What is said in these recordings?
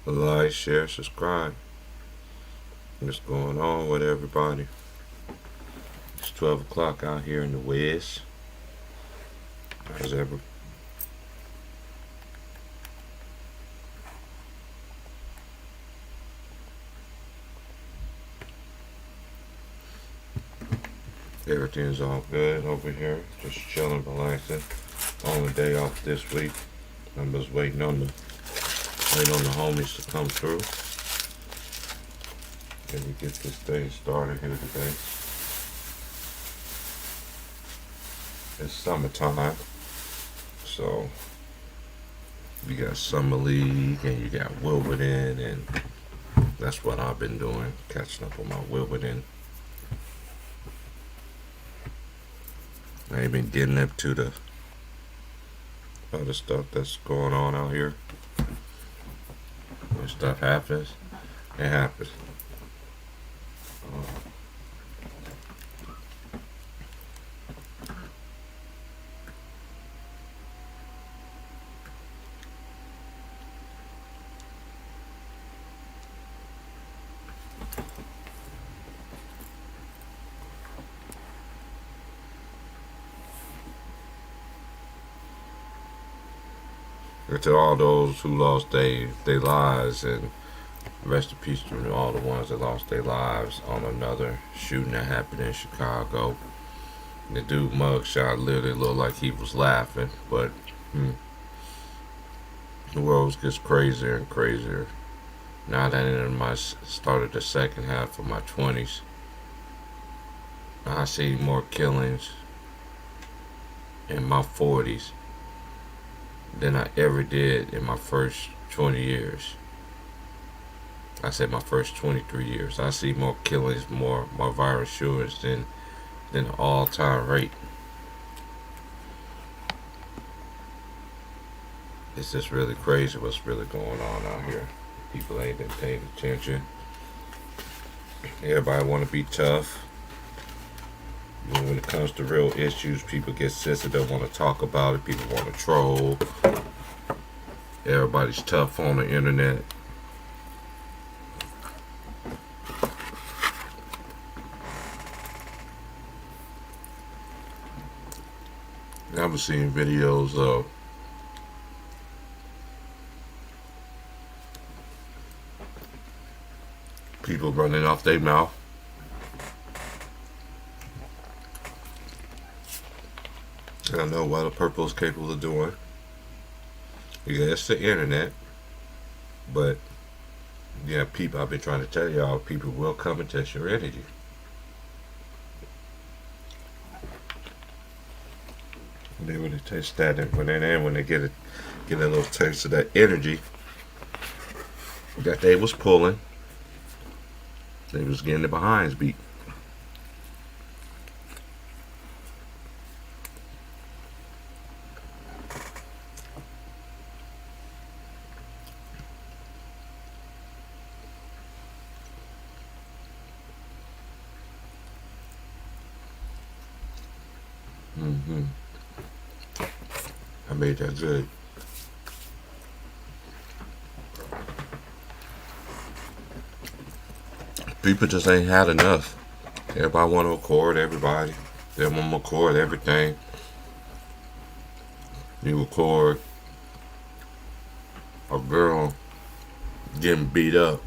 Like, share, subscribe. What's going on with everybody? It's 12 o'clock out here in the West. How's ever? Everything's all good over here. Just chilling, relaxing. Only day off this week. I'm just waiting on the homies to come through. And we get this thing started here today. It's summertime, so you got summer league and you got Wimbledon, and that's what I've been doing, catching up on my Wimbledon. I ain't been getting up to the other stuff that's going on out here. When stuff happens, it happens. And to all those who lost their lives, and rest in peace to all the ones that lost their lives on another shooting that happened in Chicago. The dude mugshot literally looked like he was laughing, but the world gets crazier and crazier. Now that in my started the second half of my 20s, I see more killings in my 40s than I ever did in my first 20 years. I said my first 23 years. I see more killings, more violent shootings than the all-time rate. It's just really crazy what's really going on out here. People ain't been paying attention. Everybody want to be tough. When it comes to real issues, people get sensitive, want to talk about it. People want to troll. Everybody's tough on the internet. I've seen videos of people running off their mouth. I know what a purple is capable of doing. Yeah, it's the internet, but yeah, people. I've been trying to tell y'all, people will come and test your energy. They when they taste that, and when they get a little taste of that energy that they was pulling, they was getting the behinds beat. hmm I made that good. People just ain't had enough. Everybody want to record everybody. They want to record everything. You record a girl getting beat up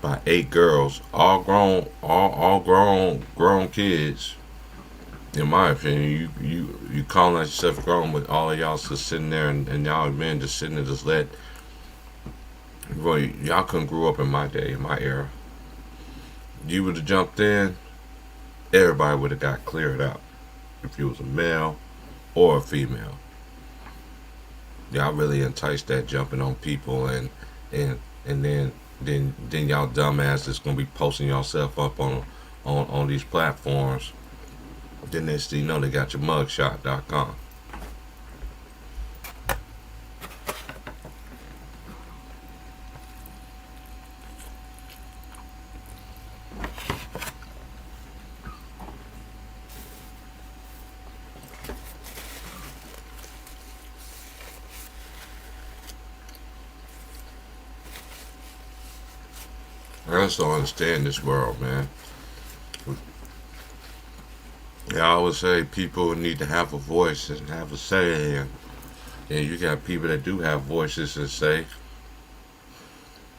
by 8 girls, all grown, all grown kids. In my opinion, you calling yourself grown, but all of y'all just sitting there, and y'all men just sitting there just let. Boy, y'all couldn't grow up in my day, in my era. You would have jumped in, everybody would have got cleared out. If you was a male or a female, y'all really enticed that jumping on people, and then y'all dumbasses gonna be posting yourself up on these platforms. Then next thing you know, they got your mugshot.com. I just don't understand this world, man. I always say people need to have a voice and have a say, and you got people that do have voices and say,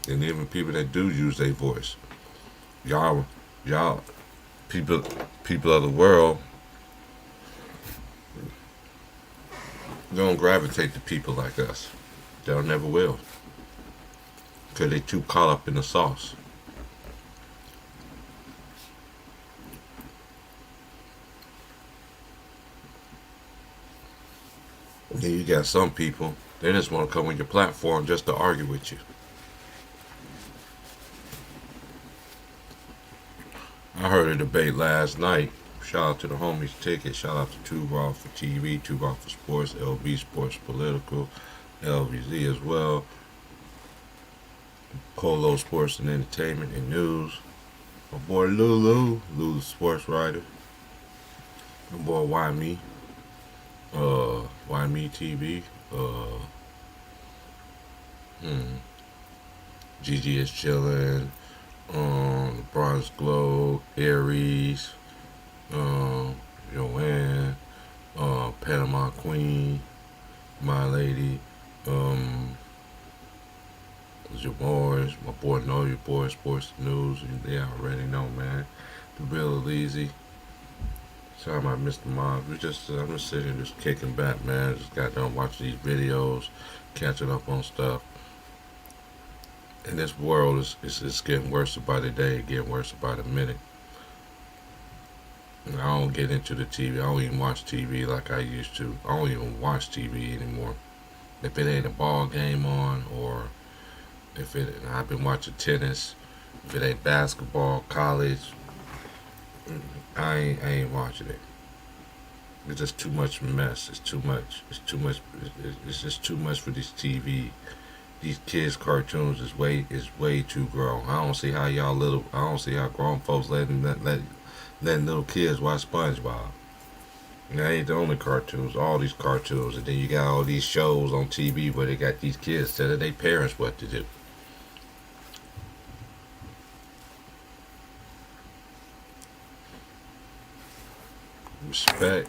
and even people that do use their voice. Y'all, y'all, people, people of the world don't gravitate to people like us. They never will, cause they too caught up in the sauce. Then you got some people they just want to come on your platform just to argue with you. I heard a debate last night. Shout out to the homies Ticket. Shout out to Two Raw for TV, Two Raw for Sports, LB Sports Political, LVZ as well, Polo Sports and Entertainment and News. My boy Lulu the sports writer. My boy Why Me TV. Uh, hmm, Gigi is chilling. The Bronze Globe, Aries, um, Joanne, Panama Queen, My Lady, um, your boys, my boy Know Your Boy, Sports News, and they already know, man. The Real Easy. Sorry about Mr. Mob. I'm just sitting here just kicking back, man. Just got done watching these videos, catching up on stuff. And this world is getting worse by the day, getting worse by the minute. And I don't get into the TV. I don't even watch TV like I used to. I don't even watch TV anymore. If it ain't a ball game on, or if it, I've been watching tennis. If it ain't basketball, college, I ain't watching it. It's just too much mess. It's too much. It's too much. It's just too much for this TV. These kids' cartoons is way too grown. I don't see how y'all little. I don't see how grown folks letting little kids watch SpongeBob. And that ain't the only cartoons. All these cartoons, and then you got all these shows on TV where they got these kids telling their parents what to do. Respect.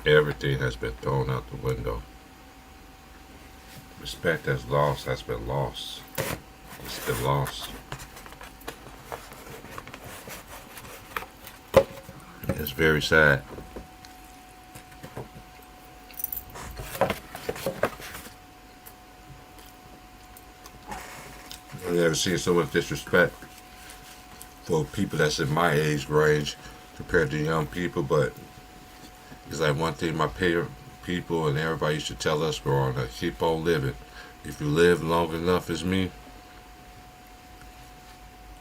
Everything has been thrown out the window. Respect that's lost has been lost. It's been lost. It's very sad. I've never seen so much disrespect for people that's in my age range compared to young people, but it's like one thing my parent people and everybody used to tell us growing up, keep on living. If you live long enough as me,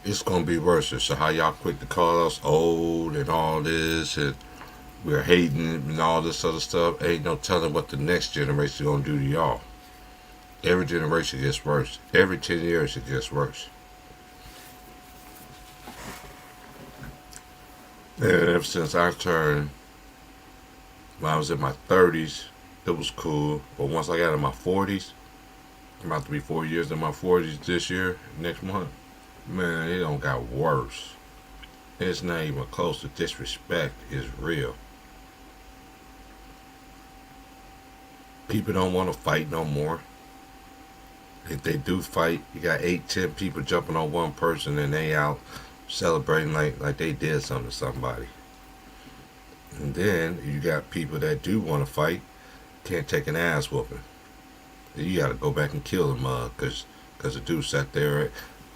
it's gonna be worse. So how y'all quick to call us old and all this, and we're hating and all this other stuff. Ain't no telling what the next generation gonna do to y'all. Every generation gets worse. Every 10 years it gets worse. And ever since I turned, when I was in my 30s, it was cool. But once I got in my 40s, I'm about to be 4 years in my 40s this year, next month. Man, it don't got worse. It's not even close to disrespect. Is real. People don't want to fight no more. If they do fight, you got 8, 10 people jumping on one person and they out celebrating like they did something to somebody. And then you got people that do want to fight, can't take an ass whooping. You got to go back and kill them, cause the dude sat there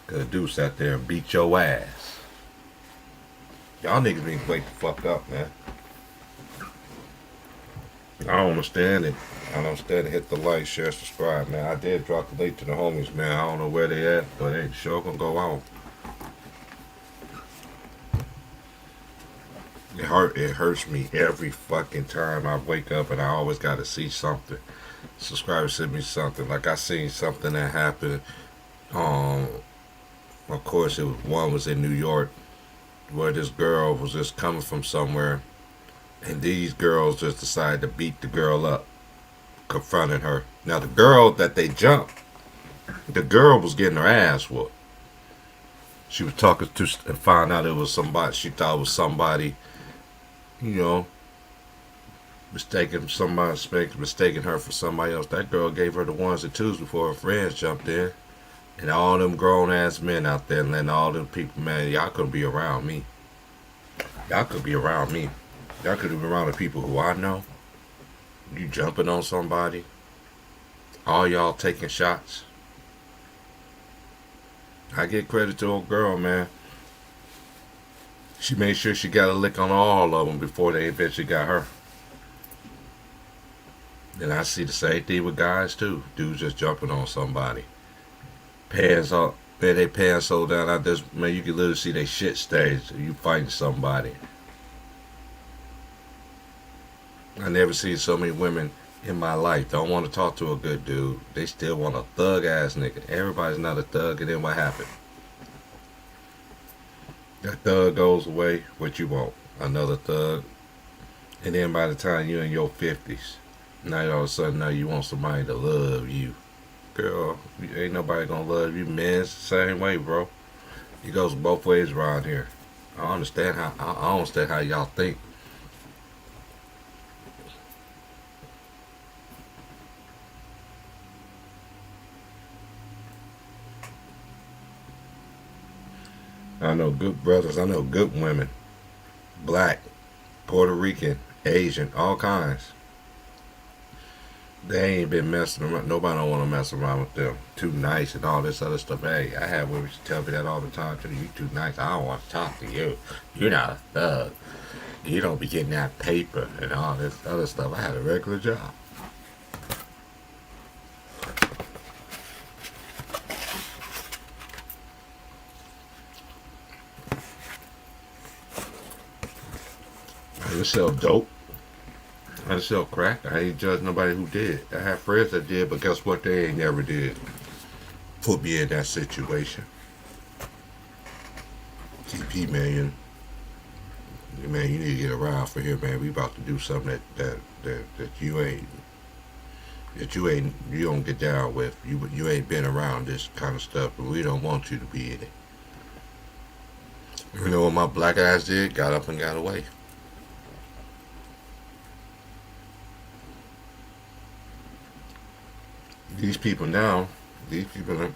and beat your ass. Y'all niggas need to wake the fuck up, man. I don't understand it. I don't understand it. Hit the like, share, subscribe, man. I did drop the link to the homies, man. I don't know where they at, but they sure gonna go out. It hurts me every fucking time I wake up, and I always gotta see something. Subscribers send me something. Like I seen something that happened. Um, of course, one was in New York, where this girl was just coming from somewhere, and these girls just decided to beat the girl up, confronting her. Now the girl that they jumped, the girl was getting her ass whooped. She was talking to and found out it was somebody. She thought it was somebody, you know, mistaking her for somebody else. That girl gave her the ones and twos before her friends jumped in. And all them grown ass men out there, and letting all them people, man, y'all couldn't be around me. Y'all could be around me. Y'all could be around the people who I know. You jumping on somebody. All y'all taking shots. I get credit to old girl, man. She made sure she got a lick on all of them before they eventually got her. And I see the same thing with guys too. Dudes just jumping on somebody. Pants up, man, they pants so down out there, man, you can literally see they shit stains. You fighting somebody. I never seen so many women in my life don't want to talk to a good dude. They still want a thug ass nigga. Everybody's not a thug, and then what happened? That thug goes away, what you want? Another thug. And then by the time you're in your 50s, now all of a sudden now you want somebody to love you. Girl, ain't nobody gonna love you. Men's the same way, bro. It goes both ways around here. I understand how y'all think. I know good brothers, I know good women. Black, Puerto Rican, Asian, all kinds. They ain't been messing around. Nobody don't want to mess around with them. Too nice and all this other stuff. Hey, I have women tell me that all the time. Too. You too nice. I don't want to talk to you. You're not a thug. You don't be getting that paper and all this other stuff. I had a regular job. I just sell dope. I just sell crack. I ain't judge nobody who did. I have friends that did, but guess what? They ain't never did. Put me in that situation. TP, man, you need to get around for here, man. We about to do something that you don't get down with. You ain't been around this kind of stuff, but we don't want you to be in it. You know what my black ass did? Got up and got away. These people now, these people are,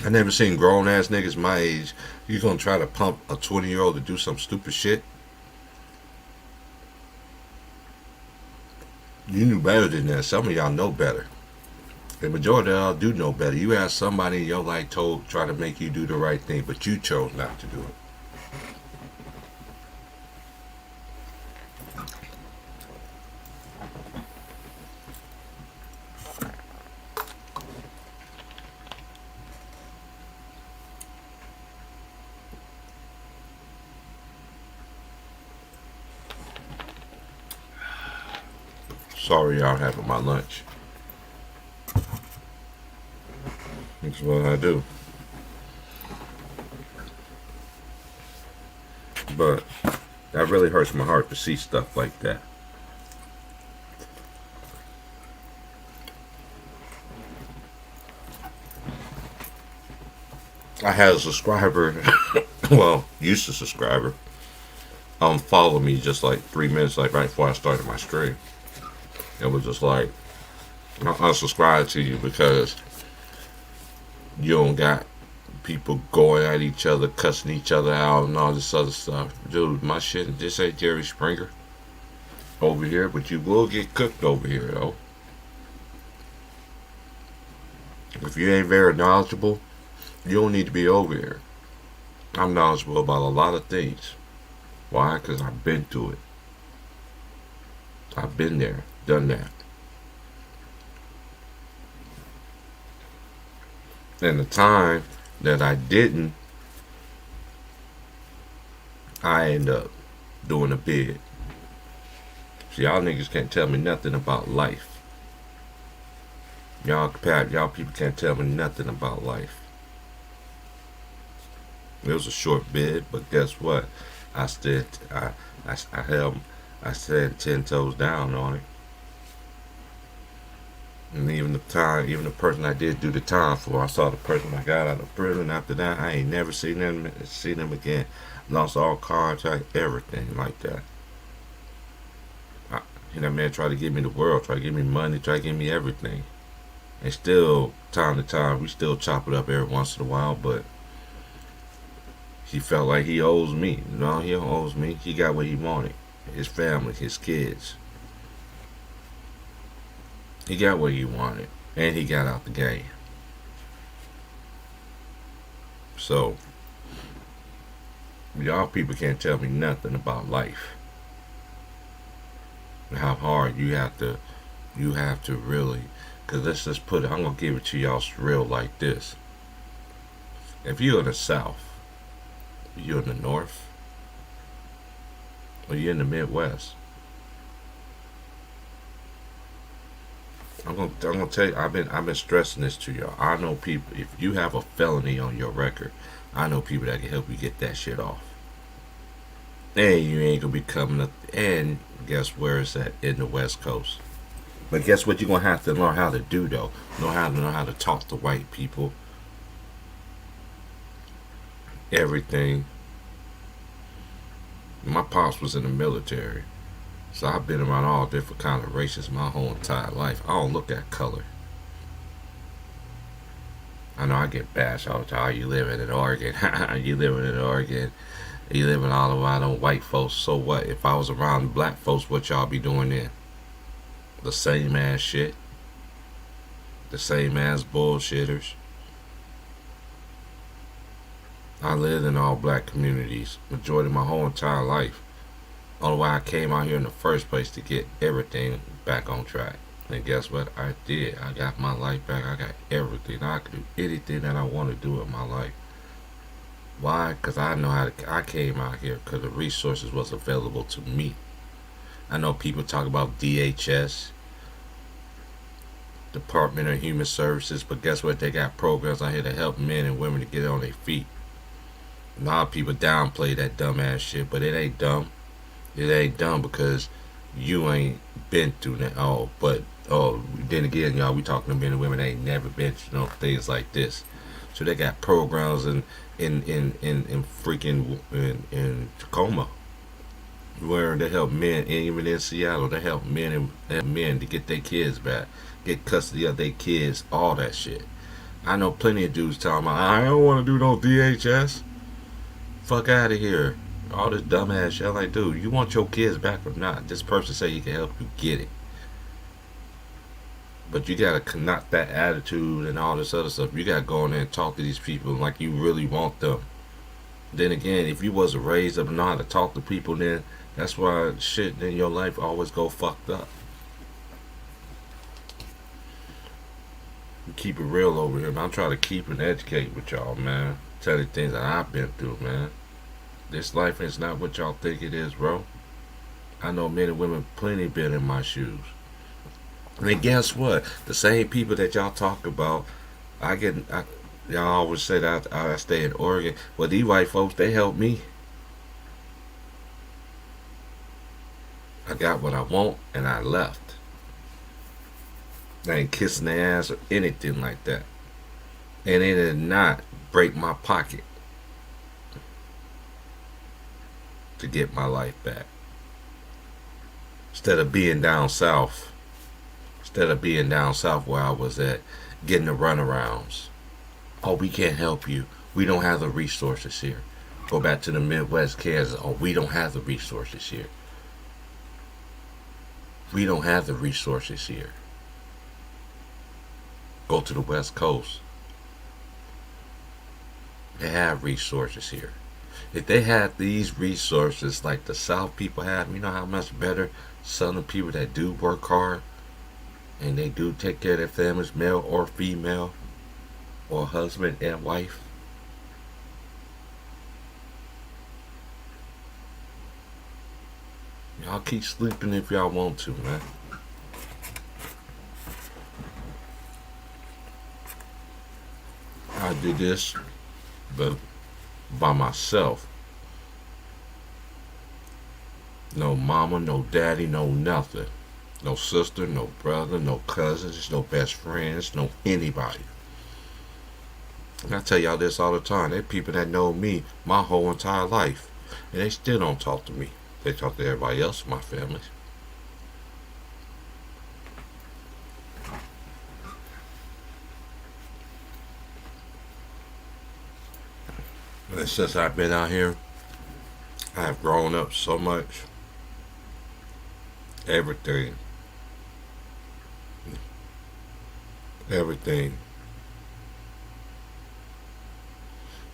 I never seen grown ass niggas my age. You gonna try to pump a 20-year-old to do some stupid shit? You knew better than that. Some of y'all know better. The majority of y'all do know better. You have somebody in your life try to make you do the right thing, but you chose not to do it. Sorry, y'all having my lunch. That's what I do. But that really hurts my heart to see stuff like that. I had a subscriber, well, used to subscriber, follow me just like 3 minutes, like right before I started my stream. It was just like, I unsubscribe to you because you don't got people going at each other, cussing each other out, and all this other stuff. Dude, my shit, this ain't Jerry Springer over here, but you will get cooked over here, though. If you ain't very knowledgeable, you don't need to be over here. I'm knowledgeable about a lot of things. Why? Because I've been through it. I've been there, done that. And the time that I didn't, I end up doing a bid. See, y'all niggas can't tell me nothing about life. Y'all people can't tell me nothing about life. It was a short bid, but guess what? I stood, I held, I said 10 toes down on it. And even the person I did do the time for, I saw the person I got out of prison. After that, I ain't never seen them again. Lost all contact, everything like that. I, that man tried to give me the world, tried to give me money, tried to give me everything. And still, time to time, we still chop it up every once in a while, but he felt like he owes me. No, he don't owes me. He got what he wanted. His family, his kids. He got what he wanted. And he got out the game. So, y'all people can't tell me nothing about life. How hard you have to really, because let's just put it, I'm going to give it to y'all real like this. If you're in the South, you're in the North, or you're in the Midwest, I'm gonna tell you, I've been stressing this to y'all. I know people, if you have a felony on your record, I know people that can help you get that shit off. And you ain't gonna be coming up. And guess where it's at? In the West Coast. But guess what? You're gonna have to learn how to do though. Know how to talk to white people. Everything. My pops was in the military, so I've been around all different kind of races my whole entire life. I don't look at color. I know I get bashed all the time. "Oh, you living in Oregon? You living in Oregon? You living all around on white folks? So what? If I was around black folks, what y'all be doing then? The same ass shit. The same ass bullshitters." I lived in all black communities majority of my whole entire life. Only why I came out here in the first place to get everything back on track. And guess what? I did. I got my life back. I got everything. I could do anything that I want to do in my life. Why? Because I know how to. I came out here because the resources was available to me. I know people talk about DHS, Department of Human Services, but guess what? They got programs out here to help men and women to get on their feet. A lot of people downplay that dumbass shit, but it ain't dumb. It ain't dumb because you ain't been through that. Then again, y'all, we talking to men and women that ain't never been through things like this. So they got programs in freaking in Tacoma where they help men, and even in Seattle, they help men to get their kids back, get custody of their kids, all that shit. I know plenty of dudes telling me, "I don't want to do no DHS. Fuck out of here." All this dumbass shit. I'm like, dude, you want your kids back or not? This person say he can help you get it. But you gotta knock that attitude and all this other stuff. You gotta go in there and talk to these people like you really want them. Then again, if you wasn't raised up and know how to talk to people, then that's why shit in your life always go fucked up. Keep it real over here, man. I'm trying to keep and educate with y'all, man. Tell you things that I've been through, man. This life is not what y'all think it is, bro. I know men and women plenty been in my shoes. And guess what? The same people that y'all talk about, y'all always say that I stay in Oregon. Well, these white folks, they help me. I got what I want and I left. They ain't kissing their ass or anything like that. And they did not break my pocket to get my life back. Instead of being down south where I was at, getting the runarounds. "Oh, we can't help you. We don't have the resources here." Go back to the Midwest, Kansas. "Oh, we don't have the resources here. We don't have the resources here." Go to the West Coast. They have resources here. If they had these resources like the South people have, you know how much better Southern people that do work hard and they do take care of their families, male or female, or husband and wife. Y'all keep sleeping if y'all want to, man. I did this, but by myself. No mama, no daddy, no nothing. No sister, no brother, no cousins, no best friends, no anybody. And I tell y'all this all the time. There people that know me my whole entire life. And they still don't talk to me. They talk to everybody else in my family. And since I've been out here, I have grown up so much. Everything. Everything.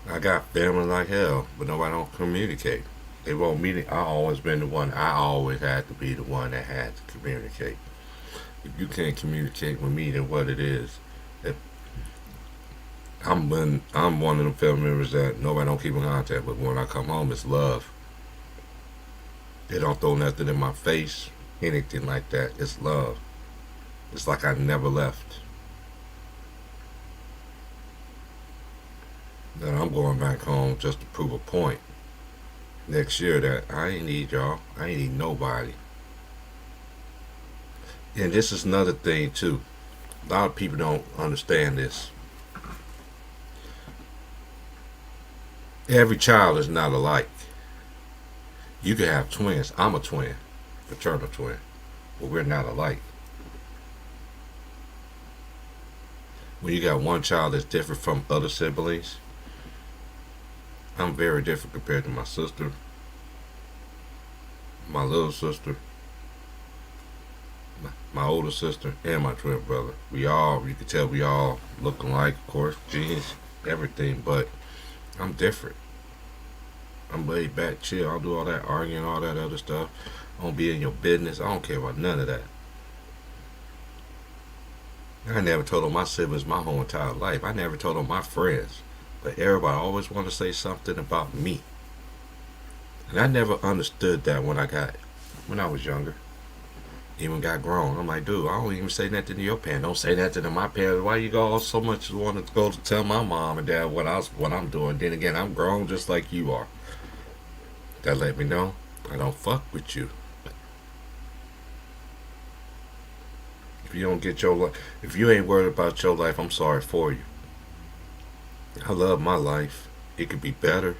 I got family like hell, but nobody don't communicate. They won't meet it. I always been the one. I always had to be the one that had to communicate. If you can't communicate with me, then what it is? If I'm one of them family members that nobody don't keep in contact with. When I come home, it's love. They don't throw nothing in my face, anything like that. It's love. It's like I never left. Then I'm going back home just to prove a point next year that I ain't need y'all. I ain't need nobody. And this is another thing too. A lot of people don't understand this. Every child is not alike. You can have twins. I'm a twin, fraternal twin, but we're not alike. When you got one child that's different from other siblings, I'm very different compared to my sister, my little sister, my older sister, and my twin brother. You can tell we all look alike, of course, genes, everything, but I'm different. I'm laid back, chill. I don't do all that arguing, all that other stuff. I don't be in your business. I don't care about none of that. I never told on my siblings my whole entire life. I never told on my friends. But everybody always want to say something about me. And I never understood that when I was younger. Even got grown. I'm like, dude, I don't even say nothing to your parents. Don't say nothing to my parents. Why you go so much want to go to tell my mom and dad what I'm doing? Then again, I'm grown just like you are. That let me know I don't fuck with you. If you don't get your life, if you ain't worried about your life, I'm sorry for you. I love my life. It could be better.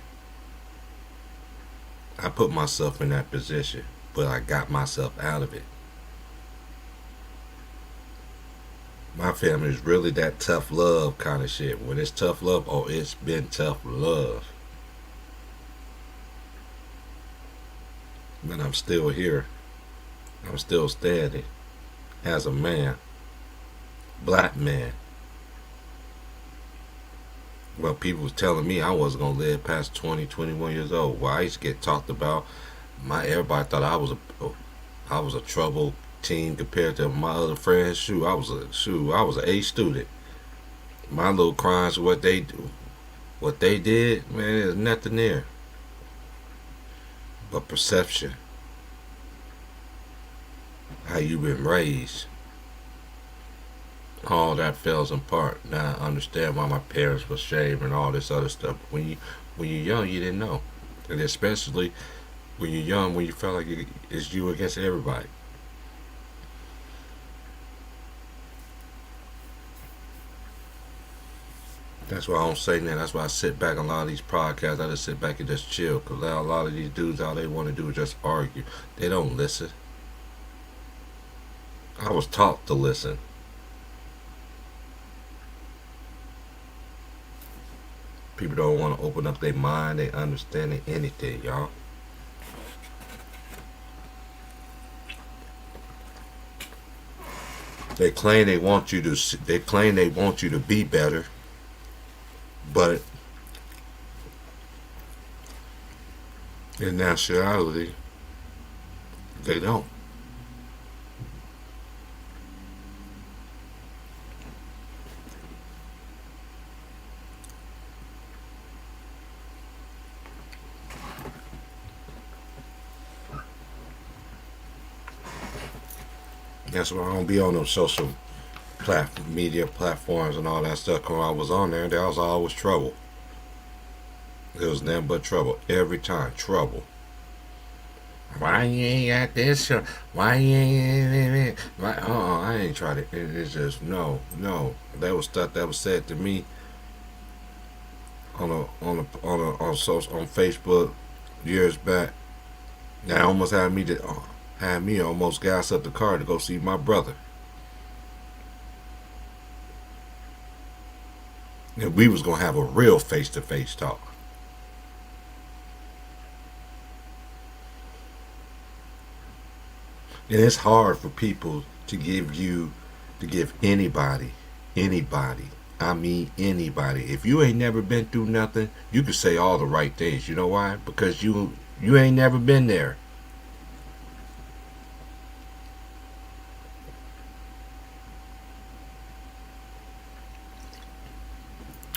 I put myself in that position, but I got myself out of it. My family is really that tough love kind of shit. When it's tough love, oh, it's been tough love. But I'm still here. I'm still standing as a man, black man. Well, people was telling me I wasn't gonna live past 20, 21 years old. Well, I used to get talked about. Everybody thought I was a troubled teen compared to my other friends. I was an A student. My little crimes, what they did, man, there's nothing there but perception. How you been raised. All that falls apart. Now I understand why my parents were ashamed and all this other stuff. When you're young, you didn't know, and especially when you're young, when you feel like it's you against everybody. That's why I don't say that. That's why I sit back on a lot of these podcasts. I just sit back and just chill. Because a lot of these dudes, all they want to do is just argue. They don't listen. I was taught to listen. People don't want to open up their mind, they understanding anything, y'all. They claim they want you to be better, but in actuality, they don't. That's why I don't be on those social media platforms and all that stuff. When I was on there, there was always trouble. There was nothing but trouble every time. Trouble. Why you ain't got this? Why you ain't? Why, I ain't tried it. It's just no, no. That was stuff that was said to me on Facebook years back. That almost had me almost gas up the car to go see my brother. And we was gonna have a real face to face talk. And it's hard for people to give anybody, I mean anybody. If you ain't never been through nothing, you can say all the right things. You know why? Because you ain't never been there.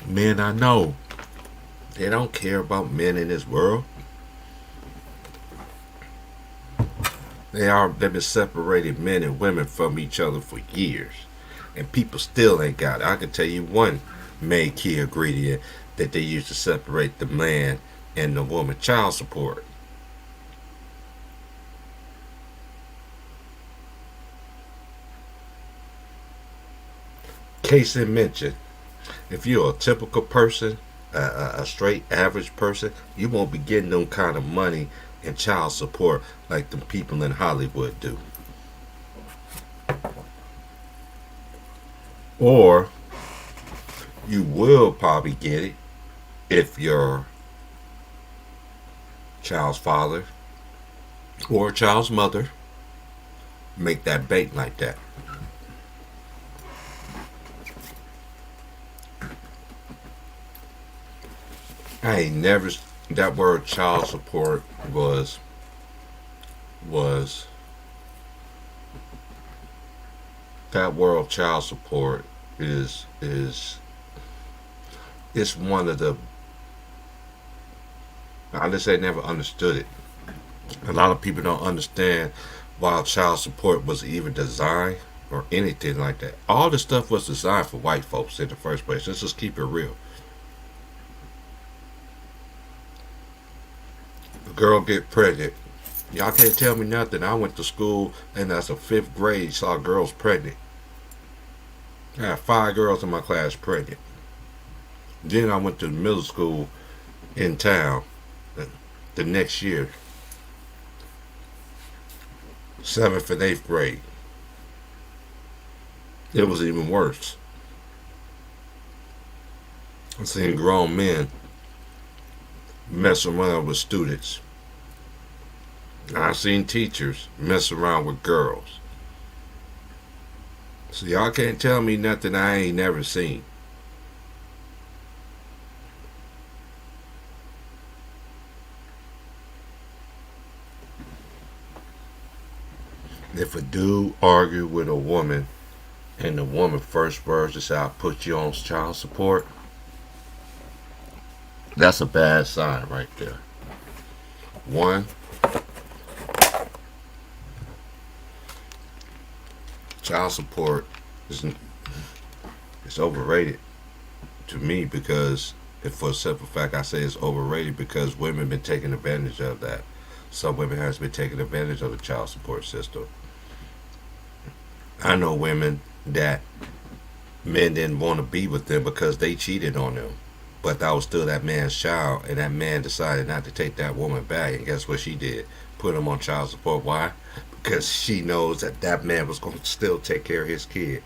Men I know, they don't care about men in this world. They've been separating men and women from each other for years. And people still ain't got it. I can tell you one main key ingredient that they use to separate the man and the woman: child support. Case in mention, if you're a typical person, a straight average person, you won't be getting them kind of money and child support like the people in Hollywood do. Or you will probably get it if your child's father or child's mother make that bank like that. I ain't never that word child support was that word child support is it's one of the I just ain't never understood it. A lot of people don't understand why child support was even designed or anything like that. All this stuff was designed for white folks in the first place. Let's just keep it real. A girl get pregnant. Y'all can't tell me nothing. I went to school and as a fifth grade saw girls pregnant. I had 5 girls in my class pregnant. Then I went to middle school in town the next year, 7th and 8th grade. It was even worse. I seen grown men mess around with students. I seen teachers mess around with girls. So y'all can't tell me nothing I ain't never seen. If a dude argue with a woman and the woman first words is "I'll put you on child support," that's a bad sign right there. One, child support is it's overrated to me because if for a simple fact I say it's overrated because women been taking advantage of that. Some women has been taking advantage of the child support system. I know women that men didn't want to be with them because they cheated on them. But that was still that man's child, and that man decided not to take that woman back. And guess what she did? Put him on child support. Why? Because she knows that that man was going to still take care of his kid.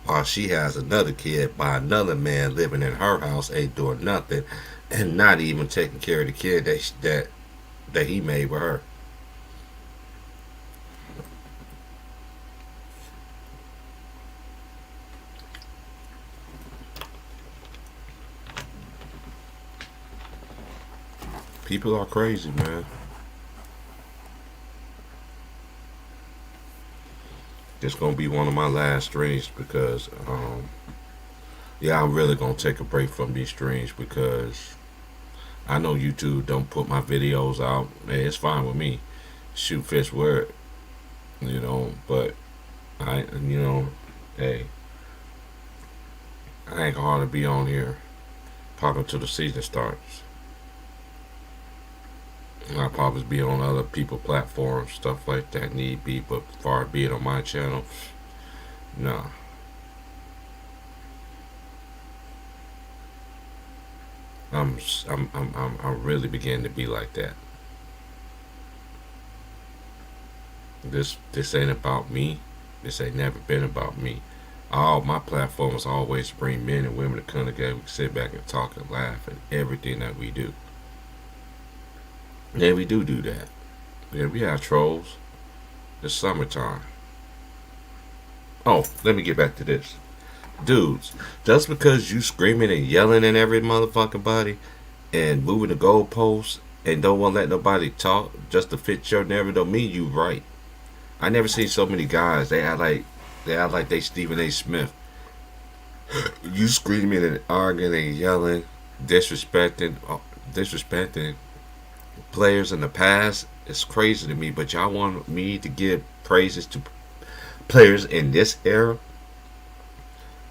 While she has another kid by another man living in her house, ain't doing nothing, and not even taking care of the kid that he made with her. People are crazy, man. It's gonna be one of my last streams because, yeah, I'm really gonna take a break from these streams because I know YouTube don't put my videos out. Hey, it's fine with me. Shoot fish word, but hey, I ain't gonna be on here popping till the season starts. I'll probably be on other people platforms, stuff like that need be, but as far as being on my channel, no. I'm really beginning to be like that. This ain't about me. This ain't never been about me. All my platforms always bring men and women to come together. We can sit back and talk and laugh and everything that we do. Yeah, we do that. Yeah, we have trolls. It's summertime. Oh, let me get back to this. Dudes, just because you screaming and yelling at every motherfucking body and moving the goalposts and don't want to let nobody talk just to fit your narrative don't mean you right. I never seen so many guys. They act like they Stephen A. Smith. You screaming and arguing and yelling, disrespecting players in the past. It's crazy to me. But y'all want me to give praises to players in this era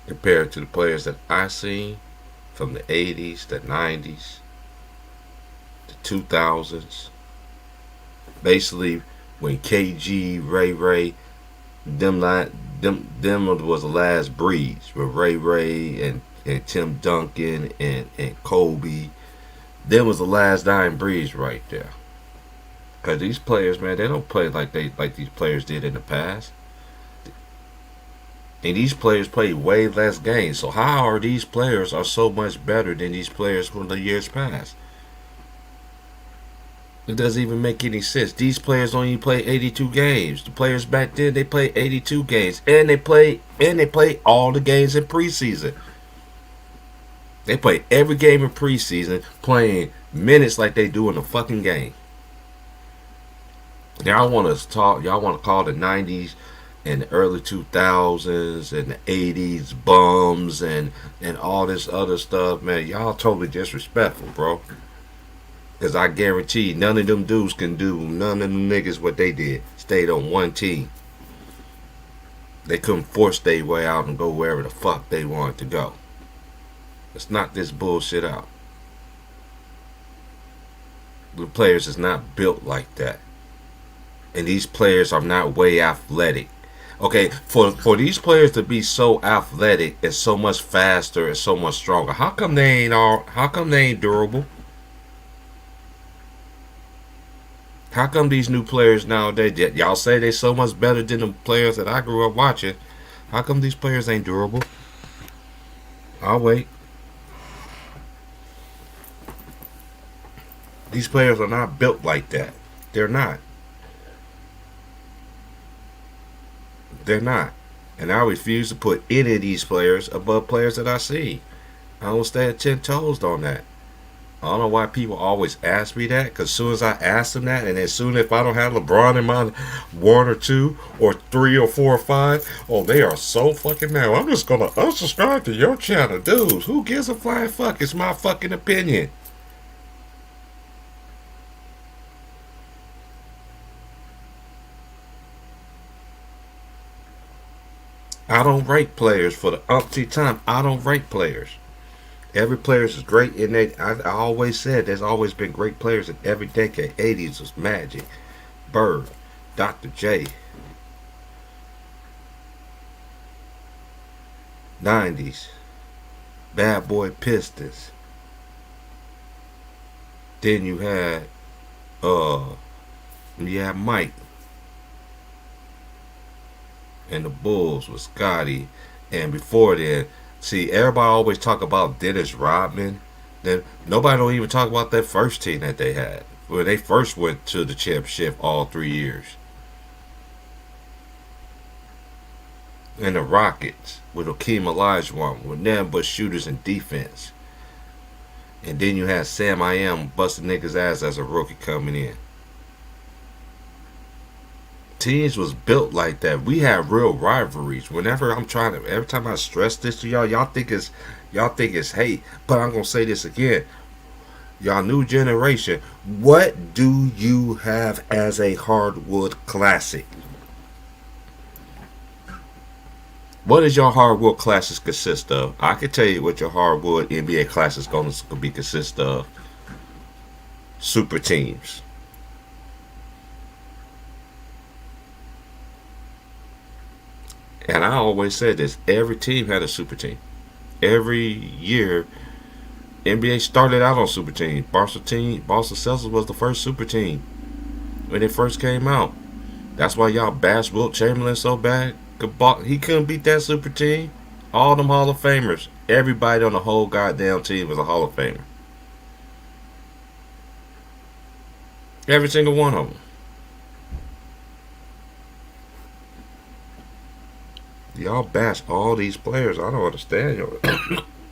compared to the players that I seen from the 80s, the 90s, the 2000s. Basically, when KG, Ray, them was the last breeds with Ray and Tim Duncan and Kobe. Them was the last dying breeds right there. Cause these players, man, they don't play like these players did in the past. And these players play way less games. So how are these players are so much better than these players from the years past? It doesn't even make any sense. These players don't even play 82 games. The players back then they play 82 games, and they play all the games in preseason. They play every game in preseason, playing minutes like they do in the fucking game. Y'all want to talk? Y'all want to call the 90s and the early 2000s and the 80s bums and all this other stuff, man? Y'all totally disrespectful, bro. Because I guarantee none of them dudes can do none of them niggas what they did. Stayed on one team. They couldn't force their way out and go wherever the fuck they wanted to go. Let's knock this bullshit out. The players is not built like that. And these players are not way athletic. Okay, for these players to be so athletic and so much faster and so much stronger, how come they ain't durable? How come these new players nowadays, y'all say they so much better than the players that I grew up watching? How come these players ain't durable? I'll wait. These players are not built like that. They're not. They're not. And I refuse to put any of these players above players that I see. I don't stand 10 toes on that. I don't know why people always ask me that, because as soon as I ask them that, and as soon if I don't have LeBron in my 1 or 2 or 3 or 4 or 5, oh, they are so fucking mad. I'm just going to unsubscribe to your channel. Dudes, who gives a flying fuck? It's my fucking opinion. I don't rate players for the umpteenth time. I don't rate players. Every player is great, and I always said there's always been great players in every decade. 80s was Magic, Bird, Dr. J. 90s, Bad Boy Pistons. Then you had Mike, and the Bulls with Scotty, and before then. See, everybody always talk about Dennis Rodman. Then nobody don't even talk about that first team that they had when they first went to the championship all 3 years. And the Rockets with Hakeem Olajuwon with them but shooters and defense. And then you had Sam I Am busting niggas' ass as a rookie coming in. Teams was built like that. We had real rivalries. Every time I stress this to y'all, y'all think it's hate. But I'm gonna say this again. Y'all new generation, what do you have as a hardwood classic? What does your hardwood classics consist of? I can tell you what your hardwood NBA classics gonna be consist of. Super teams. And I always said this: every team had a super team. Every year, NBA started out on super team. Boston Celtics was the first super team when it first came out. That's why y'all bash Wilt Chamberlain so bad. He couldn't beat that super team. All them Hall of Famers. Everybody on the whole goddamn team was a Hall of Famer. Every single one of them. Y'all bash all these players. I don't understand y'all.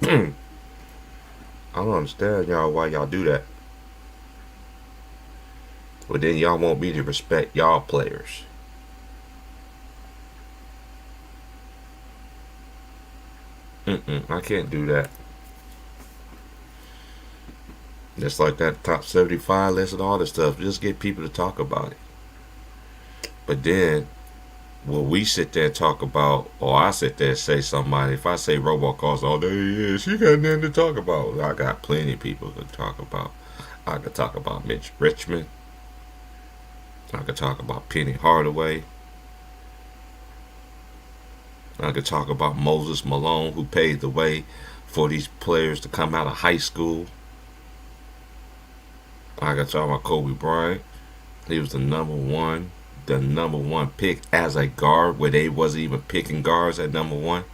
I don't understand y'all why y'all do that. But then y'all want me to respect y'all players. I can't do that. Just like that top 75 list and all this stuff. Just get people to talk about it. But then, when we sit there and talk about, or I sit there and say somebody, if I say robocalls all day, yeah, she got nothing to talk about. I got plenty of people to talk about. I could talk about Mitch Richmond. I could talk about Penny Hardaway. I could talk about Moses Malone, who paved the way for these players to come out of high school. I could talk about Kobe Bryant. He was the number one pick as a guard, where they wasn't even picking guards at number one.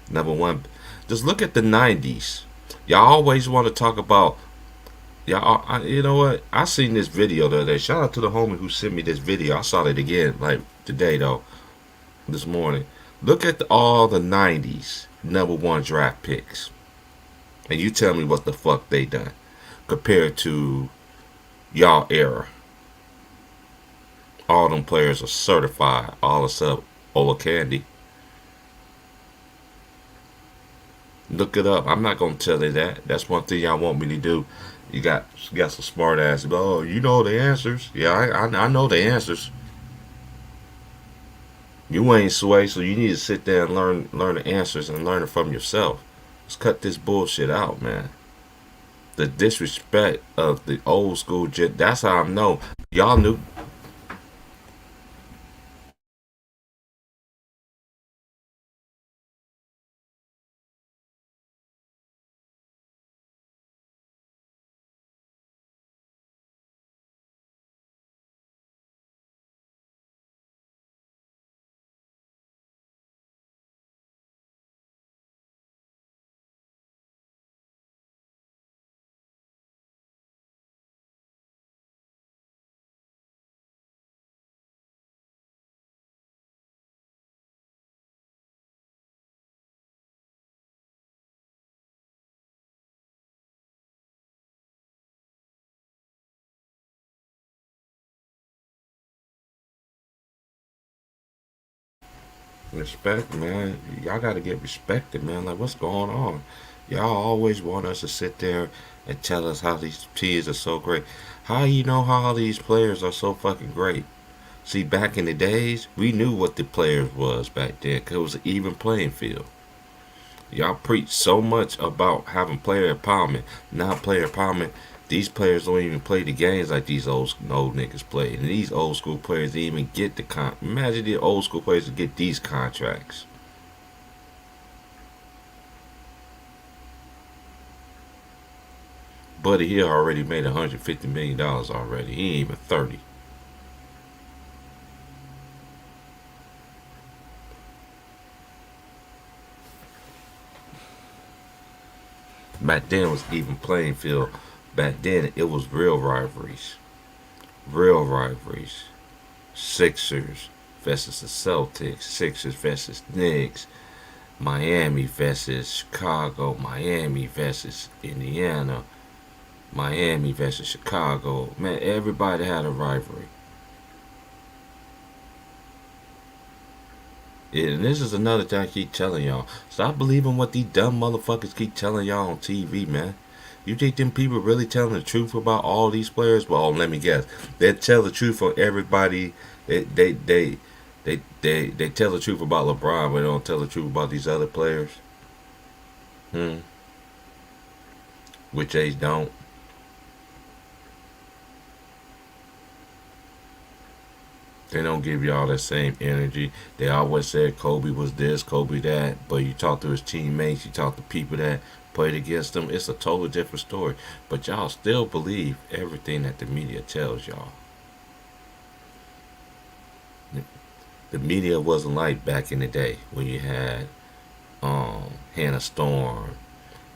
Number one. Just look at the '90s. Y'all always want to talk about. You know what? I seen this video the other day. Shout out to the homie who sent me this video. I saw it again, like today though, this morning. Look at all the '90s number one draft picks, and you tell me what the fuck they done compared to y'all era. All them players are certified, all except Ola Candy. Look it up. I'm not gonna tell you that. That's one thing y'all want me to do. You got some smart ass. Oh, you know the answers. Yeah, I know the answers. You ain't Sway, so you need to sit there and learn the answers and learn it from yourself. Let's cut this bullshit out, man. The disrespect of the old school. That's how I know. Y'all knew. Respect, man. Y'all got to get respected, man. Like, what's going on? Y'all always want us to sit there and tell us how these teams are so great. How you know how all these players are so fucking great? See, back in the days, we knew what the players was back then because it was an even playing field. Y'all preach so much about having player empowerment, not player empowerment. These players don't even play the games like these old niggas play. And these old school players didn't even get Imagine the old school players to get these contracts. Buddy Hill already made $150 million already. He ain't even 30. Back then it was even playing field. Back then it was real rivalries. Real rivalries. Sixers versus the Celtics. Sixers versus Knicks. Miami versus Chicago. Miami versus Indiana. Miami versus Chicago. Man, everybody had a rivalry. Yeah, and this is another thing I keep telling y'all. Stop believing what these dumb motherfuckers keep telling y'all on TV, man. You think them people really telling the truth about all these players? Well, let me guess. They tell the truth on everybody. They tell the truth about LeBron, but they don't tell the truth about these other players. Hmm. Which they don't. They don't give y'all that same energy. They always said Kobe was this, Kobe that. But you talk to his teammates, you talk to people that played against him, it's a totally different story. But y'all still believe everything that the media tells y'all. The media wasn't like back in the day when you had Hannah Storm,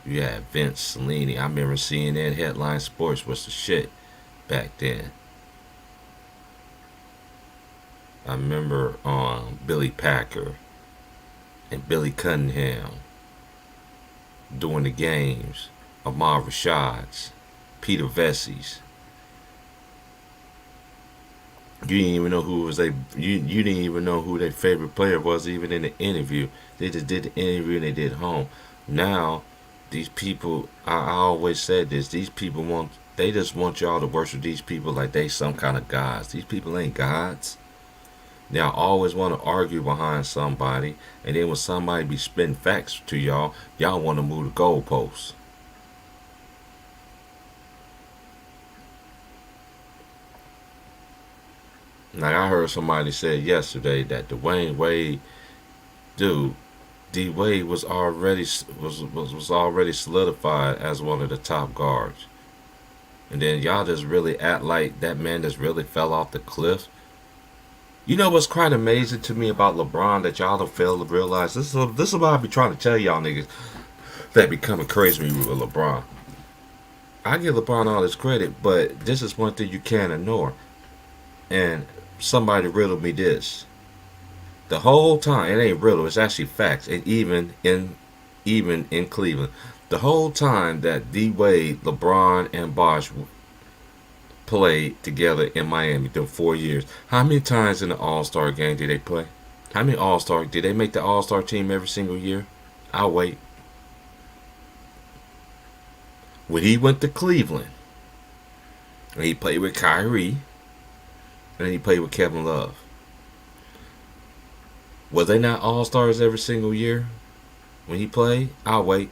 you had Vince Cellini. I remember CNN headline sports was the shit back then. I remember Billy Packer and Billy Cunningham doing the games, Ahmad Rashad's, Peter Vessi's. You didn't even know who was you didn't even know who their favorite player was even in the interview. They just did the interview and they did home. Now these people, I always said this, these people they just want y'all to worship these people like they some kind of gods. These people ain't gods. Y'all always want to argue behind somebody, and then when somebody be spitting facts to y'all want to move the goalposts. Like I heard somebody say yesterday that Dwayne Wade, dude, D Wade was already solidified as one of the top guards, and then y'all just really act like that man just really fell off the cliff. You know what's quite amazing to me about LeBron that y'all don't fail to realize? This is what I be trying to tell y'all niggas that be coming crazy with LeBron. I give LeBron all his credit, but this is one thing you can't ignore. And somebody riddled me this. The whole time, it ain't riddle, it's actually facts. And even in Cleveland, the whole time that D Wade, LeBron, and Bosh played together in Miami through 4 years, how many times in the All-Star game did they play? How many All-Star did they make the All-Star team every single year? I'll wait. When he went to Cleveland, and he played with Kyrie, and he played with Kevin Love, was they not All-Stars every single year when he played? I'll wait.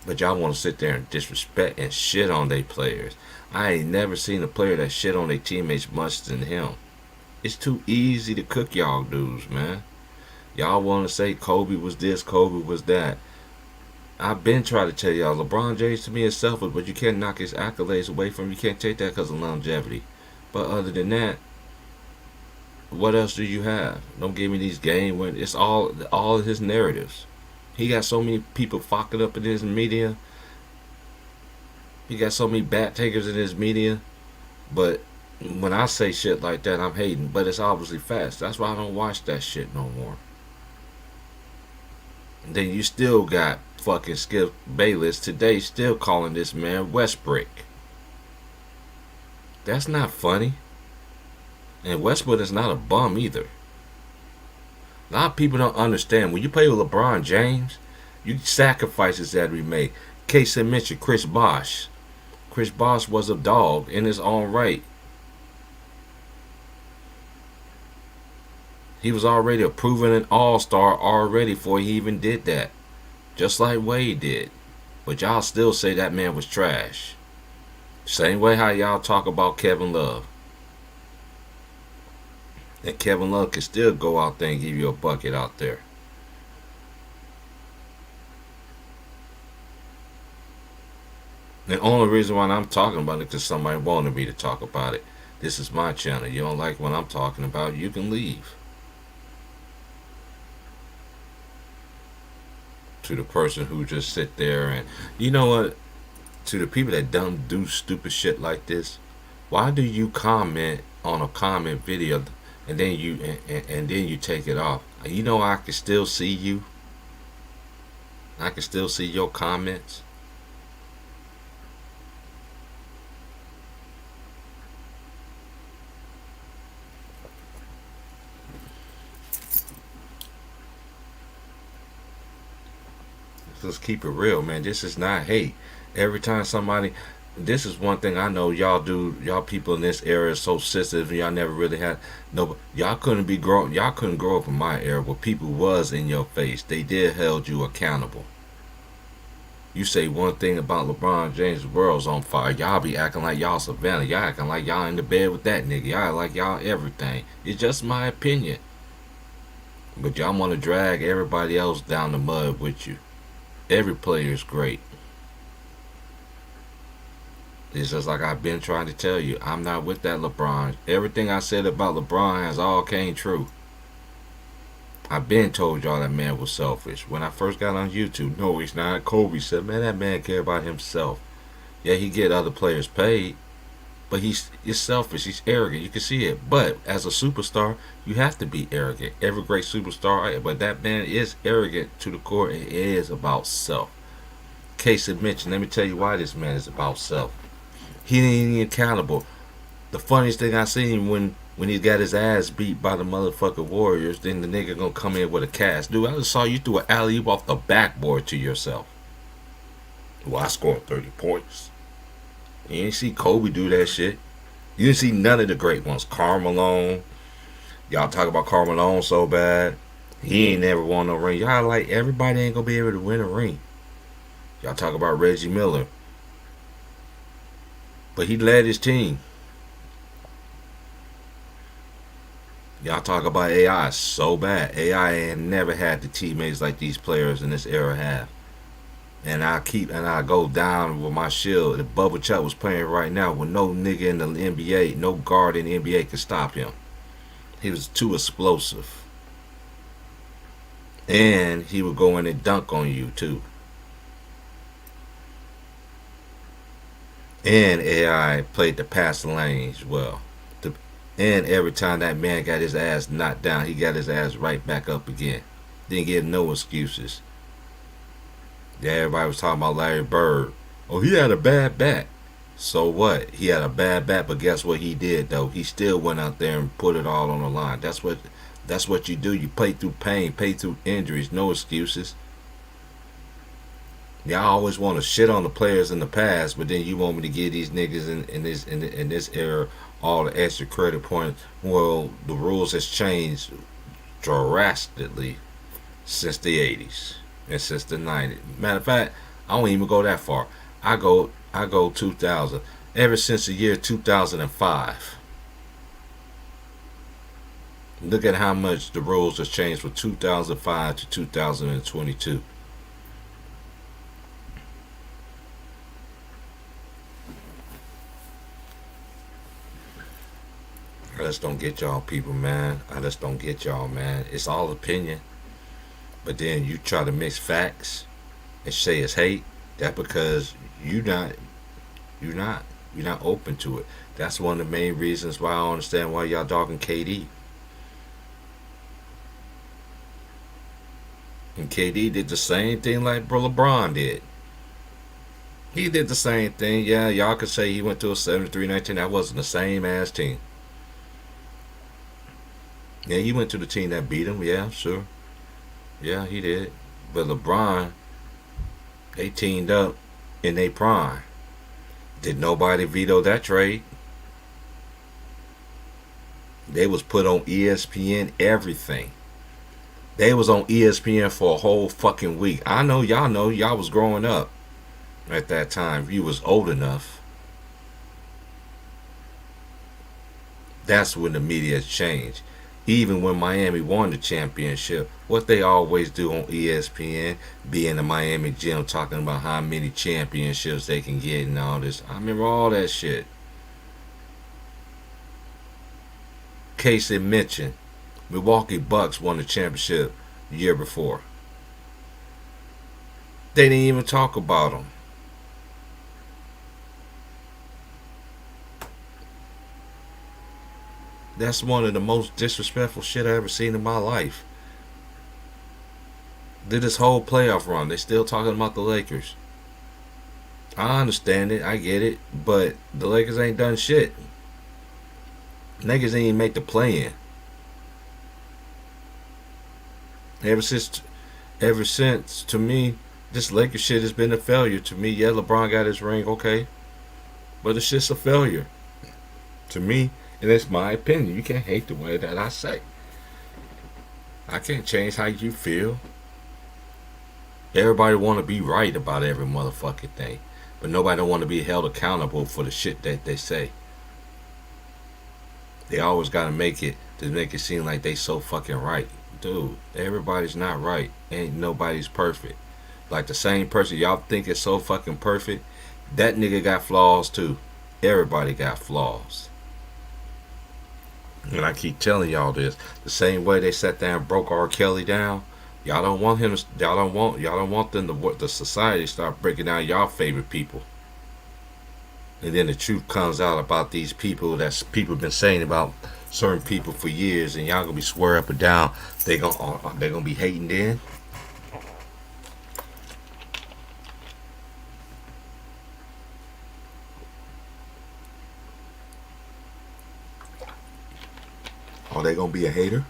But y'all want to sit there and disrespect and shit on their players. I ain't never seen a player that shit on their teammates much than him. It's too easy to cook y'all dudes, man. Y'all want to say Kobe was this, Kobe was that. I've been trying to tell y'all, LeBron James to me is selfish, but you can't knock his accolades away from him. You can't take that because of longevity. But other than that, what else do you have? Don't give me these game wins. It's all of his narratives. He got so many people fucking up in his media. He got so many bat takers in his media. But when I say shit like that, I'm hating. But it's obviously facts. That's why I don't watch that shit no more. And then you still got fucking Skip Bayless today still calling this man Westbrook. That's not funny. And Westbrook is not a bum either. A lot of people don't understand. When you play with LeBron James, you sacrifices that we make. Case in mention, Chris Bosh. Chris Bosh was a dog in his own right. He was already a proven an all-star already before he even did that. Just like Wade did. But y'all still say that man was trash. Same way how y'all talk about Kevin Love. And Kevin Love can still go out there and give you a bucket out there. The only reason why I'm talking about it is because somebody wanted me to talk about it. This is my channel. You don't like what I'm talking about, you can leave. To the person who just sit there and, you know what? To the people that don't do stupid shit like this, why do you comment on a comment video and then you take it off? You know I can still see you. I can still see your comments. Let's keep it real, man. This is not hate. Every time somebody, this is one thing I know y'all do. Y'all people in this era is so sensitive. Y'all never really had no. Y'all couldn't Y'all couldn't grow up in my era where people was in your face. They did held you accountable. You say one thing about LeBron James, the world's on fire. Y'all be acting like y'all Savannah. Y'all acting like y'all in the bed with that nigga. Y'all like y'all everything. It's just my opinion. But y'all want to drag everybody else down the mud with you. Every player is great. It's just like I've been trying to tell you. I'm not with that LeBron. Everything I said about LeBron has all came true. I've been told y'all that man was selfish. When I first got on YouTube, no, he's not. Kobe said, man, that man care about himself. Yeah, he get other players paid, but he's selfish. He's arrogant. You can see it. But as a superstar, you have to be arrogant. Every great superstar, but that man is arrogant to the core. It is about self. Case in mention, let me tell you why this man is about self. He ain't even accountable. The funniest thing I seen when he got his ass beat by the motherfucking Warriors, then the nigga gonna come in with a cast. Dude, I just saw you threw an alley-oop off the backboard to yourself. Well, I scored 30 points. You ain't see Kobe do that shit. You didn't see none of the great ones. Karl Malone. Y'all talk about Karl Malone so bad. He ain't never won no ring. Y'all like everybody ain't gonna be able to win a ring. Y'all talk about Reggie Miller. But he led his team. Y'all talk about AI so bad. AI ain't never had the teammates like these players in this era have. And I go down with my shield. If Bubba Chuck was playing right now with no nigga in the NBA, no guard in the NBA could stop him. He was too explosive. And he would go in and dunk on you too. And AI played the passing lanes well. And every time that man got his ass knocked down, he got his ass right back up again. Didn't give no excuses. Yeah, everybody was talking about Larry Bird. Oh, he had a bad bat. So what? He had a bad bat, but guess what he did though? He still went out there and put it all on the line. That's what you do. You play through pain, play through injuries, no excuses. Y'all always want to shit on the players in the past, but then you want me to give these niggas in this era all the extra credit points. Well, the rules has changed drastically since the 80s and since the 90s. Matter of fact, I don't even go that far. I go 2000. Ever since the year 2005. Look at how much the rules have changed from 2005 to 2022. I just don't get y'all people, man. I just don't get y'all, man. It's all opinion. But then you try to mix facts and say it's hate. That's because you're not open to it. That's one of the main reasons why I don't understand why y'all dogging KD. And KD did the same thing like LeBron did. He did the same thing. Yeah, y'all could say he went to a 73-19. That wasn't the same ass team. Yeah, he went to the team that beat him. Yeah, sure. Yeah, he did. But LeBron, they teamed up in their prime. Did nobody veto that trade? They was put on ESPN everything. They was on ESPN for a whole fucking week. I know y'all was growing up at that time. If you was old enough. That's when the media changed. Even when Miami won the championship, what they always do on ESPN, be in the Miami gym talking about how many championships they can get and all this. I remember all that shit. Case in mention, Milwaukee Bucks won the championship the year before. They didn't even talk about them. That's one of the most disrespectful shit I ever seen in my life. Did this whole playoff run, they still talking about the Lakers. I understand it, I get it, but the Lakers ain't done shit. Niggas ain't even make the play-in. Ever since, to me, this Lakers shit has been a failure. To me, yeah, LeBron got his ring, okay, but it's just a failure. To me, and it's my opinion. You can't hate the way that I say. I can't change how you feel. Everybody want to be right about every motherfucking thing, but nobody don't want to be held accountable for the shit that they say. They always got to make it seem like they so fucking right. Dude, everybody's not right. Ain't nobody's perfect. Like the same person y'all think is so fucking perfect, that nigga got flaws too. Everybody got flaws. And I keep telling y'all this. The same way they sat there and broke R. Kelly down, y'all don't want him to, y'all don't want them to, the society to start breaking down y'all favorite people. And then the truth comes out about these people that's people been saying about certain people for years, and y'all gonna be swear up and down they gonna be hating then. Are they gonna be a hater?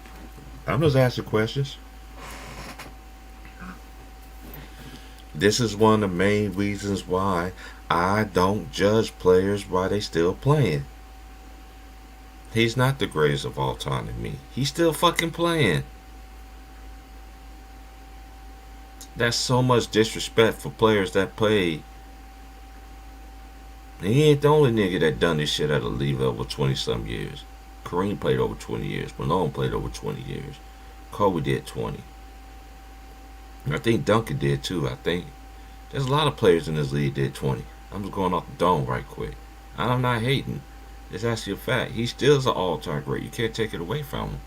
I'm just asking questions. This is one of the main reasons why I don't judge players while they still playing. He's not the greatest of all time to me. He's still fucking playing. That's so much disrespect for players that play. He ain't the only nigga that done this shit at a league over 20 some years. Kareem played over 20 years. Malone played over 20 years. Kobe did 20. I think Duncan did too. I think there's a lot of players in this league did 20. I'm just going off the dome right quick. I'm not hating. It's actually a fact. He still is an all-time great. You can't take it away from him.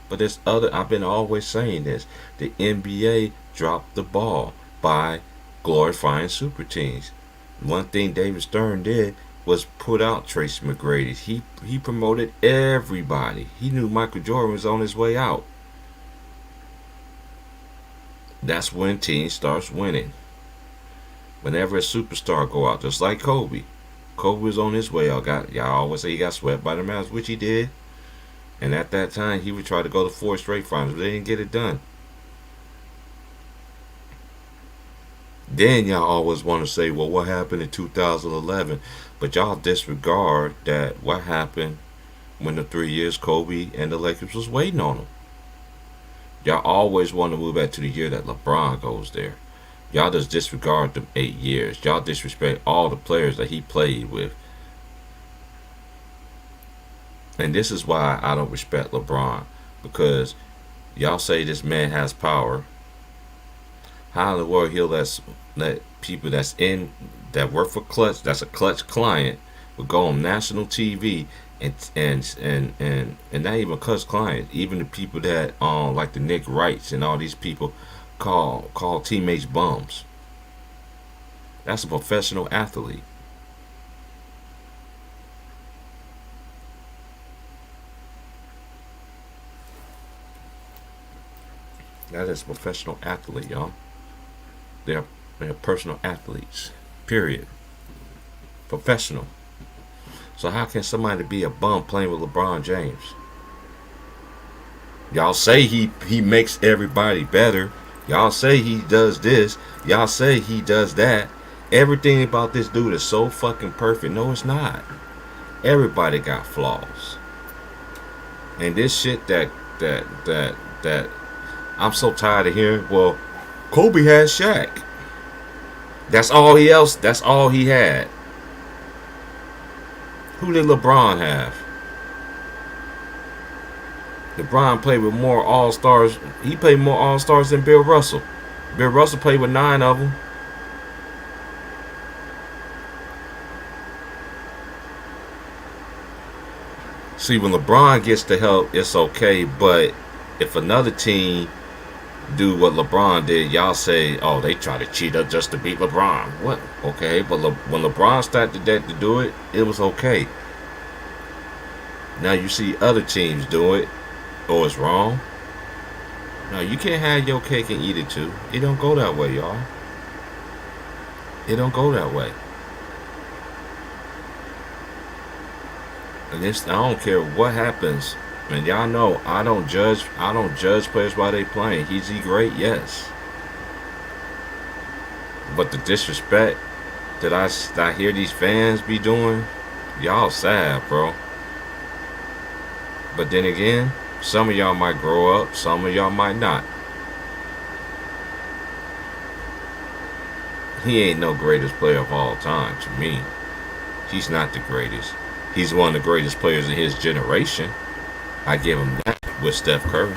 But there's other. I've been always saying this. The NBA dropped the ball by glorifying super teams. One thing David Stern did was put out Tracy McGrady. He promoted everybody. He knew Michael Jordan was on his way out. That's when teams starts winning. Whenever a superstar go out, just like Kobe. Kobe was on his way out. Y'all always say he got swept by the Mavs, which he did. And at that time, he would try to go to 4 straight finals, but they didn't get it done. Then y'all always want to say, well, what happened in 2011? But y'all disregard that what happened when the 3 years Kobe and the Lakers was waiting on him. Y'all always want to move back to the year that LeBron goes there. Y'all just disregard them 8 years. Y'all disrespect all the players that he played with. And this is why I don't respect LeBron. Because y'all say this man has power. How in the world he'll let people that work for Clutch, that's a Clutch client, would go on national TV and not even Clutch client, even the people that like the Nick Wrights and all these people call teammates bums. That's a professional athlete. That is a professional athlete, y'all. They're personal athletes. Period. Professional. So how can somebody be a bum playing with LeBron James? Y'all say he makes everybody better. Y'all say he does this. Y'all say he does that. Everything about this dude is so fucking perfect. No, it's not. Everybody got flaws. And this shit that I'm so tired of hearing. Well, Kobe had Shaq. That's all he had. Who did LeBron have? LeBron played with more All-Stars. He played more All-Stars than Bill Russell. Bill Russell played with 9 of them. See, when LeBron gets the help, it's okay. But if another team do what LeBron did, y'all say, oh, they try to cheat us just to beat LeBron. What? Okay, but when LeBron started to do it, it was okay. Now you see other teams do it. Oh, it's wrong? No, you can't have your cake and eat it too. It don't go that way, y'all. It don't go that way. And this, I don't care what happens. And y'all know I don't judge players while they playing. Is he great? Yes. But the disrespect that I hear these fans be doing, y'all sad, bro. But then again, some of y'all might grow up, some of y'all might not. He ain't no greatest player of all time to me. He's not the greatest. He's one of the greatest players in his generation. I give him that with Steph Curry.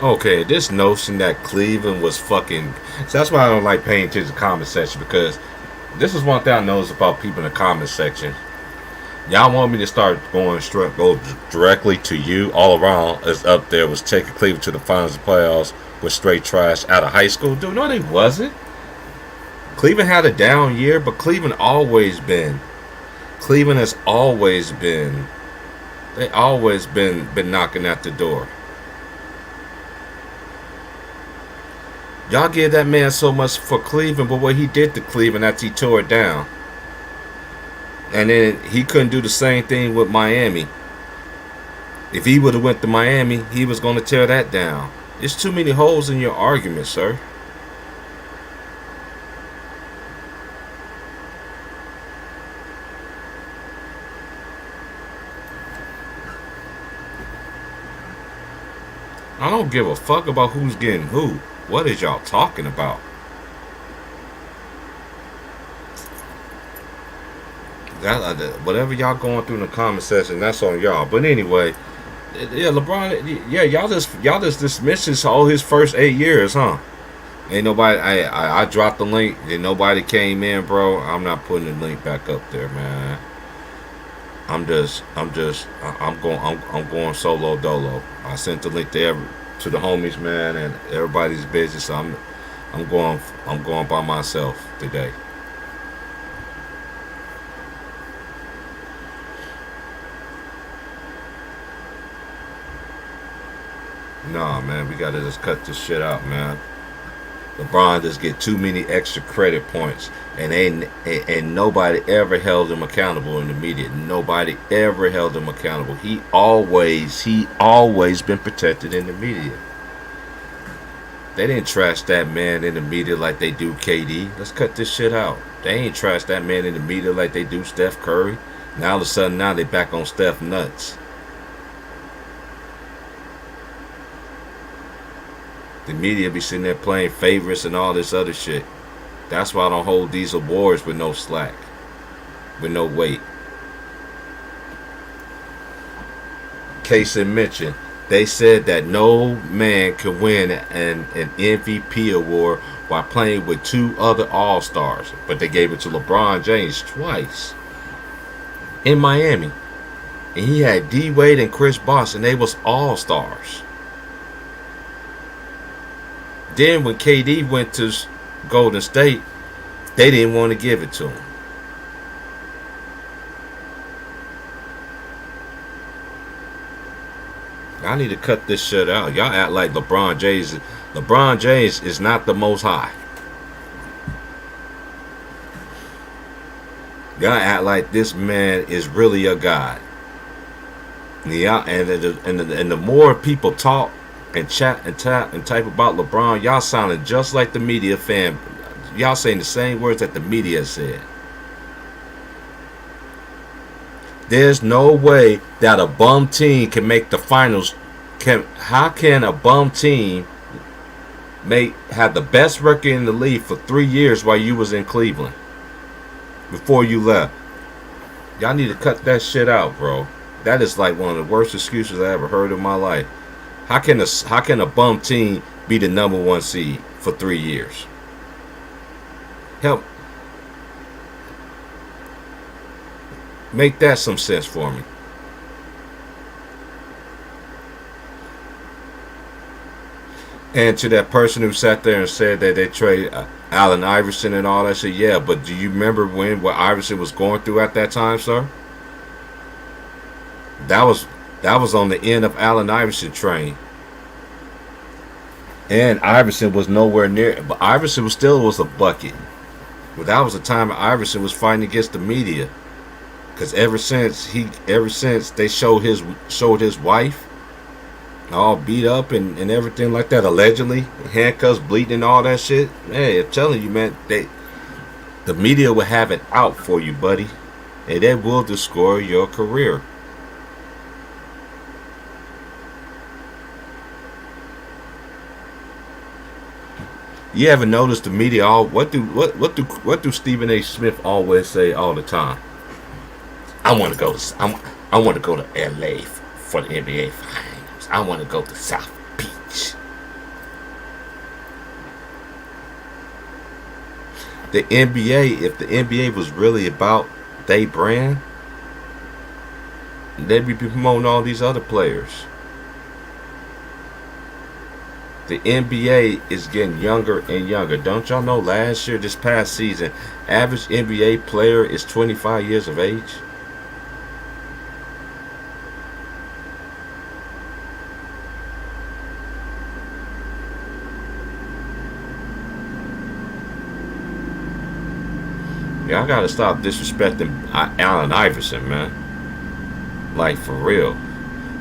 Okay, this notion that Cleveland was fucking. So that's why I don't like paying attention to the comment section, because this is one thing I notice about people in the comment section. Y'all want me to start go directly to you all around as up there was taking Cleveland to the finals and playoffs with straight trash out of high school. Dude, no, they wasn't. Cleveland had a down year, but Cleveland always been. Cleveland has always been. They always been knocking at the door. Y'all give that man so much for Cleveland, but what he did to Cleveland after he tore it down. And then he couldn't do the same thing with Miami. If he would have went to Miami, he was going to tear that down. There's too many holes in your argument, sir. I don't give a fuck about who's getting who. What is y'all talking about? Whatever y'all going through in the comment section, that's on y'all. But anyway, yeah, LeBron, yeah, y'all just dismisses all his first 8 years, huh? Ain't nobody. I dropped the link. And nobody came in, bro. I'm not putting the link back up there, man. I'm going solo dolo. I sent the link to the homies, man, and everybody's busy, so I'm going by myself today. Nah, man, we gotta just cut this shit out, man. LeBron just get too many extra credit points, and nobody ever held him accountable in the media. Nobody ever held him accountable. He always been protected in the media. They didn't trash that man in the media like they do KD. Let's cut this shit out. They ain't trash that man in the media like they do Steph Curry. Now all of a sudden, now they back on Steph nuts. The media be sitting there playing favorites and all this other shit. That's why I don't hold these awards with no slack, with no weight. Case in mention, they said that no man could win an MVP award while playing with two other All Stars, but they gave it to LeBron James twice in Miami, and he had D Wade and Chris Bosh, and they was All Stars. Then when KD went to Golden State, they didn't want to give it to him. I need to cut this shit out. Y'all act like LeBron James. LeBron James is not the most high. Y'all act like this man is really a god. Yeah, and the more people talk and chat and tap and type about LeBron, y'all sounding just like the media fan. Y'all saying the same words that the media said. There's no way that a bum team can make the finals. How can a bum team have the best record in the league for 3 years while you was in Cleveland before you left? Y'all need to cut that shit out, bro. That is like one of the worst excuses I ever heard in my life. How can a bum team be the number one seed for 3 years? Help make that some sense for me. And to that person who sat there and said that they trade Allen Iverson and all that shit, yeah, but do you remember what Iverson was going through at that time, sir? That was that was on the end of Allen Iverson train, and Iverson was nowhere near. But Iverson was a bucket. But that was the time Iverson was fighting against the media, because ever since they showed his wife all beat up and everything like that, allegedly handcuffs, bleeding, and all that shit. Hey, I'm telling you, man, the media will have it out for you, buddy, and they will destroy your career. You ever notice the media? What do Stephen A. Smith always say all the time? I want to go to L.A. for the NBA Finals. I want to go to South Beach. The NBA, if the NBA was really about they brand, they'd be promoting all these other players. The NBA is getting younger and younger. Don't y'all know last year, this past season, average NBA player is 25 years of age? Y'all gotta stop disrespecting Allen Iverson, man. Like, for real.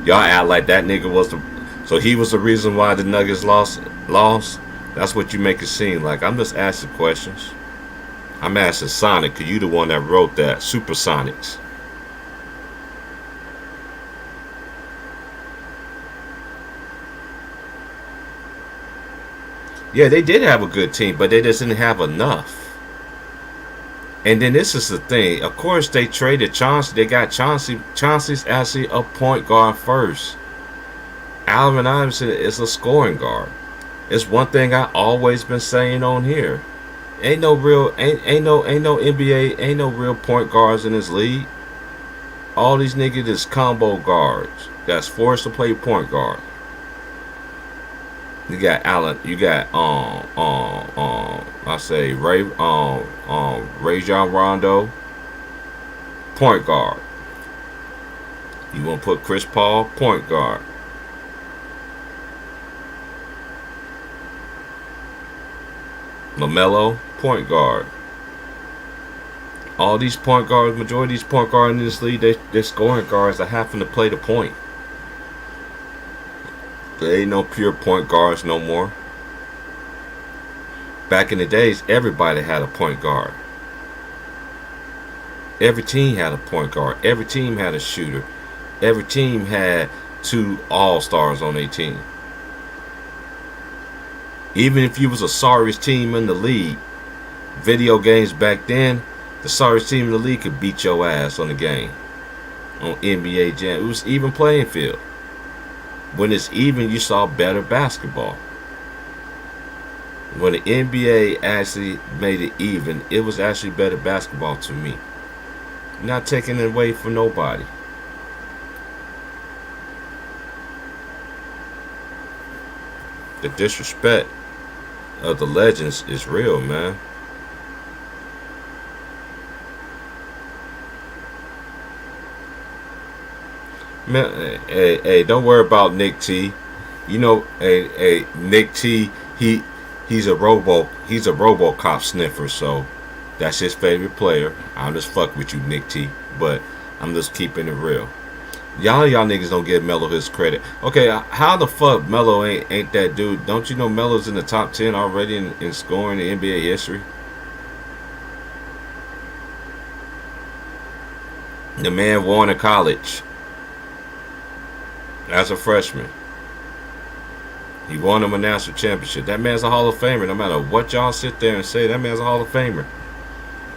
Y'all act like that nigga was so he was the reason why the Nuggets lost. That's what you make it seem like. I'm just asking questions. I'm asking Sonic, cause you the one that wrote that. Supersonics. Yeah, they did have a good team, but they just didn't have enough. And then this is the thing. Of course, they traded Chauncey. They got Chauncey. Chauncey's actually a point guard first. Alvin Iverson is a scoring guard. It's one thing I always been saying on here. Ain't no NBA, ain't no real point guards in this league. All these niggas is combo guards that's forced to play point guard. You got Allen. You got I say Rajon Rondo, point guard. You want to put Chris Paul, point guard. LaMelo, point guard. All these point guards, majority of these point guards in this league, they're scoring guards that happen to play the point. There ain't no pure point guards no more. Back in the days, everybody had a point guard. Every team had a point guard. Every team had a shooter. Every team had two all-stars on their team. Even if you was the sorriest team in the league, video games back then, the sorriest team in the league could beat your ass on the game. On NBA Jam. It was even playing field. When it's even, you saw better basketball. When the NBA actually made it even, it was actually better basketball to me. Not taking it away from nobody. The disrespect of the legends is real, man. Man, hey, don't worry about Nick T. You know, Nick T. He's a RoboCop sniffer, so that's his favorite player. I'm just fuck with you, Nick T. But I'm just keeping it real. Y'all niggas don't give Melo his credit. Okay, how the fuck Melo ain't that dude? Don't you know Melo's in the top 10 already in scoring in NBA history? The man won in college as a freshman. He won him a national championship. That man's a Hall of Famer. No matter what y'all sit there and say, that man's a Hall of Famer.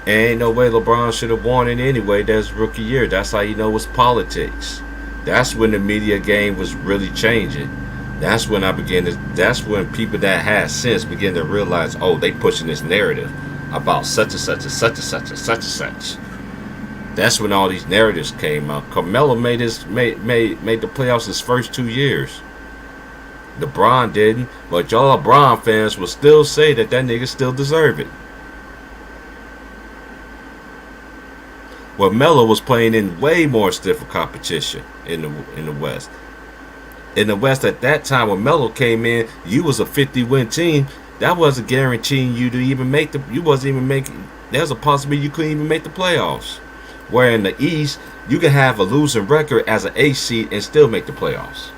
And ain't no way LeBron should have won it anyway. That's rookie year. That's how you know it's politics. That's when the media game was really changing. That's when that's when people that had sense begin to realize, oh, they pushing this narrative about such and such and such and such and such and such. That's when all these narratives came out. Carmelo made the playoffs his first 2 years. LeBron didn't, but y'all LeBron fans will still say that nigga still deserve it. Well, Melo was playing in way more stiffer competition in the West. In the West at that time, when Melo came in, you was a 50-win team. That wasn't guaranteeing you to even make the. You wasn't even making. There's a possibility you couldn't even make the playoffs. Where in the East, you can have a losing record as an 8 seed and still make the playoffs.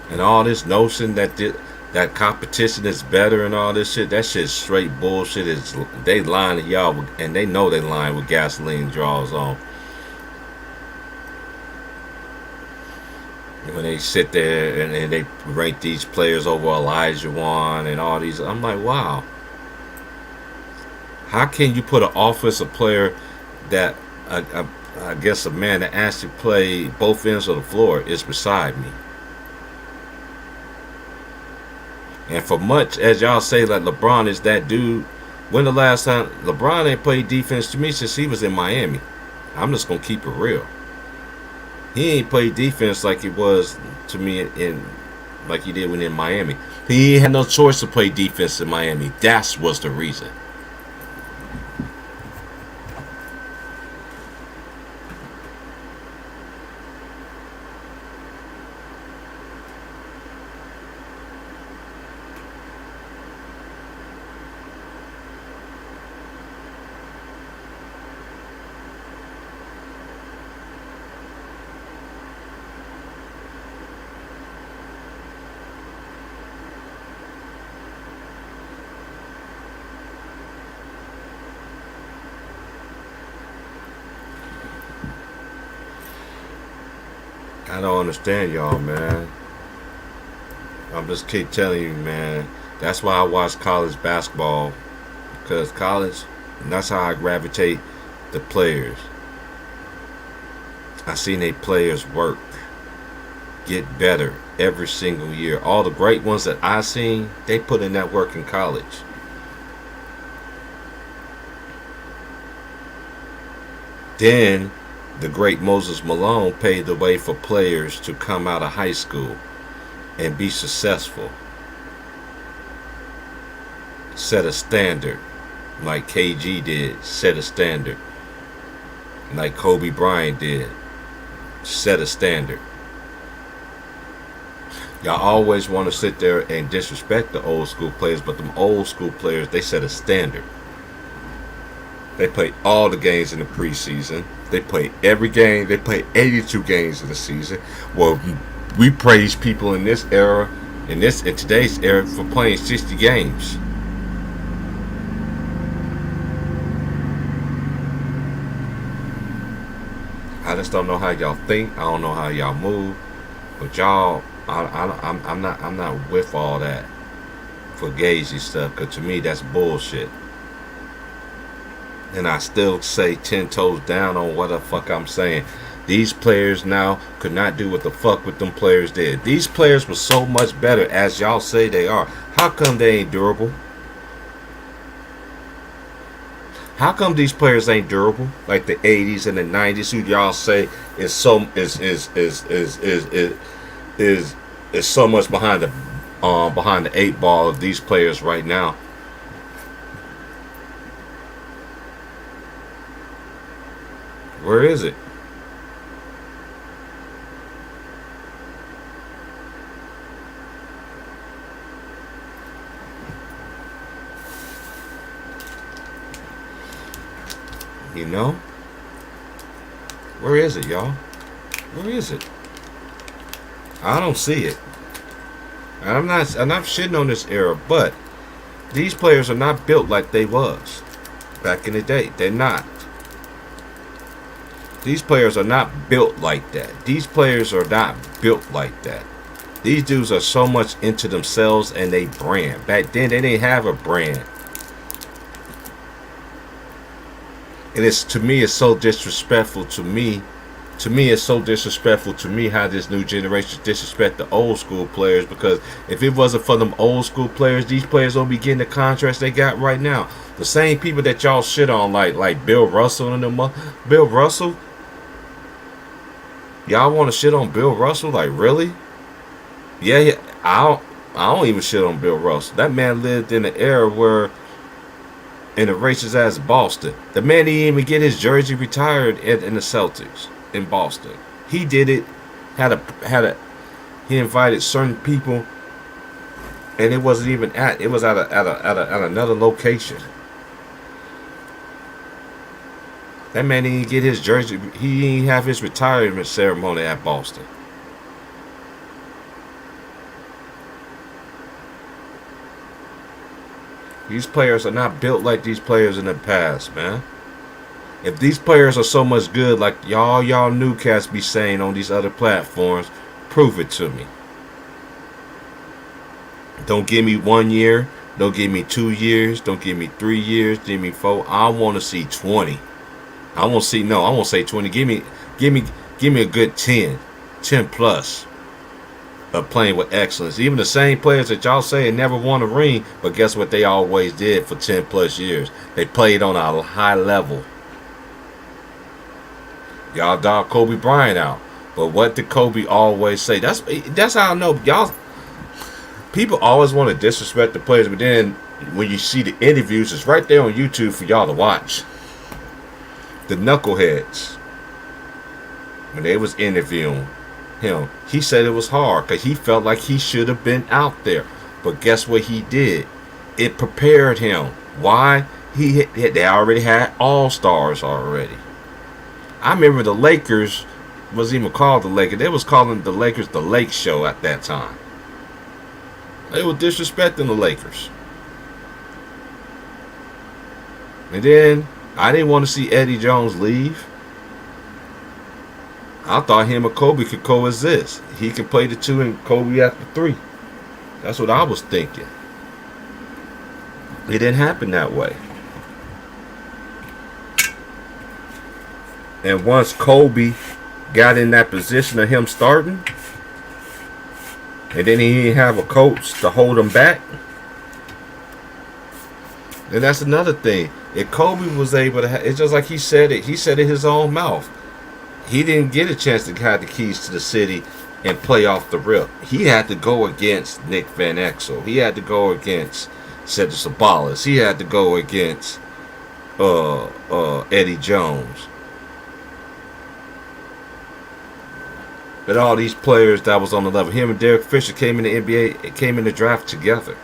And all this notion that competition is better and all this shit, that shit's straight bullshit. They lying to y'all, and they know they lying with gasoline draws on. When they sit there and they rank these players over Elijah Wan and all these, I'm like, wow. How can you put an offensive player that I guess a man that actually play both ends of the floor is beside me? And for much as y'all say that LeBron is that dude, when the last time LeBron ain't played defense to me since he was in Miami? I'm just gonna keep it real. He ain't played defense like it was to me like he did when in Miami. He ain't had no choice to play defense in Miami. That was the reason. I don't understand y'all, man. I'm just keep telling you, man. That's why I watch college basketball, because college, and that's how I gravitate the players. I seen they players work, get better every single year. All the great ones that I seen, they put in that work in college. Then the great Moses Malone paved the way for players to come out of high school and be successful. Set a standard like KG did, set a standard. Like Kobe Bryant did, set a standard. Y'all always want to sit there and disrespect the old school players, but them old school players, they set a standard. They play all the games in the preseason. They play every game. They play 82 games in the season. Well, we praise people in this era, in today's era, for playing 60 games. I just don't know how y'all think. I don't know how y'all move. But y'all, I'm not with all that fugazi stuff. Cause to me, that's bullshit. And I still say 10 toes down on what the fuck I'm saying. These players now could not do what the fuck with them players did. These players were so much better as y'all say they are. How come they ain't durable? How come these players ain't durable? Like the 80s and the 90s, who y'all say is so much behind the 8 ball of these players right now. Where is it? You know? Where is it, y'all? Where is it? I don't see it. I'm not shitting on this era, but these players are not built like they was back in the day. They're not. These players are not built like that. These players are not built like that. These dudes are so much into themselves and they brand. Back then they didn't have a brand. And it's, to me, it's so disrespectful to me. To me, it's so disrespectful to me how this new generation disrespect the old school players, because if it wasn't for them old school players, these players don't be getting the contracts they got right now. The same people that y'all shit on, like Bill Russell and them. Bill Russell? Y'all want to shit on Bill Russell? Like, really? Yeah, I don't even shit on Bill Russell. That man lived in an era where, in the racist ass Boston, the man didn't even get his jersey retired in the Celtics in Boston. He did it. He invited certain people, and it wasn't even it was at another location. That man didn't get his jersey. He didn't have his retirement ceremony at Boston. These players are not built like these players in the past, man. If these players are so much good like y'all new cats be saying on these other platforms, prove it to me. Don't give me 1 year. Don't give me 2 years. Don't give me 3 years. Give me 4. I want to see 20. I won't say 20. Give me a good 10 plus. Of playing with excellence. Even the same players that y'all say never won a ring, but guess what they always did for 10 plus years? They played on a high level. Y'all dog Kobe Bryant out, but what did Kobe always say? That's how I know y'all. People always want to disrespect the players, but then when you see the interviews, it's right there on YouTube for y'all to watch. The knuckleheads, when they was interviewing him, he said it was hard because he felt like he should have been out there, but guess what he did? It prepared him. Why? They already had all-stars already. I remember the Lakers wasn't even called the Lakers. They was calling the Lakers the Lake Show at that time. They were disrespecting the Lakers. And then I didn't want to see Eddie Jones leave. I thought him and Kobe could coexist. He could play the 2 and Kobe at the 3. That's what I was thinking. It didn't happen that way. And once Kobe got in that position of him starting, and then he didn't have a coach to hold him back, then that's another thing. If Kobe was able to, it's just like he said it his own mouth. He didn't get a chance to have the keys to the city and play off the rip. He had to go against Nick Van Exel. He had to go against Cedric Sabalas. He had to go against Eddie Jones. But all these players that was on the level, him and Derek Fisher came in the NBA, came in the draft together.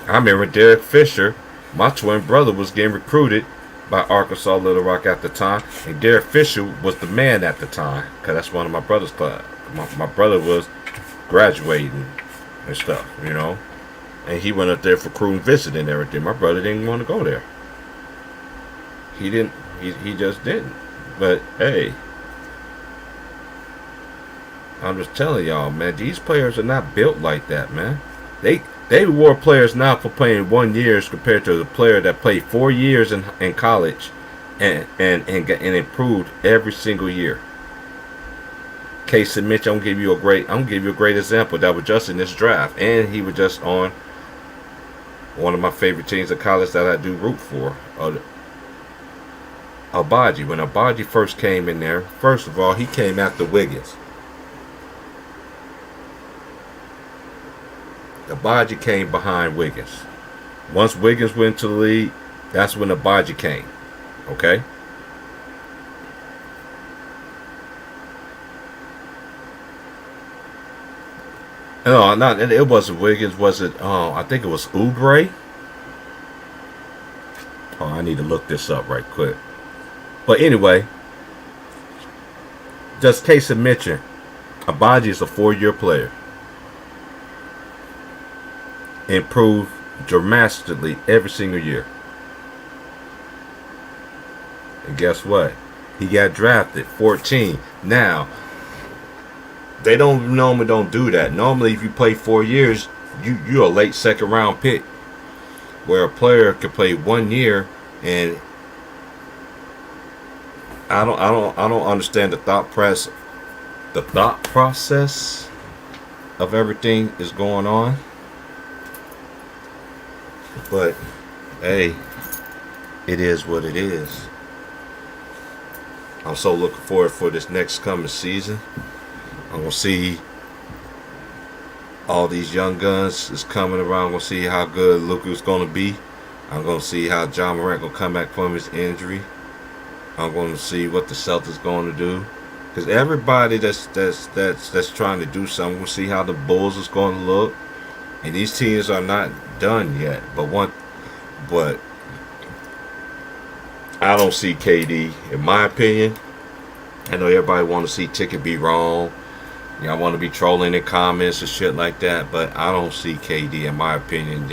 I remember Derek Fisher, my twin brother, was getting recruited by Arkansas Little Rock at the time, and Derek Fisher was the man at the time, because that's one of my brother's club. My brother was graduating and stuff, you know, and he went up there for crew and visit and everything. My brother didn't want to go there. He didn't. He just didn't. But hey, I'm just telling y'all, man, these players are not built like that, man. They reward players now for playing 1 year compared to the player that played 4 years in college and improved every single year. Case in Mitch, I'm gonna give you a great example that was just in this draft, and he was just on one of my favorite teams of college that I do root for. Agbaji. When Agbaji first came in there, first of all, he came after Wiggins. Abaji came behind Wiggins. Once Wiggins went to the league, that's when Abaji came. Okay? No, not it wasn't Wiggins. Was it? I think it was Oubre. Oh, I need to look this up right quick. But anyway, just case of mention, Abaji is a 4-year player. Improved dramatically every single year. And guess what? He got drafted 14. Now, they normally don't do that. Normally, if you play 4 years, you're a late second round pick. Where a player could play 1 year, and I don't understand the thought process of everything is going on. But hey, it is what it is. I'm so looking forward for this next coming season. I'm gonna see all these young guns is coming around. I'm gonna see how good Luka's gonna be. I'm gonna see how John Morant gonna come back from his injury. I'm gonna see what the Celtics gonna do. Because everybody that's trying to do something, we'll see how the Bulls is gonna look. And these teams are not done yet. But I don't see KD, in my opinion. I know everybody want to see Ticket be wrong. I want to be trolling in comments and shit like that, but I don't see KD, in my opinion.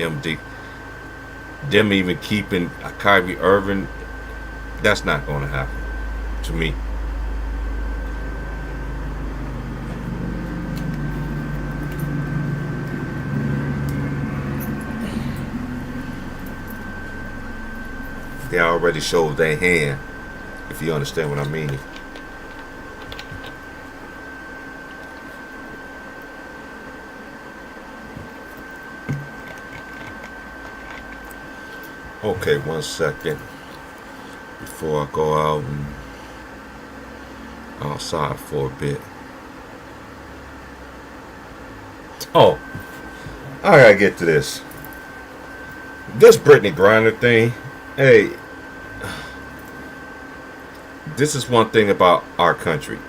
Them even keeping Kyrie Irving, that's not going to happen to me. They already showed their hand, if you understand what I mean. Okay, 1 second before I go out and outside for a bit. Oh, I gotta get to this. This Brittany Griner thing. Hey, this is one thing about our country.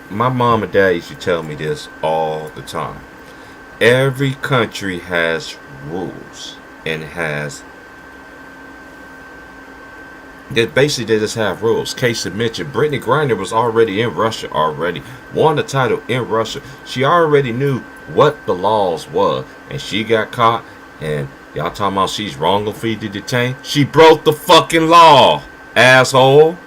My mom and dad used to tell me this all the time. Every country has rules and has. Basically, they just have rules. Case in mention, Brittany Griner was already in Russia already. Won the title in Russia. She already knew what the laws were. And she got caught. And y'all talking about she's wrongfully detained? She broke the fucking law, asshole.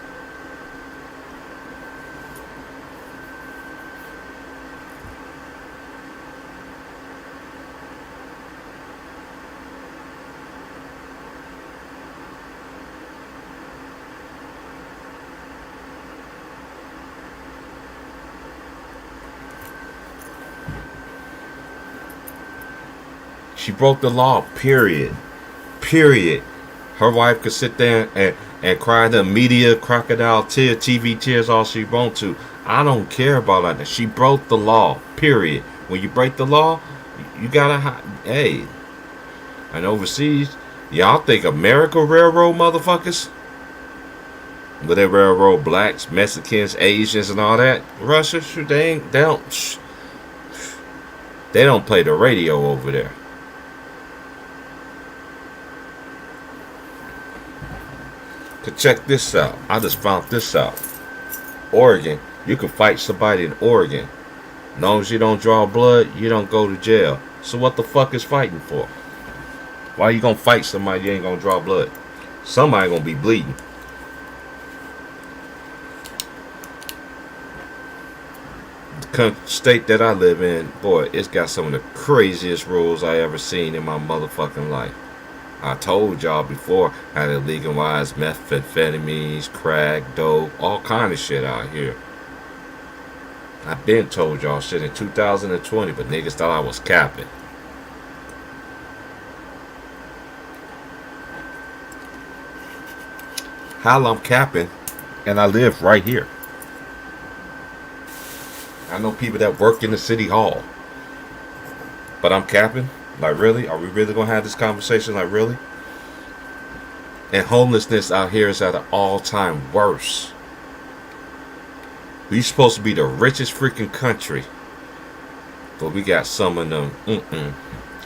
She broke the law, period. Period. Her wife could sit there and cry the media crocodile tears, TV tears, all she wants to. I don't care about that. She broke the law, period. When you break the law, you gotta, hey. And overseas, y'all think America railroad motherfuckers? But they railroad blacks, Mexicans, Asians, and all that. Russia, they don't play the radio over there. Check this out. I just found this out. Oregon, you can fight somebody in Oregon. As long as you don't draw blood, you don't go to jail. So what the fuck is fighting for? Why you gonna fight somebody you ain't gonna draw blood? Somebody gonna be bleeding. The state that I live in, boy, it's got some of the craziest rules I ever seen in my motherfucking life. I told y'all before how they legalize methamphetamines, crack, dope, all kind of shit out here. I've been told y'all shit in 2020, but niggas thought I was capping. How I'm capping, and I live right here. I know people that work in the city hall, but I'm capping. Like, really? Are we really gonna have this conversation? Like, really? And homelessness out here is at an all-time worst. We supposed to be the richest freaking country, but we got some of them.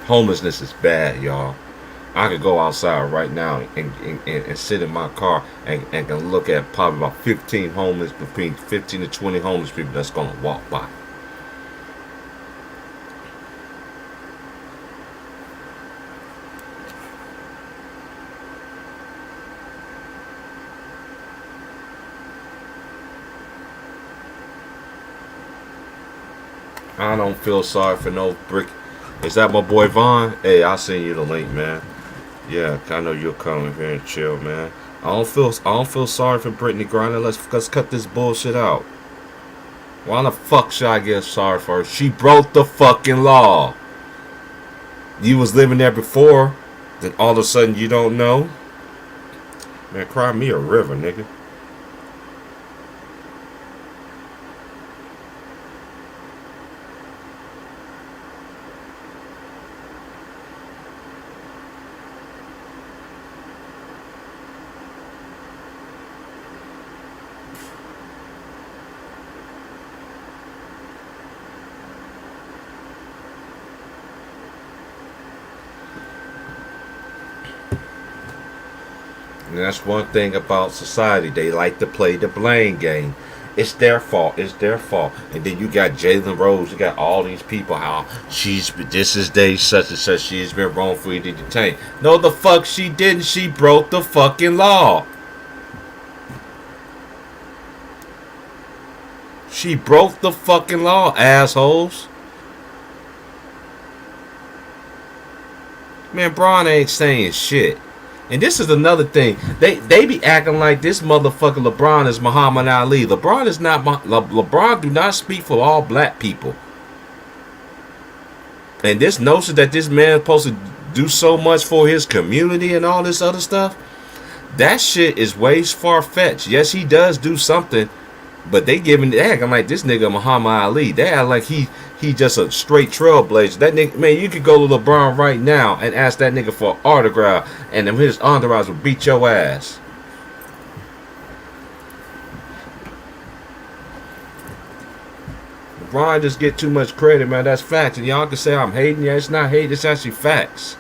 Homelessness is bad, y'all. I could go outside right now and sit in my car and can look at probably about 15 homeless, between 15 to 20 homeless people that's gonna walk by. I don't feel sorry for no brick. Is that my boy Vaughn? Hey, I'll send you the link, man. Yeah, I know you'll come here and chill, man. I don't feel sorry for Brittany Griner. Let's cut this bullshit out. Why the fuck should I get sorry for her? She broke the fucking law. You was living there before, then all of a sudden you don't know? Man, cry me a river, nigga. And that's one thing about society. They like to play the blame game. It's their fault. It's their fault. And then you got Jalen Rose. You got all these people. How this is day such and such. She has been wrongfully detained. No, the fuck she didn't. She broke the fucking law. She broke the fucking law, assholes. Man, Braun ain't saying shit. And this is another thing. They be acting like this motherfucker LeBron is Muhammad Ali. LeBron is not. LeBron do not speak for all black people. And this notion that this man is supposed to do so much for his community and all this other stuff, that shit is way far-fetched. Yes, he does do something, but they acting like this nigga Muhammad Ali. They act like he just a straight trailblazer. That nigga, man, you could go to LeBron right now and ask that nigga for an autograph, and then his entourage will beat your ass. LeBron just get too much credit, man. That's facts. And y'all can say I'm hating. Yeah, it's not hate. It's actually facts.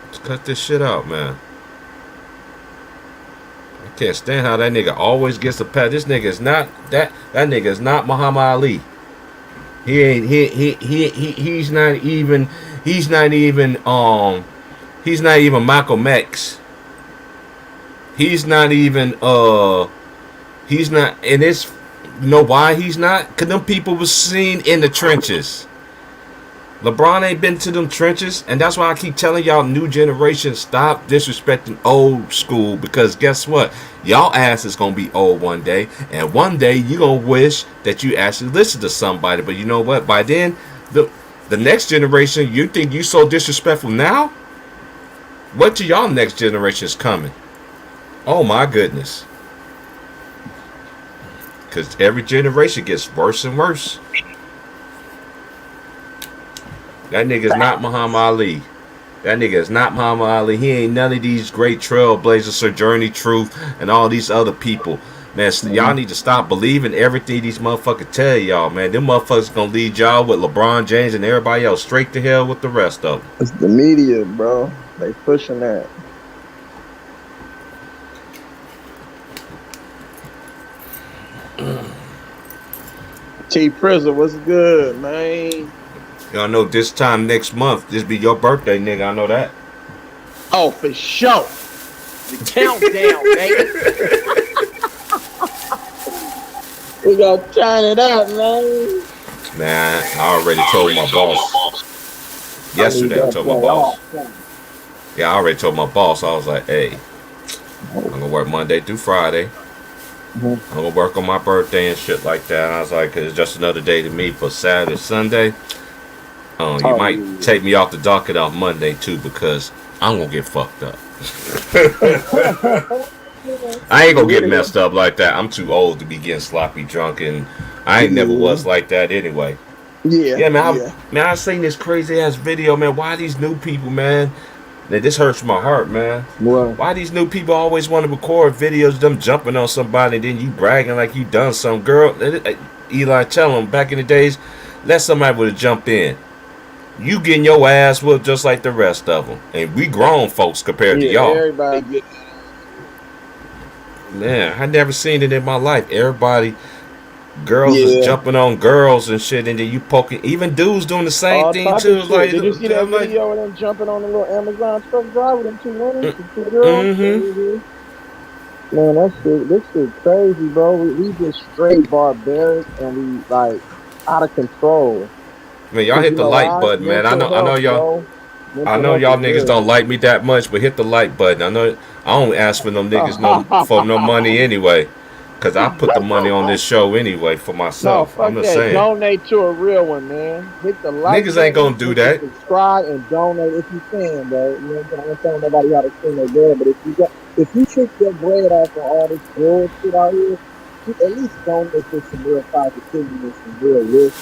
Let's cut this shit out, man. Can't stand how that nigga always gets a pat. This nigga is not that nigga is not Muhammad Ali. He's not even Malcolm X. He's not, and it's, you know why he's not? Because them people was seen in the trenches. LeBron ain't been to them trenches, and that's why I keep telling y'all, new generation, stop disrespecting old school, because guess what? Y'all ass is gonna be old one day, and one day you gonna wish that you actually listened to somebody. But you know what? By then, the next generation, you think you so disrespectful now? What to y'all next generation is coming? Oh my goodness. Because every generation gets worse and worse. That nigga's not Muhammad Ali. That nigga is not Muhammad Ali. He ain't none of these great trailblazers, Sojourner Truth, and all these other people. Man, y'all need to stop believing everything these motherfuckers tell y'all, man. Them motherfuckers gonna lead y'all with LeBron James and everybody else straight to hell with the rest of them. It's the media, bro. They pushing that. T Prizzle, what's good, man? Y'all know this time next month, this be your birthday, nigga. I know that. Oh, for sure. The countdown, baby. We gonna turn it up, man. Man, I already told my boss. Yesterday I told my boss. Yeah, I already told my boss. I was like, hey, I'm gonna work Monday through Friday. I'm gonna work on my birthday and shit like that. And I was like, 'cause it's just another day to me for Saturday, Sunday. You might take me off the docket on Monday too, because I'm gonna get fucked up. I ain't gonna get messed up like that. I'm too old to be getting sloppy drunk, and I ain't never was like that anyway. Yeah, Yeah, man. yeah. I seen this crazy ass video, man. Why these new people, man? Man, this hurts my heart, man. Well, Why these new people always want to record videos of them jumping on somebody, and then you bragging like you done some girl? Eli, tell them back in the days, let somebody would have jumped in. You getting your ass whooped just like the rest of them, and we grown folks compared to yeah, y'all. everybody get Man, I never seen it in my life. Everybody, girls is yeah, jumping on girls and shit, and then you poking. Even dudes doing the same all thing type of too. It's shit. like, Did you see that I'm like, video of them jumping on the little Amazon truck driver, them two women, the two girls? mm-hmm. Man, this shit crazy, bro. We just straight barbaric and we like out of control. Man, y'all Cause hit you the know like why? button, man. Mental I know health, y'all. bro. I Mental know health y'all is niggas don't like me that much, but hit the like button. I know I don't ask for no niggas no for no money real. anyway, cause I put the money on this show anyway for No, myself. I'm fuck just that. saying, Donate to a real one, man. Hit the like niggas ain't button, gonna do hit the that. subscribe, and donate if you can, bro. You know what I'm saying? I ain't telling nobody how to spend their bread, but if you trick your bread off of all this bullshit out here, you at least donate to some real positivity and some real wish.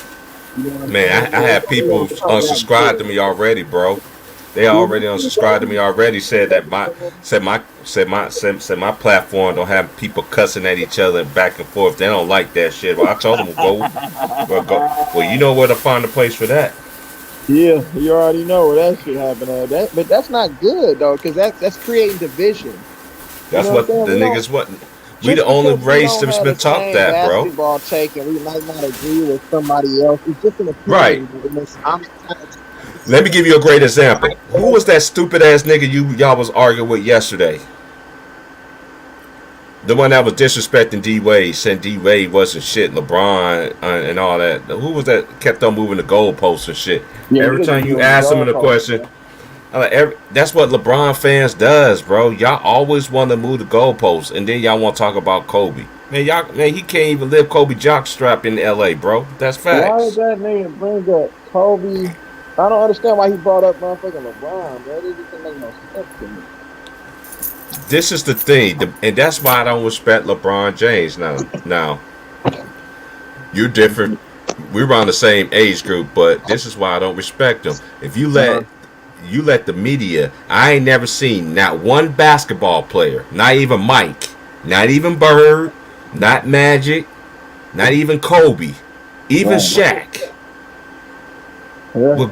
You know what I'm Man, saying? I had people unsubscribe to me already, bro. They already unsubscribed to me already. Said that my platform don't have people cussing at each other back and forth. They don't like that shit. Well, I told them go. Well, you know where to find a place for that. Yeah, you already know where that shit happened at. But that's not good though, because that's creating division. You That's know what I'm what saying? the We don't niggas what. We the just only because we race don't that's have been the taught same that, bro. basketball take and we might not agree with somebody else, it's just an Right. opinion. I'm Let me give you a great example. Who was that stupid ass nigga y'all was arguing with yesterday? The one that was disrespecting D Wade, saying D Wade wasn't shit, LeBron and all that. Who was that kept on moving the goalposts and shit? yeah, Every niggas be time you moving the ask him a goalposts, question, man. I'm like, that's what LeBron fans does, bro. Y'all always want to move the goalposts, and then y'all want to talk about Kobe. Man, he can't even live Kobe jockstrap in L.A., bro. That's Why did facts. that nigga bring up Kobe? I don't understand why he brought up motherfucking LeBron, bro. This doesn't make no sense to me. This is the thing, and that's why I don't respect LeBron James now. You're different. We're around the same age group, but this is why I don't respect him. If Uh-huh. you let the media, I ain't never seen not one basketball player, not even Mike, not even Bird, not Magic, not even Kobe, even Right. Shaq Yeah.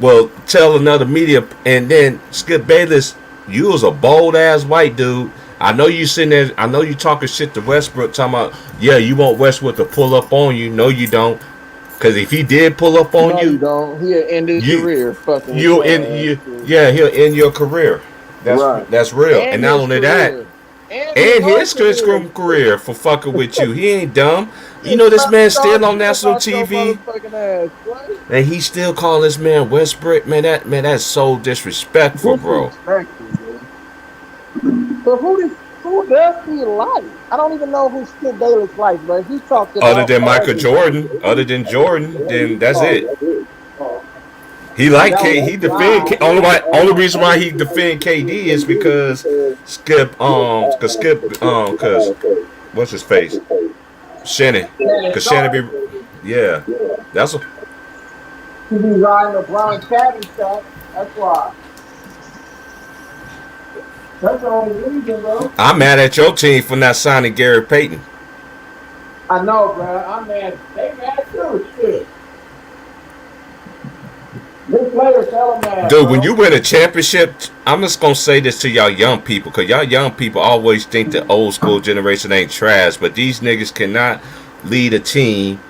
will tell another media, and then Skip Bayless, you was a bold ass white dude. I know you sitting there. I know you talking shit to Westbrook, talking about, yeah, you want Westbrook to pull up on you. No, you don't. Because if he did pull up on No, you you, don't. He'll end his you career fucking with you in your ass, you too. yeah, he'll end your career. Right. That's real. And And not his only that, career. And his and whole his career. career for fucking with you. He ain't dumb. You He'll know this slap man the dog still on shit national about your TV, motherfucking ass, boy. and he still calling this man Westbrook. That's so disrespectful, bro. Disrespectful, man. So who does he like? I don't even know who Skip Bayless likes, but he talked Other about than Michael everybody. Jordan, then that's Oh, it. He like that K. was He defend wild. only reason why he defend KD is because cause what's his face Shannon, cause Shannon be yeah, that's a, He be riding LeBron Caddyshack. That's why. That's the only reason, bro. I'm mad at your team for not signing Gary Payton. I know, bro. I'm mad. They mad too. Shit. This players hella mad, Dude, when bro. you win a championship, I'm just gonna say this to y'all young people, cause y'all young people always think the old school generation ain't trash, but these niggas cannot lead a team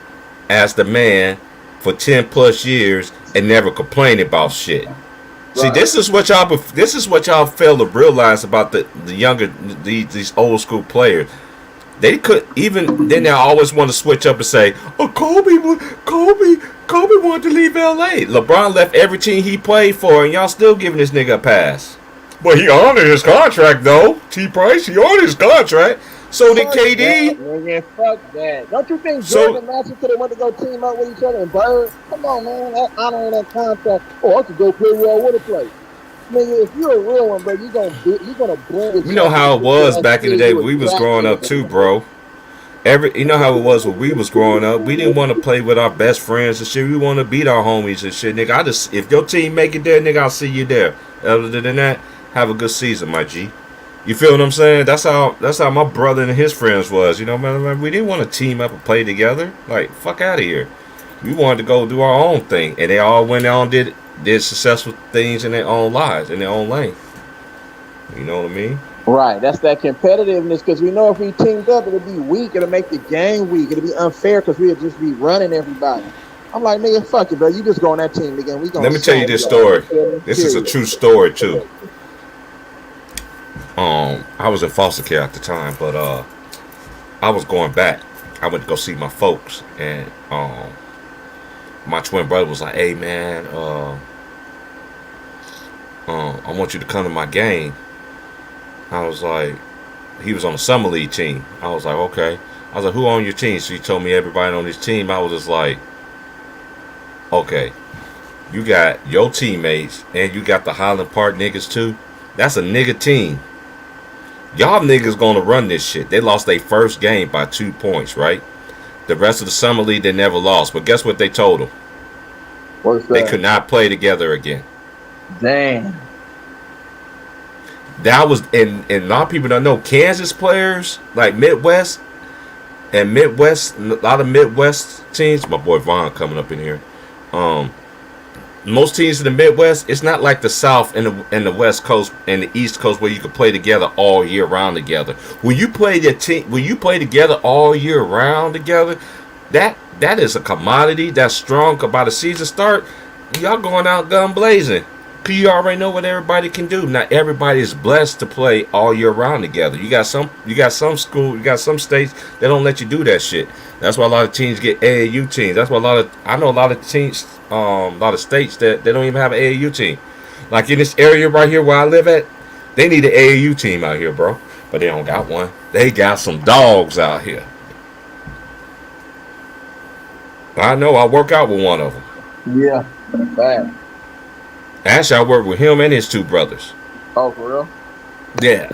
as the man for 10 plus years and never complain about shit. See, Right. this is what y'all fail to realize about the younger these old school players. They could even then they always want to switch up and say, "Oh, Kobe wanted to leave L.A. LeBron left every team he played for, and y'all still giving this nigga a pass." But he honored his contract though. T. Price, he honored his contract. So did Fuck that, KD. nigga. Fuck that. Don't you think Jordan So and Magic could have went to go team up with each other and Bird? Come on, man. That honoring that contract. Oh, I could go play where I want to play. Nigga, if you're a real one, bro, you gonna bring a we know championship how it with your was ass back in the till day you when a we was crack growing up in. too, bro. You know how it was when we was growing up. We didn't want to play with our best friends and shit. We want to beat our homies and shit, nigga. If your team make it there, nigga, I'll see you there. Other than that, have a good season, my G. You feel what I'm saying? That's how my brother and his friends was. You know, man, we didn't want to team up and play together. Like, fuck out of here. We wanted to go do our own thing, and they all went on did successful things in their own lives, in their own lane. You know what I mean? Right. That's that competitiveness, because we know if we teamed up, it'll be weak. It'll make the game weak. It'll be unfair because we'll just be running everybody. I'm like, nigga, fuck it, bro. You just go on that team again. We gonna. Let me tell you this story. This is a true story too. I was in foster care at the time, but I was going back. I went to go see my folks, and my twin brother was like, "Hey man, I want you to come to my game." I was like, he was on the summer league team. I was like, okay. I was like, who on your team? So he told me everybody on his team. I was just like, okay, you got your teammates and you got the Highland Park niggas too. That's a nigga team. Y'all niggas gonna run this shit. They lost their first game by 2 points, right? The rest of the summer league they never lost. But guess what they told them? What's that? They could not play together again. Damn. That was, and a lot of people don't know, Kansas players, like Midwest, a lot of Midwest teams, my boy Vaughn coming up in here, most teams in the Midwest, it's not like the South and the West Coast and the East Coast where you can play together all year round together. When you play together all year round together, that is a commodity that's strong. By the season start, y'all going out gun blazing. You already know what everybody can do. Not everybody is blessed to play all year round together. You got some states that don't let you do that shit. That's why a lot of teams get AAU teams. That's why I know a lot of teams, a lot of states that they don't even have an AAU team. Like in this area right here where I live at, they need an AAU team out here, bro. But they don't got one. They got some dogs out here. I know. I work out with one of them. Yeah, bad. Actually, I work with him and his two brothers. Oh, for real? Yeah.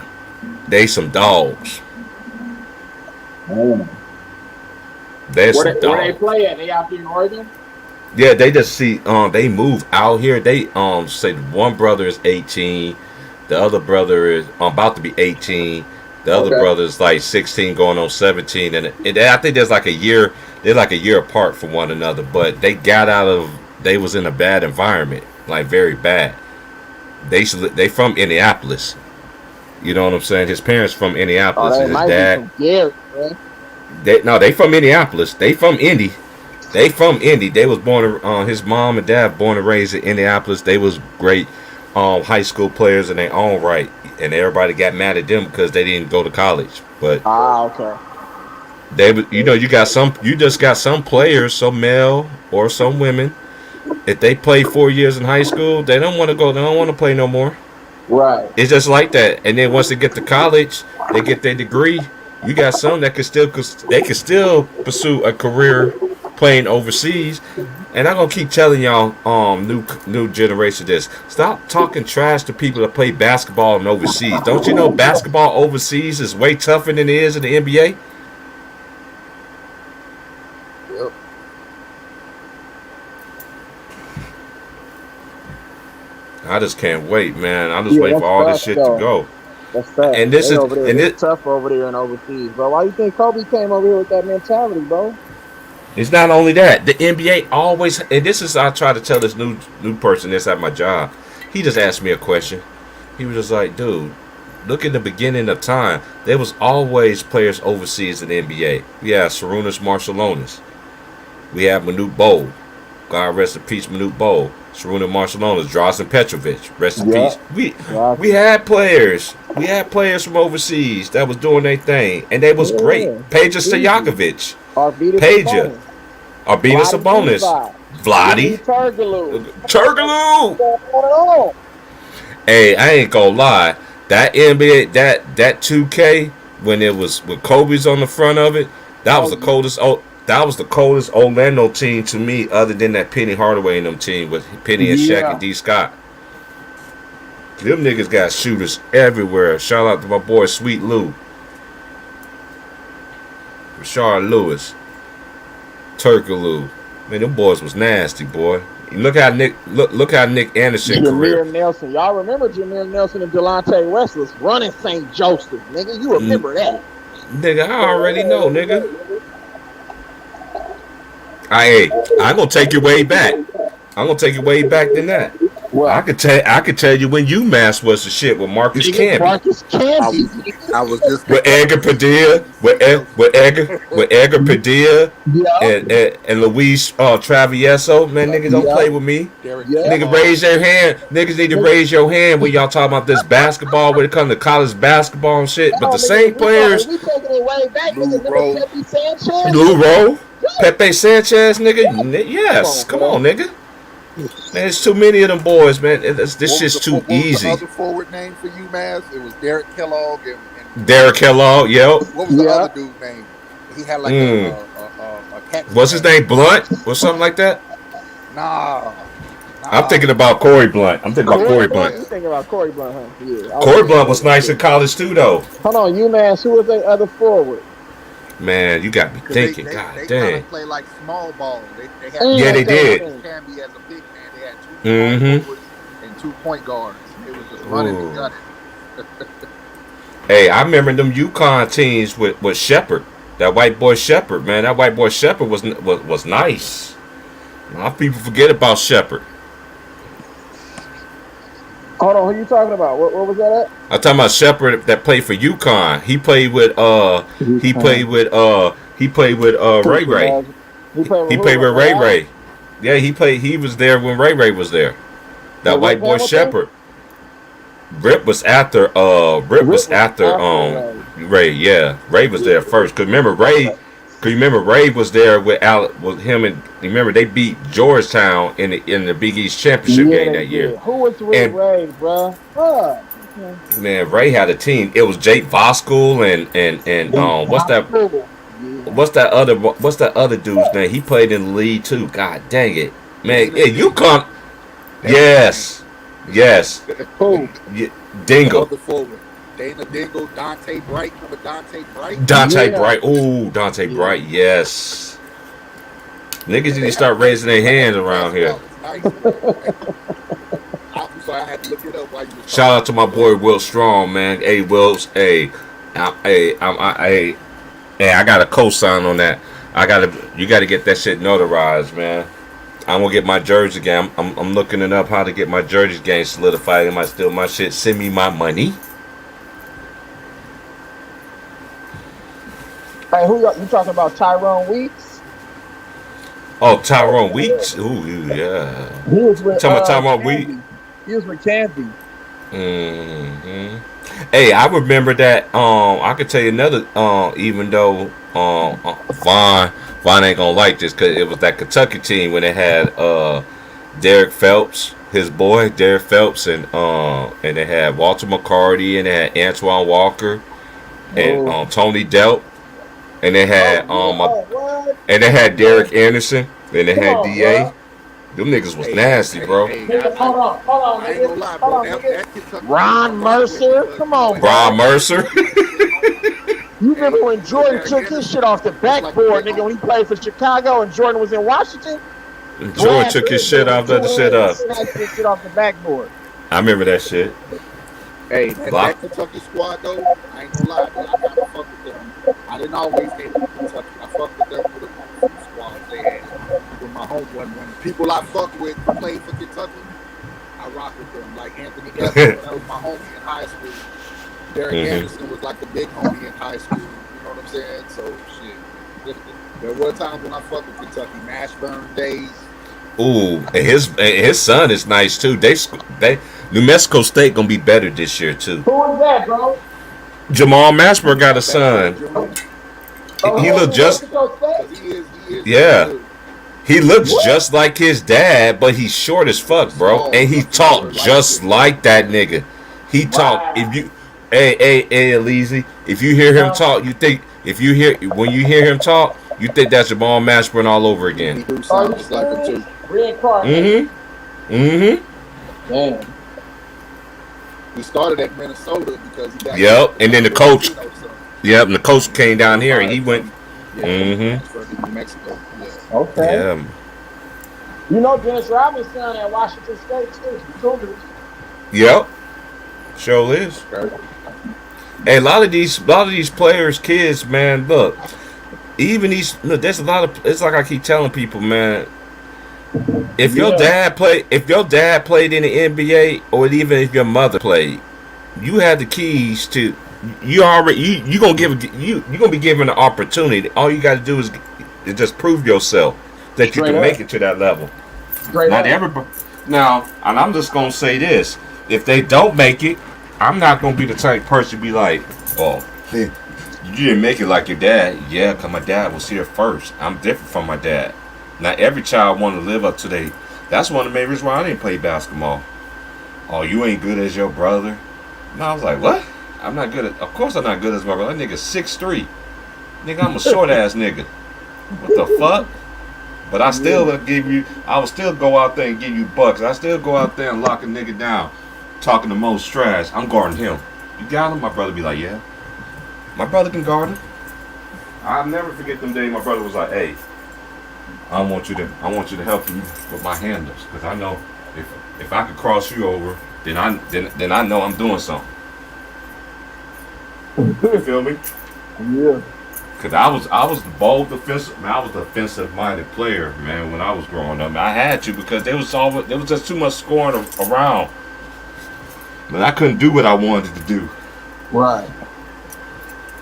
They some dogs. Oh. Where they play at? They out here in Oregon? Yeah, they just see they move out here. They say one brother is 18, the other brother is about to be 18, the other brother is like 16 going on 17, and I think there's like a year, they're like a year apart from one another, but they was in a bad environment. Like very bad. They from Indianapolis. You know what I'm saying? His parents from Indianapolis. And his dad. They from Indianapolis. They from Indy. They was born. His mom and dad born and raised in Indianapolis. They was great high school players in their own right, and everybody got mad at them because they didn't go to college. But okay. You just got some players, some male or some women. If they play 4 years in high school, they don't want to go. They don't want to play no more. Right. It's just like that. And then once they get to college, they get their degree. You got some that can still pursue a career playing overseas. And I'm gonna keep telling y'all, new generation this. Stop talking trash to people that play basketball in overseas. Don't you know basketball overseas is way tougher than it is in the NBA? Yep. I just can't wait, man. I'm just waiting for all this shit to go. That's fact. And it's tough over there and overseas, bro. Why you think Kobe came over here with that mentality, bro? It's not only that. The NBA always, and this is, I try to tell this new person that's at my job. He just asked me a question. He was just like, dude, look at the beginning of time. There was always players overseas in the NBA. We have Sarunas Marciulionis. We have Manute Bol. God rest in peace, Manute Bol. Sarunas Marciulionis, Drazen Petrovic, rest in peace. We had players. We had players from overseas that was doing their thing, and they was great. Peja Stojakovic, Peja, Arvydas Sabonis, Vladi, Turkoglu. Hey, I ain't gonna lie. That NBA, that 2K, when Kobe's on the front of it, that was the coldest. That was the coldest Orlando team to me, other than that Penny Hardaway and them team with Penny and Shaq and D. Scott. Them niggas got shooters everywhere. Shout out to my boy Sweet Lou. Rashard Lewis, Turkaloo. Man, them boys was nasty, boy. Look how Nick Anderson career. Jameer Nelson. Y'all remember Jameer Nelson and Delonte West was running St. Joseph, nigga. You remember that? Nigga, I already know, nigga. I'm gonna take you way back. I'm gonna take you way back than that. Well, I could tell you when UMass was the shit with Marcus Camby. Marcus Camby. I was just With Edgar Padilla, with Edgar Padilla, Yeah. and Luis Travieso. Man, niggas don't play with me. Derek Yeah. Nigga, raise your hand. Niggas need to raise your hand when y'all talking about this basketball when it comes to college basketball and shit. But the same players, We taking it way back, Lou nigga. Rowe. Remember Pepe Sanchez? Lou Rowe, Pepe Sanchez, nigga. Yes, come on, nigga. Man, it's too many of them boys, man. This shit's too easy. What was the other forward name for UMass? It was Derek Kellogg and Derek Kellogg, yep. what was the other dude's name? He had like a cactus. What's his name? Blunt or something like that? Nah. I'm thinking about Corey Blunt. I'm thinking about Corey You Blunt. thinking about Corey Blunt, huh? Yeah. Corey Blunt was nice in college too, though. Hold on, UMass. Who was their other forward? Man, you got me thinking. They God kind damn. of play like small ball. They had Yeah, they did. Camby as a big man. They had two small forwards and 2 point guards. It was just running Ooh. and gunning. Hey, I remember them UConn teams with Shepard. That white boy Shepard, man. That white boy Shepard was nice. A lot of people forget about Shepard. Hold on, who you talking about? What was that at? I'm talking about Shepard that played for UConn. He played with Ray Ray. He played with Ray Ray. Yeah, he was there when Ray Ray was there. That white boy Shepard. Rip was after Ray. Yeah, Ray was there first. Cause remember Ray was there with him, and remember they beat Georgetown in the Big East championship game that year. Who was with Ray, bro? Man, Ray had a team. It was Jake Voskuhl and what's that other dude's name? He played in the league too. God dang it, man! Yeah, UConn. Yes. Who? Dingle. Other forward. Dana Dingle, Dante Bright. Remember Dante Bright? Dante Bright. Ooh, Dante Bright. Yes. Niggas need to start raising their hands around here. Nice, I'm sorry, I had to look it up while you were Shout out to my boy Will Strong, man. Hey, Wills. Hey, I got a cosign on that. You gotta get that shit notarized, man. I'm gonna get my jersey game. I'm looking it up how to get my jersey game solidified. Am I still my shit? Send me my money. Hey, who you talking about? Tyrone Weeks? Oh, Tyrone Weeks. Ooh, yeah. He was with Tyrone Weeks. He was with Canby. Mm-hmm. Hey, I remember that. I could tell you another. Even though Vaughn ain't gonna like this because it was that Kentucky team when they had Derek Phelps, his boy Derek Phelps, and they had Walter McCarty, and they had Antoine Walker, and Tony Delp, and they had and they had Derek Anderson, and they had DA. Them niggas was nasty, bro. Hold on, I ain't gonna lie, bro. That Kentucky Ron Mercer, come on, Ron Mercer. You remember when Jordan took his shit off the backboard, nigga, when he played for Chicago and Jordan was in Washington? Jordan took his shit off the shit up. Snatched his shit off the backboard. I remember that shit. Hey, that Kentucky squad though, I ain't gonna lie, man, I kind of fuck with them. I didn't always hate Kentucky. I fucked with them for the squad they had. With my homeboy, when people I fuck with played for Kentucky, I rock with them. Like Anthony Evans, that was my homie in high school. Derek Anderson was like the big homie in high school. You know what I'm saying? So shit. There were times when I fucked with Kentucky, Mashburn days. Ooh, and his son is nice too. They New Mexico State gonna be better this year too. Who was that, bro? Jamal Mashburn got a son. He looked just yeah. He looks just like his dad, but he's short as fuck, bro. And he talk just like that nigga. He talk if you hey Aleezy, if you hear him talk, when you hear him talk, you think that's Jamal Mashburn all over again. He do sound just like him too. Red card. Damn. He started at Minnesota because he got Yep, and then the coach. Yep, and the coach came down here and he went Yeah, Mm-hmm. transferred to New Mexico. Yeah. Okay. Yeah. You know Dennis Rodman's son at Washington State too. Cougars. Yep. Sure is. Okay. Hey, a lot of these players, kids, man. Look, even these. Look, there's a lot of. It's like I keep telling people, man. If your dad played in the NBA, or even if your mother played, you had the keys to. You gonna be given an opportunity. All you got to do is just prove yourself that Straight you can up. make it to that level. Straight Not up. everybody. Now, and I'm just gonna say this: if they don't make it, I'm not gonna be the type of person to be like, "Oh, you didn't make it like your dad." Yeah, cause my dad was here first. I'm different from my dad. Not every child want to live up to they. That's one of the main reasons why I didn't play basketball. Oh, you ain't good as your brother. No, I was like, what? I'm not good at. Of course, I'm not good as my brother. That nigga 6'3". Nigga, I'm a short ass nigga. What the fuck? But I still would give you. I would still go out there and give you bucks. I still go out there and lock a nigga down, talking the most trash. I'm guarding him. You got him? My brother be like, yeah. My brother can guard him. I'll never forget them days. My brother was like, hey, I want you to help me with my handles, because I know if I could cross you over, then I know I'm doing something. You feel me? Yeah. Cause I was the bold defensive man. I was the defensive minded player, man, when I was growing up. I had to, because there was just too much scoring around. But I couldn't do what I wanted to do. Right.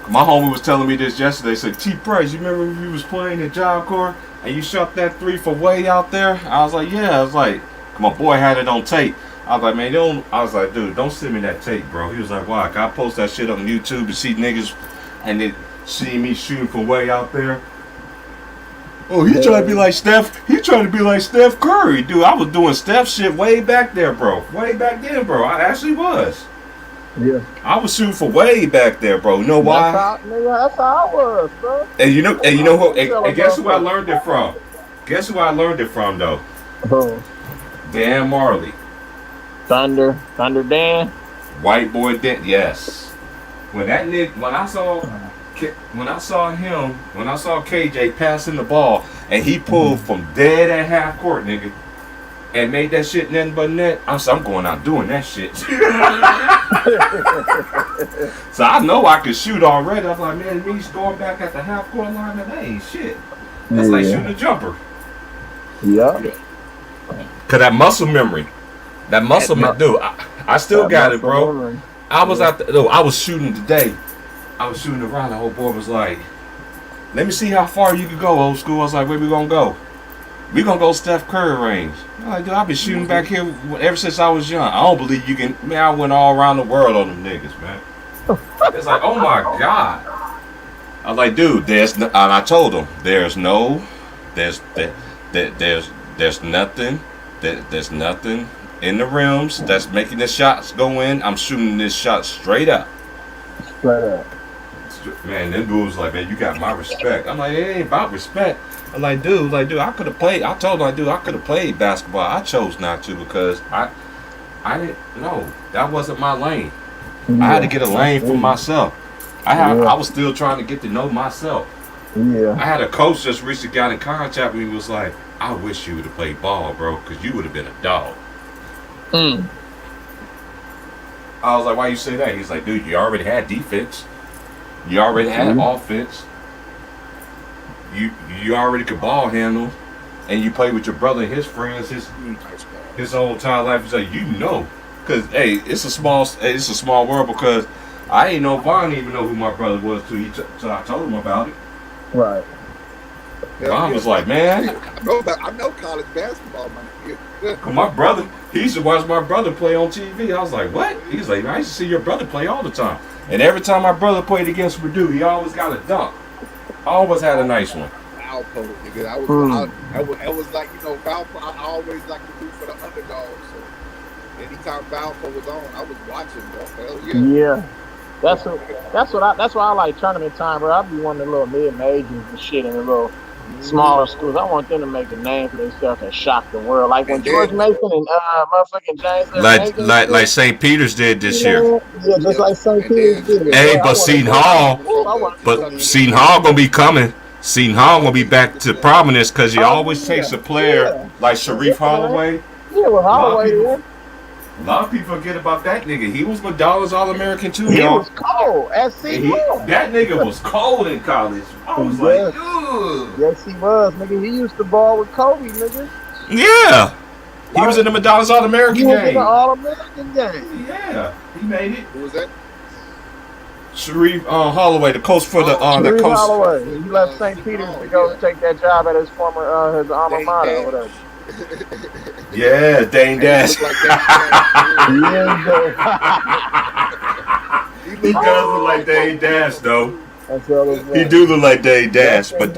My homie was telling me this yesterday. He said, T Price, you remember when you was playing at Job Corps and you shot that 3 for way out there? I was like, yeah. I was like, my boy had it on tape. I was like, man, I was like, dude, don't send me that tape, bro. He was like, why? Can I post that shit on YouTube to see niggas and then see me shooting from way out there? Oh, he trying to be like Steph. He trying to be like Steph Curry, dude. I was doing Steph shit way back there, bro. Way back then, bro. I actually was. Yeah. I was shooting for way back there, bro. You know why? That's how I was, bro. And you know who? And guess who I learned it from? Guess who I learned it from though? Oh. Dan Marley. Thunder Dan. White boy Dan. Yes. When I saw KJ passing the ball and he pulled from dead at half court, nigga, and made that shit nothing but net, I'm going out doing that shit. So I know I could shoot already. I was like, man, me going back at the half court line, man, that ain't shit. That's like shooting a jumper. Yeah. Cause that muscle memory, dude, I still got it, bro. Memory. I was out there, though. I was shooting today. I was shooting around. The whole boy was like, let me see how far you can go, old school. I was like, where we gonna go? We gonna go Steph Curry range. I'm like, dude, I've been shooting back here ever since I was young. I don't believe you can. Man, I went all around the world on them niggas, man. It's like, oh my God. I was like, dude, and I told him, there's nothing in the rims that's making the shots go in. I'm shooting this shot straight up. Straight up. Man, them dudes was like, man, you got my respect. I'm like, it ain't about respect. I'm like, dude, I could have played. I told him, I could have played basketball. I chose not to because I didn't know. That wasn't my lane. Yeah. I had to get a lane for myself. I was still trying to get to know myself. Yeah. I had a coach just recently got in contact with me. Was like, I wish you would have played ball, bro, because you would have been a dog. I was like, why you say that? He's like, dude, you already had defense. You already had offense. You already could ball handle, and you play with your brother and his friends, his whole entire life. He's like, because hey, it's a small world. Because I ain't know Vaughn didn't even know who my brother was till I told him about it. Right. Vaughn was like, man, I know college basketball, man. My brother, he used to watch my brother play on TV. I was like, what? He's like, I used to see your brother play all the time. And every time my brother played against Purdue, he always got a dunk. Always had a nice one. Foul pole, nigga. I was like, foul pole, I always like to do for the underdog. So anytime foul pole was on, I was watching, bro. Hell yeah. Yeah. That's why I like tournament time, bro. I be one of the little mid-majors and shit in the little smaller schools. I want them to make a name for themselves and shock the world. Like when George Mason and motherfucking James like St. Peter's did this year. Yeah, just like St. Peter's did. Hey, but Seton Hall gonna be coming. Seton Hall gonna be back to prominence because he always takes a player like Sharif Holloway. Yeah, well, Holloway. A lot of people forget about that nigga. He was McDonald's All-American too, He y'all. was cold at Seton Hall. That nigga was cold in college. I was like, ugh. Yes, he was, nigga. He used to ball with Kobe, nigga. Yeah. He was in the McDonald's All-American game. He was in the All-American game. Yeah, he made it. Who was that? Sharif Holloway, the coach for the Sharif coach. Holloway. He left St. Peter's to go take that job at his former his alma mater or whatever. Yeah, Dane Dash. He does look like Dane Dash, though. He do look like Dane Dash, but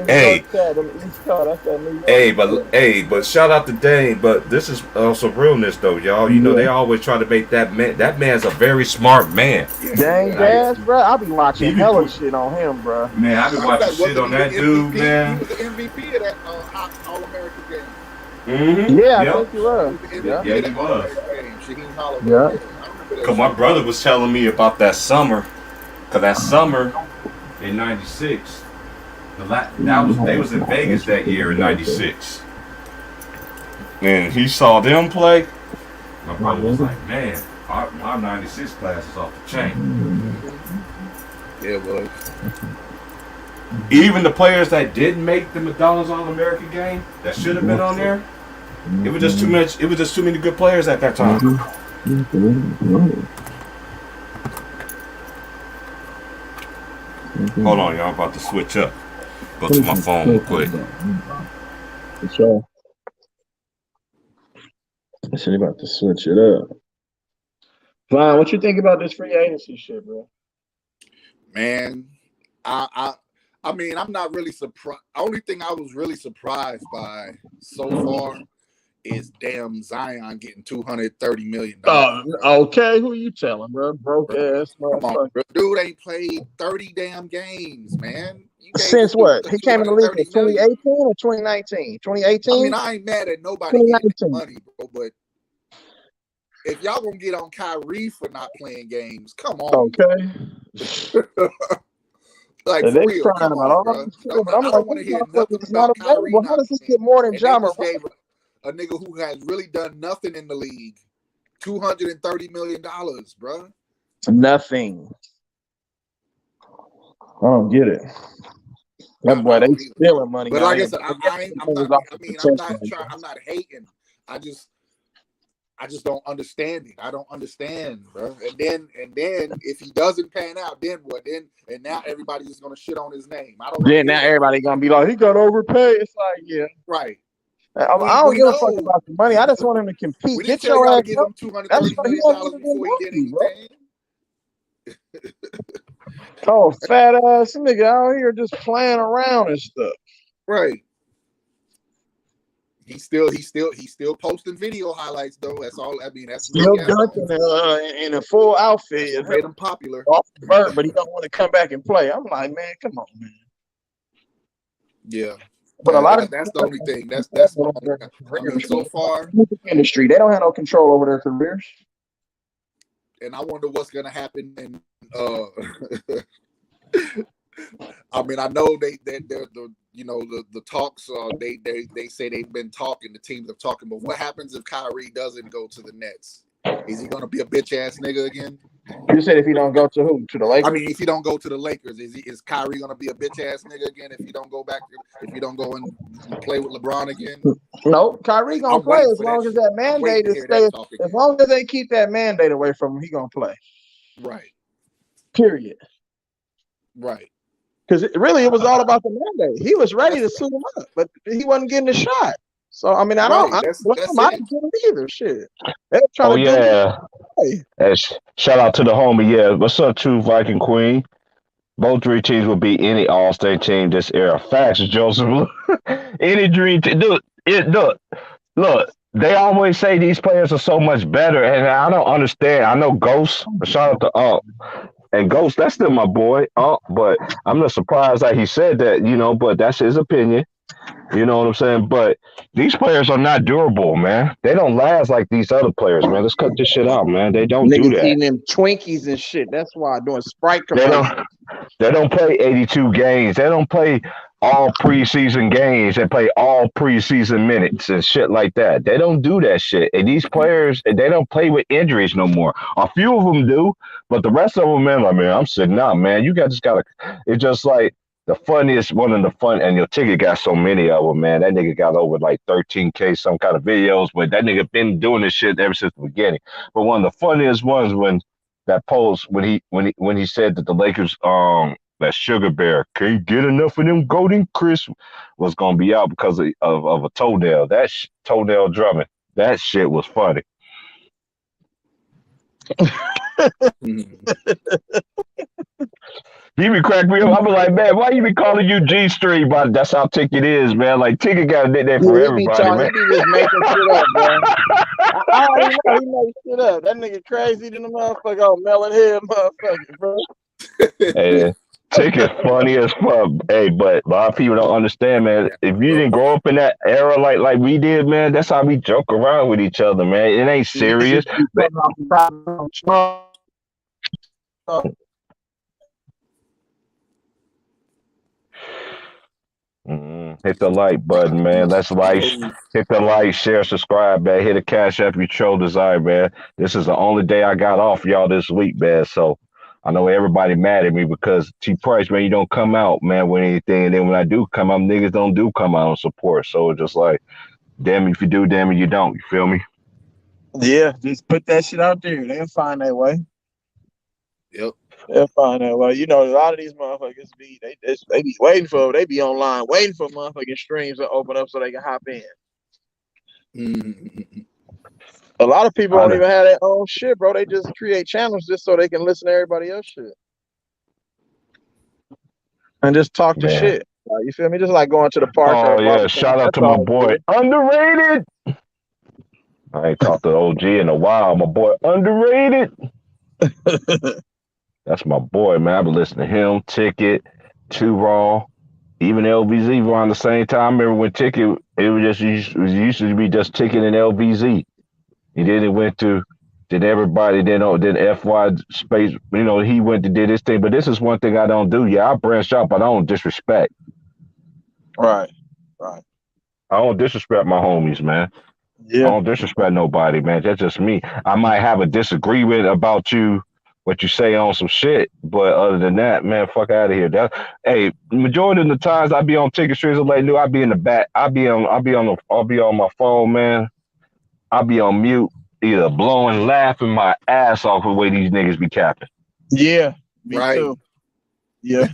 but shout out to Dane. But this is also realness, though, y'all. You know they always try to make that man. That man's a very smart man. Dane Dash, bro. I be watching hella shit on him, bro. Man, I be watching shit on that dude, man. He was the MVP of that All-American game. Mm-hmm. Yeah, I think he was. Yeah, he was. Yeah. Cause my brother was telling me about that summer. Cause that summer in '96, they was in Vegas that year in '96, and he saw them play. My brother was like, "Man, our '96 class is off the chain." Yeah, it was. Even the players that didn't make the McDonald's All-American game that should have been on there, it was just too much. It was just too many good players at that time. Hold on, y'all. I'm about to switch up. Go to my phone real quick. Sure. I said about to switch it up. Fine. What you think about this free agency shit, bro? Man, I mean, I'm not really surprised. Only thing I was really surprised by so far is damn Zion getting $230 million. Okay. Who you telling, bro? Broke ass motherfucker. Come on, bro. Dude ain't played 30 damn games, man. Since what? He came in the league in 2018 or 2019? 2018? I mean, I ain't mad at nobody getting that money, bro, but if y'all gonna get on Kyrie for not playing games, come on. Okay. Like, for real, come on, bro. I don't want to hear nothing about Kyrie. Well, how does he get more than Ja Morant? A nigga who has really done nothing in the league $230 million, bro. Nothing. I don't get it. That boy, they stealing money. But like I said, I'm not hating. I just don't understand it. I don't understand, bro. And then if he doesn't pan out, then what? And now everybody's just gonna shit on his name. Now everybody gonna be like, he got overpaid. It's like, yeah, right. I don't give a fuck about the money. I just want him to compete. Get your ass give him $230 million before he did anything. Oh, fat ass nigga out here just playing around and stuff. Right. He's still posting video highlights though. That's all. I mean, that's still dunking in a full outfit. It made him popular. Off the bird, but he don't want to come back and play. I'm like, man, come on, man. Yeah. But a lot of that's the only thing. That's I mean, so far industry, they don't have no control over their careers. And I wonder what's gonna happen. And I mean, I know they're the talks. They say they've been talking. The teams are talking. But what happens if Kyrie doesn't go to the Nets? Is he gonna be a bitch ass nigga again? You said if he don't go to who? To the Lakers? I mean, if he don't go to the Lakers, is Kyrie gonna be a bitch ass nigga again? If he don't go back, if he don't go and play with LeBron again? No, Kyrie gonna play as long as that mandate is stay. As long as they keep that mandate away from him, he gonna play. Right. Period. Right. Because it was all about the mandate. He was ready to suit him up, but he wasn't getting a shot. So I mean, I don't get him either. Shit. Shout out to the homie. Yeah, what's up, True Viking Queen? Both three teams will beat any All-State team this era. Facts, Joseph. Any dream team. Look. They always say these players are so much better, and I don't understand. I know Ghost. Shout out to and Ghost. That's still my boy. But I'm not surprised that he said that. But that's his opinion. You know what I'm saying? But these players are not durable, man. They don't last like these other players, man. Let's cut this shit out, man. They don't do that. Eating them Twinkies and shit. That's why doing Sprite commercials. They don't play 82 games. They don't play all preseason games and play all preseason minutes and shit like that. They don't do that shit. And these players, they don't play with injuries no more. A few of them do, but the rest of them, man, like, man, I'm sitting out, man. You guys just gotta. It's just like the funniest one of the fun, and your ticket got so many of them, man. That nigga got over like 13K some kind of videos, but that nigga been doing this shit ever since the beginning. But one of the funniest ones when that post when he said that the Lakers that Sugar Bear can't get enough of them Golden Crisp was gonna be out because of a toenail. That toenail drumming. That shit was funny. He be cracking me up. I be like, man, why you be calling you G Street? But that's how Ticket is, man. Like Ticket got a nickname for everybody, man. He be just making shit up, man. I already know he makes shit up. That nigga crazy than the motherfucker. Oh, melon head motherfucker, bro. Hey, Ticket funny as fuck. Hey, but a lot of people don't understand, man. If you didn't grow up in that era like we did, man, that's how we joke around with each other, man. It ain't serious. Hit the like button, man. Let's like, hit the like, share, subscribe, man. Hit the Cash App you show desire, man. This is the only day I got off y'all this week, man. So I know everybody mad at me because T Price, man, you don't come out, man, with anything. And then when I do come out, niggas don't come out and support. So it's just like, damn if you do, damn if you don't. You feel me? Yeah, just put that shit out there. They'll find their way. Yep. They'll find that way. You know, a lot of these motherfuckers be they be waiting for, they be online waiting for motherfucking streams to open up so they can hop in. Mm-hmm. A lot of people don't even have their own shit, bro. They just create channels just so they can listen to everybody else shit and just talk to shit. You feel me? Just like going to the park. Oh yeah, shout out to my boy Underrated. I ain't talked to OG in a while. My boy Underrated. That's my boy, man. I've been listening to him, Ticket, Too Raw, even LVZ around the same time. I remember when Ticket, it used to be just Ticket and LVZ. And then it went to, then everybody, then FY Space, you know, he went to did his thing. But this is one thing I don't do. Yeah, I branch out, but I don't disrespect. Right. I don't disrespect my homies, man. Yeah. I don't disrespect nobody, man. That's just me. I might have a disagreement about you, what you say on some shit, but other than that, man, fuck out of here. Hey, majority of the times I be on Ticket Streets of Lake New, I be in the back. I'll be on my phone, man. I'll be on mute, either blowing, laughing my ass off the way these niggas be capping. Yeah, me too. Yeah.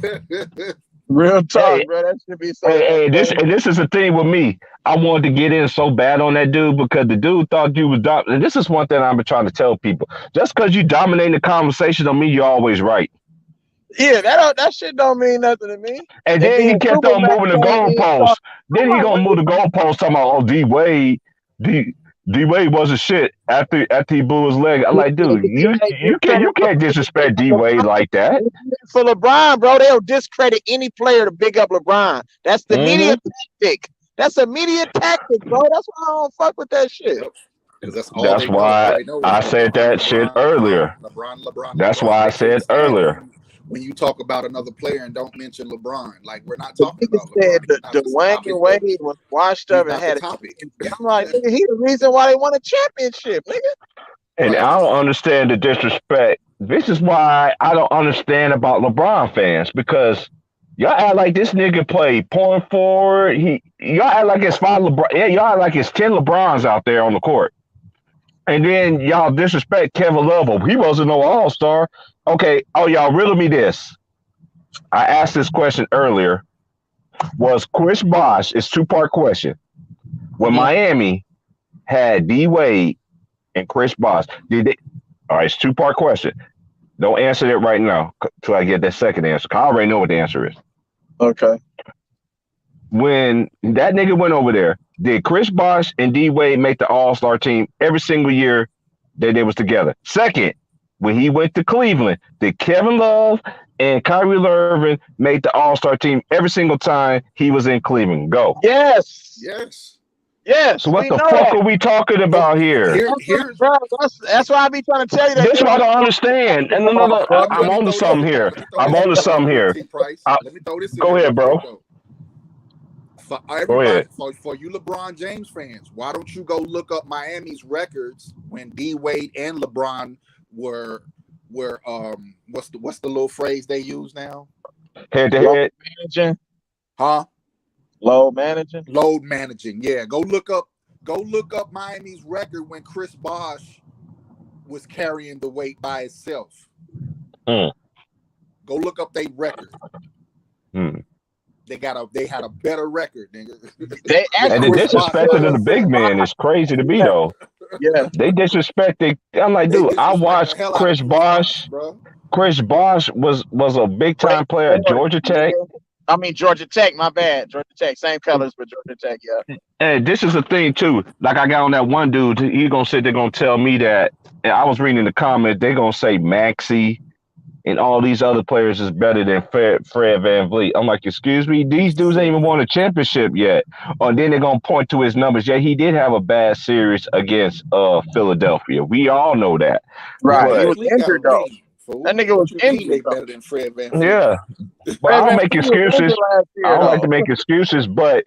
Real talk, bro. That should be so. Hey, this is the thing with me. I wanted to get in so bad on that dude because the dude thought you was dominating. And this is one thing I've been trying to tell people. Just because you dominate the conversation don't mean you're always right. Yeah, that shit don't mean nothing to me. And then he kept on moving the goalposts. Then he gonna move the goalposts talking about, oh, D-Wade wasn't shit after he blew his leg. I'm like, dude, you can't disrespect D-Wade like that. For LeBron, bro, they'll discredit any player to big up LeBron. That's the media tactic. That's a media tactic, bro. That's why I don't fuck with that shit. That's why I said that shit earlier. LeBron. That's why I said earlier. When you talk about another player and don't mention LeBron, like we're not talking about LeBron. Dwayne Wade was washed up and had a topic. I'm like, nigga, he the reason why they won a championship, nigga. And I don't understand the disrespect. This is why I don't understand about LeBron fans, because y'all act like this nigga play point forward. Y'all act like it's 5 LeBron. Yeah, y'all act like it's 10 LeBrons out there on the court. And then y'all disrespect Kevin Love. Oh, he wasn't no all-star. Okay. Oh, y'all riddle me this. I asked this question earlier. Was Chris Bosh, it's 2-part question. When Miami had D-Wade and Chris Bosh, did they? All right, it's 2-part question. Don't answer it right now till I get that second answer. I already know what the answer is. Okay. When that nigga went over there, did Chris Bosh and D-Wade make the all-star team every single year that they was together? Second, when he went to Cleveland, did Kevin Love and Kyrie Irving make the all-star team every single time he was in Cleveland? Go. Yes. So what the fuck are we talking about here? That's why I be trying to tell you that. This is what I don't understand. And no, I'm on to something here. Let me throw this. Go ahead, bro. For Go everybody, ahead. for you LeBron James fans, why don't you go look up Miami's records when D Wade and LeBron were what's the little phrase they use now? Head to Load head. managing. Huh? Load managing. Load managing. Yeah, go look up Miami's record when Chris Bosh was carrying the weight by itself. Mm. Go look up their record. Mm. They had a better record, nigga. They And the actually disrespecting of the big man is crazy to me though. yeah. They disrespected. I'm like, They dude, I disrespect the watched hell out of Chris Bosh. bro. Chris Bosh was a big time player at Georgia Tech. I mean Georgia Tech. My bad. Georgia Tech. Same colors, but Georgia Tech. Yeah. And this is the thing too. Like I got on that one dude. He gonna sit there gonna tell me that. And I was reading the comment. They gonna say Maxey and all these other players is better than Fred VanVleet. I'm like, excuse me, these dudes ain't even won a championship yet. Or then they're gonna point to his numbers. Yeah, he did have a bad series against Philadelphia. We all know that. Right. But, He was injured though. That nigga was injured. They better than Fred VanVleet. yeah. But I don't make excuses. I don't like to make excuses, but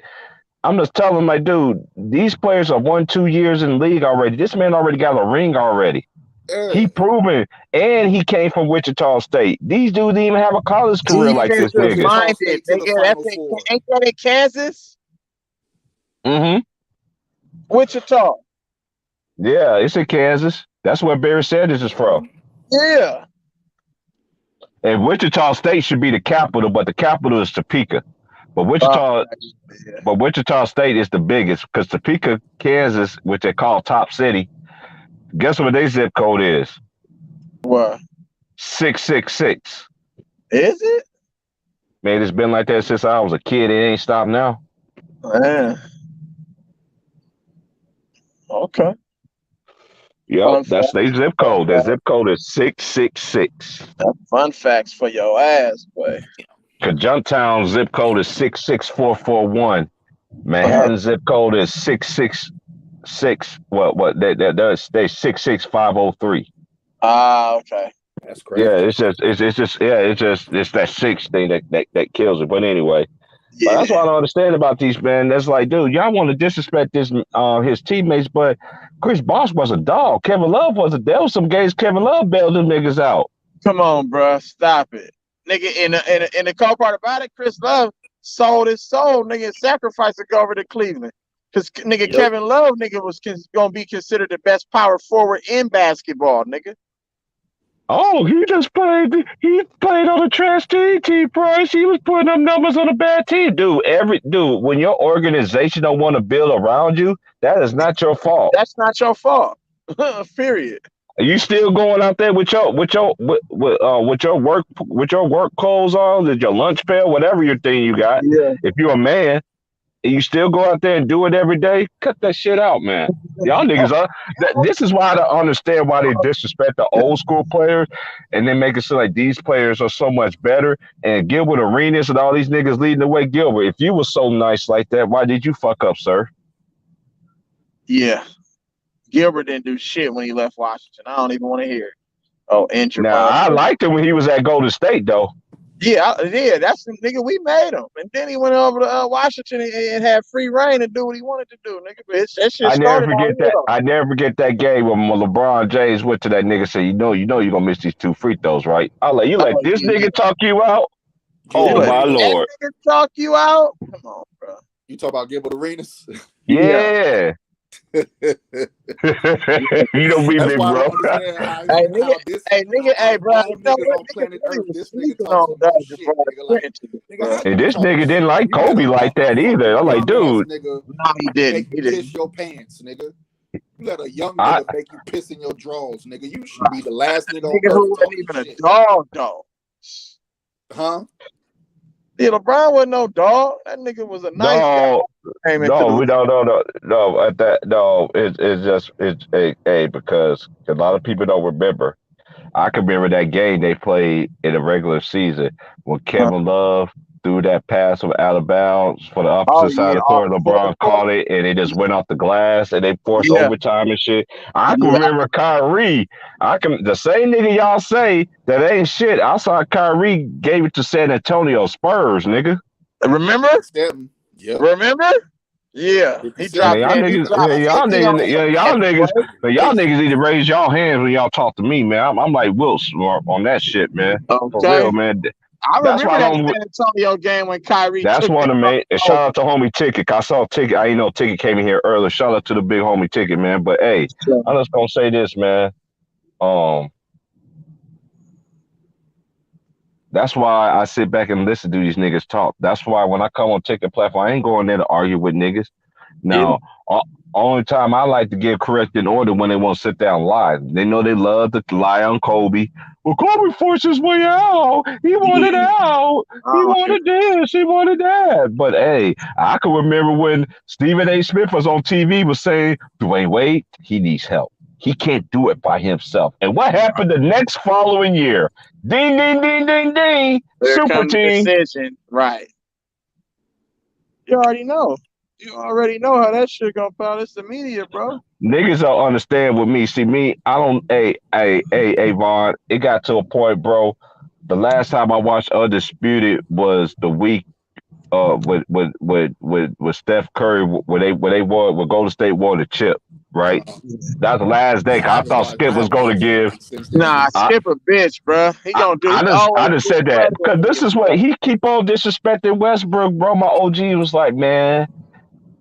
I'm just telling them, like, dude, these players are 1-2 years in the league already. This man already got a ring already. He proven, and he came from Wichita State. These dudes didn't even have a college career like this nigga. Ain't that in Kansas? Mm-hmm. Wichita. Yeah, it's in Kansas. That's where Barry Sanders is from. Yeah. And Wichita State should be the capital, but the capital is Topeka. But Wichita State is the biggest because Topeka, Kansas, which they call Top City. Guess what their zip code is? What? 666. Is it? Man, it's been like that since I was a kid. It ain't stopped now. Yeah. Okay. Yep, that's their zip code. Their zip code is 666. Fun facts for your ass, boy. Conjunctown zip code is 66441. Manhattan zip code is 666. They 66503. Okay. That's crazy. Yeah, it's that six thing that kills it. But anyway, Yeah. but that's what I don't understand about these men. That's like, dude, y'all want to disrespect his teammates, but Chris Bosh was a dog. Kevin Love there was some games Kevin Love bailed them niggas out. Come on, bro. Stop it. Nigga, in the cold part about it, Chris Love sold his soul, nigga, and sacrificed to go over to Cleveland. Because, nigga, Kevin Love, nigga, was going to be considered the best power forward in basketball, nigga. Oh, he played on a trash team, Price. He was putting up numbers on a bad team. Dude, when your organization don't want to build around you, that is not your fault. That's not your fault. Period. Are you still going out there with your work clothes on, with your lunch pail, whatever your thing you got? Yeah. If you're a man, and you still go out there and do it every day, cut that shit out, man. Y'all niggas are. This is why I don't understand why they disrespect the old school players, and then make it seem like these players are so much better. And Gilbert Arenas and all these niggas leading the way. Gilbert, if you were so nice like that, why did you fuck up, sir? Yeah. Gilbert didn't do shit when he left Washington. I don't even want to hear it. Oh, injured. Now, I liked him when he was at Golden State, though. Yeah, that's the nigga. We made him, and then he went over to Washington and had free reign to do what he wanted to do, nigga. But that shit I never started. forget that. I never forget that game when LeBron James went to that nigga and said, you know you're gonna miss these 2 free throws, right? I like you. Let this nigga talk you out. Oh my lord! That nigga talk you out. Come on, bro. You talk about Gilbert Arenas? Yeah. You don't be big, bro. Hey, bro. And this nigga didn't like Kobe like that either. I'm like, dude. No, he didn't. He didn't. Piss your pants, nigga. You let a young nigga make you piss in your drawers, nigga. You should be the last nigga on who wasn't even a dog, though. Huh? Yeah, LeBron wasn't no dog. That nigga was a nice guy. It's because a lot of people don't remember. I can remember that game they played in the regular season when Kevin Love threw that pass from out of bounds for the opposite side of the court. LeBron caught it and it just went off the glass and they forced overtime and shit. I can remember Kyrie. The same nigga y'all say that ain't shit. I saw Kyrie gave it to San Antonio Spurs, nigga. Remember? Yep. Remember? Yeah, he 57. dropped Man, y'all in. He niggas, dropped yeah, y'all 50 on niggas, yeah, y'all that, niggas, boy. man, y'all niggas need to raise y'all hands when y'all talk to me, man. I'm like Wilson on that shit, man. For real, Okay. man. I That's why remember I that don't. San Antonio game when Kyrie That's took one that of me. And shout over. out to homie Ticket. I saw Ticket. I ain't know Ticket came in here earlier. Shout out to the big homie Ticket, man. But hey, I'm just gonna say this, man. Um, that's why I sit back and listen to these niggas talk. That's why when I come on Ticket platform, I ain't going there to argue with niggas. Yeah. Now, only time I like to give correct in order when they won't sit down and lie. They know they love to lie on Kobe. Well, Kobe forced his way out. He wanted Yeah. out. He wanted this. He wanted that. But hey, I can remember when Stephen A. Smith was on TV was saying, Dwayne Wade, he needs help. He can't do it by himself. And what happened the next following year? Ding, ding, ding, ding, ding. There Super comes the team. decision. Right. You already know. You already know how that shit gonna pop. It's the media, bro. Niggas don't understand with me. See me, I don't. Hey, Vaughn. It got to a point, bro. The last time I watched Undisputed was the week, with Steph Curry, where they won, where Golden State won the chip. Right. That's the last day. 'Cause I I haven't thought watched. Skip I was haven't going to watched it give. since then Nah, either. Skip a bitch, bro. He gonna do. He I always just said that disrespectful because this niggas, is bro. what he keep on disrespecting Westbrook, bro. My OG was like, man,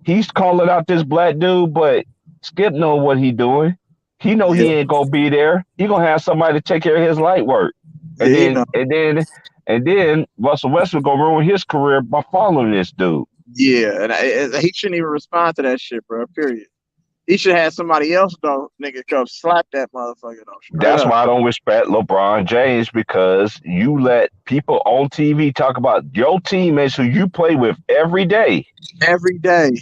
he's calling out this black dude, but Skip know what he doing. He know Yeah, he ain't gonna be there. He gonna have somebody to take care of his light work, and yeah, you then know. Russell Westbrook gonna ruin his career by following this dude. Yeah, and he shouldn't even respond to that shit, bro. Period. He should have somebody else though, nigga, come slap that motherfucker though, straight That's up. why I don't respect LeBron James because you let people on TV talk about your teammates who you play with every day. Every day.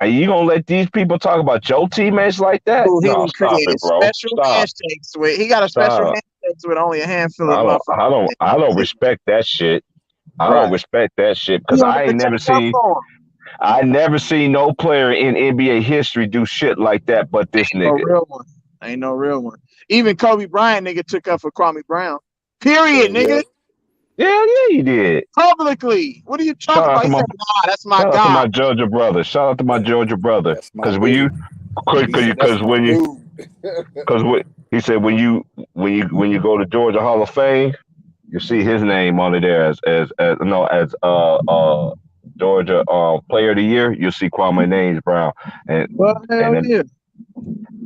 And you gonna let these people talk about your teammates like that? Who he No, done stop it, created bro. special Stop. handshakes with. He got a special Stop. handshakes with only a handful of I don't I motherfuckers. don't I don't respect that shit. I don't Right. respect that shit He because don't even take up for him. I never seen no player in NBA history do shit like that but this No nigga. real one. Ain't no real one. Even Kobe Bryant, nigga, took up for Kwame Brown. Period, nigga. Yeah, he did. Publicly. What are you Shout talking out about? to He my said, nah, that's my shout out to guy. my Georgia brother. Shout out to my Georgia brother. That's my Because when you dude. He said that's my when you dude. because he said when you go to Georgia Hall of Fame, you see his name on it there as no as Georgia Player of the Year. You'll see Kwame Names Brown, and Well, hell then yeah.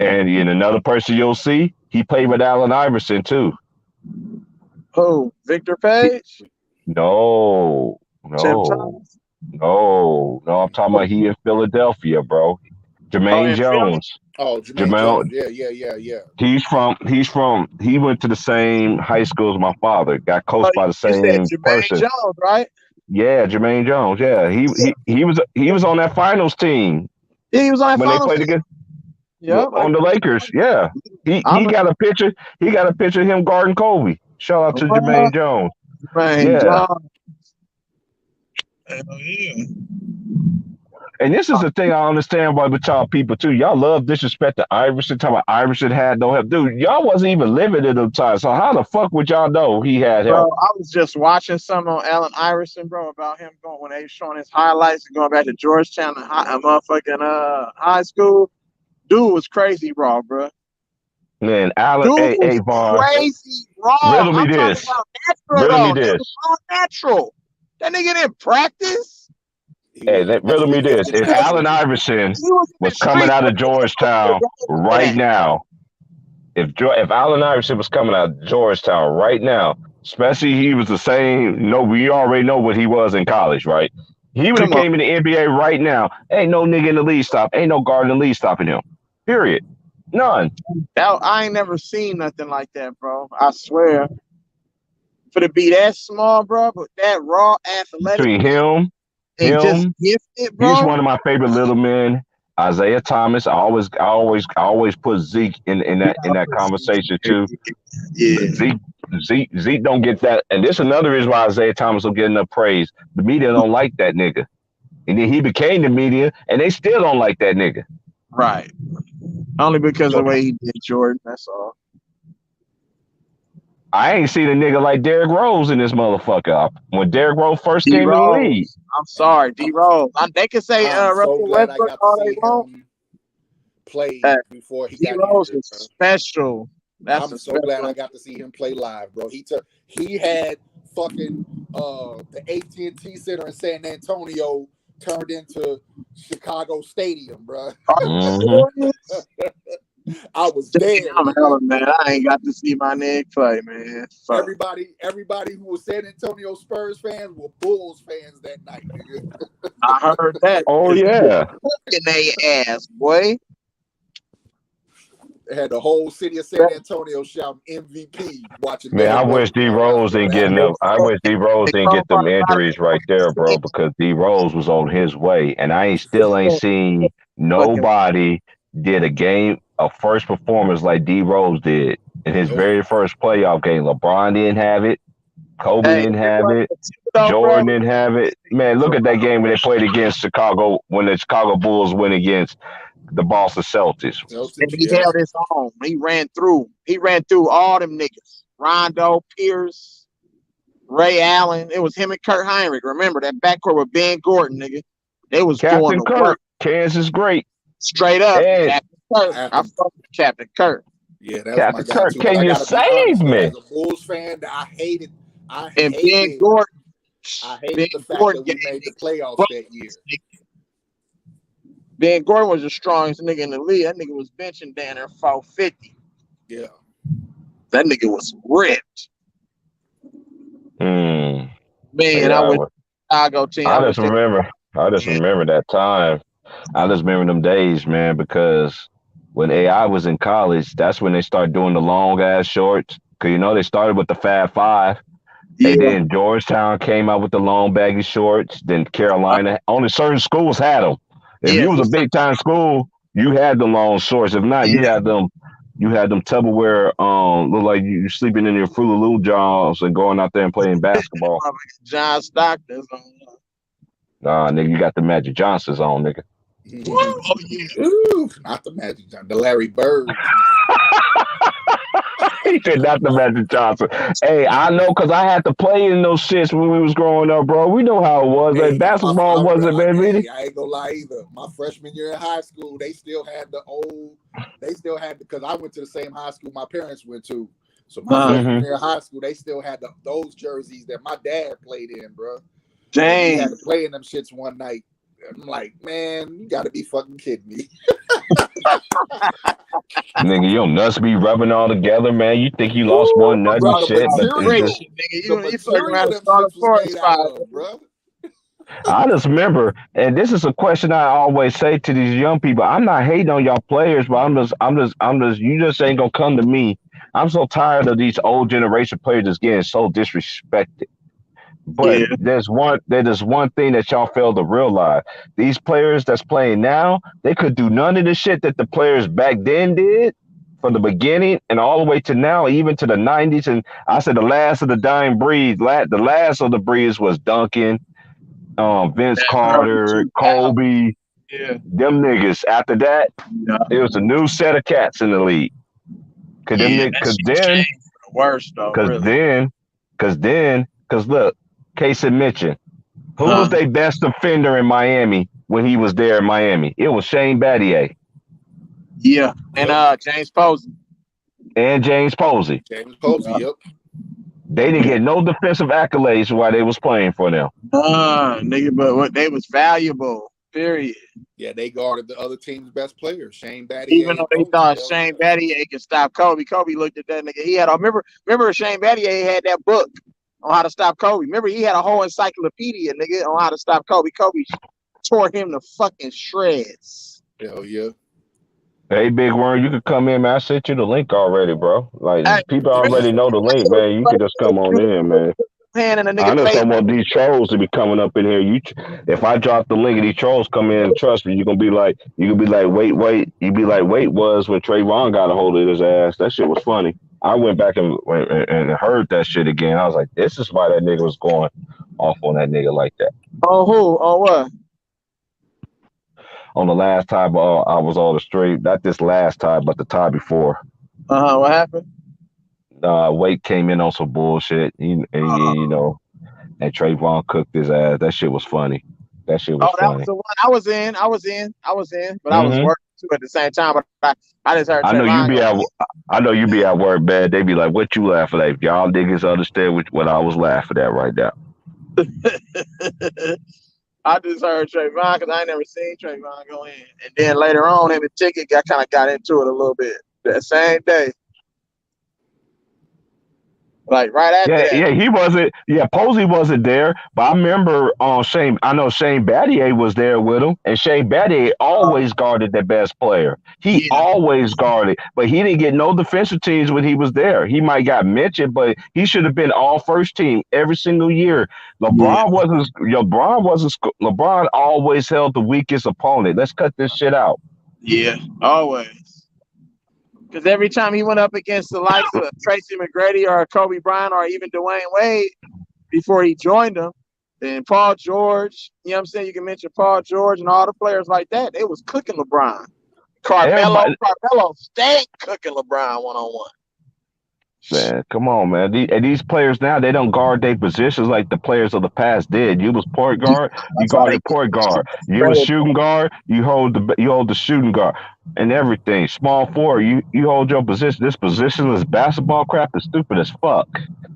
and in another person you'll see he played with Allen Iverson too. Who? Victor He, Page? no, Tim no, Thomas? no. I'm talking about he in Philadelphia, bro. Oh, Jermaine in Philly? Jones. Oh, Jermaine Jamal. Jones. Yeah. He went to the same high school as my father. Got Oh, coached by the you said same Jermaine person. Jones, right? Yeah, Jermaine Jones. Yeah, he was on that finals team Yeah, he was on that when they finals played team. against Yeah, on the Lakers. Yeah, I he remember. got a picture. He got a picture of him guarding Kobe. Shout out to Jermaine Jones. Jermaine Yeah, Jones. Hell yeah. and this is the thing I understand why with y'all people too. Y'all love disrespect to Iverson. Talking about Iverson had no help, dude. Y'all wasn't even living at the time. So how the fuck would y'all know he had Bro, help? I was just watching some on Allen Iverson, bro, about him going when they was showing his highlights and going back to Georgetown and motherfucking high school. Dude was crazy raw, bro. Man, Allen, Dude hey was Vaughn, crazy raw. riddle me I'm talking this. about natural Riddle me though. Nigga this. was all natural. That nigga didn't practice. Hey, riddle me He this. was If in the Allen street. Iverson He was in the was coming street out for of Georgetown right now, if Allen Iverson was coming out of Georgetown right now, especially he was the same, we already know what he was in college, right? He would have Come on. came in the NBA right now. Ain't no nigga in the league ain't no guard in the league stopping him. Period. None. I ain't never seen nothing like that, bro. I swear. For to be that small, bro, but that raw athletic Between him, and just gifted, he's bro. one of my favorite little men. Isaiah Thomas. I always put Zeke in that conversation too. Yeah. Zeke don't get that, and this is another reason why Isaiah Thomas don't get enough praise. The media don't like that nigga, and then he became the media, and they still don't like that nigga. Right. Only because of the way he did Jordan. That's all. I ain't seen a nigga like Derrick Rose in this motherfucker. When Derrick Rose first came in the league, I'm sorry, D Rose. They can say I'm so Russell glad I Westbrook got to all see they want. him play Uh, before he D got Rose injured, is bro. special. That's I'm a so glad I special. got to see him play live, bro. He had fucking the AT&T Center in San Antonio turned into Chicago Stadium, bro. Mm-hmm. I was there, I'm nigga. hella man. I ain't got to see my nigga play, man. Fuck. Everybody who was San Antonio Spurs fans were Bulls fans that night, nigga. I heard that. Oh yeah. In they ass, boy. They had the whole city of San Antonio shouting MVP watching Man, I Derrick wish Rose, D man. I Rose remember didn't that. get enough. I wish D Rose The didn't cold get them part about injuries right there, bro, because D Rose was on his way, and I still ain't seen nobody did a first performance like D Rose did in his Nope. very first playoff game. LeBron didn't have it. Kobe didn't have it. Jordan didn't have it. Man, look at that game when they played against Chicago, when the Chicago Bulls went against the Boston Celtics. And he held his own. He ran through all them niggas. Rondo, Pierce, Ray Allen. It was him and Kurt Heinrich. Remember that backcourt with Ben Gordon, nigga. They was Captain doing the Kirk, work. Kansas great. Straight up, And Captain Kirk. I fuck with Captain Kirk. Yeah, that's Captain my guy Kirk, too. can you save me? As a Bulls fan, I hated Ben Gordon. I hated the fact that we made the playoffs that year. Ben Gordon was the strongest nigga in the league. That nigga was benching down there 450. Yeah. That nigga was ripped. Man, Yeah, I went to Chicago team. I just remember that time. I just remember them days, man, because when AI was in college, that's when they started doing the long ass shorts. Cause they started with the Fab Five. Yeah. And then Georgetown came out with the long baggy shorts. Then Carolina, only certain schools had them. If you was a big time school, you had the long shorts. If not, you had them Tupperware, look like you sleeping in your Fruit Loop jaws and going out there and playing basketball. John Stockton's on. Nah, nigga, you got the Magic Johnsons on, nigga. Oh, yeah. Ooh, not the Magic Johnson, the Larry Bird. He said not the Magic Johnson. Hey, I know because I had to play in those shits when we was growing up, bro. We know how it was. Hey, like, basketball wasn't, man. Really? I ain't gonna lie either. My freshman year in high school, they still had because I went to the same high school my parents went to. So my freshman year in high school, they still had those jerseys that my dad played in, bro. Dang. He had to play in them shits one night. I'm like, man, you gotta be fucking kidding me. Nigga, your nuts be rubbing all together, man. You think you lost one nut and shit, but I just remember, and this is a question I always say to these young people. I'm not hating on y'all players, but I'm just you just ain't gonna come to me. I'm so tired of these old generation players just getting so disrespected. But there's one thing that y'all fail to realize. These players that's playing now, they could do none of the shit that the players back then did from the beginning and all the way to now, even to the 90s. And I said the last of the dying breed, the last of the breeds was Duncan, Vince Carter, Kobe, them niggas. After that, it was a new set of cats in the league. Because look, case in mention, who was their best defender in Miami when he was there in Miami? It was Shane Battier. Yeah, and James Posey. James Posey, yep. They didn't get no defensive accolades while they was playing for them. Nigga, but they was valuable. Period. Yeah, they guarded the other team's best players, Shane Battier. Even though they thought Shane Battier could stop Kobe, Kobe looked at that nigga. He had remember Shane Battier had that book on how to stop Kobe. Remember, he had a whole encyclopedia, nigga, on how to stop Kobe. Kobe tore him to fucking shreds. Hell yeah. Hey, Big Worm, you could come in, man. I sent you the link already, bro. Like, people already know the link, man. You can just come on in, man. I know some of these trolls to be coming up in here. If I drop the link and these trolls come in, trust me, you can be like, wait. You be like, wait was when Trayvon got a hold of his ass. That shit was funny. I went back and heard that shit again. I was like, this is why that nigga was going off on that nigga like that. Oh, who? Oh, what? On the last time I was on the street, not this last time, but the time before. What happened? Wade came in on some bullshit, and and Trayvon cooked his ass. That shit was funny. That shit was Oh, that was funny. the one I was in. But I was Hmm. working too at the same time. But I just heard I know you Trayvon be go. at. I know you be at work, man. They be like, "What you laughing at?" Y'all niggas understand what I was laughing at right now. I just heard Trayvon because I ain't never seen Trayvon go in. And then later on, him and Ticket got into it a little bit that same day. Like right after Yeah, that. yeah, he wasn't. Yeah, Posey wasn't there, but I remember Shane. I know Shane Battier was there with him, and Shane Battier always guarded the best player. He Yeah, always guarded, but he didn't get no defensive teams when he was there. He might got mentioned, but he should have been all first team every single year. yeah, LeBron wasn't. LeBron wasn't. LeBron always held the weakest opponent. Let's cut this shit out. yeah, always. Because every time he went up against the likes of Tracy McGrady or Kobe Bryant or even Dwayne Wade before he joined them, then Paul George, you know what I'm saying? You can mention Paul George and all the players like that. They was cooking LeBron. Carmelo Everybody, stayed cooking LeBron one-on-one. man, come on, man. These players now, they don't guard their positions like the players of the past did. You was point guard, you That's how they guarded point guard. You was shooting guard, you hold the shooting guard and everything. Small forward, you hold your position. This positionless basketball crap is stupid as fuck.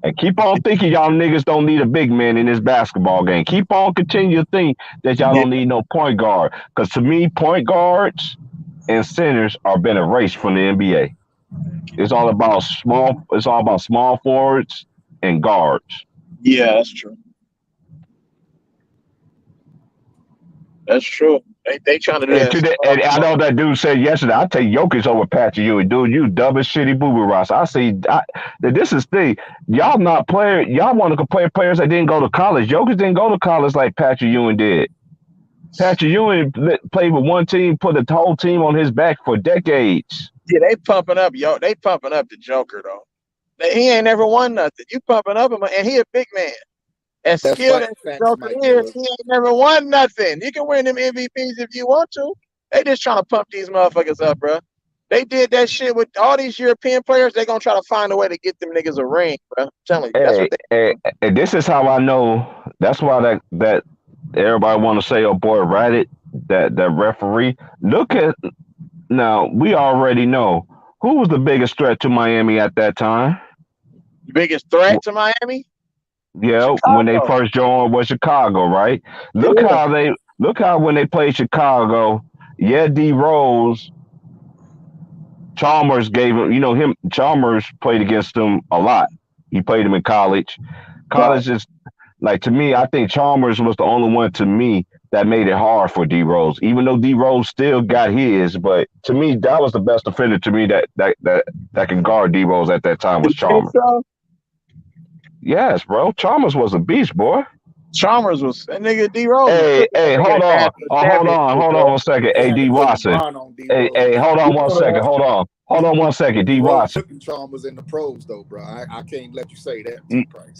And keep on thinking y'all niggas don't need a big man in this basketball game. Keep on continue to think that y'all Yeah, don't need no point guard. Because to me, point guards and centers are been erased from the NBA. It's all about small. It's all about small forwards and guards. yeah, that's true. That's true. They trying to do And, that stuff. and I know that dude said yesterday, I take Jokic over Patrick Ewing. Dude, you dumb as shitty boo boo Ross. This is the y'all not player. Y'all want to compare players that didn't go to college. Jokic didn't go to college like Patrick Ewing did. Patrick Ewing played with one team, put the whole team on his back for decades. Yeah, they pumping up, They pumping up the Joker though. He ain't never won nothing. You pumping up him, and he a big man. As That's skilled as the facts, Joker Mike is, Miller. he ain't never won nothing. You can win them MVPs if you want to. They just trying to pump these motherfuckers up, bro. They did that shit with all these European players. They gonna try to find a way to get them niggas a ring, bro. I'm telling you, that's what they. And this is how I know. That's why that everybody want to say, "Oh boy, Reddit, that referee." Look at now. We already know who was the biggest threat to Miami at that time. The biggest threat to Miami? Yeah, when they Chicago. first joined was Chicago, right? Look Yeah. how when they played Chicago, yeah, D Rose, Chalmers gave him, Chalmers played against them a lot. He played him in college. College is like, to me, I think Chalmers was the only one to me that made it hard for D Rose, even though D Rose still got his. But to me, that was the best defender to me that can guard D Rose at that time was Chalmers. So? Yes, bro. Chalmers was a beast, boy. Chalmers was a nigga. D Rose. Hey, hold on 1 second. Hey, D Watson. Hey, hold on 1 second. Hold on 1 second, D Watson. Chalmers in the pros though, bro. I can't let you say that.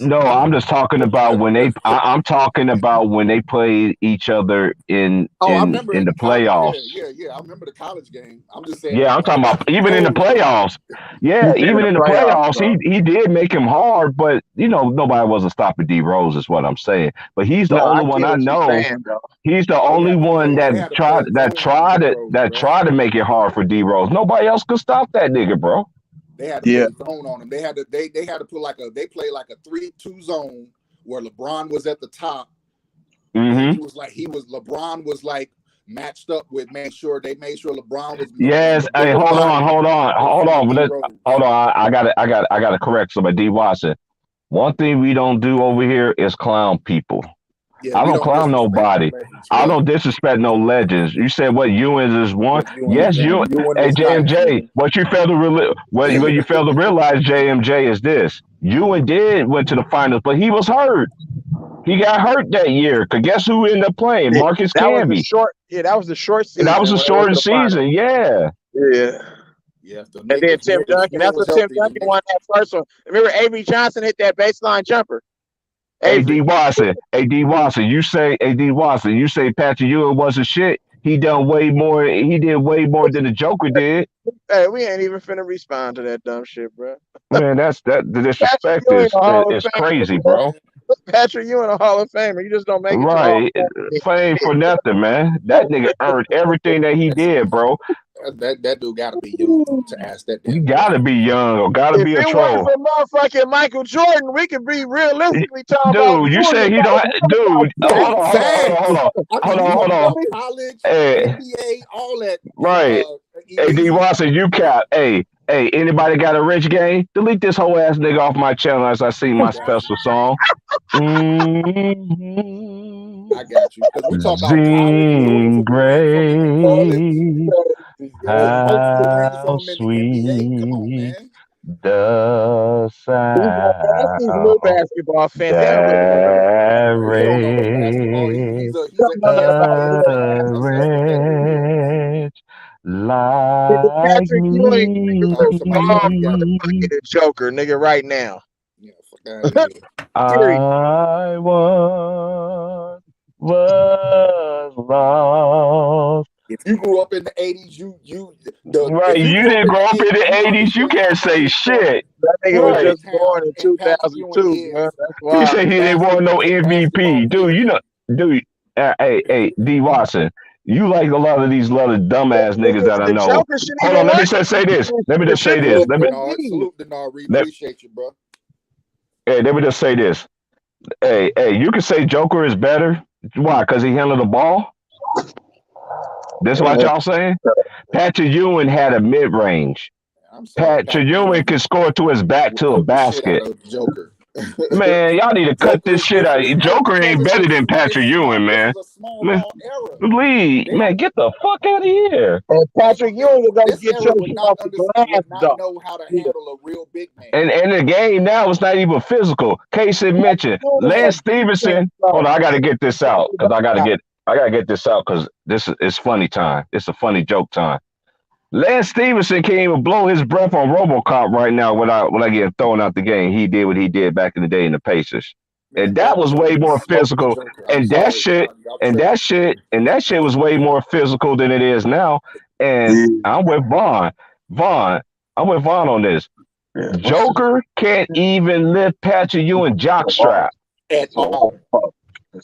No, I'm just talking about when they. I'm talking about when they played each other in the playoffs. Yeah. I remember the college game. I'm just saying. Yeah, I'm talking about even in the playoffs. Yeah, even in the playoffs, he did make him hard, but nobody wasn't stopping D Rose, is what I'm saying. But he's the only one I know. He's the only one that tried to make it hard for D Rose. Nobody else could stop that nigga, bro. They had to put a zone on him. They had to put they played like a 3-2 zone where LeBron was at the top. Mm-hmm. LeBron was like matched up with they made sure LeBron was. Yes. Hey, hold on. I gotta correct somebody. D Watson. One thing we don't do over here is clown people. Yeah, I don't clown nobody. I don't disrespect no legends. You said what Ewing is one? Yes, Ewing. Hey, JMJ, what you fail to realize, JMJ, is this: Ewing went to the finals, but he was hurt. He got hurt that year. Cause guess who ended up playing? Marcus Camby. That was the short season. That was a short season. Yeah. Yeah, and then Tim Duncan. That's what Tim Duncan won that first one. Remember, Avery Johnson hit that baseline jumper. A.D. Watson, you say Patrick Ewing wasn't shit. He did way more than the Joker did. Hey, we ain't even finna respond to that dumb shit, bro. Man, the disrespect is crazy, bro. Patrick Ewing a Hall of Famer. You just don't make it to the Hall Right. of Fame. Fame for nothing, man. That nigga earned everything that he did, bro. That dude got to be young to ask that You damn gotta be young or gotta If be a it troll. wasn't for motherfucking Michael Jordan, we could be realistically talking about Dude, you Ewing say is he not don't dude, hold on, Facts. hold on. I mean, Hold you on. know, college, Hey, NBA, all that. right. Hey, D. Easy. Watson, you cap. Hey, anybody got a rich game? Delete this whole ass nigga off my channel as I sing my special song. I got you. Because we talk about college, he only Zing took the ring from him in college. great, Most of the rings how from him in the NBA. Come on, sweet man. the That's these new sound basketball fans. They don't know that They don't know no basketball. He's rich, a ESPN fan. the That's what that is. rich nigga. like Patrick Ewing nigga, Oh, was somebody said bomb he got it. motherfucking me. Joker, nigga, right now. Yeah, fuck out of here. Serious. I once was lost. If you grew up in the 80s, Right, you didn't grow up in the 80s, you can't say shit. That nigga was Right. just born in 2002, man. That's He why. said he didn't want no MVP. Dude, you know, hey, D. Watson, you like a lot of these dumbass niggas that I The know. Joker shouldn't Hold even on, let me work. say this. Let me just say this. Salute Denard. Appreciate you, bro. Hey, let me just say this. Hey, you can say Joker is better. Why? Because he handled the ball? This what y'all saying? Patrick Ewing had a mid-range. Patrick Ewing can score to his back to a basket. Joker. Man, y'all need to cut this shit out. Joker ain't better than Patrick Ewing, man. Lead, man, get the fuck out of here. And Patrick Ewing is gonna get your would shit not, off the glass, though. know how to handle a real big man. And the game now is not even physical. Casey mentioned Lance Stevenson. Hold on, I gotta get this out because I gotta get this out because this is funny time. It's a funny joke time. Lance Stevenson can't even blow his breath on RoboCop right now without getting thrown out the game. He did what he did back in the day in the Pacers. And that was way more physical. And that shit was way more physical than it is now. And I'm with Vaughn. I'm with Vaughn on this. Joker can't even lift Patrick Ewing jockstrap. At all.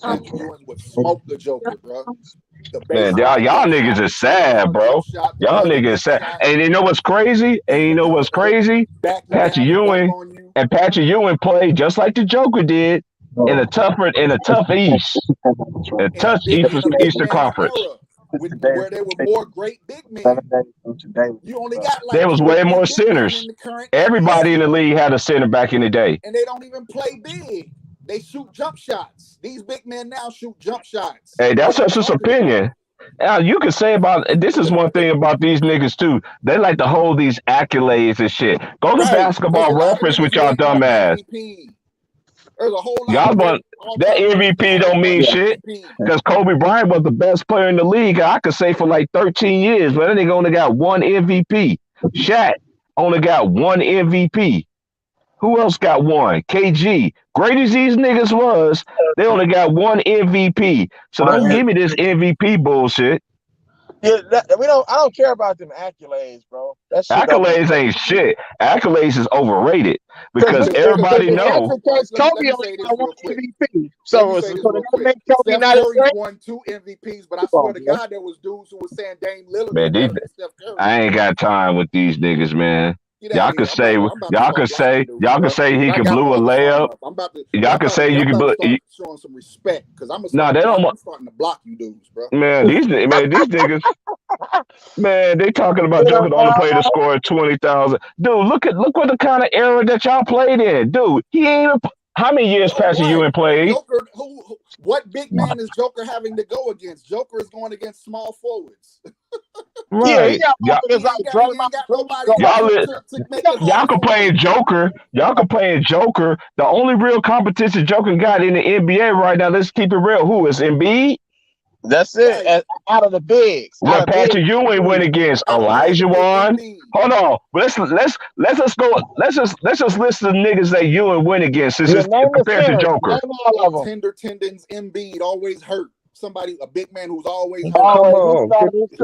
Patrick Ewing would smoke the Joker, bro. Man, y'all niggas is sad, bro. Y'all niggas is sad. And you know what's crazy? Patrick Ewing played just like the Joker did in a tough East. A tough Eastern Conference. Where there were more great big men. You only got like there was way more centers. Everybody in the league had a center back in the day. And they don't even play big. They shoot jump shots. These big men now shoot jump shots. Hey, that's just his opinion. Now, you can say about this is one thing about these niggas too. They like to hold these accolades and shit. Go to Basketball Reference with y'all dumbass. There's a whole lot y'all want that MVP don't mean shit because Kobe Bryant was the best player in the league. I could say for like 13 years, but that nigga only got one MVP. Shaq only got one MVP. Who else got one? KG. Great as these niggas was, they only got one MVP. So don't give me this MVP bullshit. Yeah, I don't care about them accolades, bro. That shit accolades ain't shit. Accolades is overrated because everybody knows. Kobe only got one MVP. So that make Kobe not a Curry won 2 MVPs, but I swear to God, there was dudes who was saying Dame Lillard. Man, I ain't got time with these niggas, man. Y'all can say he can blew a layup. Y'all can say you can showing some respect because I'm starting to block you dudes, bro. Man, these niggas, man, they talking about Joker on the play to score 20,000. Dude, look what the kind of era that y'all played in. Dude, he ain't even. How many years Patrick Ewing played? Joker, what big man is Joker having to go against? Joker is going against small forwards. Right. Y'all complaining Joker. Y'all complaining Joker. The only real competition Joker got in the NBA right now, let's keep it real. Who is Embiid? That's it. Right. Out of the bigs. Well, Patrick Ewing went against Elijah Wan. Hold on. Let's just list the niggas that Ewing went against since it's compared to Joker. Tender tendons, Embiid always hurt. somebody, a big man who's always Come hurt. on,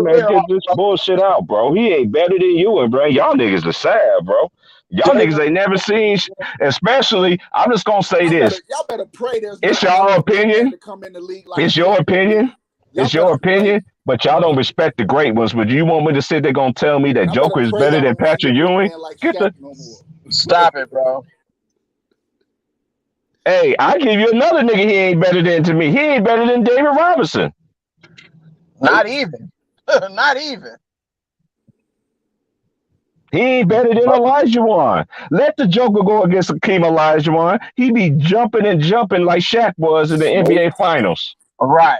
man, get this bullshit out, bro. He ain't better than you, and bro, y'all niggas are sad, bro. Y'all niggas ain't never seen, especially. I'm just gonna say this. Y'all better pray there's It's not your another big man opinion. to come in the league like It's your opinion. It's your opinion. But y'all don't respect the great ones. But you want me to sit there gonna tell me that Joker is better than Patrick Ewing? Get the Stop it, bro. Hey, I give you another nigga. He ain't better than to me. He ain't better than David Robinson. Not even. Not even. He ain't better than Olajuwon. Let the Joker go against Hakeem Olajuwon. He be jumping and jumping like Shaq was in the NBA Finals. Right.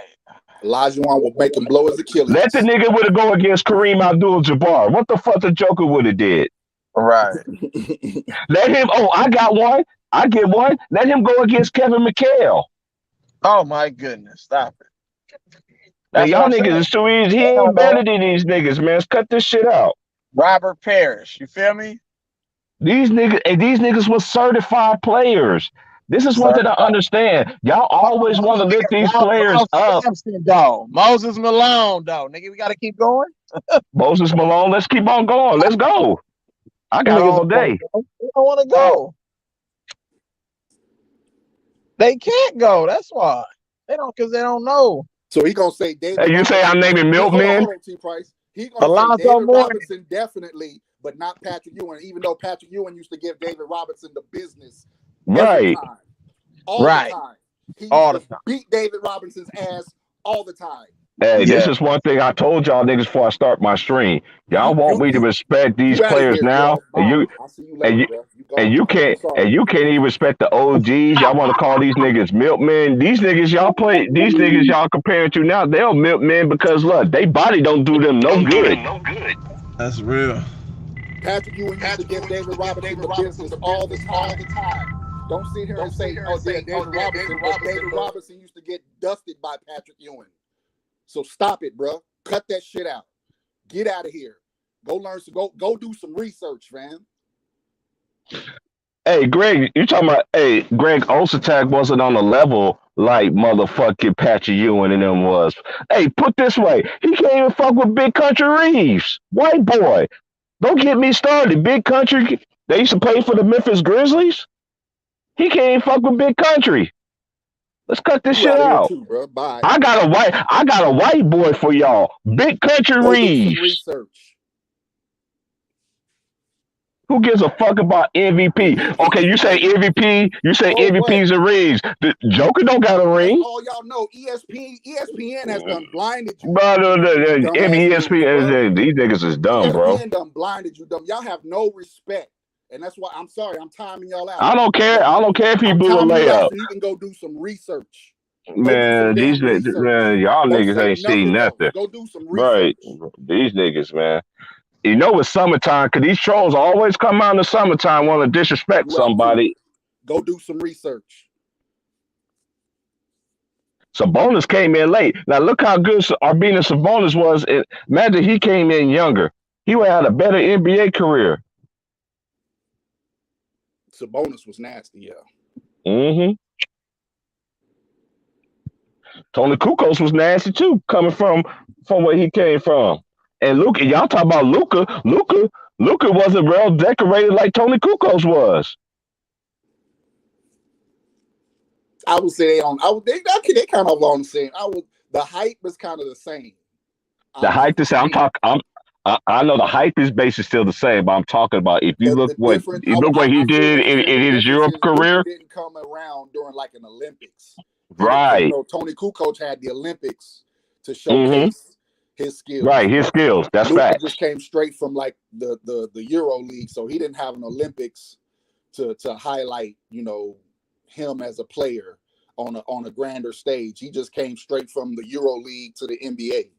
Olajuwon will make him blow his Achilles. Let the nigga would have go against Kareem Abdul-Jabbar. What the fuck the Joker would have did? Right. Let him. Oh, I got one. I get one. Let him go against Kevin McHale. Oh my goodness! Stop it. Now, y'all niggas is too easy. He ain't better than these niggas, man. Cut this shit out. Robert Parrish, you feel me? These niggas were certified players. This is one thing I understand. Y'all always want to lift these players up. Moses Malone, though. Nigga, we got to keep going. Moses Malone, let's keep on going. Let's go. I got all day. They don't want to go. They can't go. That's why. They don't, because they don't know. So he going to say David. Hey, you say I'm naming Milkman? He going to say David Robinson definitely, but not Patrick Ewing, even though Patrick Ewing used to give David Robinson the business. Right. All the time. He used to beat David Robinson's ass all the time. Hey, this is one thing I told y'all niggas before I start my stream. Y'all want me to respect these players now, and you can't even respect the OGs. Y'all want to call these niggas milkmen. These niggas y'all comparing to now, they're milkmen because look, they body don't do them no good. That's real. Patrick Ewing used to give David Robinson the business all the time. Don't sit here and say, oh, yeah, David Robinson. But David Robinson used to get dusted by Patrick Ewing. So stop it, bro. Cut that shit out. Get out of here. Go learn some. Go do some research, man. Hey, Greg, you talking about? Hey, Greg Ostertag wasn't on the level like motherfucking Patrick Ewing and them was. Hey, put this way, he can't even fuck with Big Country Reeves, white boy. Don't get me started. Big Country. They used to play for the Memphis Grizzlies. He can't even fuck with Big Country. Let's cut this shit out. Too, bro. Bye. I got a white boy for y'all. Big Country Reeves. Research. Who gives a fuck about MVP? Okay, you say MVP. You say MVP's a Reeves. The Joker don't got a ring. All y'all know, ESPN has done blinded you. ESPN, these niggas is dumb, bro. ESPN done blinded you, dumb. Y'all have no respect. And that's why I'm sorry. I'm timing y'all out. I don't care. I don't care if he blew a layup. So you can go do some research. Man, these niggas, man, y'all niggas ain't seen nothing. Go do some research. Right. These niggas, man. You know it's summertime because these trolls always come out in the summertime want to disrespect somebody. Go do some research. Sabonis came in late. Now look how good Arvydas Sabonis was. Imagine he came in younger. He would have had a better NBA career. Sabonis was nasty, yeah. Mm-hmm. Tony Kukoc was nasty too, coming from where he came from. And Luka, y'all talk about Luka. Luka wasn't well decorated like Tony Kukoc was. I would say they kind of on the same. The hype was kind of the same. The hype is. I know the hype is basically still the same, but I'm talking about if you look what he did in his Europe career. Didn't come around during like an Olympics, right? You know, Tony Kukoc had the Olympics to showcase his skills. Right, his skills. That's fact. Just came straight from like the Euro League, so he didn't have an Olympics to highlight, you know, him as a player on a grander stage. He just came straight from the Euro League to the NBA.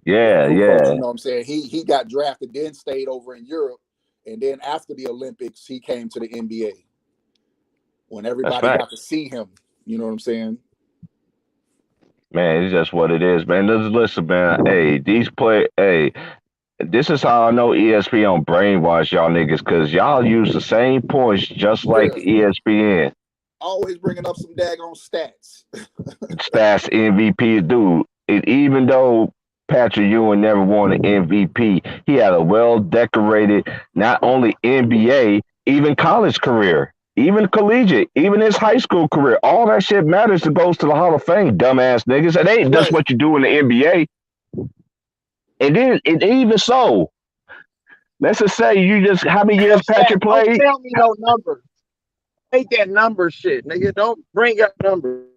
Yeah. You know what I'm saying? He got drafted, then stayed over in Europe, and then after the Olympics, he came to the NBA. When everybody got to see him, you know what I'm saying? Man, it's just what it is, man. Listen, man. Hey, this is how I know ESPN brainwash y'all niggas, because y'all use the same points just like ESPN. Always bringing up some daggone stats. Stats MVP, dude. Even though Patrick Ewing never won an MVP, he had a well-decorated, not only NBA, even college career, even collegiate, even his high school career. All that shit matters. It goes to the Hall of Fame, dumbass niggas. It ain't just what you do in the NBA. And then, even so, let's just say you just, how many years Patrick played? Don't tell me no numbers. Take that number shit, nigga. Don't bring up numbers.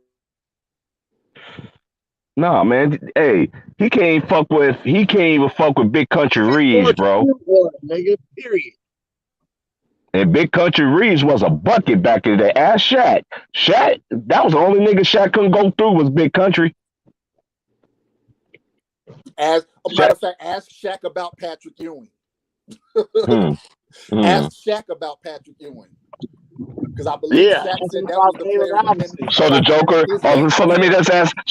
Nah, man. Hey, he can't even fuck with Big Country Reeves, bro. Nigga, period. And Big Country Reeves was a bucket back in the day. Ask Shaq. Shaq, that was the only nigga Shaq couldn't go through was Big Country. As a matter of fact, ask Shaq about Patrick Ewing. Ask Shaq about Patrick Ewing. Because I believe Shaq said that was the player. So the Joker. So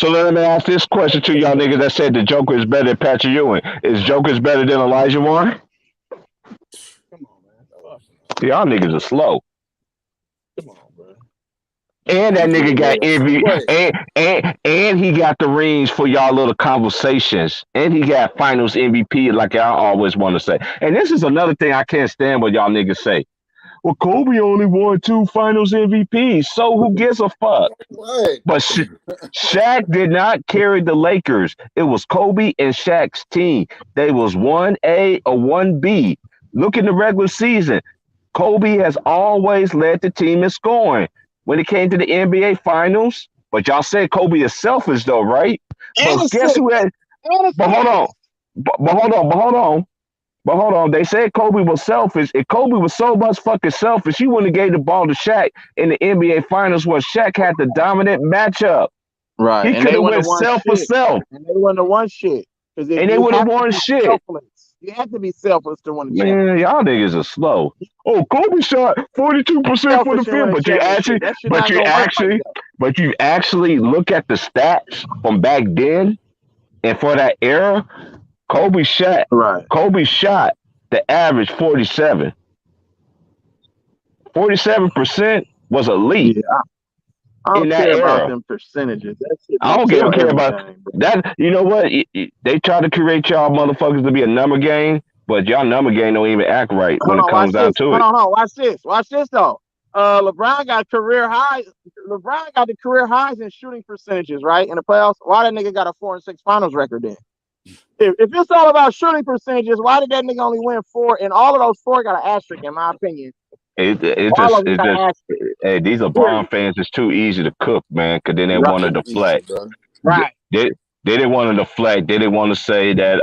let me ask this question to y'all niggas that said the Joker is better than Patrick Ewing. Is Joker's better than Elijah Warren? Come on, man. Y'all niggas are slow. Come on, bro. And that nigga got MVP, and he got the rings for y'all little conversations, and he got Finals MVP, like I always want to say. And this is another thing I can't stand what y'all niggas say. Well, Kobe only won 2 Finals MVPs, so who gives a fuck? Right. But Shaq did not carry the Lakers. It was Kobe and Shaq's team. They was 1A or 1B. Look in the regular season. Kobe has always led the team in scoring. When it came to the NBA Finals, but y'all said Kobe is selfish, though, right? But guess who had? But hold on. They said Kobe was selfish. If Kobe was so much fucking selfish, he wouldn't have gave the ball to Shaq in the NBA Finals where Shaq had the dominant matchup. Right. He could have went self for self. And they wouldn't have won shit. And they would have won shit. You have to be selfless to win a championship. Man, y'all niggas are slow. Oh, Kobe shot 42% for the field, but you actually look at the stats from back then and for that era. Kobe shot the average 47. 47% was elite. Yeah, I don't care about them percentages. I don't care about that. You know what? They try to create y'all motherfuckers to be a number game, but y'all number game don't even act right when it comes down to it. Hold on, watch this though. LeBron got career highs. LeBron got the career highs in shooting percentages, right? In the playoffs. Why that nigga got a 4-6 finals record then? If it's all about shooting percentages, why did that nigga only win 4? And all of those 4 got an asterisk, in my opinion. Hey, these LeBron fans is too easy to cook, man, because then they wanted to deflect. Right. They didn't want to deflect. They didn't want to say that,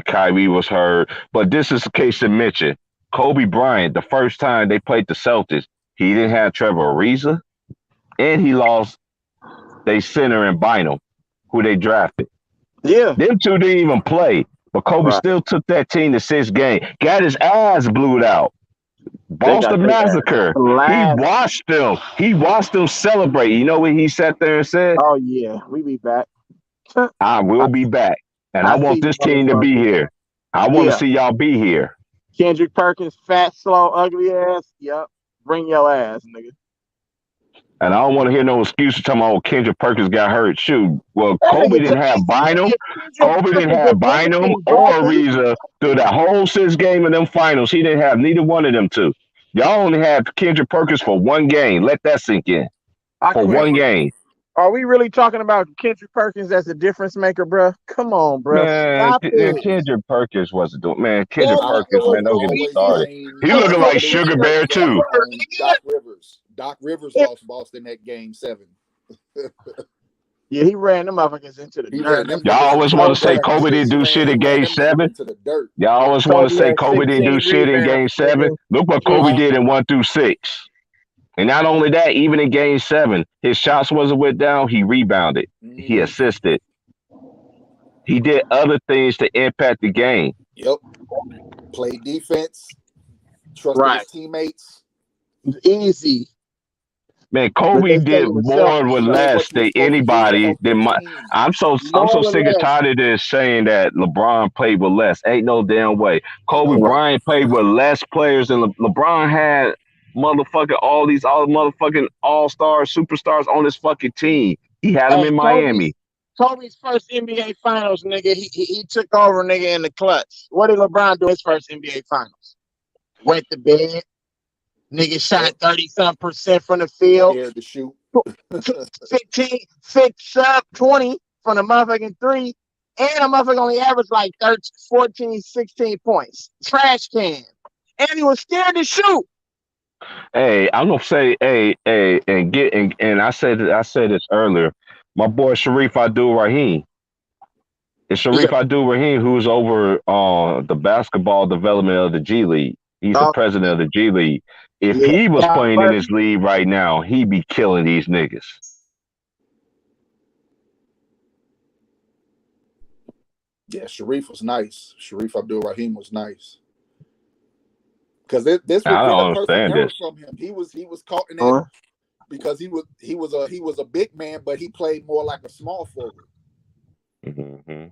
Kyrie was hurt. But this is the case to mention. Kobe Bryant, the first time they played the Celtics, he didn't have Trevor Ariza, and he lost they center in Bynum, who they drafted. Yeah. Them two didn't even play, but Kobe still took that team to 6 games. Got his ass blued out. Boston Massacre. He watched them celebrate. You know what he sat there and said? Oh, yeah. We be back. I will be back. And I want this team to be here. I want to see y'all be here. Kendrick Perkins, fat, slow, ugly ass. Yep. Bring your ass, nigga. And I don't want to hear no excuses talking about Kendrick Perkins got hurt. Shoot. Well, Kobe didn't have Bynum. Kobe didn't have Bynum or Ariza through that whole 6 game in them finals. He didn't have neither one of them two. Y'all only had Kendrick Perkins for 1 game. Let that sink in. For 1 game. Are we really talking about Kendrick Perkins as a difference maker, bro? Come on, bro. Man, Kendrick Perkins wasn't doing. Man, Kendrick Perkins, man, don't get me started. He looking like Sugar Bear too. Doc Rivers lost Boston that game 7. Yeah, he ran them motherfuckers into the dirt. Y'all always want to say Kobe didn't do shit in game 7. Y'all always want to say Kobe didn't do shit in game 7. Look what Kobe did in 1 through 6. And not only that, even in game 7, his shots wasn't went down. He rebounded. He assisted. He did other things to impact the game. Yep. Played defense. Trusted his teammates. Easy. Man, Kobe did more with less than anybody. I'm so sick and tired of this saying that LeBron played with less. Ain't no damn way. Kobe Bryant played with less players than LeBron had motherfucking all motherfucking all-stars, superstars on his fucking team. He had them Hey, in Miami. Kobe's first NBA Finals, nigga. He took over, nigga, in the clutch. What did LeBron do his first NBA Finals? Went to bed. Nigga shot 30-something% from the field. Scared to shoot. 20 from the motherfucking three. And a motherfucker only averaged like 13, 14, 16 points. Trash can. And he was scared to shoot. Hey, I'm gonna say, and I said this earlier. My boy Sharif Abdul Rahim. It's Sharif Abdul Rahim who's over the basketball development of the G League. He's the president of the G League. If he was playing in this league right now, he'd be killing these niggas. Yeah, Sharif was nice. Sharif Abdul Rahim was nice. Because this was a perfect error from him. He was caught in it because he was a big man, but he played more like a small forward. Mm-hmm.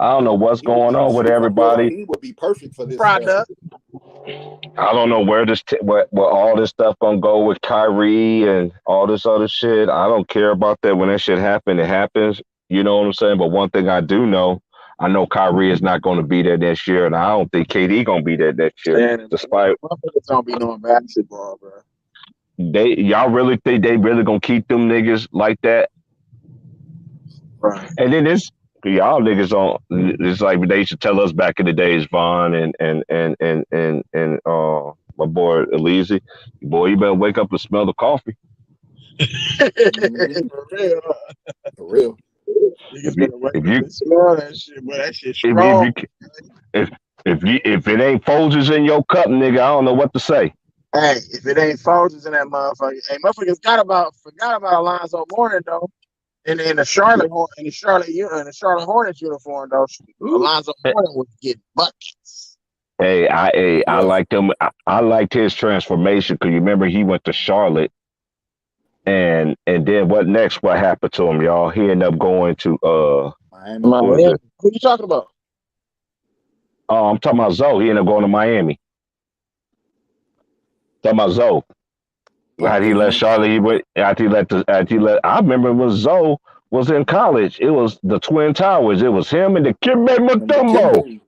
I don't know what's going on with everybody. He would be perfect for this product. I don't know where where all this stuff gonna go with Kyrie and all this other shit. I don't care about that. When that shit happens, it happens. You know what I'm saying? But one thing I do know, I know Kyrie is not going to be there next year, and I don't think KD gonna be there next year. Man, despite don't be knowing basketball, bro. Y'all really think they really gonna keep them niggas like that? Right. And then y'all niggas on. It's like they used to tell us back in the days, Vaughn and my boy Elise, boy, you better wake up and smell the coffee. For real. For real. If you smell that shit, boy, that shit strong. If it ain't Folgers in your cup, nigga, I don't know what to say. Hey, if it ain't Folgers in that motherfucker, hey, motherfuckers forgot about Alonzo Mourning though. In the Charlotte Hornets uniform though, Alonzo Mourning would get buckets. Hey, I liked him. I liked his transformation because you remember he went to Charlotte, and then what next? What happened to him, y'all? He ended up going to Miami. Who you talking about? Oh, I'm talking about Zoe. He ended up going to Miami. Talking about Zoe. After he left Charlotte, he went. After he let. I remember when Zoe was in college. It was the Twin Towers. It was him and the Kimbe Mutombo.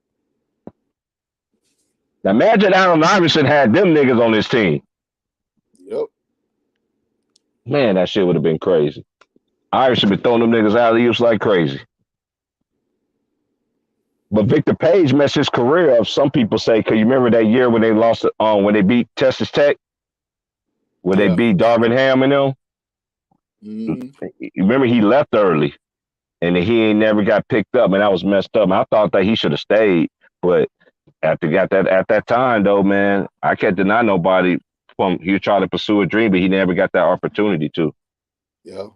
Now imagine Allen Iverson had them niggas on his team. Yep. Man, that shit would have been crazy. Iverson been throwing them niggas out of the use like crazy. But Victor Page messed his career up. Some people say, because you remember that year when they lost when they beat Texas Tech? When they beat Darvin Ham and them? Mm-hmm. You remember he left early and he ain't never got picked up, and that was messed up. And I thought that he should have stayed, but at that time though, man, I can't deny nobody he was trying to pursue a dream, but he never got that opportunity to. Yeah.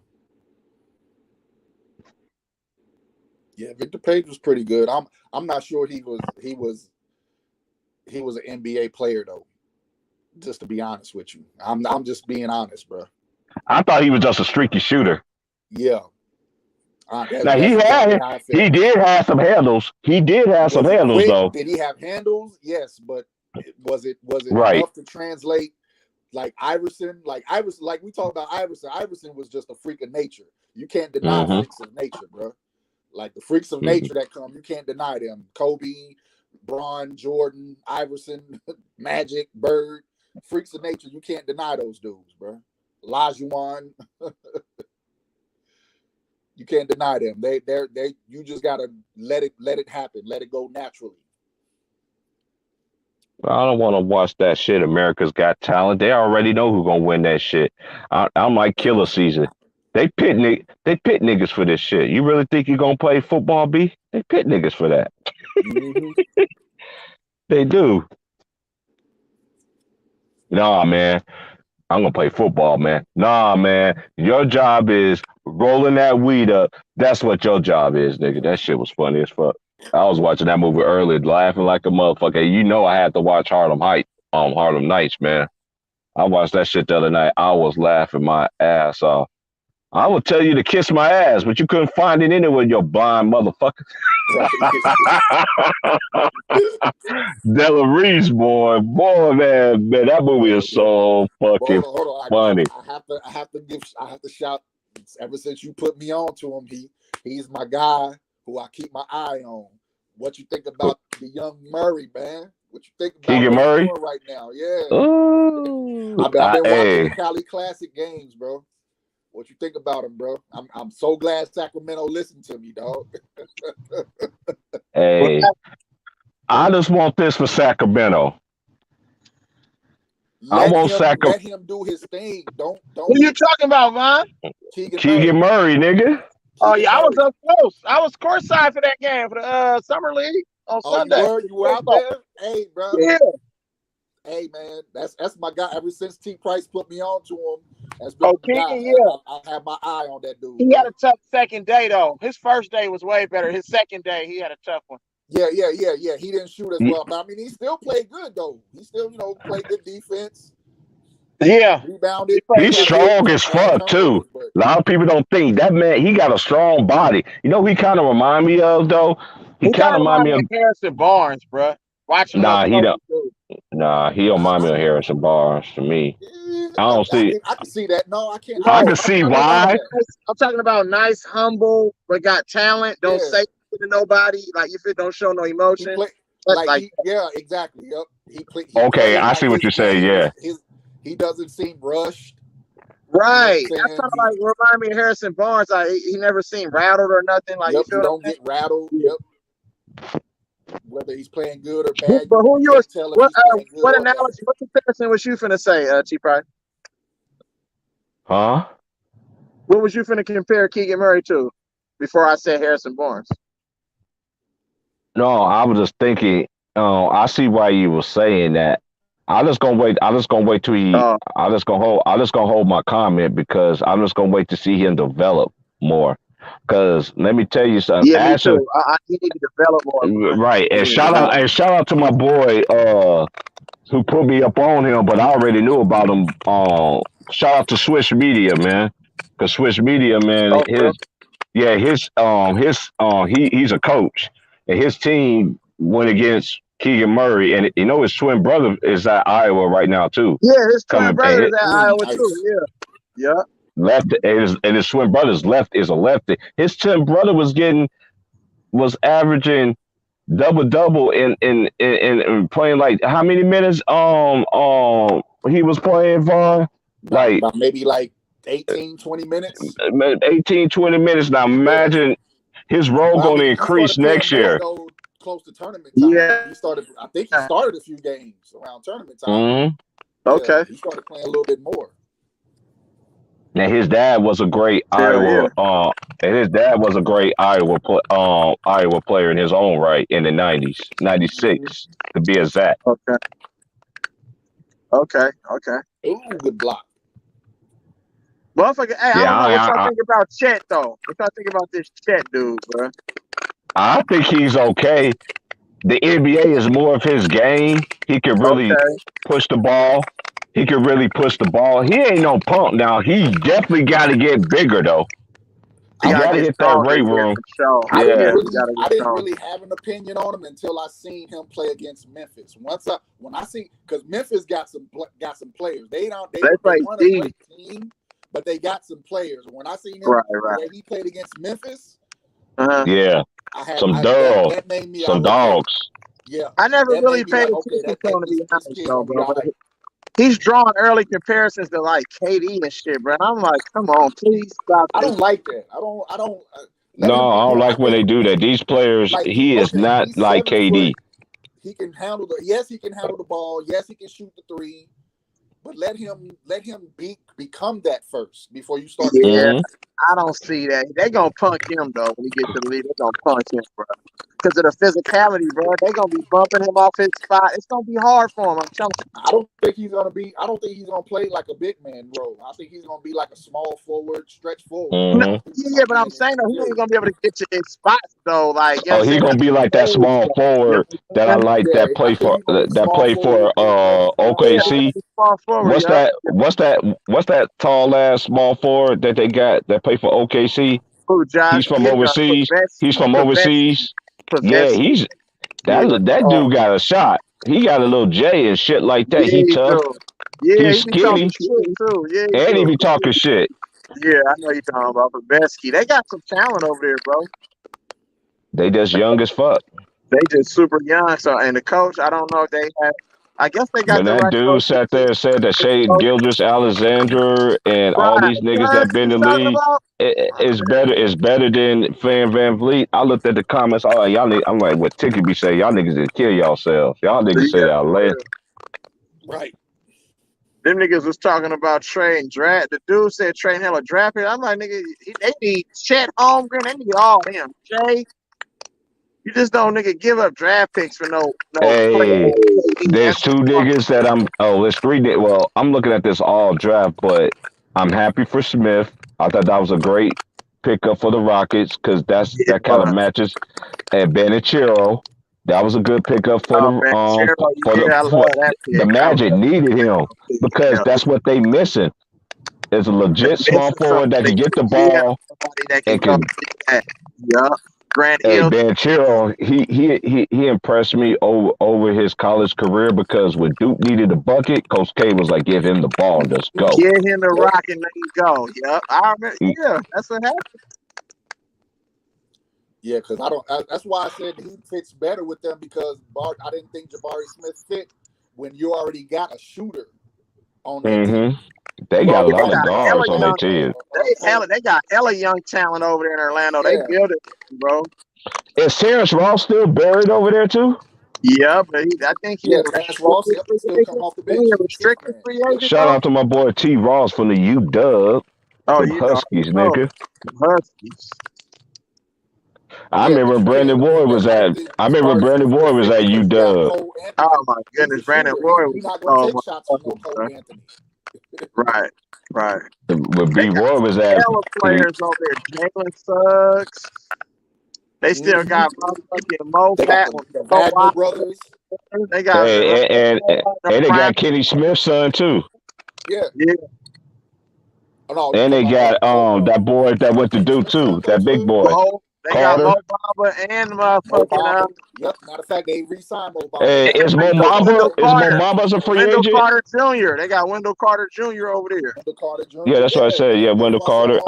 Yeah, Victor Page was pretty good. I'm not sure he was an NBA player though. Just to be honest with you, I'm just being honest, bro. I thought he was just a streaky shooter. Yeah. Now he did have some handles. He did have some handles quick? though. Did he have handles? Yes, but was it right enough to translate like Iverson? Like we talked about Iverson. Iverson was just a freak of nature. You can't deny freaks of nature, bro. Like the freaks of nature that come, you can't deny them. Kobe, Bron, Jordan, Iverson, Magic, Bird. Freaks of nature, you can't deny those dudes, bro. Olajuwon, you can't deny them. They you just gotta let it happen, let it go naturally. I don't want to watch that shit. America's Got Talent. They already know who's gonna win that shit. I'm like Killer Season. They pit niggas for this shit. You really think you're gonna play football, B? They pit niggas for that. Mm-hmm. They do. Nah, man. I'm gonna play football, man. Nah, man. Your job is rolling that weed up. That's what your job is, nigga. That shit was funny as fuck. I was watching that movie earlier, laughing like a motherfucker. You know I had to watch Harlem Nights, man. I watched that shit the other night. I was laughing my ass off. I would tell you to kiss my ass, but you couldn't find it anywhere, you blind motherfucker. Della Reese, boy, man, that movie is so But fucking hold on. funny. I have to shout. Ever since you put me on to him, he's my guy who I keep my eye on. What you think about the young Murray, man? What you think about Keegan what Murray? he's doing right now? Yeah, Ooh, I've been watching the hey, Cali Classic games, bro. What you think about him, bro? I'm so glad Sacramento listened to me, dog. hey, I just want this for Sacramento. I want Let him do his thing. Don't Who you talking about, Von? Keegan Murray, nigga. Oh yeah, I was up close. I was courtside for that game for the summer league on Sunday. You were out there? Hey, bro. Yeah. Hey, man, that's my guy. Ever since T. Price put me on to him, that's been my guy. Keegan, yeah. I have my eye on that dude. He had a tough second day though. His first day was way better. His second day, he had a tough one. Yeah. He didn't shoot as well, but I mean, he still played good though. He still, played good defense. Yeah, Rebounded. He's strong as fuck too. A lot of people don't think that man. He got a strong body. You know, who he kind of remind me of though. He kind of remind me of Harrison Barnes, bro. Watch him. Nah, he don't. Nah, he don't remind me of Harrison Barnes to me. I don't see. I can see that. No, I can't. I can see why. I'm talking about nice, humble, but got talent. Don't say to nobody. Like if it don't show no emotion. Yeah, exactly. Yep. Okay, I see what you're saying. Yeah. He doesn't seem rushed. Right. That's kind of like remind me of Harrison Barnes. Like he never seemed rattled or nothing. Like you don't get rattled. Yep. Whether he's playing good or bad. But who yours? What analogy? What comparison was you finna say, T. Price? Huh? What was you finna compare Keegan Murray to before I said Harrison Barnes? No, I was just thinking. I see why you were saying that. I'm just gonna wait till he. I'm just gonna hold my comment because I'm just gonna wait to see him develop more. Because let me tell you something. Yeah, me too. I need to develop more. Right, and shout out to my boy who put me up on him, but I already knew about him. Shout out to Swish Media, man. Because Swish Media, man, he's a coach, and his team went against Keegan Murray, and his twin brother is at Iowa right now too. Yeah, his twin brother is at Iowa too. Yeah. Left and his twin brother's left is a lefty. His twin brother was averaging double in playing like how many minutes he was playing, Vaughn? Like maybe like 18, 20 minutes. 18, 20 minutes. Now imagine his role going to increase next year. Close to tournament time. Yeah. I think he started a few games around tournament time. Mm-hmm. Okay. He started playing a little bit more. And his dad was a great Iowa player in his own right in the 90s, 96 to be exact. Okay. Ooh, good block. Motherfucker, hey, I don't know what y'all think about Chet though. What y'all think about this Chet dude, bro? I think he's okay. The NBA is more of his game. He can really push the ball. He ain't no punk now. He definitely got to get bigger though. He got to hit that weight room. I didn't really have an opinion on him until I seen him play against Memphis. Because Memphis got some players. They run a great team, but they got some players. When I seen him the way he played against Memphis, some dogs. Yeah, I never really paid attention to him, to be honest, though, bro. He's drawing early comparisons to like KD and shit, bro. And I'm like, come on, please stop. I don't like that. I don't. I don't like when they do that. These players, he is not like KD. He can handle he can handle the ball. Yes, he can shoot the three. But let him become that first before you start. Yeah, I don't see that. They gonna punk him though when he gets to the league. They gonna punk him, bro. because of the physicality, bro. They gonna be bumping him off his spot. It's gonna be hard for him. I'm telling you. I don't think he's gonna play like a big man role. I think he's gonna be like a small forward, stretch forward. Mm-hmm. Yeah, but I'm saying though, he ain't gonna be able to get you in spots though. Like, you know Oh, what I'm he saying? gonna be like that small forward that I like Yeah, that play I think for he's gonna be that small play for forward. OKC. Small forward, What's yeah. that tall ass small forward that they got that play for OKC? Who, Josh? He's from overseas. He's from overseas. Yeah, he's that dude got a shot. He got a little J and shit like that. He tough. Yeah, He's he be talking skinny. shit too. Yeah, And he be talking shit. Yeah, I know you're talking about Trubisky. They got some talent over there, bro. They just young as fuck. They just super young. So, and the coach, I don't know if they have. I guess they got When the that right dude coach. sat there and said that Shea Gildress Alexander and all these niggas that been in the league, it's better than Fan Van Vliet. I looked at the comments. Oh, I'm like, what Ticky be saying? Y'all niggas did kill yourselves. Y'all niggas say that later. Right. Them niggas was talking about trading draft. The dude said trading hella draft pick. I'm like, nigga, they need Chet Holmgren. They need all them. Jay, you just don't nigga give up draft picks for no. Hey, there's two niggas that there's three. Well, I'm looking at this all draft, but I'm happy for Smith. I thought that was a great pickup for the Rockets because that kind of matches. And Banchero, that was a good pickup for the Magic needed him because that's what they missing. Is a legit small forward that can get the ball and can. Yeah. Hey, Banchero, he impressed me over his college career because when Duke needed a bucket, Coach K was like, "Give him the ball and just go." Get him the rock and let him go. Yep, I remember. Yeah, that's what happened. Yeah, because that's why I said he fits better with them because I didn't think Jabari Smith fit when you already got a shooter on that team. They got a lot of guards on their team. They got hella young talent over there in Orlando. They built it, bro. Is Terrence Ross still buried over there too? Yeah, but I think Terrence Ross still come off the bench. Restricted free agent. Shout out to my boy T. Ross from the UW. Huskies, nigga. Huskies. I remember Brandon Ward was at. UW. Oh my goodness, Brandon Ward was. Right. When B. Ward was at. Players over there, Jalen Suggs. They still got fucking Mo Wagner brothers. They got and they got Kenny Smith's son too. Yeah. And they got that boy that went to Duke too. That big boy. They got Mo Bamba and motherfucking. Yep. Matter of fact, they re-signed Mo Bamba. Hey, is Mo Bamba's a free agent? Wendell Carter Jr. They got Wendell Carter Jr. over there. Yeah, that's what I said. Yeah, Wendell Carter.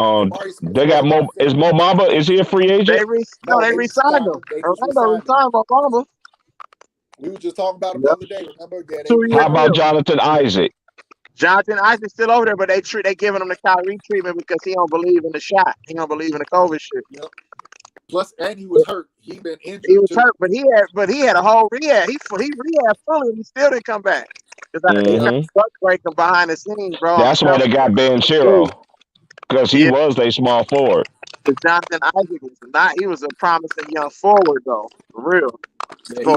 They got Mo. Is Mo Bamba? Is he a free agent? They re-signed him. Orlando re-signed Mo Bamba. We were just talking about him the other day. Remember? How about Jonathan Isaac? Jonathan Isaac's still over there, but they giving him the Kyrie treatment because he don't believe in the shot. He don't believe in the COVID shit. Yep. Plus, and he was hurt. He been injured. He was hurt, but he had a whole rehab. He rehab fully, and he still didn't come back. They got butt breaking behind the scenes, bro. That's why they got Banchero because he was their small forward. Jonathan Isaac was not. He was a promising young forward, though. For real. Yeah,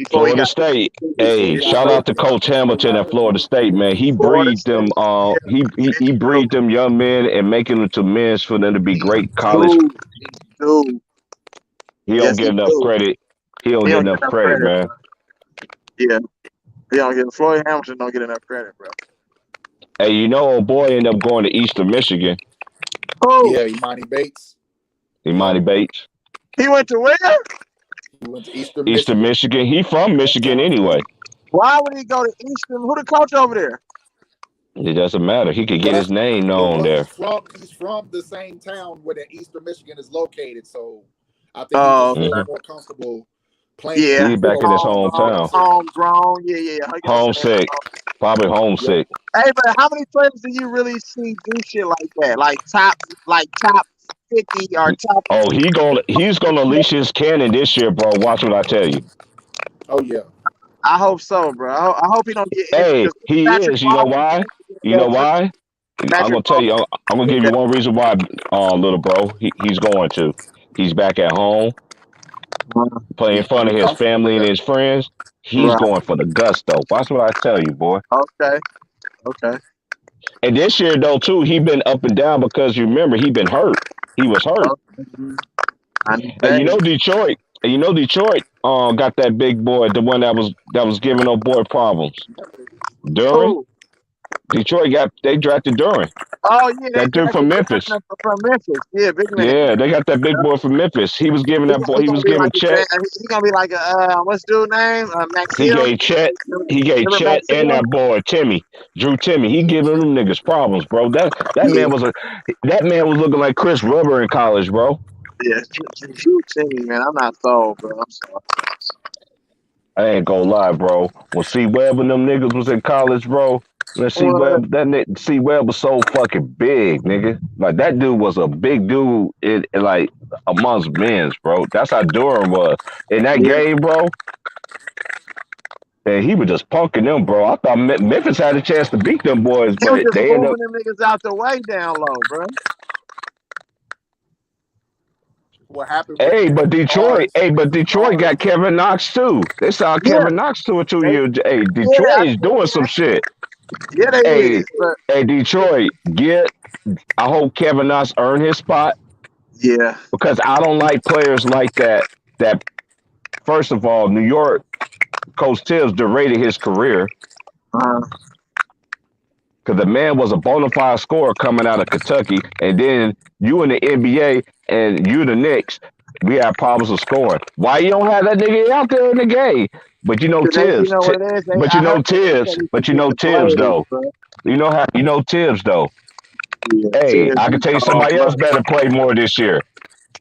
Florida State. Hey, shout out to Coach Hamilton at Florida State, man. He breathed them. He breathed them young men and making them to men for them to be great college. Dude. He don't get enough credit. He don't get enough credit, man. Yeah, he don't get. Floyd Hamilton don't get enough credit, bro. Hey, old boy ended up going to Eastern Michigan. Oh, yeah, Imani Bates. He went to where? He went to Eastern Michigan. He from Michigan anyway. Why would he go to Eastern? Who the coach over there? It doesn't matter. He could get his name known there. He's from the same town where the Eastern Michigan is located, so I think he's more comfortable playing. Yeah, he's back in his hometown. Homegrown, yeah. Homesick, probably homesick. Hey, but how many players do you really see do shit like that? Like top 50 or top? Oh, he's gonna unleash his cannon this year, bro. Watch what I tell you. Oh yeah. I hope so, bro. I hope he don't get. Hey, he is. You know why? I'm gonna tell you. I'm gonna give you one reason why, little bro. He's going to. He's back at home. playing in He front of his comfortable family and there. his friends. He's Right. going for the gusto. Watch what I tell you, boy. Okay. Okay. And this year though too, he been up and down because you remember he been hurt. He was hurt. Okay. I need And you that. know Detroit. And you know Detroit got that big boy, the one that was giving old boy problems. Duran. Oh. Detroit they drafted Duran. Oh yeah, they That dude drafted from Memphis. from Memphis. Yeah, big man. Yeah, they got that big boy from Memphis. He was giving that boy. He He gonna was be giving like Chet. he gonna be like a what's dude name? Max He Hill. gave Chet. He gave Remember Chet Max and Hill? that boy Timmy, Drew Timmy. He giving them niggas problems, bro. That Yeah, man was looking like Chris Webber in college, bro. yeah. Drew Timmy, man. I'm not sold, bro. I'm sorry. I ain't gonna lie, bro. When C Webb and them niggas was in college, bro. Let's see Well, Webb. C Webb was so fucking big, nigga. Like that dude was a big dude like amongst men's, bro. That's how Durham was in that yeah. game, bro. And he was just punking them, bro. I thought Memphis had a chance to beat them boys, He was but just they ended moving up. them niggas out the way down low, bro. What happened with Hey, but Detroit, ours, got Kevin Knox too. They saw Yeah, Kevin Knox 2 or 2 they, years. Hey, yeah, Detroit is doing some shit. yeah, they Hey, is. But hey, Detroit, I hope Kevin Knox earn his spot yeah, because I don't like players like that. That first of all, New York Coach Tibbs derated his career uh, because the man was a bona fide scorer coming out of Kentucky, and then you in the NBA and you the Knicks, we have problems with scoring. Why you don't have that nigga out there in the game? But you know 'cause they, you Tibbs, know what it is. but I you know heard Tibbs, he but you get know the Tibbs plays, though. bro. You know Tibbs though. Yeah, Hey, Tibbs I can be tell you cold, somebody bro. else better play more this year.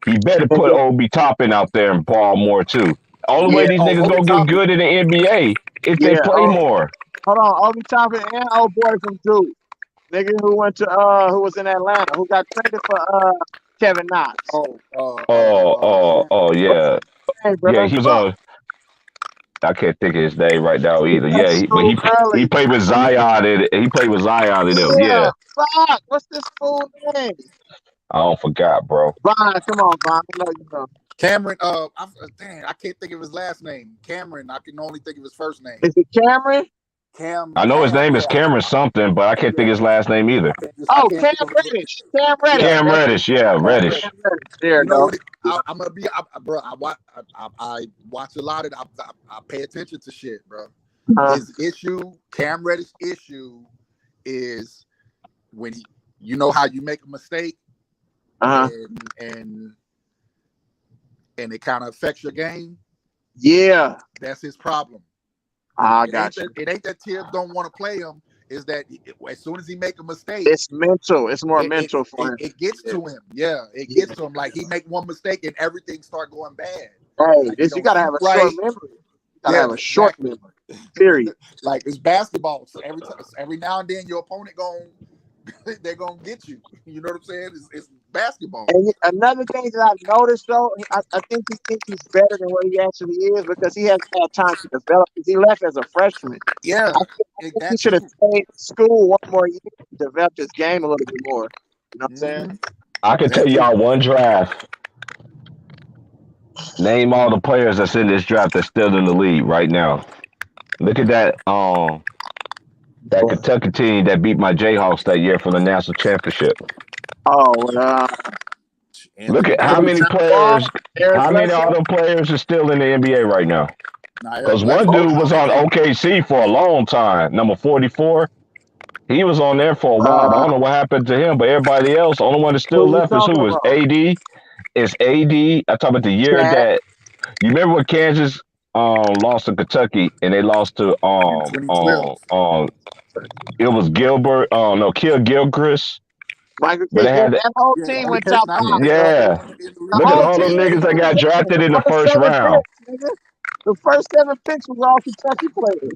He better put Nigga, Obi Toppin out there and ball more too. Only way yeah, these niggas Obi gonna get Toppin. good in the NBA if they yeah. play Oh, more. hold on, Obi Toppin and old boy from Duke, nigga who went to who was in Atlanta, who got traded for Kevin Knox. What's Yeah. Hey, Yeah, bro, he was fuck, on I can't think of his name right now either. Yeah, that's but so he early. played with Zion and he played with Zion and them. Yeah, Yeah. fuck. What's this fool name? I don't forgot, bro. Vaughn, come on, Vaughn. I know you know. Cameron? I can't think of his last name. Cameron. I can only think of his first name. Is it Cameron? I know his name is Yeah, Cameron something, but I can't think yeah. his last name either. Oh, I can't Cam think of his. Reddish. Cam Reddish. Yeah, Cam That's Reddish, yeah, Cam Reddish. Cam Reddish. There You you know go. what? I'm gonna be, bro. I watch a lot of. I pay attention to shit, bro. His issue, Cam Reddish' issue, is when you know how you make a mistake, and it kind of affects your game. Yeah. That's his problem. I got you. It ain't that Tibbs don't want to play him. Is that as soon as he make a mistake, It's mental. It's more mental for him. It gets to him. Yeah, it gets to him. Like he make one mistake and everything start going bad. Hey, Like, you gotta have a short memory. You gotta have a short memory. Period. Like it's basketball. So every now and then your opponent they're gonna get you. You know what I'm saying? It's basketball. And another thing that I've noticed though, I think he thinks he's better than what he actually is because he hasn't had time to develop. Because he left as a freshman. Yeah, I think he should have stayed in school one more year to develop his game a little bit more. You know what I'm saying? I can tell y'all one draft. Name all the players that's in this draft that's still in the league right now. Look at that Kentucky team that beat my Jayhawks that year for the national championship. Oh, look at how many players, how many of them players are still in the NBA right now. Because one dude was on OKC for a long time, number 44. He was on there for a while. I don't know what happened to him, but everybody else, the only one that's still left is who is AD. It's AD. I'm talking about the year that you remember when Kansas lost to Kentucky and they lost to it was Gilbert, Kill Gilchrist. Michael But they had that whole team went top 5. Yeah. Look at all them niggas that got drafted in the first round. Picks, the first 7 picks was all Kentucky players.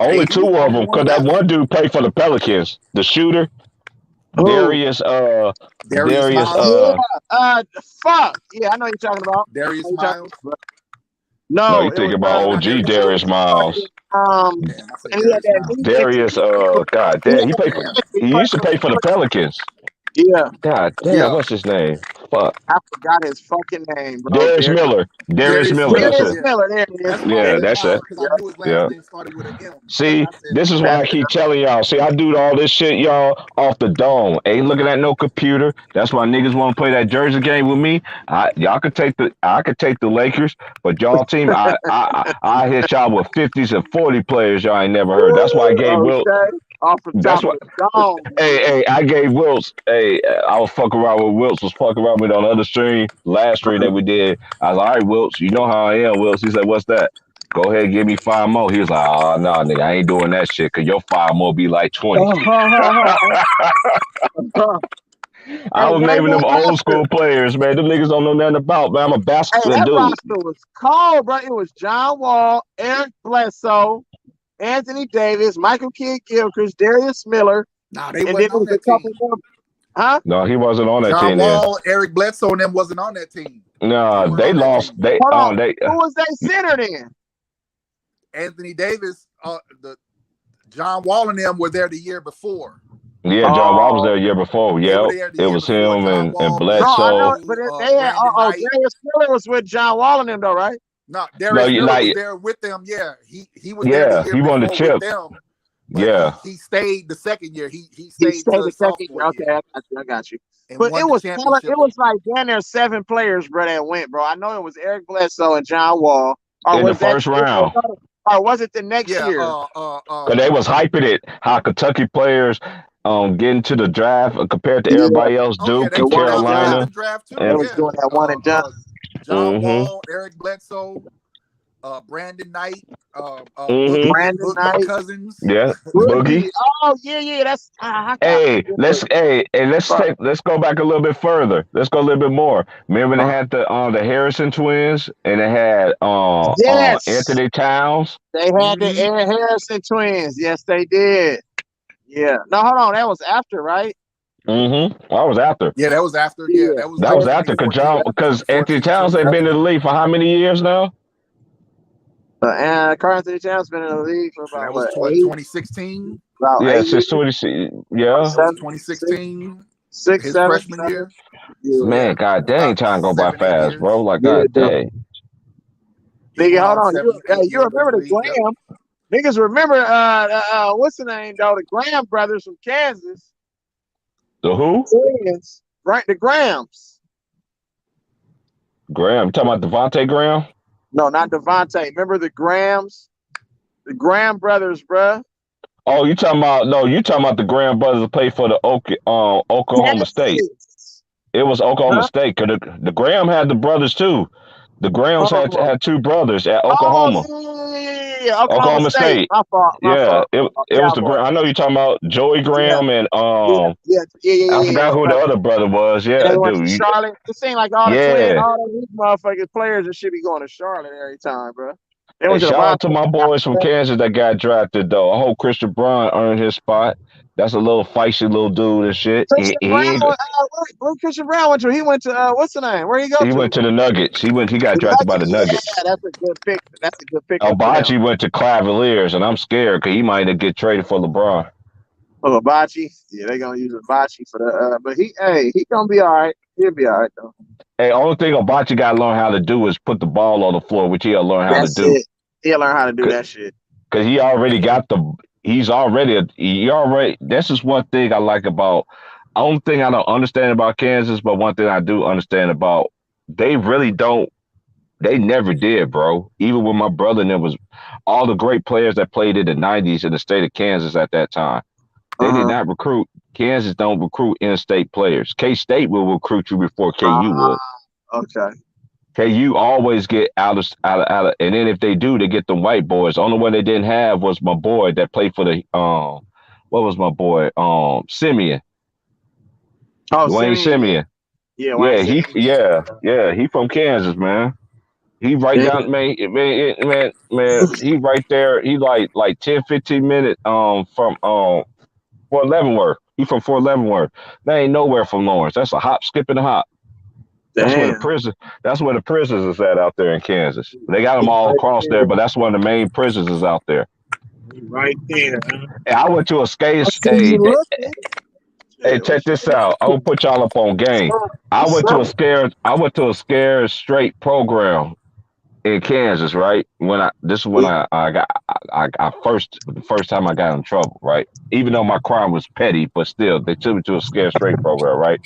Only 2 of them, because that one dude played for the Pelicans, the shooter. Darius fuck. Yeah, I know you're talking about. Darius Miles. No, you think about OG Darius Miles. Darius, God damn, he used to play for the Pelicans. Yeah. God damn, what's his name? Fuck, Fuck. I forgot his fucking name, bro. Darius Miller. Darius Miller. That's Darius it. Miller. There it is. That's why I Yeah, said that's it. because I knew his last Yeah. name started with an M. See, I said, this is why I keep telling y'all. See, I do all this shit, y'all, off the dome. Ain't looking at no computer. That's why niggas want to play that Jersey game with me. I could take the Lakers, but y'all team, I hit y'all with 50s and 40 players y'all ain't never heard. That's why I gave Will. Okay. Off the That's top what. of the dome. Hey, I gave Wilts. Hey, I was fucking around with Wilts. Was fucking around with on the other stream, last stream that we did. I was like, all right, Wilts, you know how I am, Wilts. He said, what's that? Go ahead, give me 5 more. He was like, oh, no, nigga, I ain't doing that shit, because your 5 more be like 20. I was naming them old school players, man. Them niggas don't know nothing about, man. I'm a Hey, basketball that dude. roster was cold, bro. It was John Wall, Eric Bledsoe, Anthony Davis, Michael Kidd-Gilchrist, Darius Miller, nah, they and then wasn't there on was a that couple team. more. Huh? No, he wasn't on that John team then. Wall, Eric Bledsoe, and them wasn't on that team. No, weren't they on that lost. team. They Hold on. they Who was they center then? Anthony Davis, the John Wall and them were there the year before. yeah, John Wall was there a year before. They were Yeah, there the it year was before. him John and Wall, Bledsoe. No, I know, Bledsoe, but they had Brandon Knight. Darius Miller was with John Wall and them though, right? No, Darius you Miller like- was there with them. Yeah, he was there the Yeah, year he won the before chip. with them. But Yeah. he stayed the second year. He He stayed stayed to the sophomore second. year Okay, I got you. and But won it the was championship. it was like down there 7 players, bro, that went, bro. I know it was Eric Bledsoe and John Wall. Or In was the first round. Or was it the next Yeah, year? Because they was hyping it, how Kentucky players getting to the draft compared to Yeah. everybody else, oh yeah, Duke they and was doing that Carolina. one draft too. and- They was doing that one and done. John Mhm. Wall, Eric Bledsoe, Brandon Knight, Mhm. Brandon Boogie Knight. Cousins. Yeah, Boogie. Oh yeah. That's Hey, let's go back a little bit further. Let's go a little bit more. Remember they had the Harrison twins and they had Yes. Anthony Towns. They had the Aaron Harrison twins. Yes, they did. Yeah. No, hold on. That was after, right? Mm-hmm. I was after. Yeah, that was after. Yeah, that was That was after because Anthony Towns ain't been in the league for how many years now? And Carl Anthony Towns been in the league for That about was 2016. About Yeah, 8 since years? 20. Yeah, That was 7, 2016. 6, His 7, freshman 7. year. Yeah. man, god dang, time go by 7, 8 fast, years. bro. Like Yeah, god dang. Nigga, hold on. 7, 8 You years remember in the league. Yep. Graham? Niggas remember what's the name though? The Graham brothers from Kansas. The who? Twins. Right, the Grahams. Graham. You talking about Devontae Graham? No, not Devontae. Remember the Grahams? The Graham brothers, bruh. Oh, you talking about the Graham brothers that played for the Oklahoma State. It was Oklahoma State because the Graham had the brothers too. The Grahams had 2 brothers at Oklahoma. Yeah. Oklahoma State. My fault. It was the Graham. I know you're talking about Joey Graham and I forgot who the other brother was. Yeah, they went dude. to Charlotte. It seemed like all the twins, all these motherfuckers players that should be going to Charlotte every time, bro. Hey, shout out to my boys from Kansas that got drafted though. I hope Christian Braun earned his spot. That's a little feisty little dude and shit. Where Christian Braun went to? He went to what's the name? Where he go? He went to the Nuggets. He got drafted by the Nuggets. Yeah, that's a good pick. That's a good pick. Abachi went to Cavaliers, and I'm scared because he might get traded for LeBron. Oh, Abachi? Yeah, they gonna use Abachi for the. But he gonna be all right. He'll be all right though. Hey, only thing Abachi got to learn how to do is put the ball on the floor, which he'll learn how to do. He'll learn how to do that shit. Because he already got this is one thing I like about. Only thing I don't understand about Kansas, but one thing I do understand about, they really don't. They never did, bro. Even when my brother and them was all the great players that played in the 90s in the state of Kansas at that time. They did not recruit. Kansas don't recruit in-state players. K-State will recruit you before KU will. Okay. KU always get out of, and then if they do, they get the white boys. The only one they didn't have was my boy that played for the what was my boy? Simeon. Oh, Dwayne Simeon. Yeah, he from Kansas, man. He right down, man, he right there. He like 10, 15 minutes from Fort Leavenworth. He from Fort Leavenworth. They ain't nowhere from Lawrence. That's a hop, skip, and a hop. That's where the prison. That's where the prisons is at out there in Kansas. They got them all across there, but that's one of the main prisons is out there. Right there. And I went to a skate state. Hey, check this out. I will put y'all up on game. I went to a scared straight program in Kansas, right? This is when I got I first the first time I got in trouble, right? Even though my crime was petty, but still they took me to a scared straight program, right?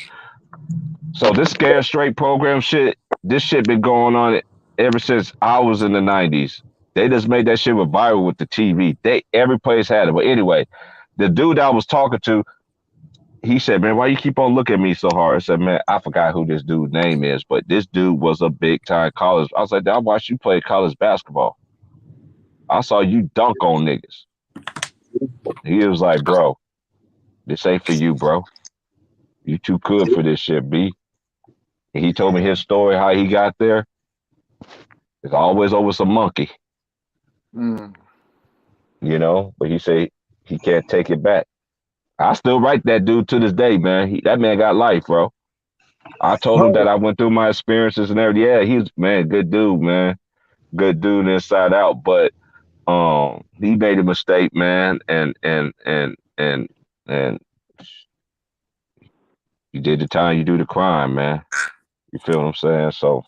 So this scared straight program shit, this shit been going on ever since I was in the 90s. They just made that shit with viral with the TV. Every place had it. But anyway, the dude I was talking to, he said, "Man, why you keep on looking at me so hard?" I said, "Man, I forgot who this dude's name is, but this dude was a big time college." I was like, "I watched you play college basketball. I saw you dunk on niggas." He was like, "Bro, this ain't for you, bro. You too good for this shit, B." And he told me his story, how he got there. It's always over some monkey, Mm. you know. But he said he can't take it back. I still write that dude to this day, man. That man got life, bro. I told him that I went through my experiences and everything. Yeah, he's man, good dude, man. Good dude inside out. But he made a mistake, man, and you did the time, you do the crime, man. You feel what I'm saying? So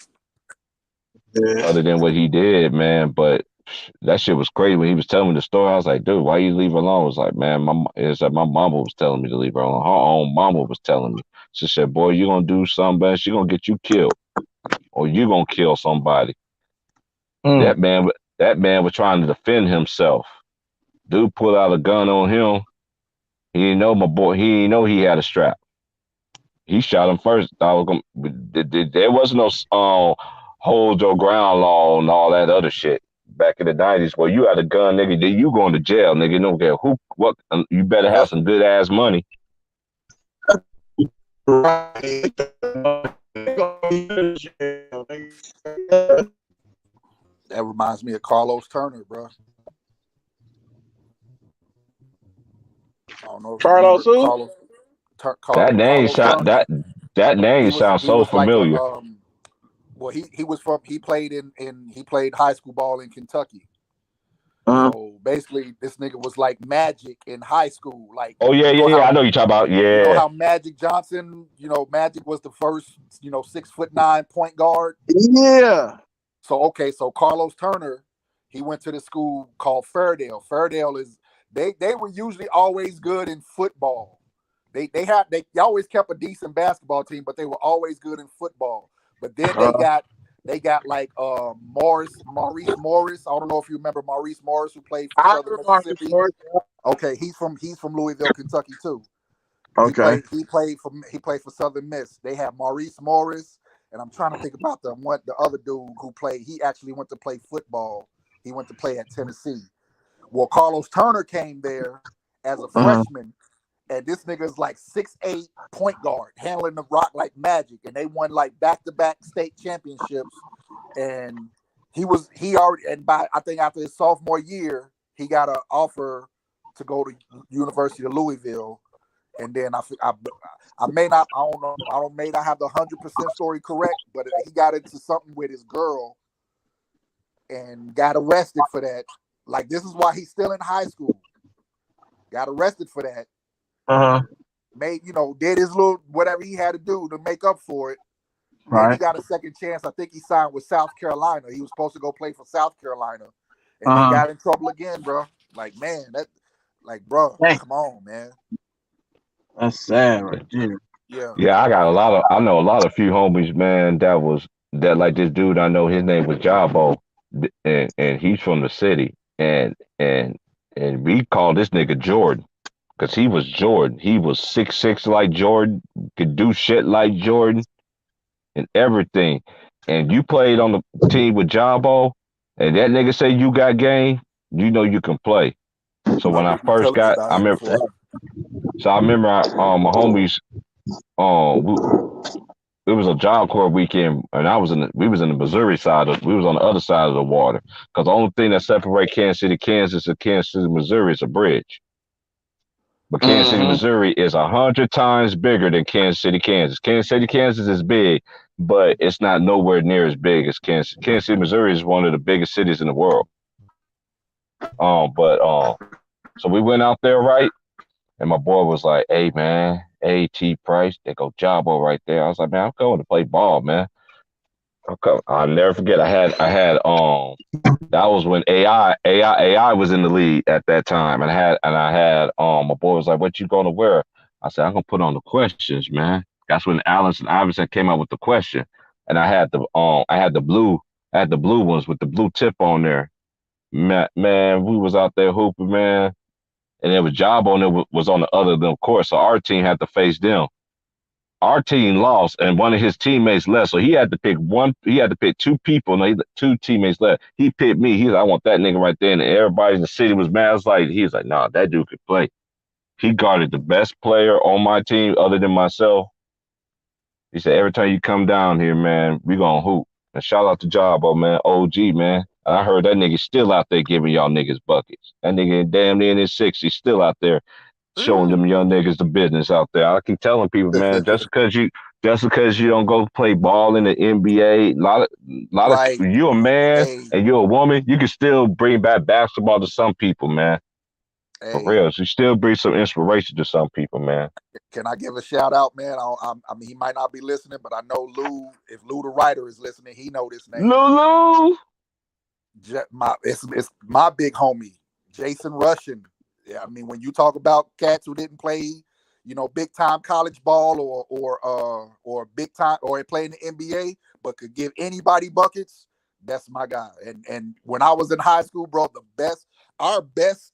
other than what he did, man, but that shit was crazy when he was telling me the story. I was like, dude, why you leave her alone? I was like, man, it's like my mama was telling me to leave her alone. Her own mama was telling me. She said, boy, you gonna do something bad, she gonna get you killed. Or you gonna kill somebody. That man was trying to defend himself. Dude pulled out a gun on him. He didn't know my boy, he didn't know he had a strap. He shot him first. There wasn't no hold your ground law and all that other shit back in the 90s. Well, you had a gun, nigga, then you going to jail, nigga. You don't care what. You better have some good ass money. Right. That reminds me of Carlos Turner, bro. I don't know if Carlos who? Carlos That name Carlos Turner. that name sounds so familiar. Like well, he played high school ball in Kentucky. So basically, this nigga was like Magic in high school. Like, oh yeah, I know you talking about. Yeah, you know how Magic Johnson. You know, Magic was the first 6'9" point guard. Yeah. So Carlos Turner, he went to the school called Fairdale. Fairdale is they were usually always good in football. They always kept a decent basketball team, but they were always good in football. But then they got like Maurice Morris. I don't know if you remember Maurice Morris, who played for Southern Mississippi. Okay, he's from Louisville, Kentucky too. Okay. He played for Southern Miss. They had Maurice Morris, and I'm trying to think about the other dude who played. He actually went to play football. He went to play at Tennessee. Well, Carlos Turner came there as a freshman. And this nigga's like 6'8" point guard, handling the rock like magic. And they won like back-to-back state championships. And I think after his sophomore year, he got an offer to go to University of Louisville. And then I may not have the 100% story correct, but he got into something with his girl and got arrested for that. Like, this is why he's still in high school. Got arrested for that. Did his little whatever he had to do to make up for it. Right. And he got a second chance. I think he signed with South Carolina. He was supposed to go play for South Carolina. And he got in trouble again, bro. Like, man, bro, come on, man. That's sad right there. Yeah. Yeah, I know a lot of few homies, man, that like this dude I know, his name was Jabo, and he's from the city. And we call this nigga Jordan. Because he was Jordan. He was 6'6" like Jordan, could do shit like Jordan and everything. And you played on the team with Jabo, and that nigga say you got game, you know you can play. So when I first got, I remember my homies, it was a Job Corps weekend, and we was in the Missouri side, we was on the other side of the water. Because the only thing that separates Kansas City, Kansas, and Kansas City, Missouri is a bridge. But Kansas City, Missouri is 100 times bigger than Kansas City, Kansas. Kansas City, Kansas is big, but it's not nowhere near as big as Kansas. Kansas City, Missouri is one of the biggest cities in the world. So we went out there, right? And my boy was like, "Hey man, A.T. Price, they go Jabo right there." I was like, "Man, I'm going to play ball, man." I'll never forget. I had that was when AI was in the league at that time, and I had my boy was like, "What you gonna wear?" I said, "I'm gonna put on the questions, man." That's when Allen Iverson came out with the question, and I had the blue ones with the blue tip on there. Man, we was out there hooping, man, and there was Job on there was on the other them court, so our team had to face them. Our team lost, and one of his teammates left, so he had to pick one. He had to pick two people. No, two teammates left. He picked me. He's like, "I want that nigga right there," and everybody in the city was mad. I was like, he's like, "Nah, that dude could play." He guarded the best player on my team other than myself. He said, "Every time you come down here, man, we gonna hoop." And shout out to Jabo, man, OG, man. And I heard that nigga still out there giving y'all niggas buckets. That nigga damn near in his 60s, still out there showing them young niggas the business out there. I keep telling people, man, just because you don't go play ball in the NBA, Right. you're a man Hey, and you're a woman, you can still bring back basketball to some people, man. For hey, real, you still bring some inspiration to some people, man. can I give a shout out, man? I mean, he might not be listening, but I know Lou. If Lou the writer is listening, he know this name. Lulu. It's my big homie, Jason Russian. Yeah, I mean, when you talk about cats who didn't play, big time college ball or big time or play in the NBA, but could give anybody buckets, that's my guy. And when I was in high school, bro, our best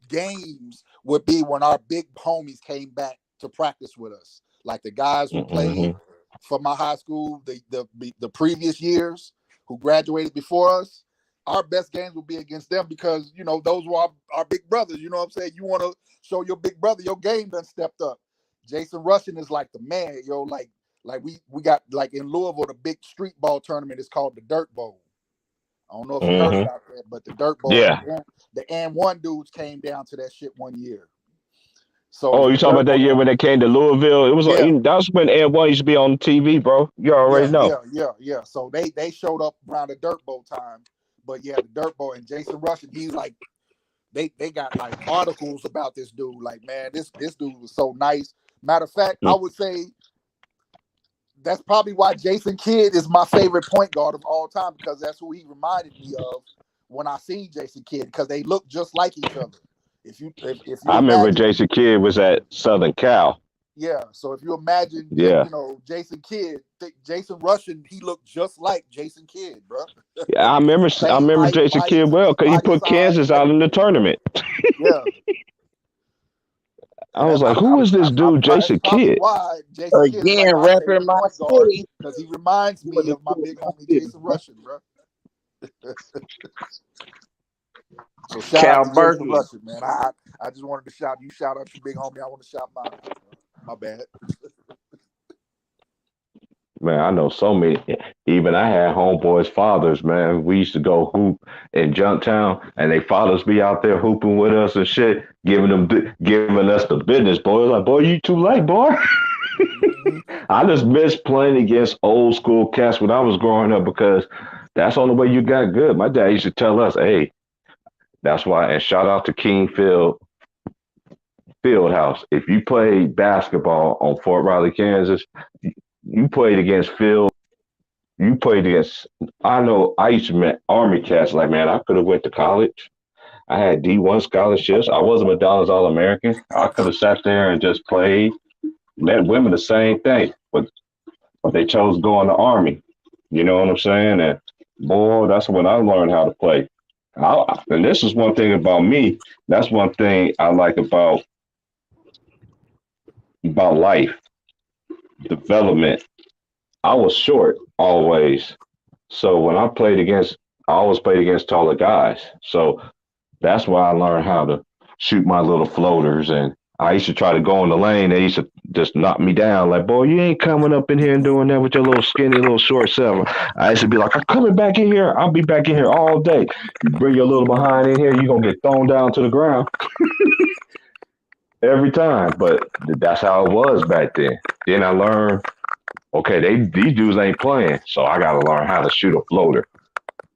games would be when our big homies came back to practice with us, like the guys who played for my high school the previous years, who graduated before us. Our best games will be against them because, those were our big brothers. You know what I'm saying? You want to show your big brother your game done stepped up. Jason Russian is like the man, like we got, like, in Louisville, the big street ball tournament is called the Dirt Bowl. I don't know if you heard about that, but the Dirt Bowl, Yeah. the And1 dudes came down to that shit one year. So you talking about that year when they came to Louisville? It was that was when And1 used to be on TV, bro. You already know. Yeah. So they showed up around the Dirt Bowl time. But yeah, the Dirt Bowl and Jason Russian, he's like, they got like articles about this dude. Like, man, this dude was so nice. Matter of fact, I would say that's probably why Jason Kidd is my favorite point guard of all time, because that's who he reminded me of when I seen Jason Kidd, because they look just like each other. If you I remember Jason Kidd was at Southern Cal. Yeah, so if you imagine, Jason Kidd, Jason Russian, he looked just like Jason Kidd, bro. Yeah, I remember Jason Kidd well because he put Kansas out in the tournament. Yeah. I was like, who is this dude, Jason Kidd? Why Jason Kidd is like rapping my city, because he reminds me of my big homie Jason Russian, bro. So shout out to Jason Russian, man. I just wanted to shout out your big homie. I want to shout mine. My bad. Man, I know so many. Even I had homeboys' fathers, man. We used to go hoop in Junktown, and they fathers be out there hooping with us and shit, giving us the business, boy. Like, boy, you too late, boy. I just miss playing against old school cats when I was growing up, because that's the only way you got good. My dad used to tell us, hey, that's why, and shout out to King Fieldhouse. If you played basketball on Fort Riley, Kansas, you played against Phil. You played against. I know. I used to meet Army cats. Like, man, I could have went to college. I had D1 scholarships. I was a McDonald's All-American. I could have sat there and just played. Met women the same thing, but they chose to go in the Army. You know what I'm saying? And boy, that's when I learned how to play. And this is one thing about me. That's one thing I like about life. Development. I was short always. So when I always played against taller guys. So that's why I learned how to shoot my little floaters. And I used to try to go in the lane. They used to just knock me down. Like, boy, you ain't coming up in here and doing that with your little skinny, little short self. I used to be like, I'm coming back in here. I'll be back in here all day. You bring your little behind in here, you're going to get thrown down to the ground. Every time. But that's how it was back then. Then I learned, okay, these dudes ain't playing, so I got to learn how to shoot a floater.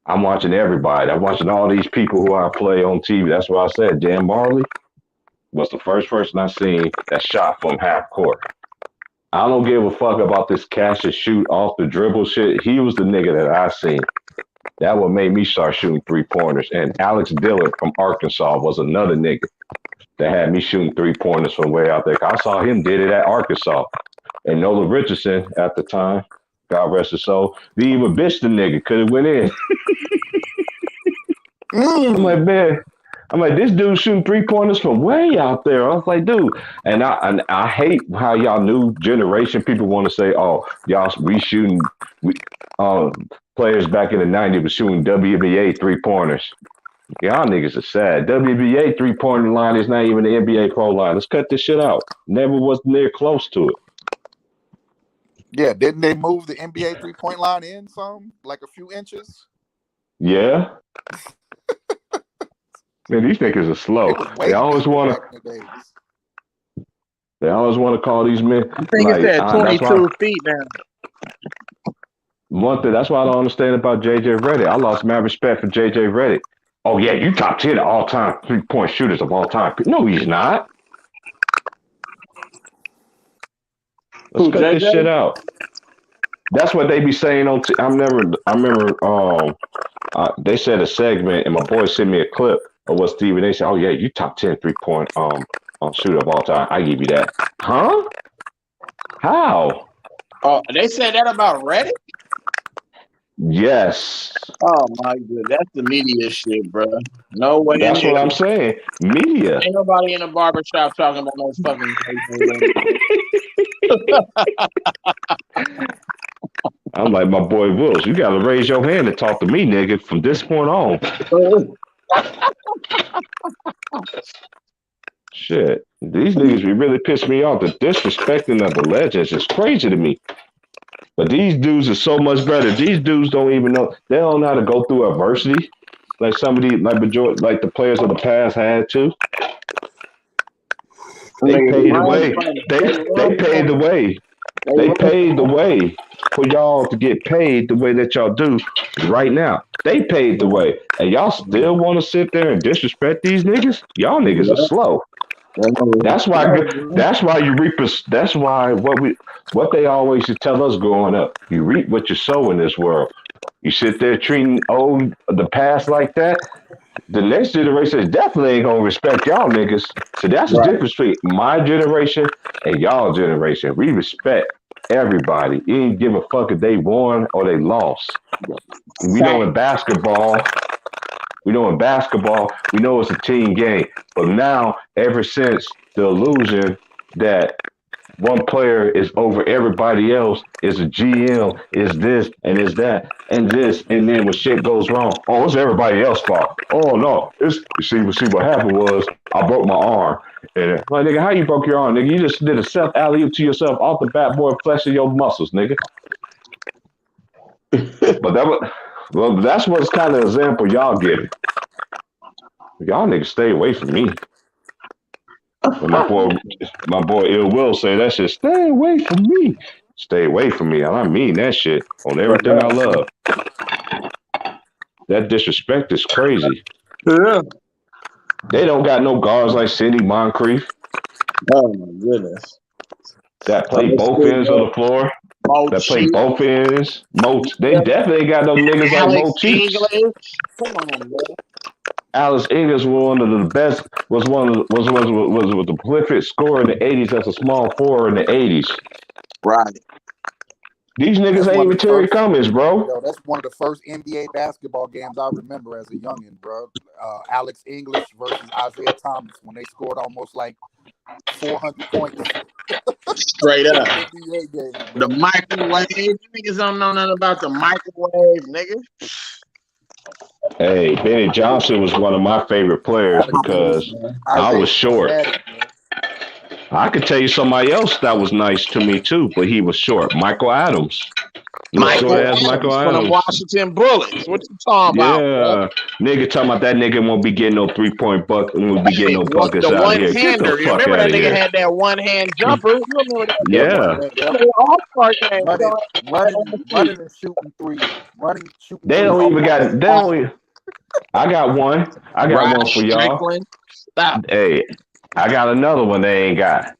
I'm watching everybody. I'm watching all these people who I play on TV. That's why I said Dan Marley. was the first person I seen that shot from half court. I don't give a fuck about this catch and shoot off the dribble shit. He was the nigga that I seen. That what made me start shooting 3-pointers. And Alex Dillard from Arkansas was another nigga that had me shooting 3-pointers from way out there. I saw him did it at Arkansas. And Nola Richardson at the time, God rest his soul, didn't even bitch the nigga, could have went in. I'm like, man, this dude shooting 3-pointers from way out there. I was like, dude, and I hate how y'all new generation people want to say, oh, y'all players back in the 90s was shooting WNBA 3-pointers. Y'all niggas are sad. WNBA 3-pointer line is not even the NBA pro line. Let's cut this shit out. Never was near close to it. Yeah, didn't they move the NBA 3-point line in some, like a few inches? Yeah. Man, these niggas are slow. They always want to. They always want to call these men. I think it's at 22 feet now. One thing, that's what I don't understand about JJ Redick. I lost my respect for JJ Redick. Oh yeah, you top 10 of all time 3-point shooters of all time. No, he's not. Let's cut this shit out. That's what they be saying on. I remember. They said a segment, and my boy sent me a clip of what Stephen A said. Oh yeah, you top 10 3-point shooter of all time. I give you that. Huh? How? Oh, they said that about Reddit? Yes. Oh my god, that's the media shit, bro. No way. That's what I'm saying. Media. Ain't nobody in a barbershop talking about no fucking. I'm like, my boy Wills, you gotta raise your hand and talk to me, nigga, from this point on. Shit. These niggas be really pissing me off. The disrespecting of the legends is crazy to me. But these dudes are so much better. These dudes don't even know. They don't know how to go through adversity like somebody, like the players of the past had to. They paid the way. They paid the way. They paid the way for y'all to get paid the way that y'all do right now. They paid the way. And y'all still want to sit there and disrespect these niggas? Y'all niggas are slow. That's why what they always used to tell us growing up. You reap what you sow in this world. You sit there treating the past like that, the next generation definitely ain't gonna respect y'all niggas. So that's the difference between my generation and y'all generation. We respect everybody. You ain't give a fuck if they won or they lost. We know in basketball, we know it's a team game. But now, ever since the illusion that one player is over everybody else, is a GM, is this and is that and this, and then when shit goes wrong, oh, it's everybody else's fault. Oh no, you see what happened was I broke my arm. And like, nigga, how you broke your arm, nigga? You just did a self alley-oop to yourself off the bat, boy, flexing your muscles, nigga. But that's what's kind of example y'all give. Y'all niggas stay away from me. But my boy Ill Will say that shit, stay away from me. Stay away from me. And I mean that shit on everything I love. That disrespect is crazy. Yeah. They don't got no guards like Sidney Moncrief. Oh my goodness. That play both ends of the floor. That play both ends. They definitely ain't got no niggas like Mo Cheeks. Come on, bro. Alex English was one of the best. Was the prolific scorer in the '80s. That's a small forward in the '80s. Right. These niggas ain't even Terry Cummings, bro. Yo, that's one of the first NBA basketball games I remember as a youngin', bro. Alex English versus Isaiah Thomas when they scored almost like 400 points. Straight up. NBA game, the microwave. You niggas don't know nothing about the microwave, nigga. Hey, Benny Johnson was one of my favorite players because I was short. I could tell you somebody else that was nice to me too, but he was short. Michael Adams. Michael Adams from the Washington Bullets. What you talking about? Yeah, nigga talking about that nigga won't be getting no 3-point bucket and won't be getting no buckets the out here. Get the fuck remember that nigga here. Had that one-hand jumper? You remember that? Running and shooting threes. They don't even got. I got one. I got one for y'all. Stop. Hey, I got another one they ain't got.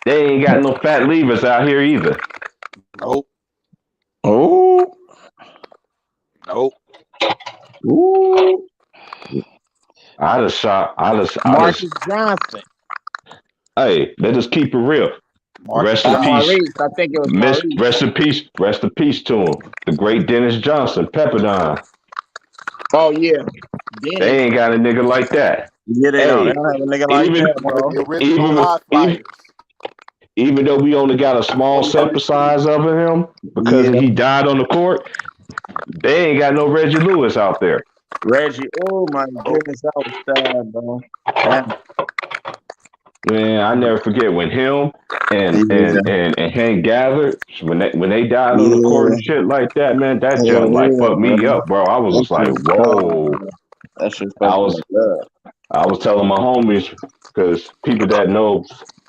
They ain't got no fat levers out here either. Nope. Oh, Nope. ooh, I just shot. Marcus Johnson. Hey, let's just keep it real. Marcus Rest in peace. Johnson. Maurice. I think it was Maurice. Rest in peace. Rest in peace to him. The great Dennis Johnson, Pepperdine. Oh yeah, They Dennis. ain't got a nigga like that. Yeah, they don't. They Hey, don't have a nigga like even that, bro. The original even Hot even Flyers. even though we only got a small sample size of him because Yeah, he died on the court, they ain't got no Reggie Lewis out there. Reggie. Oh my goodness, that was sad, bro. Damn. Man, I never forget when him Yeah, and Hank Gathered when they died on the court yeah, and shit like that, man, that hell jump like yeah, fucked bro. me up, bro. I was That just like, shit was tough, whoa. bro. That shit I fucked was me up. I was telling my homies because people that know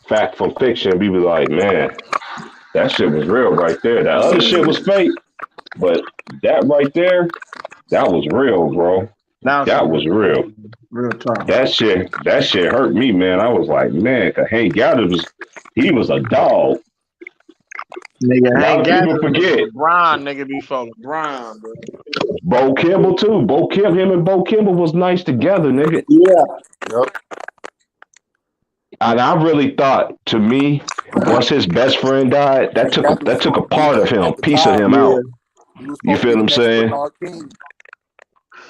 fact from fiction, we was like, man, that shit was real right there. That other shit was fake, but that right there, that was real, bro. Now That some was real real. tough, real tough. That shit hurt me, man. I was like, man, 'cause Hank Gathered he was a dog. Nigga, A lot Hank of people Gathering was forget. LeBron, nigga, before LeBron, bro. Bo Kimball too. Him and Bo Kimball was nice together, nigga. Yeah. Yep. And I really thought, to me, once his best friend died, Hank Gathering that was took a supposed to be part of him, at the piece of time. him Yeah. out. He was You supposed to feel be what the I'm next saying? Bernard King.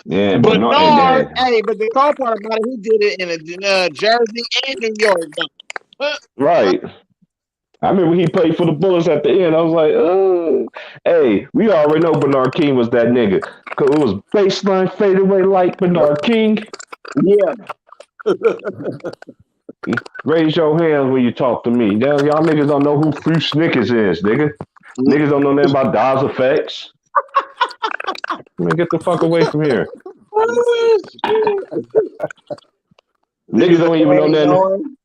Yeah, but no, Bernard, hey, but the cool part about it, he did it in Jersey and New York, though. right. I remember he played for the Bullets at the end. I was like, oh, hey, we already know Bernard King was that nigga. Cause it was baseline fadeaway like Yep. Bernard King. Yeah. Raise your hands when you talk to me. Now, y'all niggas don't know who Fruit Snickers is, nigga. Niggas don't know nothing about Dawes Effects. Man, get the fuck away from here. Oh, Niggas niggas don't even know ain't nothing. knowing.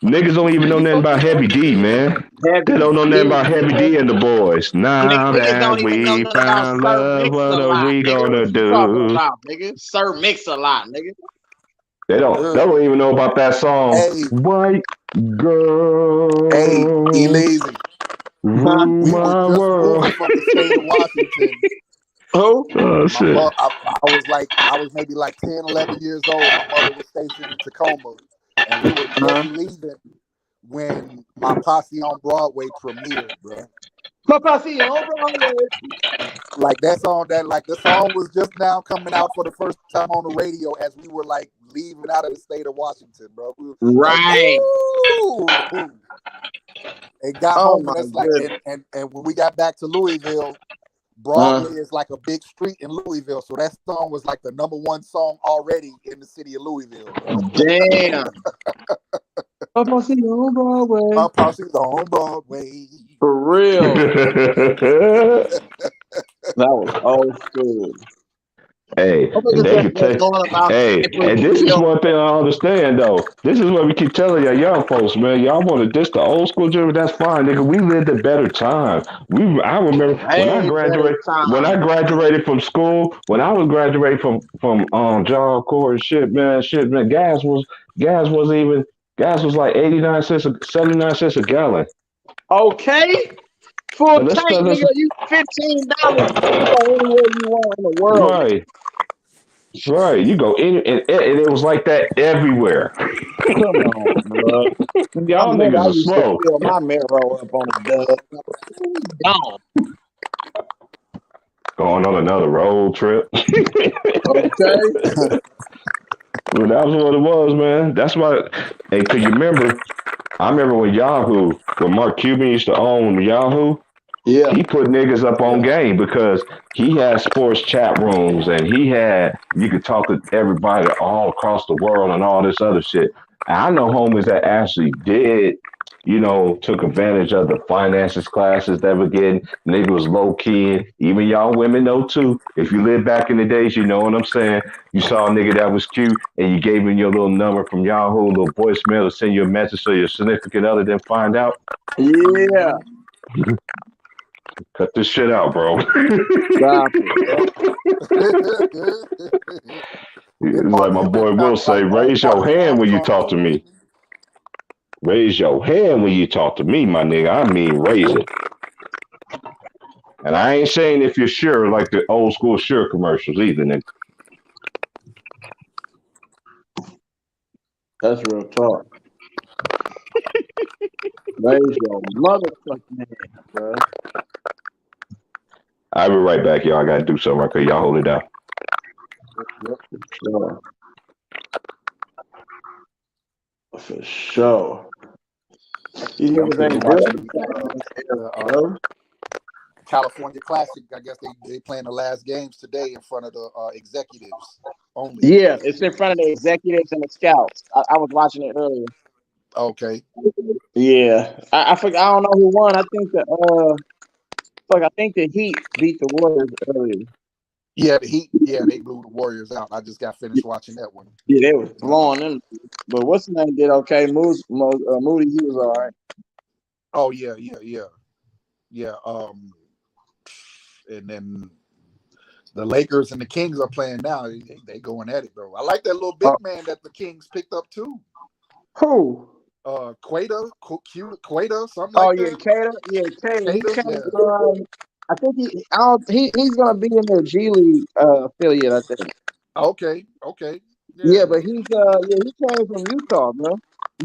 Niggas don't even know nothing about Heavy D, man. Heavy They don't know nothing D, about Heavy nigga. D and the boys. Now Niggas that don't even know we nothing about found Sir love, Mix a what are Lot, we nigga. gonna What you talking do? about, nigga? Sir Mix a Lot, nigga. They don't even know about that song, Hey, White hey, Girl, Elazy. Huh? Rule We were My just World. moving from the state of Washington. Who? Oh My shit. I was maybe like 10, 11 years old. My mother was stationed in Tacoma, and we were just leaving when My Posse on Broadway premiered, bro. Like the song was just now coming out for the first time on the radio as we were like leaving out of the state of Washington, bro. We were like, Right. ooh. And got Oh home, my and that's like, goodness. and when we got back to Louisville, Broadway is like a big street in Louisville, so that song was like the #1 song already in the city of Louisville, bro. Damn. My Posse on Broadway. My Posse's on Broadway. For real. That was old school. Hey, and they could tell. Hey, and this is one thing I understand though. This is what we keep telling y'all young folks, man. Y'all want to diss the old school generation? That's fine, nigga. We lived a better time. I remember when I graduated from school. When I was graduating from John Core and shit, man. Gas was like 89 cents, 79 cents a gallon. Okay. Full tank, nigga, you $15. You go anywhere you want in the world. Right. Right, you go in, and it was like that everywhere. Come on, bro. Y'all niggas are slow. To fill my marrow up on the dub. Going on another road trip. Okay. Well, that was what it was, man. That's why. Hey, could you remember? I remember when Mark Cuban used to own Yahoo. Yeah. He put niggas up on game because he had sports chat rooms and you could talk to everybody all across the world and all this other shit. And I know homies that actually did, took advantage of the finances classes that were getting. Nigga was low key. Even y'all women know too. If you lived back in the days, you know what I'm saying. You saw a nigga that was cute and you gave him your little number from Yahoo, a little voicemail to send you a message so your significant other didn't find out. Yeah. Cut this shit out, bro. Stop it. It's like my boy Will say, raise your hand when you talk to me. Raise your hand when you talk to me, my nigga. I mean raise it. And I ain't saying if you're sure like the old school sure commercials either, nigga. That's real talk. Raise your motherfucking hand, bro. I'll be right back, y'all. I gotta do something right quick. Y'all hold it down. Yep, for sure. For sure. These Yeah, I'm niggas sitting here ain't watching building the California Classic. I guess they playing the last games today in front of the executives only. Yeah, it's in front of the executives and the scouts. I was watching it earlier. Okay. Yeah, I forgot. I don't know who won. I think I think the Heat beat the Warriors earlier. Yeah, the Heat. Yeah, they blew the Warriors out. I just got finished watching that one. Yeah, they was blowing them. But what's the name did okay? Moody, he was all right. Oh yeah. And then the Lakers and the Kings are playing now. They going at it, bro. I like that little big man that the Kings picked up too. Who? Quater, something like that. Cater. Yeah, Cater. He Cater, came from. I think he's gonna be in their G League affiliate. I think. Okay. Yeah, but he came from Utah, bro.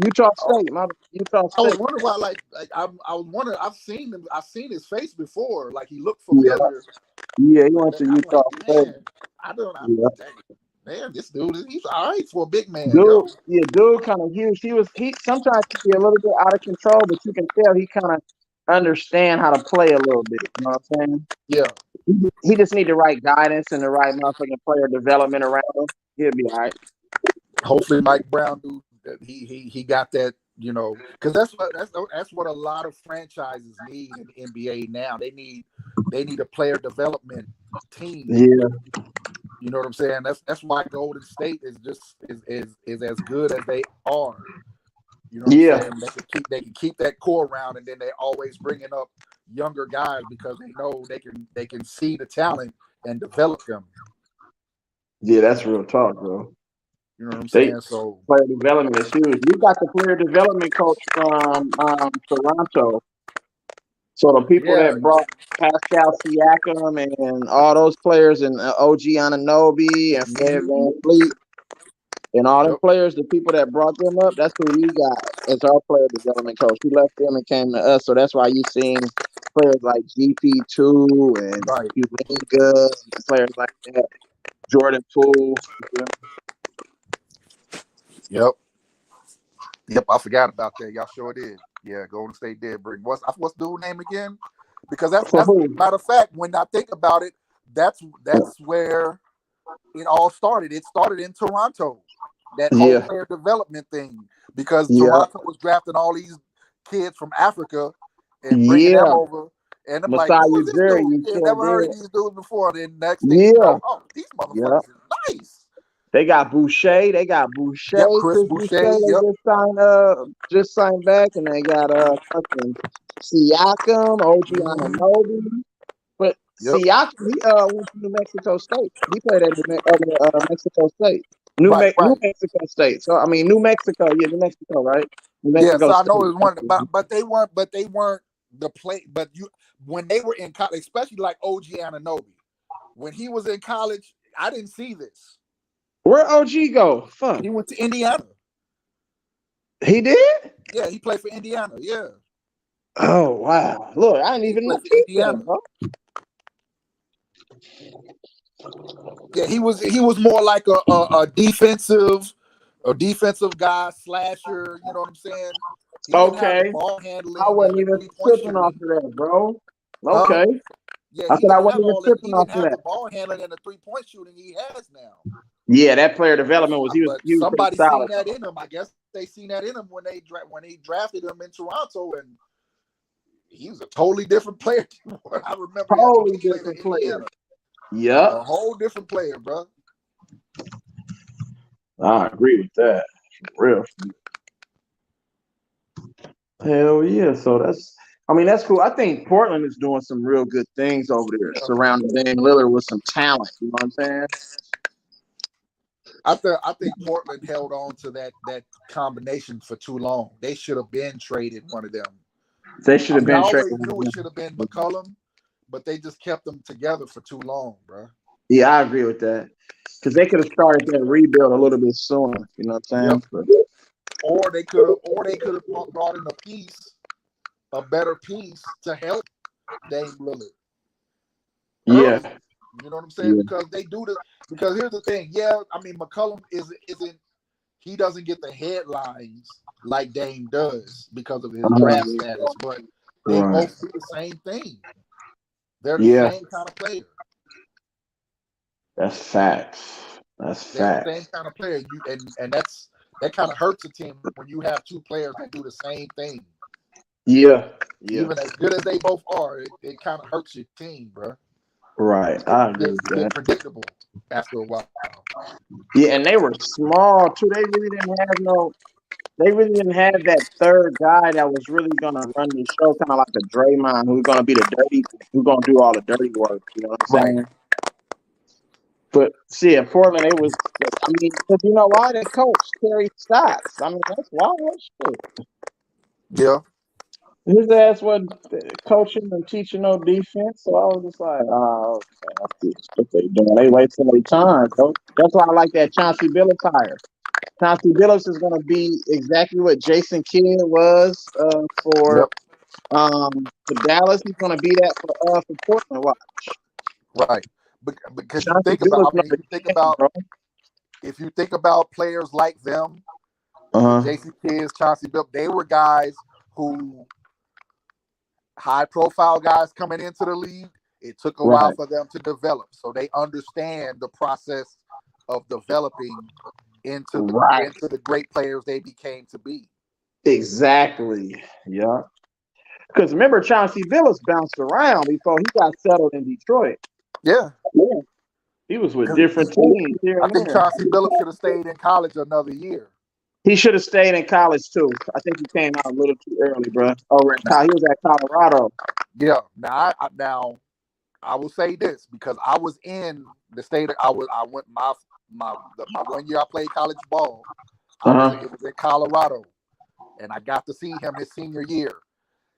Utah State, Utah I was State. wondering why, I was wondering. I've seen his face before. Like he looked familiar. Yeah, he went to Utah State. Man, man, this dude, he's all right for a big man. Dude, kind of huge. He sometimes he be a little bit out of control, but you can tell he kind of understand how to play a little bit. You know what I'm saying? Yeah. He just need the right guidance and the right motherfucking player development around him. He'll be all right. Hopefully, Mike Brown he got that. Because that's what a lot of franchises need in the NBA now. They need a player development team. Yeah. You know what I'm saying? That's why Golden State is as good as they are. You know what I'm saying? They can keep that core around, and then they always bringing up younger guys because they know they can see the talent and develop them. Yeah, that's real talk, bro. You know what I'm saying? So player development is huge. We got the player development coach from Toronto. So the people that brought Pascal Siakam and all those players and OG Anunoby and Fred VanVleet and all the players, the people that brought them up, that's who we got as our player development coach. We left them and came to us. So that's why you seen players like GP2 and Kuminga and players like that. Jordan Poole. Yep, I forgot about that. Y'all sure did. Yeah, Golden State did bring. What's dude's name again? Because that's matter of fact, when I think about it, that's where it all started. It started in Toronto. That whole player development thing, because Toronto was drafting all these kids from Africa and bringing them over. And I'm like, who is this dude? Yeah, never heard of these dudes before. Then next thing you know, these motherfuckers are nice. They got Boucher. Yep, Chris Boucher. Just signed back, and they got fucking Siakam, OG Anunoby. But Siakam, he went to New Mexico State. He played at Mexico State. New Mexico State. So I mean, New Mexico, New Mexico, right? New Mexico so I know it was one, but they weren't the play. But when they were in college, especially like OG Anunoby, when he was in college, I didn't see this. Where OG go? Fuck. He went to Indiana. He did? Yeah, he played for Indiana. Yeah. Oh wow! Look, I didn't even know Indiana. Yeah, he was more like a defensive guy, slasher. You know what I'm saying? Okay. Ball handling. I wasn't even tripping off of that, bro. Okay. Yeah, I said I wasn't even tripping off of that. The ball handling and the 3-point shooting he has now. Yeah, that player development was huge. Somebody seen that in him. I guess they seen that in him when he drafted him in Toronto, and he was a totally different player than what I remember. Totally different player. Yep. A whole different player, bro. I agree with that. For real. Hell yeah. So that's cool. I think Portland is doing some real good things over there, surrounding Dame Lillard with some talent. You know what I'm saying? I think Portland held on to that combination for too long. They should have been traded one of them. They should have I been always traded. knew it should have been McCollum, but they just kept them together for too long, bro. Yeah, I agree with that. Because they could have started that rebuild a little bit sooner. You know what I'm saying? Yep. Or they could have brought in a better piece to help Dame Lillard. Yeah. Early. You know what I'm saying? Because they do this. Because here's the thing. Yeah, I mean McCollum isn't. He doesn't get the headlines like Dame does because of his draft status, but they both do the same thing. They're the same kind of player. That's facts. They're the same kind of player. And that kind of hurts a team when you have two players that do the same thing. Yeah. Even as good as they both are, it kind of hurts your team, bro. Right. I agree with It's that. predictable after a while. Yeah, and they were small too. They really didn't have that third guy that was really gonna run the show, kind of like a Draymond, who's gonna do all the dirty work. You know what I'm saying? But see, at Portland, it was. I mean, because you know why? They coach Terry Stotts. I mean, that's why. Shit. Yeah. His ass wasn't coaching and teaching no defense, so I was just like, oh, okay, I see what they doing. They wasting their time, though. That's why I like that Chauncey Billups hire. Chauncey Billups is going to be exactly what Jason Kidd was for Dallas. He's going to be that for Portland. Watch. Right. Because you think about, if you think about players like them, Jason Kidd, Chauncey Billups, they were guys who high-profile guys coming into the league. It took a while for them to develop, so they understand the process of developing into the great players they became to be. Exactly. Yeah. Because remember, Chauncey Billups bounced around before he got settled in Detroit. Yeah. He was with different teams. I think Chauncey Billups should have stayed in college another year. He should have stayed in college too. I think he came out a little too early, bro. He was at Colorado. Yeah. Now I will say this because I was in the state. I went my 1 year I played college ball. It was in Colorado, and I got to see him his senior year.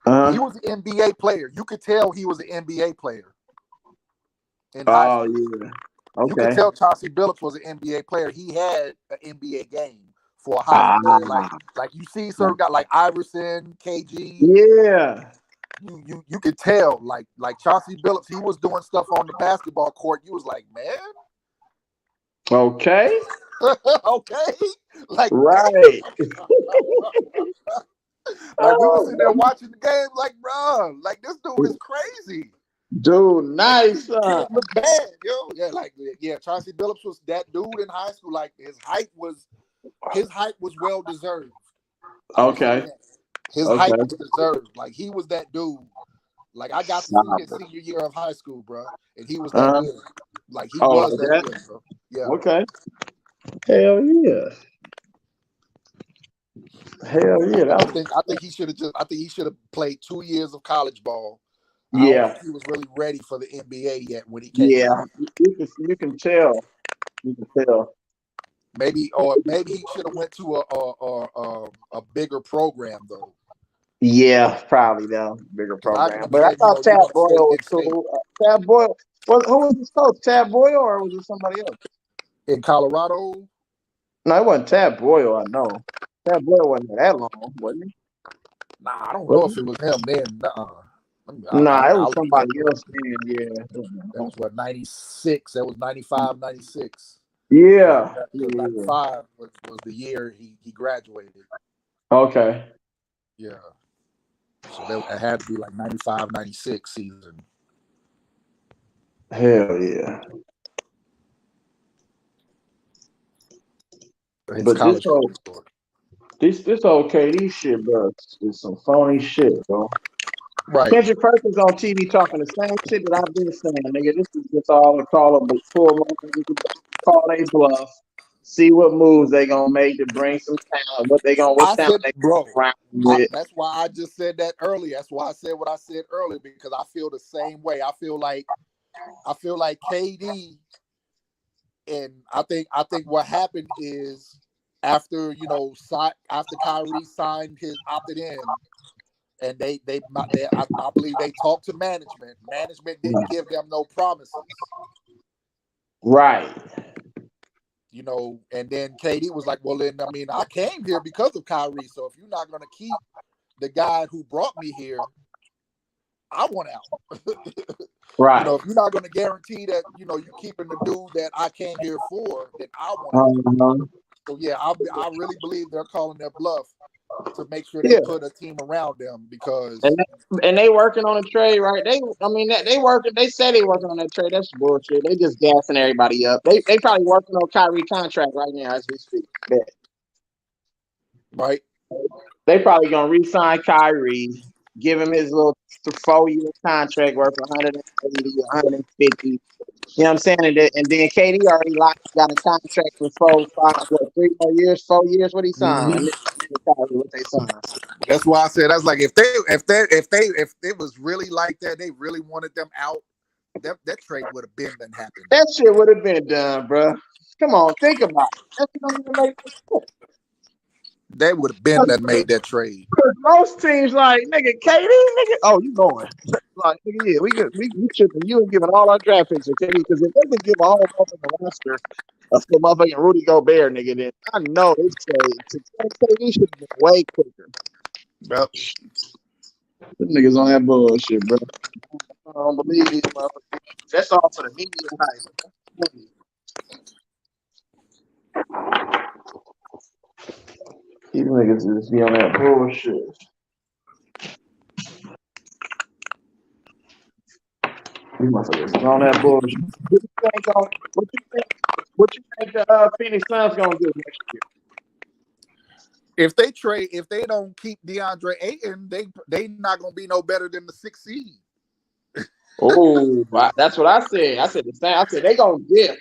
He was an NBA player. You could tell he was an NBA player. In high school. Yeah. Okay. You could tell Chauncey Billups was an NBA player. He had an NBA game for a high school player. Like you see certain guys like Iverson, KG. Yeah. You could tell like Chauncey Billups, he was doing stuff on the basketball court. You was like, man. Okay. Okay. Like right. Like we was sitting there watching the game, like, bro, like this dude is crazy. Dude, nice. Look bad, yo. Chauncey Billups was that dude in high school. Like his height was well deserved. Okay. His height was deserved. Like he was that dude. Like I got to see his senior year of high school, bro, and he was that good. Like he was that good, bro. Yeah. Okay. Hell yeah. Hell yeah. I think he should have played 2 years of college ball. Yeah. I don't think he was really ready for the NBA yet when he came out. You can tell. Maybe he should have went to a bigger program though. Yeah, probably though, bigger program. But I thought Tad Boyle was cool. Tad Boyle. Who was his coach? Tad Boyle or was it somebody else? In Colorado? No, it wasn't Tad Boyle. I know. Tad Boyle wasn't that long, wasn't he? Nah, I don't know if it was him then. Nah, it was somebody else then. Yeah. That was what 96. That was 95, 96. Yeah. 95 was the year he graduated. Okay. Yeah. So it had to be like 95, 96 season. Hell yeah. But this KD shit, bro, is some phony shit, bro. Right. Kendrick Perkins on TV talking the same shit that I've been saying, nigga. This is just all a call of call a bluff. See what moves they gonna make to bring some talent. What talent they around with. That's why I just said that earlier. That's why I said what I said earlier because I feel the same way. I feel like KD And I think what happened is after after Kyrie signed his opted in, and I believe they talked to management. Management didn't give them no promises. Right. And then KD was like, well, then, I mean, I came here because of Kyrie. So if you're not going to keep the guy who brought me here, I want out. Right. If you're not going to guarantee that, you're keeping the dude that I came here for, then I want out. So, yeah, I really believe they're calling their bluff to make sure they put a team around them because and they working on a trade, right? They working. They say they working on that trade. That's bullshit. They just gassing everybody up. They probably working on Kyrie contract right now as we speak. Right. They probably gonna re-sign Kyrie, give him his little 4-year contract worth 180, 150. You know what I'm saying? And then KD already got a contract for 3 more years, 4 years. What he signed? What they signed. That's why I said that's like if it was really like that, they really wanted them out. That trade would have been done happen. That shit would have been done, bro. Come on, think about it. They would have been that made that trade. Most teams like nigga, KD, nigga. Oh, you going? Like nigga, yeah, we tripping. You and giving all our draft picks to KD because if they could give a whole motherfucking roster of some motherfucking Rudy Gobert, nigga, then I know this trade to KD should have been way quicker. Yep. Them niggas on that bullshit, bro. I don't believe these motherfuckers. That's all for the media hype. These niggas just be on that bullshit. These motherfuckers on that bullshit. What you think the Phoenix Suns gonna do next year? If they don't keep DeAndre Ayton, they not gonna be no better than the 6th seed. Oh, that's what I said. I said the same. I said they gonna dip.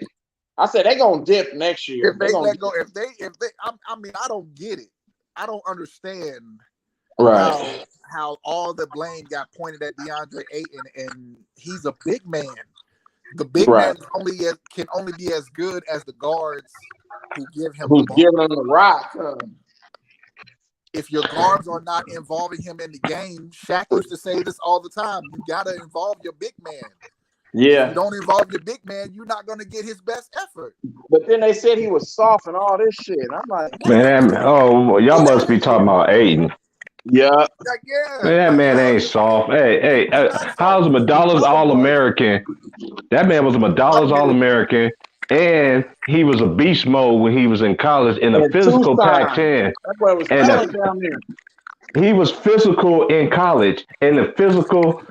I said they gonna dip next year. If they let go, I mean, I don't get it. I don't understand how all the blame got pointed at DeAndre Ayton, and he's a big man. The big man can only be as good as the guards who give him the rock. If your guards are not involving him in the game, Shaq used to say this all the time. You gotta involve your big man. Yeah. If you don't involve your big man, you're not gonna get his best effort. But then they said he was soft and all this shit. I'm like, man, y'all must be talking about Aiden. Yeah. Man, that man ain't soft. Hey, how's him a Dollars All-American? That man was a Dollars All-American, and he was a beast mode when he was in college in a physical Pac-10. That boy was down there. He was physical in college in a physical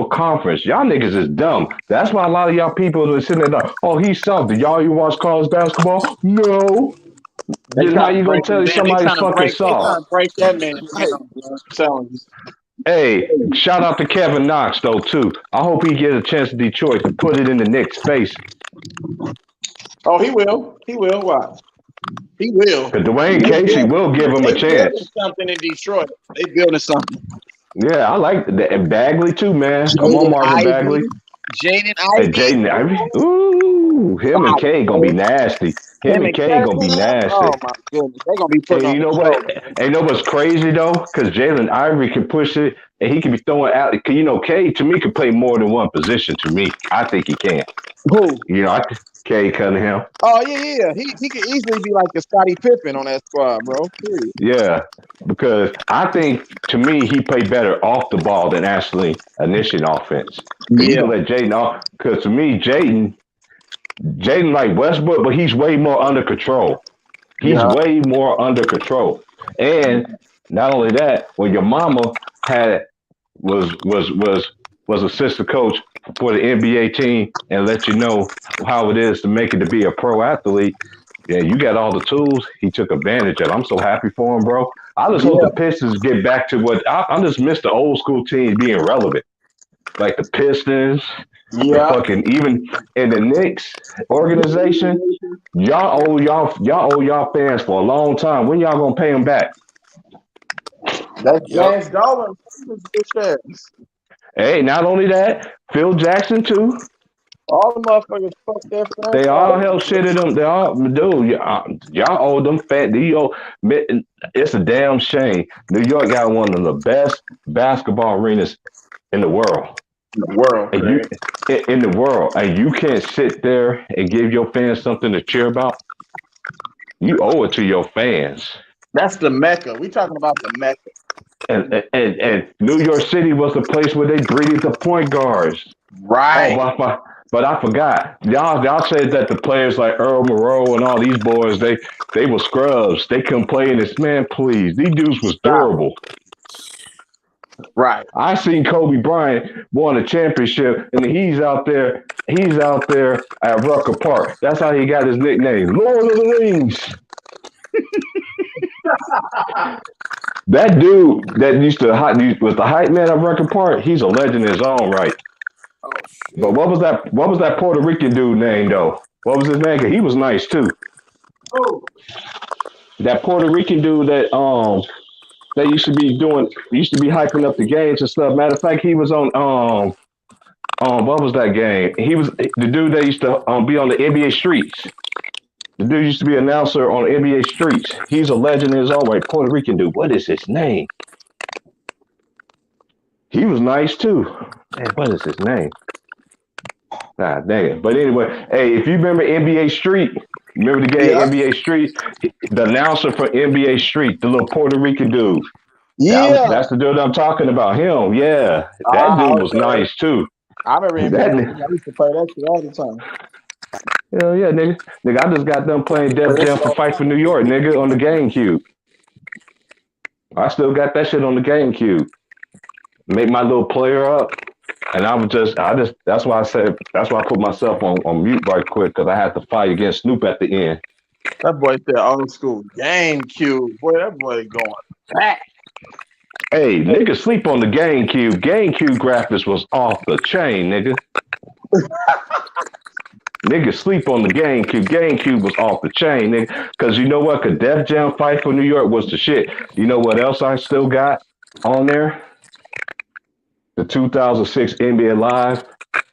conference. Y'all niggas is dumb. That's why a lot of y'all people are sitting there. Oh, he's soft. Do y'all you watch college basketball? No. Then how you gonna tell somebody's fucking soft? Break that man. I'm telling you. Hey, shout out to Kevin Knox though too. I hope he gets a chance in Detroit to put it in the Knicks' face. Oh, he will. He will. Watch. He will. But Dwayne Casey will give him a chance. Something in Detroit. They building something. Yeah, I like that. And Bagley too, man. Come on, Marvin Bagley. Jaden Ivey. Jaden Ivey. Ooh, him and K gonna be nasty. Him and K gonna be nasty. Oh my goodness, they gonna be putting. Hey, you know what? Hey, you know what's crazy though? Because Jalen Ivey can push it, and he can be throwing out. You know, K to me can play more than one position. To me, I think he can. Who? You know, K Cunningham. Oh yeah. He could easily be like the Scottie Pippen on that squad, bro. Period. Yeah, because I think to me he played better off the ball than actually initiating offense. You can let Jaden off because to me Jaden like Westbrook, but he's way more under control. He's way more under control. And not only that, when your mama was assistant coach for the NBA team and let you know how it is to make it to be a pro athlete, yeah, you got all the tools. He took advantage of it. I'm so happy for him, bro. I just hope the Pistons get back to what I just miss the old school teams being relevant. Like the Pistons, fucking even in the Knicks organization, y'all owe y'all fans for a long time. When y'all gonna pay them back? That's James Dolan. Hey, not only that, Phil Jackson too. All the motherfuckers fuck their They all franchise. held shit at them. They all, dude, y'all owe them fat. It's a damn shame. New York got one of the best basketball arenas in the world. In the world, And right? in the world, and you can't sit there and give your fans something to cheer about. You owe it to your fans. That's the Mecca. We talking about the Mecca. And New York City was the place where they breeded the point guards. Right. Oh, but I forgot. Y'all said that the players like Earl Monroe and all these boys, they were scrubs. They couldn't play in this. Man, please. These dudes was durable. Right. I seen Kobe Bryant won a championship, and he's out there at Rucker Park. That's how he got his nickname, Lord of the Rings. That dude that used to was the hype man at Rucker Park, he's a legend in his own right. Oh shit. But what was that Puerto Rican dude name though? What was his name? 'Cause he was nice too. Oh. That Puerto Rican dude that used to be hyping up the games and stuff. Matter of fact, he was on what was that game? He was the dude that used to be on the NBA streets. The dude used to be an announcer on the NBA streets. He's a legend in his own right. Puerto Rican dude. What is his name? He was nice too. Man, what is his name? Nah, dang it. But anyway, hey, if you remember NBA Street, remember the game NBA Street? The announcer for NBA Street, the little Puerto Rican dude. Yeah. That's the dude I'm talking about. Him, yeah. That dude was nice too. I remember him. I used to play that shit all the time. Hell yeah, nigga. Nigga, I just got done playing Def Jam for Fight for New York, nigga, on the GameCube. I still got that shit on the GameCube. Make my little player up. And that's why I put myself on mute right quick, because I had to fight against Snoop at the end. That boy said old school GameCube. Boy, that boy going back. Hey, nigga, sleep on the GameCube. GameCube graphics was off the chain, nigga. Nigga, sleep on the GameCube. GameCube was off the chain, nigga. Because you know what? Because Def Jam Fight for New York was the shit. You know what else I still got on there? The 2006 NBA Live,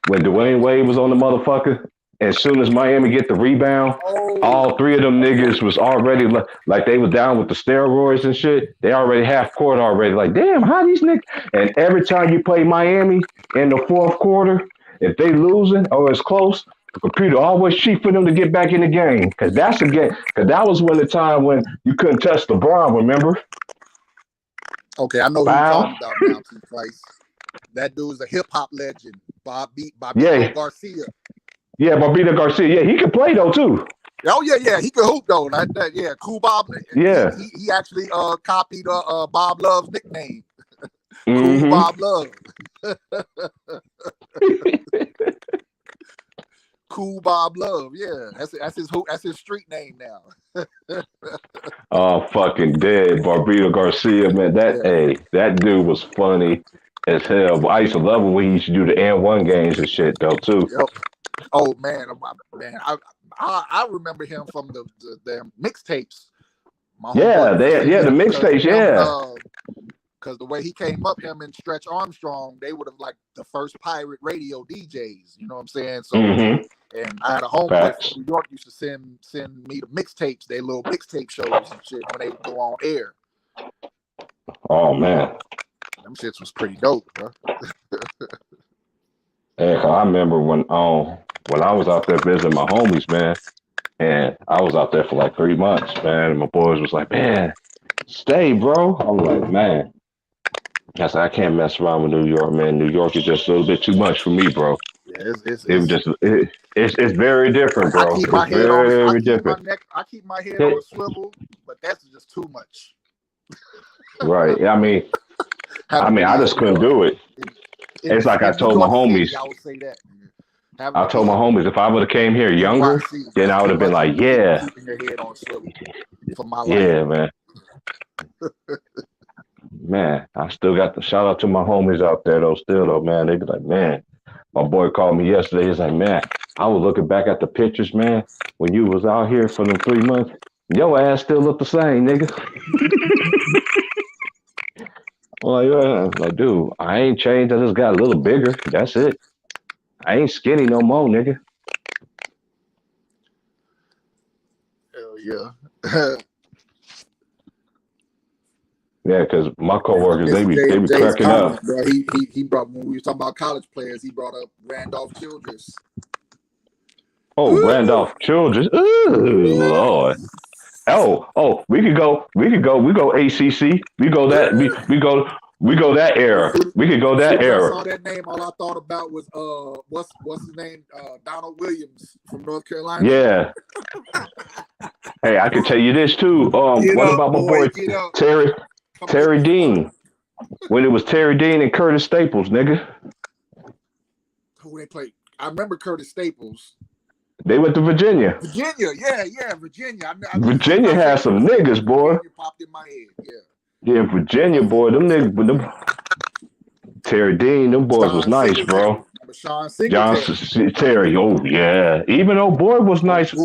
when Dwayne Wade was on the motherfucker. As soon as Miami get the rebound, all three of them niggas was already like they was down with the steroids and shit. They already half court already. Like, damn, how these niggas? And every time you play Miami in the fourth quarter, if they losing or it's close, the computer always cheat for them to get back in the game. Because that's a game. Because that was when the time when you couldn't touch LeBron, remember? Okay, I know who you're talking about now, T-Price. That dude's a hip-hop legend, Bobby Garcia. Yeah, Bobito Garcia. Yeah, he could play though too. Oh yeah, he could hoop though. Yeah, Cool Bob. Yeah, he actually copied Bob Love's nickname. Mm-hmm. Cool Bob Love. Cool Bob Love. Yeah, that's his street name now. Oh, fucking dead, Barbito Garcia, man. That dude was funny as hell. But I used to love it when he used to do the N1 games and shit though too. Yep. Oh man, I remember him from the mixtapes. The mixtapes, yeah. Because the way he came up, him and Stretch Armstrong, they would have like the first pirate radio DJs. You know what I'm saying? So, and I had a homeboy from New York used to send me the mixtapes, their little mixtape shows and shit when they would go on air. Oh man, them shits was pretty dope, bro. Yeah, I remember when I was out there visiting my homies, man, and I was out there for like 3 months, man, and my boys was like, man, stay, bro. I was like, man, I said, I can't mess around with New York, man. New York is just a little bit too much for me, bro. Yeah, it's very different, bro. I keep my head very different. I keep my head on a swivel, but that's just too much. Right. I mean, I just couldn't do it. It's like I told my homies. I would say that. I told my homies if I would have came here younger, then I would have been like, yeah. Keeping your head on swivel for my life. Yeah, man. Man, I still got the shout out to my homies out there though, man. They be like, man, my boy called me yesterday. He's like, man, I was looking back at the pictures, man, when you was out here for them 3 months. Your ass still look the same, nigga. Well, like, dude, I ain't changed. I just got a little bigger. That's it. I ain't skinny no more, nigga. Hell yeah. Yeah, because my coworkers, Miss they be Jay's cracking comment, up. bro. He brought, when we were talking about college players, he brought up Randolph Childress. Oh, Randolph Childress. Ooh, Lord. Yes. Oh, we go ACC. We go that we go that era. We could go As that soon as I era. saw that name, all I thought about was what's his name? Donald Williams from North Carolina. Yeah. Hey, I can tell you this too. What about my boy Terry Dean? When it was Terry Dean and Curtis Staples, nigga. Who they played? I remember Curtis Staples. They went to Virginia. Virginia, yeah, Virginia. Virginia had some niggas, boy. Virginia popped in my head, yeah. Yeah, Virginia, boy. Them niggas, Terry Dean, them boys was nice, bro. Sean Johnson, Terry, oh yeah. Even old boy was nice.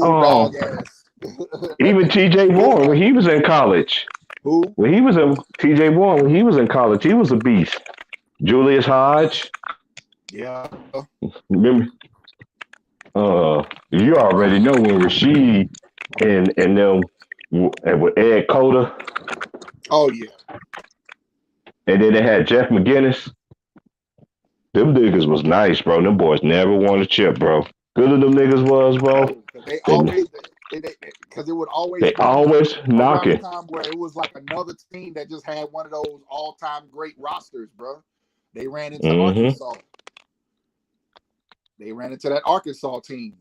Even T.J. Warren when he was in college. Who? When he was in T.J. Warren when he was in college, he was a beast. Julius Hodge. Yeah. Remember? You already know when Rasheed and them and with Ed Cota. Oh yeah. And then they had Jeff McGinnis. Them niggas was nice, bro. Them boys never won a chip, bro. Good of them niggas was, bro. They always, because it would always. They always knock it. Time where it was like another team that just had one of those all-time great rosters, bro. They ran into Arkansas. They ran into that Arkansas team.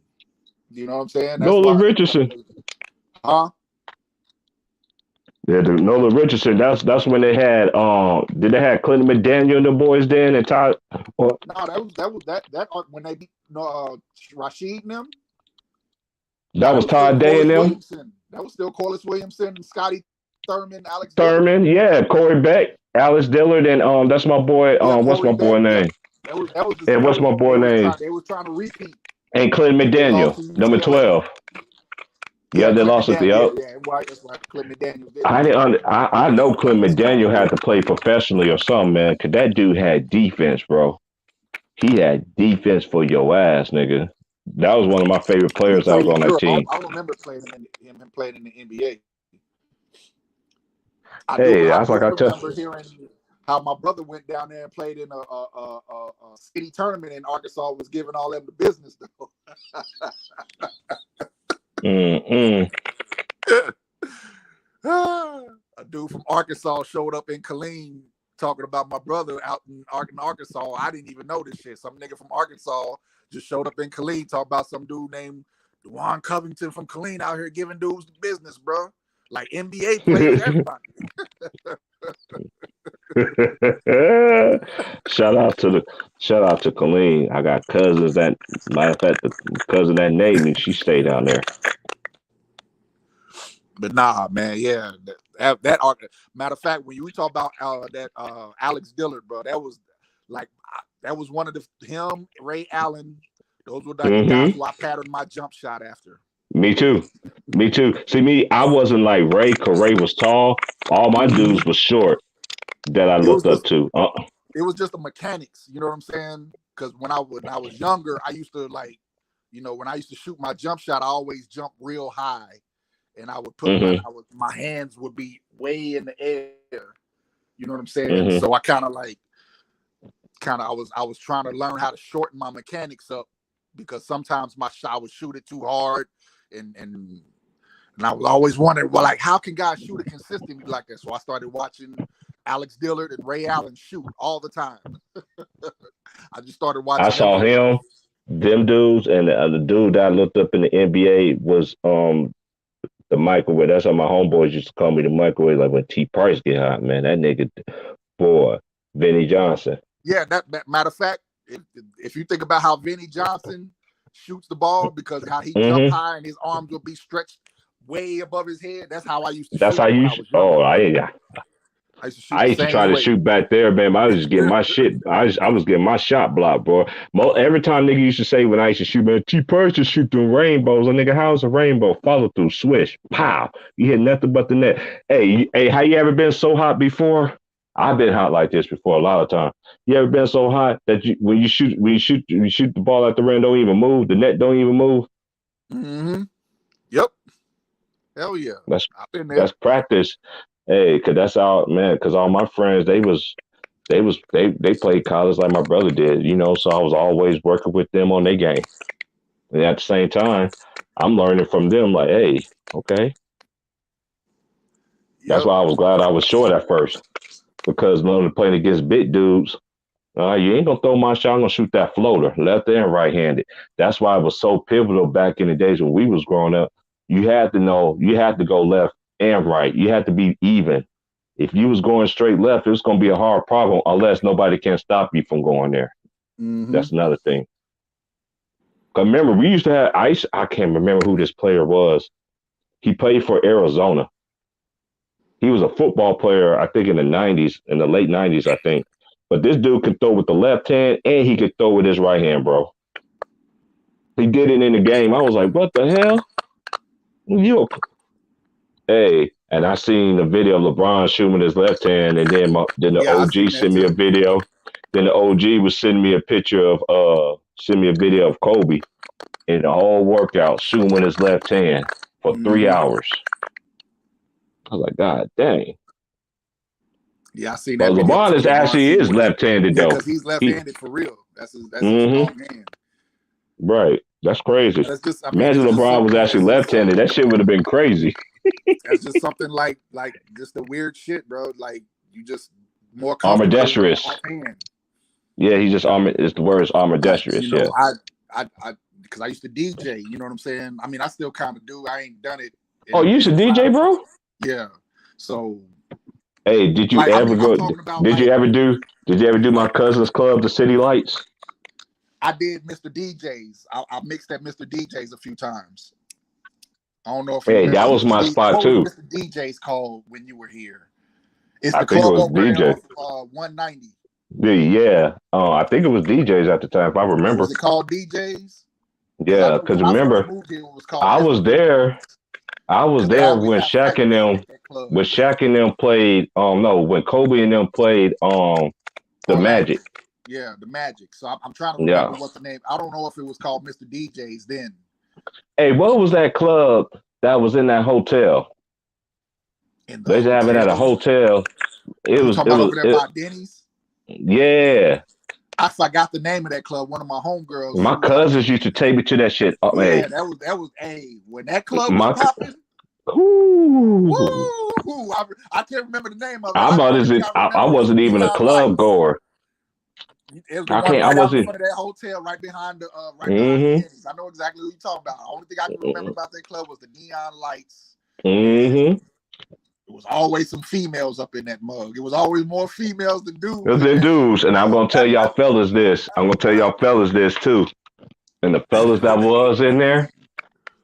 You know what I'm saying? Nolan Richardson. Huh? Yeah, Nolan Richardson. That's when they had did they have Clinton McDaniel and the boys then and Todd? No, that when they beat Rasheed and them. That was Todd Day and them. Williamson. That was still Corliss Williamson, Scotty Thurman, Alex Thurman, Dillard. Yeah, Corey Beck, Alex Dillard, and that's my boy. What's my boy name? What's my boy name? They were trying to repeat. And Clinton McDaniel, number 12. Yeah, they lost it. Yeah, that's why Clinton McDaniel did. I know Clinton McDaniel had to play professionally or something, man, because that dude had defense, bro. He had defense for your ass, nigga. That was one of my favorite players that was on that team. I remember playing him playing in the NBA. I remember hearing how my brother went down there and played in a city tournament in Arkansas, was giving all them the business though. A dude from Arkansas showed up in Killeen talking about my brother out in Arkansas. I didn't even know this shit. Some nigga from Arkansas just showed up in Killeen talking about some dude named DeJuan Covington from Killeen out here giving dudes the business, bro. Like NBA players, everybody. Shout out to Colleen. I got cousins that, matter of fact, the cousin that named me, she stayed down there. But nah, man, yeah, that matter of fact, when you talk about that Alex Dillard, bro, that was one of him, Ray Allen. Those were the guys who I patterned my jump shot after. Me too. See, I wasn't like Ray, because Ray was tall. All my dudes was short that I looked up to. It was just the mechanics, you know what I'm saying? Because when I was younger, I used to when I used to shoot my jump shot, I always jumped real high, and I would put my hands would be way in the air. You know what I'm saying? So I I was trying to learn how to shorten my mechanics up, because sometimes I would shoot it too hard. And I was always wondering, well, like, how can guys shoot it consistently like that? So I started watching Alex Dillard and Ray Allen shoot all the time. I just started watching. I saw him, them dudes, and the dude that I looked up in the NBA was the microwave. That's how my homeboys used to call me, the microwave. Like when T. Price get hot, man, that nigga, boy, Vinnie Johnson. Yeah, that matter of fact, if you think about how Vinnie Johnson shoots the ball, because how he jump high and his arms will be stretched way above his head. That's how I used to. That's how you. I used to try to shoot back there, man. I was just getting my shit. I was getting my shot blocked, bro. Every time nigga used to say when I used to shoot, man, T. Price just shoot through rainbows. A nigga, how's a rainbow? Follow through, swish, pow. You hit nothing but the net. Hey, how you ever been so hot before I've been hot like this before a lot of times. You ever been so hot that when you shoot the ball at the rim, don't even move, the net don't even move. Mm-hmm. Yep. Hell yeah. That's I've been there. that's practice. Hey, cause that's all man. Cause all my friends they played college like my brother did. So I was always working with them on their game. And at the same time, I'm learning from them. Like, hey, okay. That's Yep. why I was glad I was short at first because learning playing against big dudes. You ain't gonna throw my shot. I'm gonna shoot that floater, left and right handed. That's why it was so pivotal back in the days when we was growing up. You had to know you had to go left and right. You had to be even. If you was going straight left, it was gonna be a hard problem unless nobody can stop you from going there. Mm-hmm. That's another thing. Cause remember, we used to have ice. I can't remember who this player was. He played for Arizona. He was a football player, I think, in the late 90s, I think. But this dude could throw with the left hand and he could throw with his right hand, bro. He did it in the game. I was like, what the hell? Hey, and I seen the video of LeBron shooting with his left hand, and then the OG sent me a video. Then the OG was sending me a video of Kobe in the whole workout shooting with his left hand for 3 hours. I was like, God dang. Yeah, I seen that. But LeBron is left-handed though. Because he's left-handed for real. That's his strong hand. Right. That's crazy. That's Imagine LeBron was actually left-handed. That shit would have been crazy. That's just something like just the weird shit, bro. Like you just more ambidextrous. Yeah, he just the word is ambidextrous. You know, I because I used to DJ. You know what I'm saying? I mean, I still kind of do. I ain't done it. Oh, you used to DJ, bro? Yeah. So. Hey, did you ever go? Did you ever do my cousin's club, the City Lights? I did Mr. DJs. I mixed at Mr. DJs a few times. I don't know if. Hey, that was my spot too. Mr. DJs called when you were here. It's the club over DJ. 190. Yeah. I think it was DJs at the time, if I remember. Was it called DJs? Yeah, because remember, I was there. I was there when Shaq and them played. When Kobe and them played the Magic. Yeah, the Magic. So I'm trying to remember what the name. I don't know if it was called Mr. DJs then. Hey, what was that club that was in that hotel? They used to have it at a hotel. It was over there by Denny's. Yeah. I forgot the name of that club. One of my homegirls. My cousins used to take me to that shit. Oh, yeah, that was when that club was popping. I can't remember the name of it. I wasn't even a club goer. I wasn't. That hotel right behind the behind I know exactly who you're talking about. The only thing I can remember about that club was the neon lights. Mm-hmm. It was always some females up in that mug. It was always more females than dudes. And I'm gonna tell y'all fellas this. I'm gonna tell y'all fellas this too. And the fellas that was in there,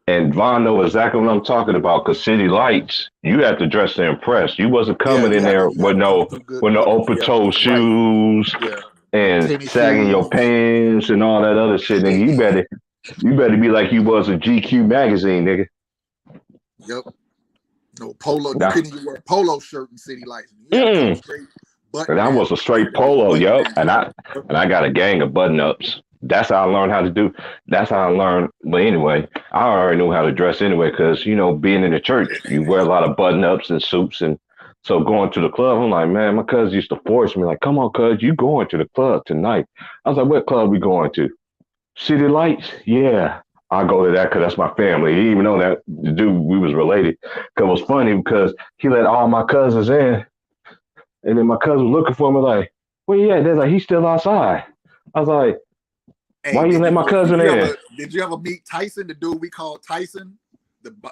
and Von know exactly what I'm talking about. Cause City Lights, you have to dress to impress. You wasn't coming in there with no open toe shoes and sagging your pants and all that other shit. Nigga, you better be like you was a GQ magazine, nigga. Yep. No polo. You couldn't even wear a polo shirt in City Lights. And I was a straight polo, and I got a gang of button ups. That's how I learned how to do. That's how I learned. But anyway, I already knew how to dress anyway, because being in the church, you wear a lot of button ups and suits, and so going to the club, I'm like, man, my cousin used to force me, like, come on, cuz, you going to the club tonight? I was like, what club we going to? City Lights? Yeah. I go to that because that's my family. He didn't even know that the dude we was related. Cause it was funny because he let all my cousins in, and then my cousin was looking for me like, "Where you at?" They're like, "He's still outside." I was like, "Why you let my cousin in?" Did you ever meet Tyson, the dude we call Tyson,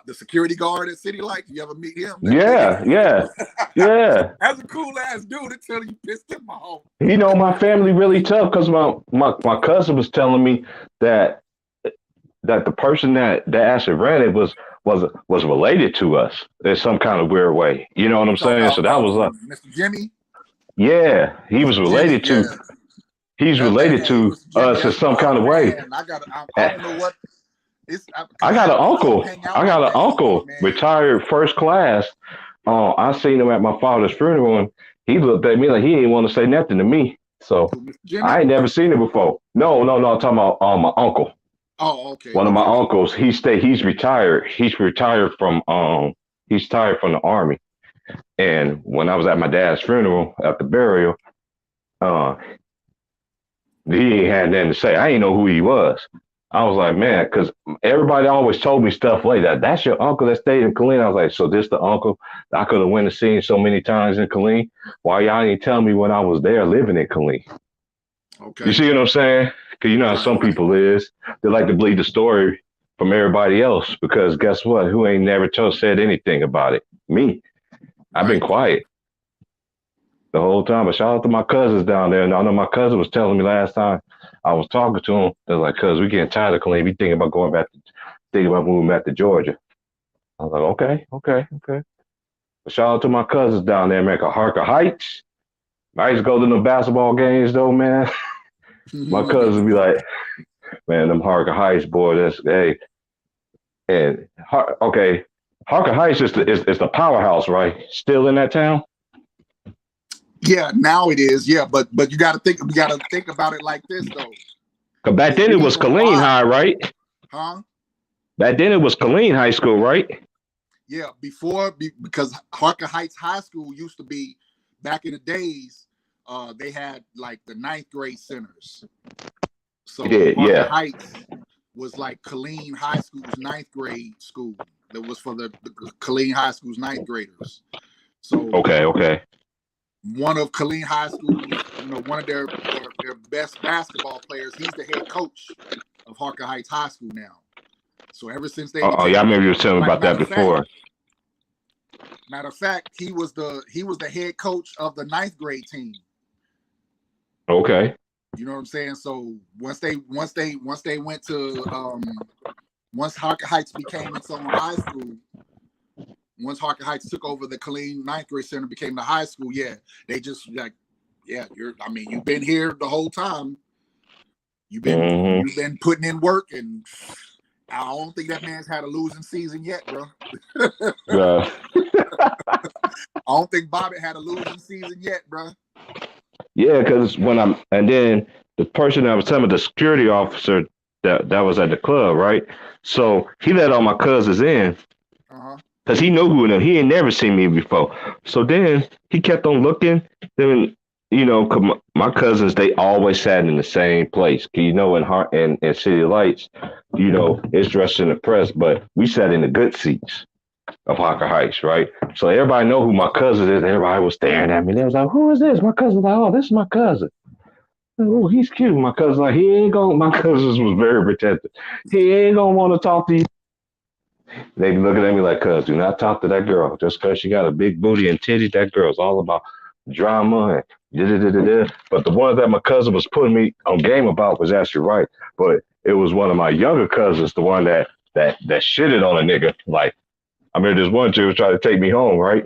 the security guard at City Lights? You ever meet him? Yeah. That's a cool ass dude until you pissed him off. My family really tough because my cousin was telling me that the person that actually ran it was related to us in some kind of weird way. You know what I'm saying? So that was Mr. Jimmy. Yeah, he was related to. Yeah. He's related to us in some kind of way. I don't know what. I got an uncle. Retired first class I seen him at my father's funeral, and he looked at me like he didn't want to say nothing to me. So Who, Mr. Jimmy? I ain't never seen it before. No, no, no. I'm talking about my uncle. Oh, okay, One of my okay. uncles. He's retired. He's retired from the army. And when I was at my dad's funeral at the burial, uh, he ain't had nothing to say. I didn't know who he was. I was like, man, because everybody always told me stuff like that. That's your uncle that stayed in Killeen. I was like, so this the uncle that I could have went and seen so many times in Killeen? Why y'all didn't tell me when I was there living in Killeen? Okay. You see what I'm saying? Because you know how some people is. They like to believe the story from everybody else because guess what? Who ain't never said anything about it? Me. I've been quiet the whole time. But shout out to my cousins down there. And I know my cousin was telling me last time I was talking to him. They're like, cuz we getting tired of Killeen. We thinking about moving back to Georgia. I was like, okay. But shout out to my cousins down there, man. Harker Heights. I used to go to the basketball games though, man. My cousins be like, man, them Harker Heights, boy, that's hey. And okay, Harker Heights is the powerhouse, right? Still in that town? Yeah, now it is. Yeah, but you gotta think about it like this though. Cause back then it was Killeen High, right? Huh? Back then it was Killeen High School, right? Yeah, because Harker Heights High School used to be back in the days. They had like the 9th grade centers. So Harker Heights was like Killeen High School's 9th grade school. That was for the Killeen High School's 9th graders. So okay. One of Killeen High School, one of their best basketball players, he's the head coach of Harker Heights High School now. So ever since they I remember you were telling me about that before. Matter of fact, he was the head coach of the 9th grade team. Okay. You know what I'm saying? So once they went to once Harker Heights became its own high school, once Harker Heights took over the Killeen 9th grade center, became the high school, they just like, you've been here the whole time. You've been putting in work, and I don't think that man's had a losing season yet, bro. Yeah. I don't think Bobby had a losing season yet, bro. Yeah, because and then the person that was telling me, the security officer that was at the club, right? So he let all my cousins in. Because he knew who he ain't never seen me before. So then he kept on looking. Then, my cousins, they always sat in the same place. In City Lights, it's dressed in the press, but we sat in the good seats of Harker Heights, right? So everybody know who my cousin is. Everybody was staring at me. They was like, who is this? My cousin was like, oh, this is my cousin. Oh, he's cute. My cousin like, my cousins was very protective. He ain't gonna want to talk to you. They be looking at me like, cuz, do not talk to that girl. Just because she got a big booty and titties, that girl's all about drama and da-da-da-da-da. But the one that my cousin was putting me on game about was actually right. But it was one of my younger cousins, the one that shitted on a nigga. Like, I mean, this one chick was trying to take me home, right?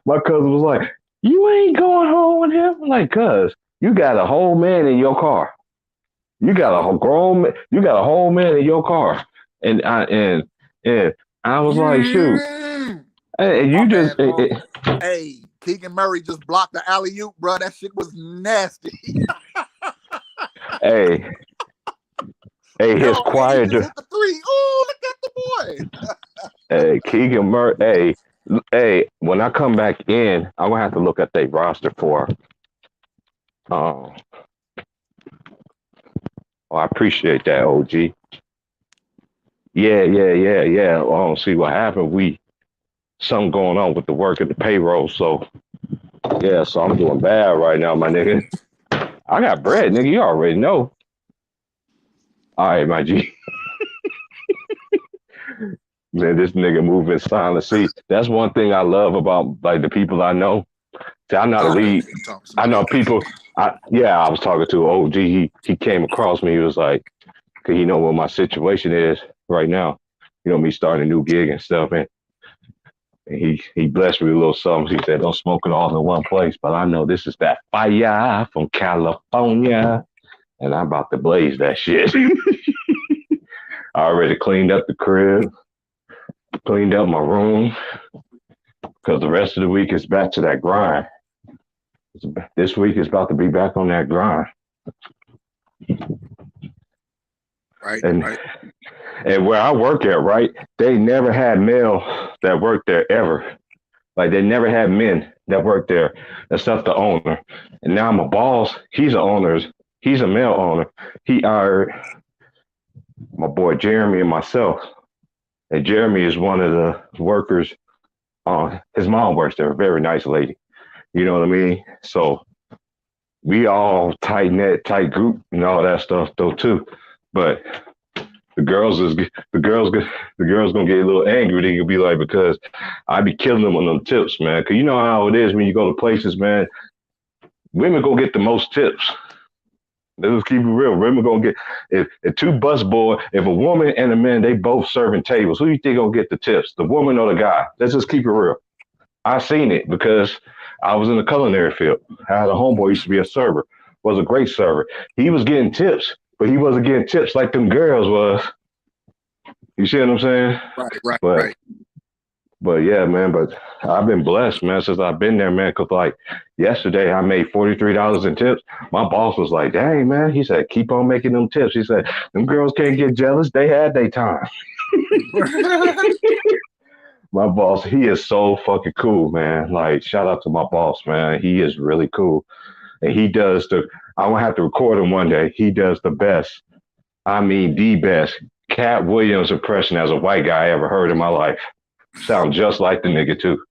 My cousin was like, you ain't going home with him? I'm like, cuz, you got a whole man in your car. You got a whole man in your car. And I was like, shoot. Hey, you just hey, Keegan Murray just blocked the alley-oop, bro. That shit was nasty. hey, his choir just hit the 3. Oh, look at the boy. Hey, Keegan Murray. Hey, when I come back in, I'm gonna have to look at their roster for. I appreciate that, OG. Yeah. I don't see what happened. Something going on with the work at the payroll. So, so I'm doing bad right now, my nigga. I got bread, nigga. You already know. All right, my G. Man, this nigga moving silent. See, that's one thing I love about like the people I know. See, I'm not a lead. I know people. I was talking to OG. He came across me. He was like, cause he know what my situation is right now. Me starting a new gig and stuff, and he blessed me with a little something. He said, "Don't smoke it all in one place." But I know this is that fire from California, and I'm about to blaze that shit. I already cleaned up the crib, cleaned up my room. because the rest of the week is back to that grind. This week is about to be back on that grind. Right. And right. and where I work at, right, they never had male that worked there ever. Like they never had men that worked there except the owner. And now my boss, he's an owner. He's a male owner. He hired my boy Jeremy and myself. And Jeremy is one of the workers. His mom works there, a very nice lady. You know what I mean? So we all tight knit, tight group, and all that stuff though too. But the girls gonna get a little angry. They could be like, because I be killing them on them tips, man. Cause you know how it is when you go to places, man. Women go get the most tips. Let's just keep it real. Women gonna get if two busboy, if a woman and a man, they both serving tables. Who you think gonna get the tips? The woman or the guy? Let's just keep it real. I seen it because I was in the culinary field. I had a homeboy used to be a server, was a great server. He was getting tips, but he wasn't getting tips like them girls was. You see what I'm saying? Right. But yeah, man, but I've been blessed, man, since I've been there, man, because like yesterday I made $43 in tips. My boss was like, dang, man. He said, keep on making them tips. He said, them girls can't get jealous. They had their time. My boss, he is so fucking cool, man. Like, shout out to my boss, man. He is really cool. And he does I won't have to record him one day. He does the best. I mean, the best Cat Williams impression as a white guy I ever heard in my life. Sound just like the nigga, too.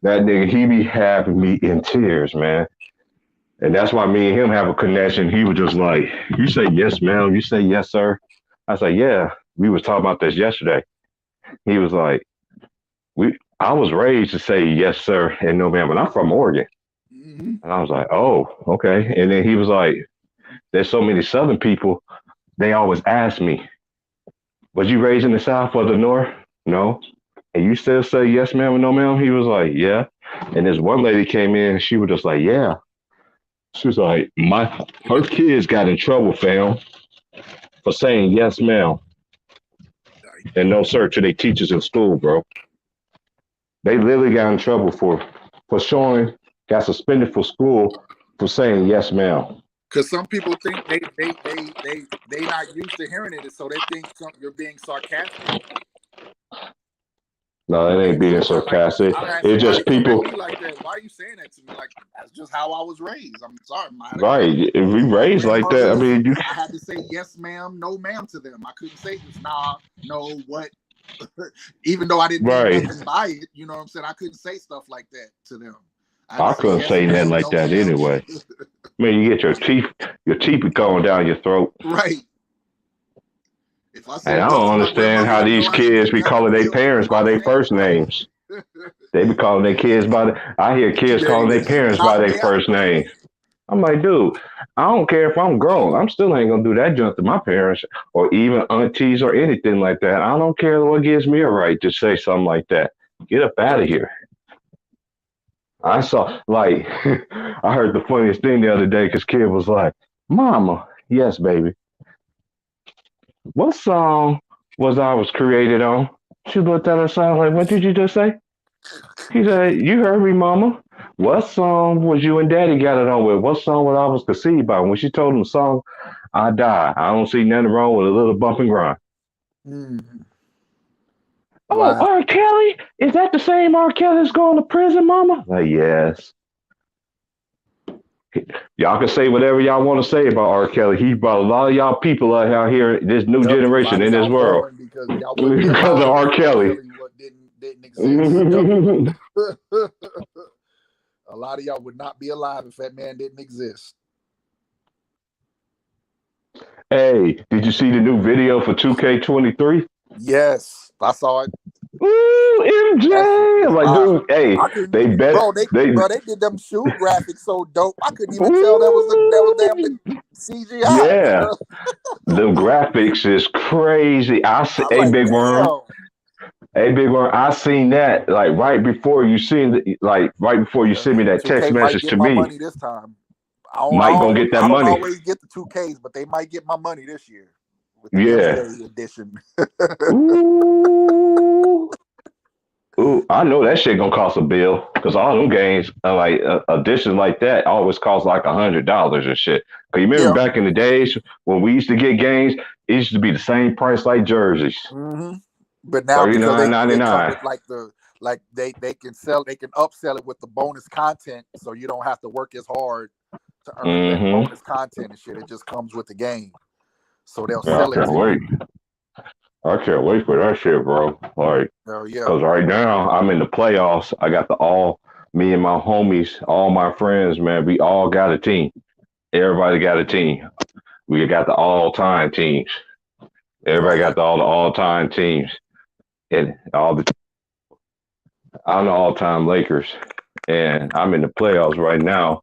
That nigga, he be having me in tears, man. And that's why me and him have a connection. He was just like, you say yes, ma'am. You say yes, sir. I said, yeah. We was talking about this yesterday. He was like, I was raised to say yes, sir, and no, ma'am. And I'm from Oregon. And I was like, oh, okay. And then he was like, there's so many Southern people, they always ask me, was you raised in the South or the North? No. And you still say yes, ma'am, or no, ma'am? He was like, yeah. And this one lady came in, she was just like, yeah. She was like, her kids got in trouble, fam, for saying yes, ma'am. And no, sir, to their teachers in school, bro. They literally got in trouble for got suspended for school for saying yes, ma'am. Because some people think they not used to hearing it, so they think you're being sarcastic. No, it ain't being sarcastic. It's just people. Like that. Why are you saying that to me? Like, that's just how I was raised. I'm sorry, right. If we raised like that, I mean, I had to say yes, ma'am, no, ma'am to them. I couldn't say just nah, no, what. Even though I didn't mean nothing by it, you know what I'm saying? I couldn't say stuff like that to them. I couldn't say nothing like that anyway. I mean, you get your teeth going down your throat. Right. And I don't understand how these kids be calling their parents by their first names. They be calling their kids I hear kids calling their parents by their first name. I'm like, dude, I don't care if I'm grown. I'm still ain't gonna do that junk to my parents or even aunties or anything like that. I don't care what gives me a right to say something like that. Get up out of here. I saw, like, I heard the funniest thing the other day because kid was like, Mama, yes, baby. What song was I was created on? She looked at her son like, what did you just say? He said, you heard me, Mama. What song was you and Daddy got it on with? What song was I was conceived by? When she told him the song, I died. I don't see nothing wrong with a little bump and grind. Oh, wow. R. Kelly? Is that the same R. Kelly that's going to prison, Mama? Like, yes. Y'all can say whatever y'all want to say about R. Kelly. He brought a lot of y'all people out here, this new generation in this world. Because of R. Kelly. Didn't exist. A lot of y'all would not be alive if that man didn't exist. Hey, did you see the new video for 2K23? Yes, I saw it. Ooh, MJ! I'm like, dude, hey, they did them shoe graphics so dope. I couldn't even tell that was damn CGI. Yeah, the graphics is crazy. Hey, Big Worm. Hey, Big Worm, I seen that like right before you sent me that text message to me. Money this time. Mike gonna get that money. I don't always get the 2Ks, but they might get my money this year. With the yeah. edition. Ooh. Ooh, I know that shit gonna cost a bill because all them games, like additions like that, always cost like $100 or shit. Cause you remember Yeah. back in the days when we used to get games, it used to be the same price like jerseys, hmm But now because they come $39.99. with like they can upsell it with the bonus content, so you don't have to work as hard to earn that Mm-hmm. bonus content and shit. It just comes with the game, so they'll Yeah, sell it to you. I can't wait for that shit, bro. Like, Oh yeah, cause right now I'm in the playoffs. I got me and my homies, all my friends, man. We all got a team. Everybody got a team. We got the all-time teams. oh Everybody yeah. got all the all-time teams. And I'm the all-time Lakers, and I'm in the playoffs right now,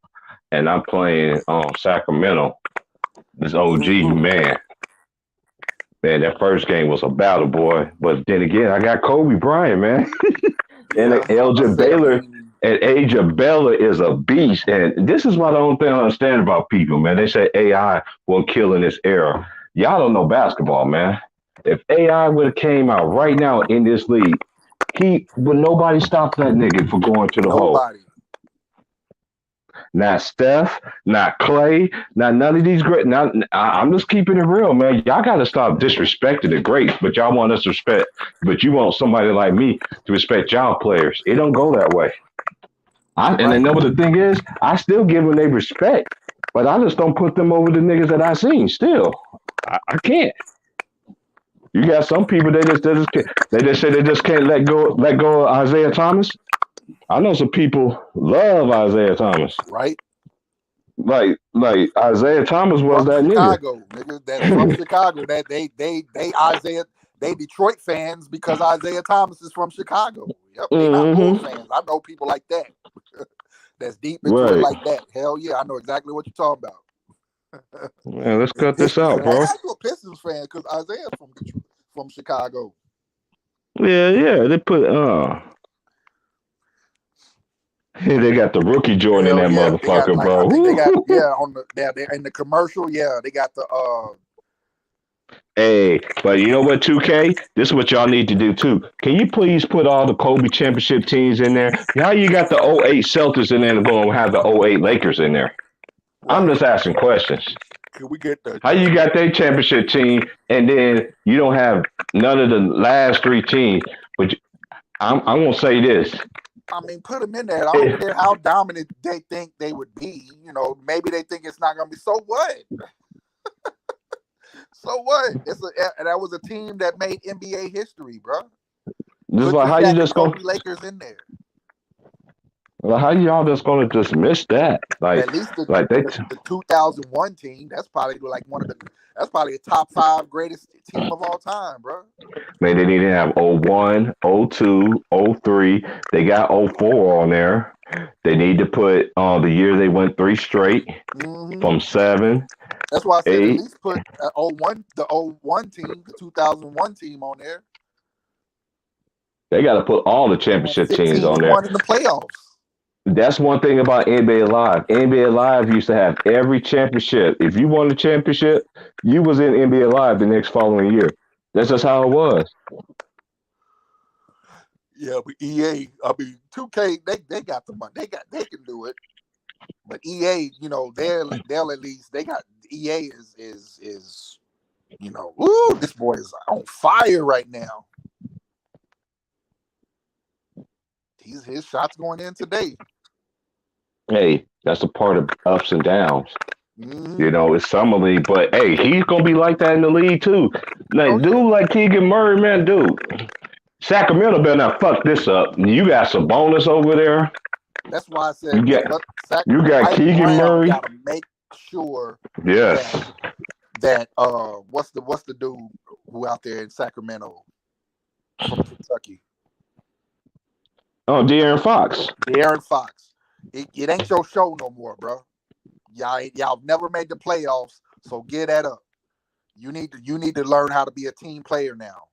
and I'm playing Sacramento. This OG Mhm. man, that first game was a battle, boy. But then again, I got Kobe Bryant, man, and Yeah, I Elgin say. I Baylor. mean, And Aja Bella is a beast, and this is what I don't think I understand about people, man. They say AI will kill in this era. Y'all don't know basketball, man. If AI would have came out right now in this league, he would nobody stop that nigga from going to the hole. nobody. Not Steph, not Clay, not none of these great. Not, I'm just keeping it real, man. Y'all got to stop disrespecting the greats, but y'all want us to respect. But you want somebody like me to respect y'all players. It don't go that way. And I Right. know what the thing is. I still give them their respect, but I just don't put them over the niggas that I seen. Still, I can't. You got some people they just say they just can't let go of Isaiah Thomas. I know some people love Isaiah Thomas. Right. Like Isaiah Thomas was From that nigga. Chicago, niggas that's from Chicago. That they Isaiah they Detroit fans because Isaiah Thomas is from Chicago. Yep, they not Bulls Mm-hmm. fans. I know people like that. That's deep into it Right. like that. Hell yeah, I know exactly what you're talking about. Man, let's And cut this Pistons out, fan. Hey, bro. how you a Pistons fan? Because Isaiah's from Detroit, from Chicago. Yeah, yeah. They put they got the rookie joint in Hell that yeah, they got motherfucker, like I bro. think they got Woo. on the they're in the commercial. Yeah, they got the Hey, but you know what, 2K? This is what y'all need to do too. Can you please put all the Kobe championship teams in there? How you got the '08 Celtics in there and going to have the '08 Lakers in there? I'm right. just asking questions. Can we get the How you got their championship team and then you don't have none of the last three teams? But I'm going to say this. I mean, put them in there. I don't If, care how dominant they think they would be. You know, maybe they think it's not going to be. So what? So what? That was a team that made NBA history, bro. just Put the like how you Shaq and just going Kobe Lakers in there. like how y'all just going to dismiss that? At least Like they the 2001 team. That's probably like That's probably a top 5 greatest team of all time, bro. Man, they need to have '01, '02, '03. They got '04 on there. They need to put the year they went three straight Mm-hmm. from 7, That's why I said at 8. least put the 01 team, the 2001 team on there. They got to put all the And championship teams 15 on and there. 1 in the playoffs. That's one thing about NBA Live. NBA Live used to have every championship. If you won the championship, you was in NBA Live the next following year. That's just how it was. Yeah, but EA, I mean 2K, they got the money. They can do it. But EA, you know, they'll at least they got EA is you know, ooh, this boy is on fire right now. His shots going in today. Hey, that's a part of ups and downs. Mm-hmm. You know, it's summer league, but hey, he's gonna be like that in the league too. Like, Oh, yeah. dude, like Keegan Murray, man, dude. Sacramento better not fuck this up. You got some bonus over there. That's why I said You got Mike Keegan Brown Murray. got to make sure Yes. that what's the dude who out there in Sacramento from Kentucky? Oh, De'Aaron Fox. De'Aaron Fox. It ain't your show no more, bro. Y'all never made the playoffs, so get that up. You need to learn how to be a team player now.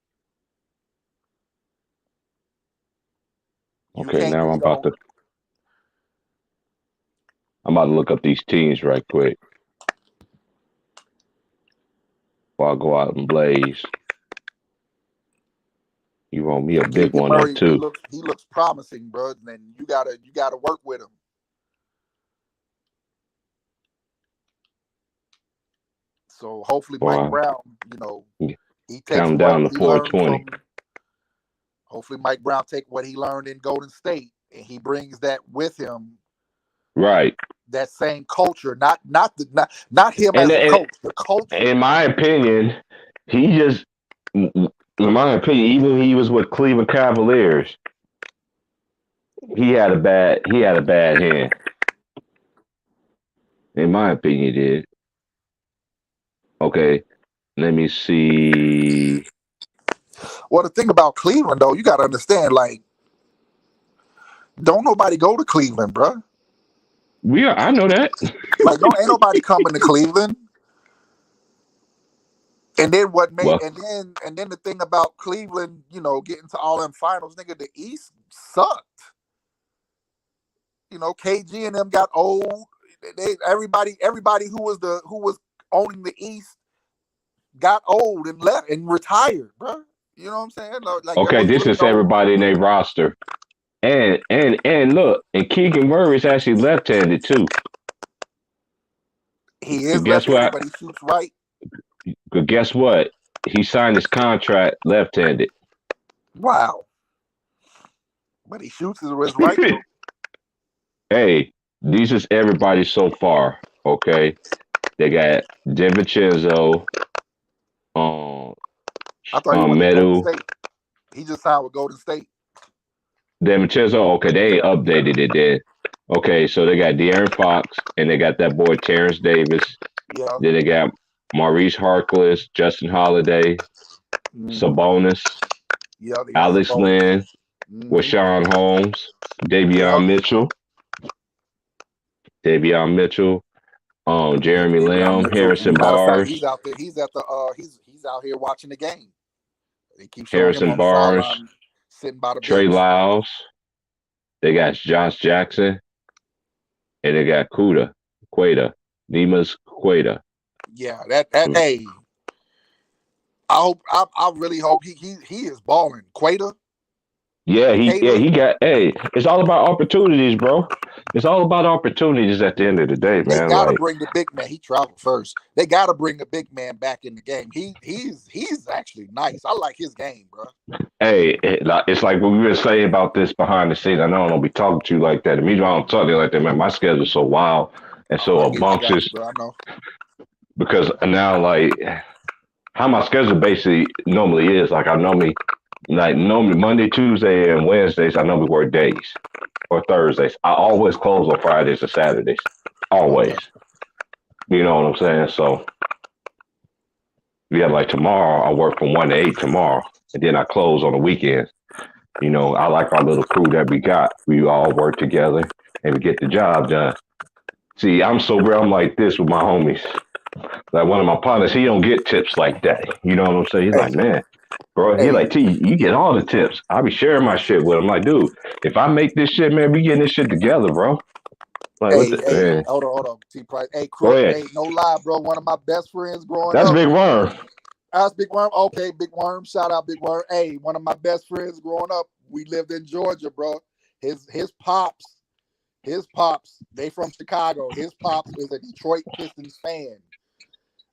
You Okay, can't, now you know, I'm about to look up these teams right quick. While I go out and blaze. You owe me a And big Keegan one there Murray, he too. looks promising, bro. And you gotta work with him. So hopefully Mike Boy, Brown, he takes count what down to he learned 420. from. Hopefully Mike Brown take what he learned in Golden State and he brings that with him. Right. That same culture, not him And, as a and coach, the culture. in my opinion, in my opinion, even when he was with Cleveland Cavaliers, he had a bad hand. In my opinion, he did. Okay, let me see. Well, the thing about Cleveland, though, you got to understand, like, don't nobody go to Cleveland, bro. I know that. Like, ain't nobody coming to Cleveland. And then and then the thing about Cleveland, getting to all them finals, nigga, the East sucked. KG and them got old. Everybody who was owning the East got old and left and retired, bro. You know what I'm saying? Like, okay, this really is everybody in their roster. And look, and Keegan Murray is actually left-handed too. He is left-handed, but he shoots right. But guess what? He signed his contract left-handed. Wow. But he shoots his right. Hey, these is everybody so far. Okay, they got DiVincenzo, I thought he went to Golden State. He just signed with Golden State. DiVincenzo, okay, they ain't updated it then. Okay, so they got De'Aaron Fox, and they got that boy Terrence Davis. Yeah. Then they got Maurice Harkless, Justin Holiday, Sabonis, Alex Len, Rashawn Holmes, Davion Mitchell, Jeremy Lamb, Harrison Barnes. He's out there. He's out here watching the game. They keep showing Harrison him on Barnes, the sideline, sitting by the Trey bench. Lyles. They got Josh Jackson, and they got Neemias Queta. Yeah, hey. I really hope he is balling. Queta. Yeah, he got. Hey, it's all about opportunities, bro. It's all about opportunities at the end of the day, man. They gotta bring the big man. He traveled first. They gotta bring the big man back in the game. He's actually nice. I like his game, bro. Hey, it's like what we were saying about this behind the scenes. I know I don't be talking to you like that. The reason I don't talk to you like that, man, my schedule's so wild and so obnoxious. I know. Because now, like, how my schedule basically normally is, like, normally Monday, Tuesday, and Wednesdays, I normally work days or Thursdays. I always close on Fridays or Saturdays. Always. You know what I'm saying? So, yeah, like tomorrow, I work from 1 to 8 tomorrow, and then I close on the weekends. I like our little crew that we got. We all work together, and we get the job done. See, I'm like this with my homies. Like one of my partners, he don't get tips like that. You know what I'm saying? He's like, man, bro, he like, T, you get all the tips. I'll be sharing my shit with him. Like, dude, if I make this shit, man, we getting this shit together, bro. Like, hold on, T Price. Hey, Crook, hey, no lie, bro. One of my best friends growing up. That's Big Worm. That's Big Worm. Okay, Big Worm. Shout out, Big Worm. Hey, one of my best friends growing up. We lived in Georgia, bro. His pops, they from Chicago. His pops is a Detroit Pistons fan.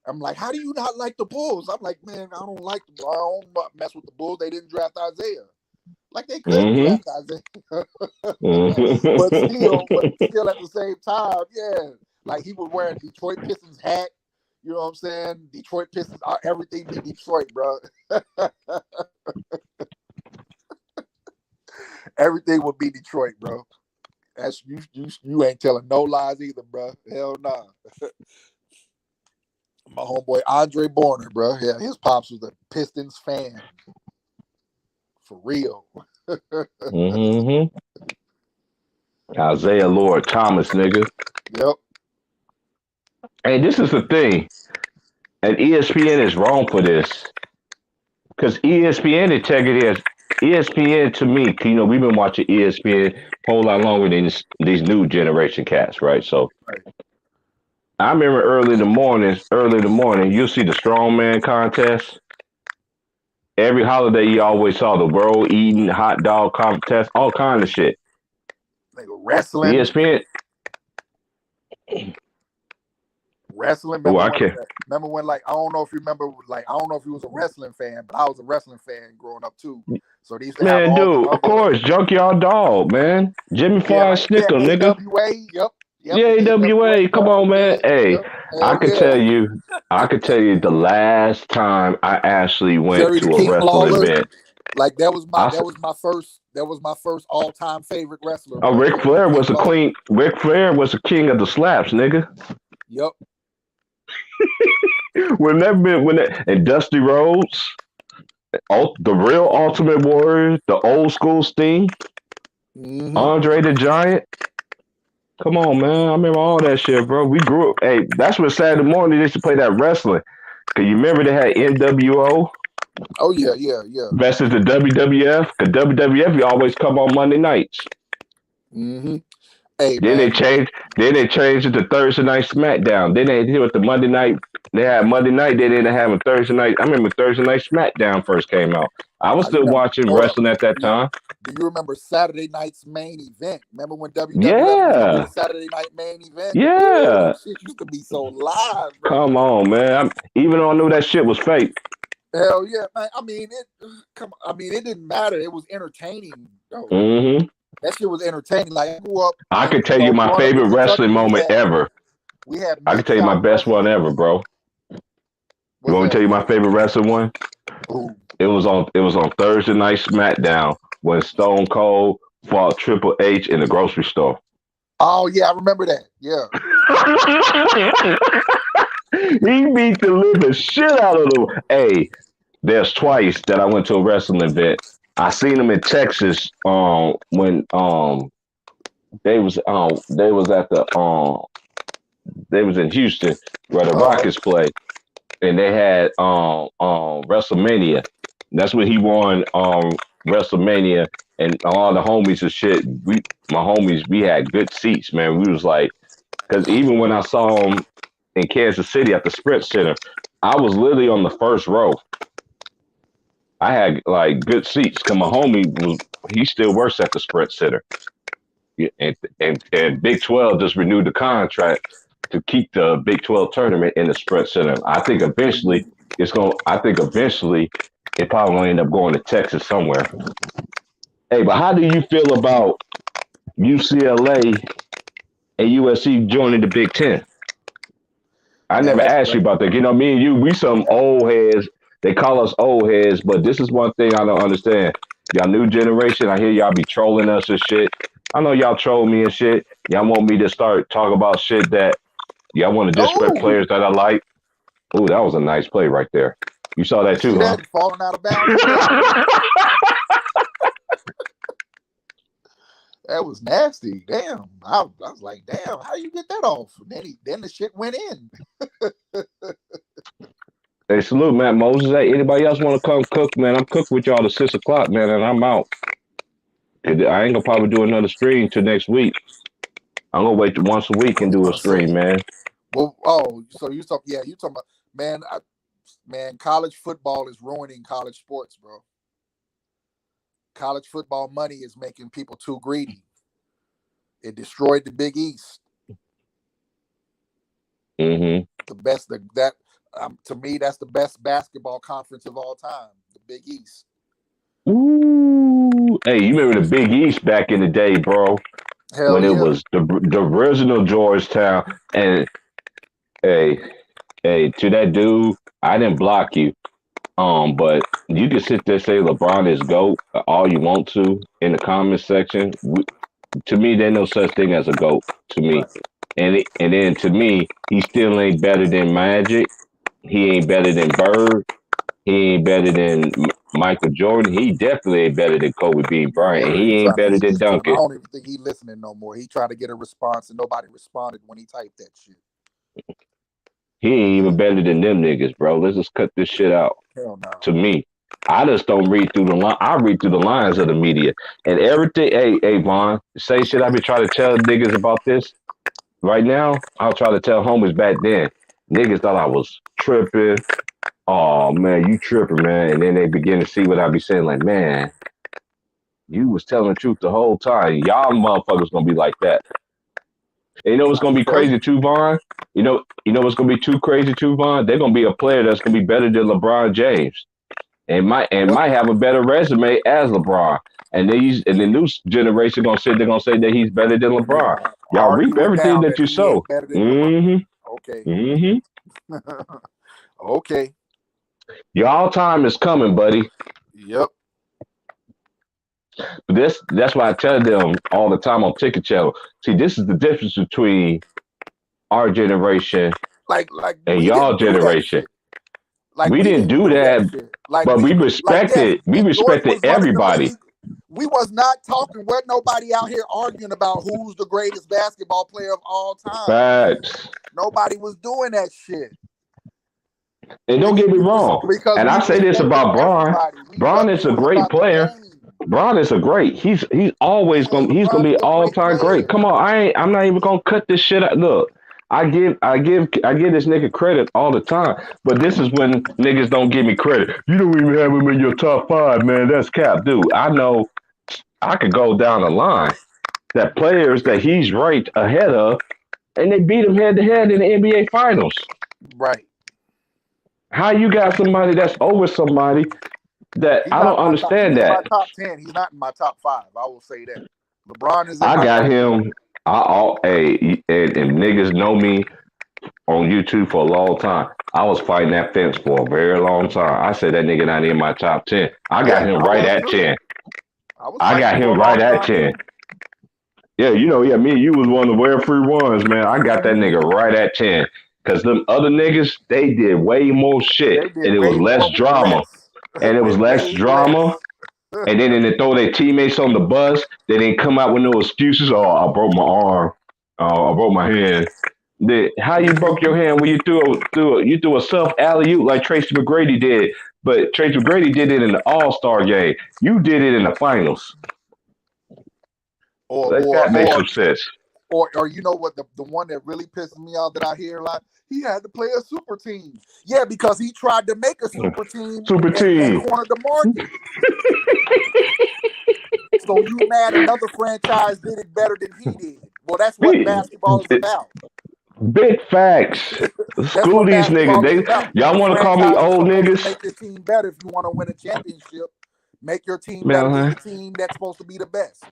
I'm like, how do you not like the Bulls? I'm like, man, I don't like the Bulls. I don't mess with the Bulls. They didn't draft Isaiah. Like they could draft Isaiah. but still at the same time, yeah. Like he was wearing Detroit Pistons hat. You know what I'm saying? Detroit Pistons are everything be Detroit, bro. Everything would be Detroit, bro. That's you ain't telling no lies either, bro. Hell nah. My homeboy Andre Borner, bro. Yeah, his pops was a Pistons fan. For real. Isaiah Lord Thomas, nigga. Yep. Hey, this is the thing. And ESPN is wrong for this. Because ESPN integrity is ESPN to me, we've been watching ESPN a whole lot longer than these new generation cats, right? So I remember early in the morning, you'll see the strongman contest. every holiday you always saw the world eating hot dog contest, all kind of shit. Nigga, wrestling. ESPN. Wrestling. Oh, Remember I when? can't. Remember when? Like I don't know if you remember. Like I don't know if you was a wrestling fan, but I was a wrestling fan growing up too. So these have Man, all dude, the of course, Junkyard Dog, man. Jimmy Fallon Snicker, nigga. AWA. Yep. Yeah, AWA. Come on, man. Hey, Yep. I could tell you the last time I actually went Jerry to the a King wrestling Lawler. event. Like that was I my first all time favorite wrestler. Oh, bro. Ric Jerry Flair the was a King Lawler. queen. Ric Flair was a king of the slaps, nigga. Yep. And Dusty Rhodes, the real Ultimate Warrior, the old school Sting, Andre the Giant. Come on, man. I remember all that shit, bro. We grew up. Hey, that's what Saturday morning they used to play that wrestling. Cause you remember they had NWO Oh yeah. versus the WWF. Cause WWF you always come on Monday nights. Mm-hmm. Hey, Then man. they changed. Then they changed it to Thursday Night SmackDown. Then they did with the Monday night. They had Monday night. They didn't have a Thursday night. I remember Thursday Night SmackDown first came out. I was still watching wrestling at that time. Do you remember Saturday night's main event? Remember when WWF Yeah. did Saturday night main event? Yeah. Ooh, shit used to be so live, bro. Come on, man. Even though I knew that shit was fake. Hell yeah, man. I mean, it didn't matter. It was entertaining, though. Mm-hmm. That shit was entertaining. Like I grew up. I could tell you my favorite wrestling moment ever. I can tell you my best one ever, bro. You want me to tell you my favorite wrestling one? Ooh. It was on Thursday Night SmackDown when Stone Cold fought Triple H in the grocery store. Oh yeah, I remember that. Yeah. He beat the living shit out of them. Hey, there's twice that I went to a wrestling event. I seen him in Texas when they was in Houston where the Rockets play, and they had WrestleMania. That's when he won WrestleMania, and all the homies and shit. We had good seats, man. We was like, because even when I saw him in Kansas City at the Sprint Center, I was literally on the first row. I had like good seats because my homie he still works at the Sprint Center, and Big 12 just renewed the contract to keep the Big 12 tournament in the Sprint Center. I think eventually it probably will end up going to Texas somewhere. Hey, but how do you feel about UCLA and USC joining the Big Ten? I never asked you about that. You know, me and you, we some old heads. They call us old heads, but this is one thing I don't understand. Y'all new generation, I hear y'all be trolling us and shit. I know y'all troll me and shit. Y'all want me to start talking about shit that y'all want to disrespect players that I like. Ooh, that was a nice play right there. You saw that too, huh? Falling out of bounds. That was nasty. Damn. I was like, damn, how you get that off? Then the shit went in. Hey, salute, Matt Moses. Hey, anybody else want to come cook, man? I'm cooking with y'all at 6 o'clock, man, and I'm out. I ain't gonna probably do another stream till next week. I'm gonna wait once a week and do a stream, man. Well, so you talking about, man, college football is ruining college sports, bro. College football money is making people too greedy. It destroyed the Big East. Mm-hmm. To me, that's the best basketball conference of all time, the Big East. Ooh, hey, you remember the Big East back in the day, bro? Hell when yeah. It was the original Georgetown. And hey, to that dude, I didn't block you. But you can sit there and say LeBron is GOAT all you want to in the comment section. To me, there's no such thing as a GOAT to me. Right. And then to me, he still ain't better than Magic. He ain't better than Bird. He ain't better than Michael Jordan. He definitely ain't better than Kobe Bean Bryant. He ain't better than Duncan. I don't even think he's listening no more. He tried to get a response and nobody responded when he typed that shit. He ain't even better than them niggas, bro. Let's just cut this shit out. Hell no. To me, I just don't read through the line. I read through the lines of the media and everything. Hey, Vaughn, same shit I be trying to tell niggas about this. Right now, I'll try to tell homies back then. Niggas thought I was tripping. oh man, you tripping, man. And then they begin to see what I be saying, like, man, you was telling the truth the whole time. Y'all motherfuckers gonna be like that. And you know what's I gonna be tell you. crazy too, Vaughn? You know what's gonna be too crazy too, Vaughn? They're gonna be a player that's gonna be better than LeBron James. What? Might have a better resume as LeBron. And the new generation they're gonna say that he's better than And they LeBron. gonna Y'all reap argue it everything down that that you he sow. ain't better than LeBron. Mm-hmm. Okay. Mm-hmm. Okay. Y'all time is coming, buddy. Yep. That's why I tell them all the time on Ticket Channel. See, this is the difference between our generation Like and we y'all didn't do that generation. shit. Like We we didn't didn't do do that that, shit. Like but we like yes, we when Jordan respected was running the everybody. league, we was not talking. What nobody out here arguing about who's the greatest basketball player of all time. Facts. Nobody was doing that shit. And don't get me wrong. Because And we I say this respected about Braun. everybody. Braun It is a was great about the player. game. Braun is a great. He's always Yeah, gonna LeBron be is a all great time great. player. Come on, I'm not even gonna cut this shit out. Look, I give this nigga credit all the time. But this is when niggas don't give me credit. You don't even have him in your top five, man. That's cap, dude. I know I could go down the line that players that he's ranked ahead of, and they beat him head to head in the NBA Finals. Right. How you got somebody that's over somebody that He's I not don't in my top. He's understand in my that. top 10. He's not in my top 5. I will say that. LeBron is in I my got top 10. him. And niggas know me on YouTube for a long time. I was fighting that fence for a very long time. I said that nigga not in my top 10. I Yeah, got him I right was at too. 10. I was I got fighting for him a right long at time 10. too. Yeah, me and you was one of the rare free ones, man. I got that nigga right at 10. Cause them other niggas, they did way more shit. They did And it was way less more with drama. less. And it was With less way drama. less. And then they throw their teammates on the bus. They didn't come out with no excuses. Oh, I broke my arm. Oh, I broke my hand. How you broke your hand when you threw a self alley oop like Tracy McGrady did, but Tracy McGrady did it in the All Star game. You did it in the finals. Or Let or that make or some sense. or you know what, the one that really pisses me off that I hear a lot, he had to play a super team. Yeah, because he tried to make a super team Super and team. cornered the market. So you mad another franchise did it better than he did. Well, that's what Big, basketball is about. big facts. That's School what these niggas. basketball is about. Y'all The want to call me franchise is old supposed to niggas? make your team better if you want to win a championship. Make your team better than Man, the team that's supposed to be the best.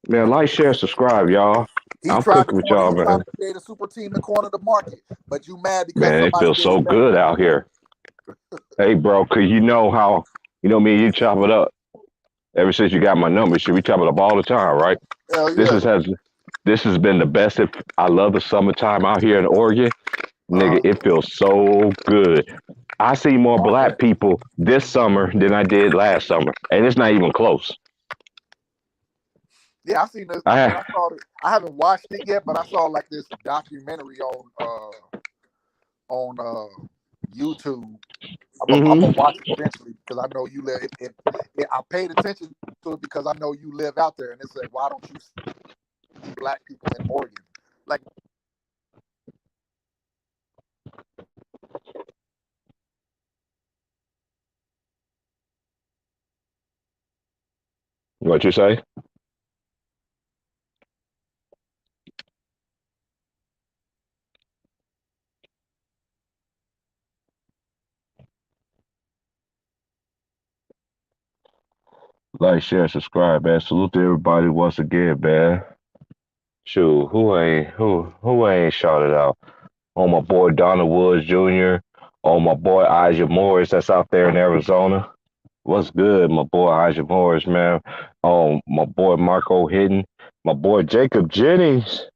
man, like, share, subscribe, y'all. He I'm tried to cooking with corner. y'all, He tried man. to create a super team and corner the market, but you mad because Man, it somebody feels did so it better. good out here. Hey, bro, cause you know how me and you chop it up. Ever since you got my number, shit, we chop it up all the time, right? Hell This yeah. has been the best. I love the summertime out here in Oregon, nigga. It feels so good. I see more Okay. black people this summer than I did last summer, and it's not even close. Yeah, I seen this. I Man, I saw it. I haven't watched it yet, but I saw like this documentary on YouTube. I'm gonna watch it eventually because I know you live. I paid attention to it because I know you live out there, and it said, "Why don't you see black people in Oregon?" Like, What you say? Like, share, subscribe, man. Salute to everybody once again, man. Shoot, who ain't shouted out? On my boy Donald Woods Jr., on my boy Elijah Morris that's out there in Arizona. What's good, my boy Elijah Morris, man? My boy Marco Hidden, my boy Jacob Jennings,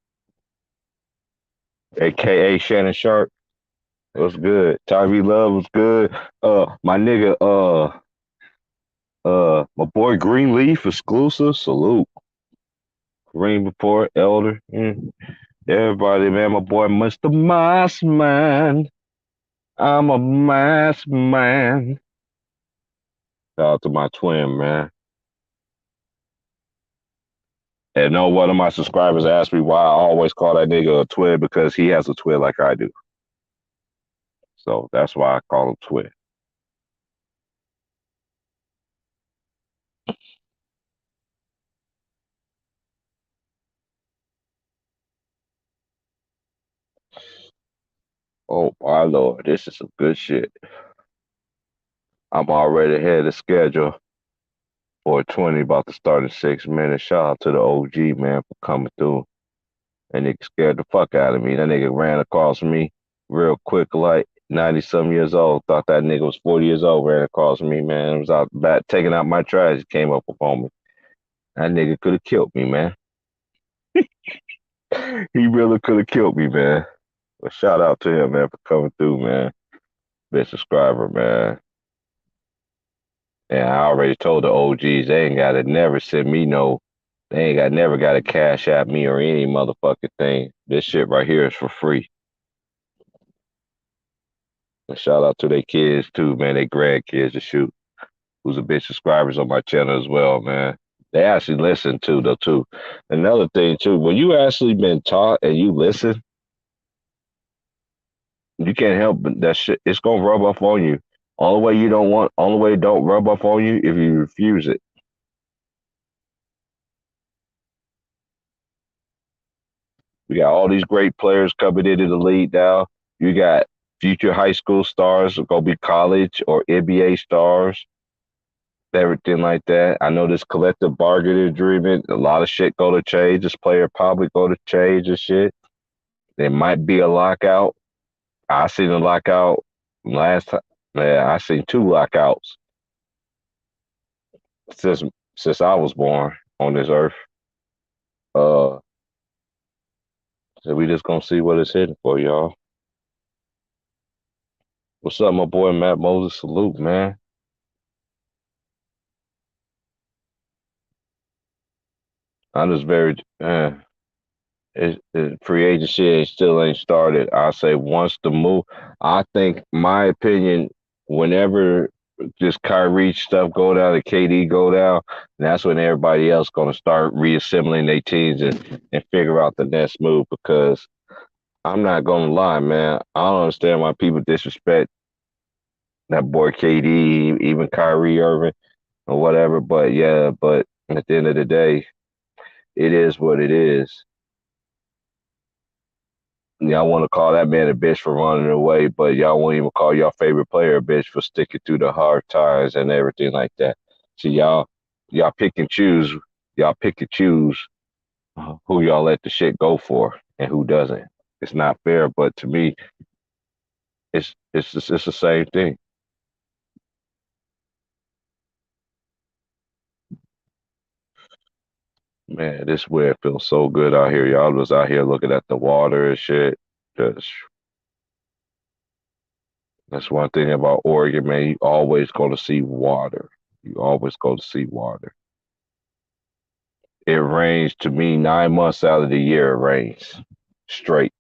aka Shannon Sharp. What's good? Tyree Love was good. My nigga, my boy Greenleaf exclusive. Salute. Green Report, Elder. Everybody, man. My boy Mr. Moss, man. I'm a masked man. Shout out to my twin, man. And no one of my subscribers asked me why I always call that nigga a twin because he has a twin like I do. So that's why I call him twin. Oh my lord, this is some good shit. I'm already ahead of schedule for 20, about to start in 6 minutes. Shout out to the OG man for coming through. That nigga scared the fuck out of me. That nigga ran across me real quick, like 90 some years old. Thought that nigga was 40 years old, ran across me, man. Was out back taking out my trash. He came up upon me. That nigga could have killed me, man. He really could have killed me, man. But shout out to him, man, for coming through, man. Big subscriber, man. And I already told the OGs they ain't gotta never send me no, they ain't got never gotta cash at me or any motherfucking thing. This shit right here is for free. And shout out to their kids too, man. They grandkids to shoot. Who's a big subscribers on my channel as well, man. They actually listen too, though, too. Another thing too, when you actually been taught and you listen, you can't help but that shit. It's gonna rub off on you. Only way it don't rub off on you if you refuse it. We got all these great players coming into the league now. You got future high school stars gonna be college or NBA stars, everything like that. I know this collective bargaining agreement, a lot of shit go to change. This player probably go to change and shit. There might be a lockout. I seen a lockout last time. Man, I seen 2 lockouts since I was born on this earth. So we just gonna see what it's hitting for, y'all. What's up, my boy Matt Moses? Salute, man. I'm just very free agency still ain't started. I say once the move, I think my opinion, whenever this Kyrie stuff go down, the KD go down, that's when everybody else gonna start reassembling their teams and figure out the next move. Because I'm not gonna lie, man, I don't understand why people disrespect that boy KD, even Kyrie Irving or whatever. But yeah, but at the end of the day, it is what it is. Y'all want to call that man a bitch for running away, but y'all won't even call your favorite player a bitch for sticking through the hard times and everything like that. See, y'all pick and choose. Y'all pick and choose who y'all let the shit go for and who doesn't. It's not fair, but to me, it's the same thing. Man, this weather feels so good out here. Y'all was out here looking at the water and shit. Just That's one thing about Oregon, man. You always going to see water. You always going to see water. It rains to me 9 months out of the year. It rains straight,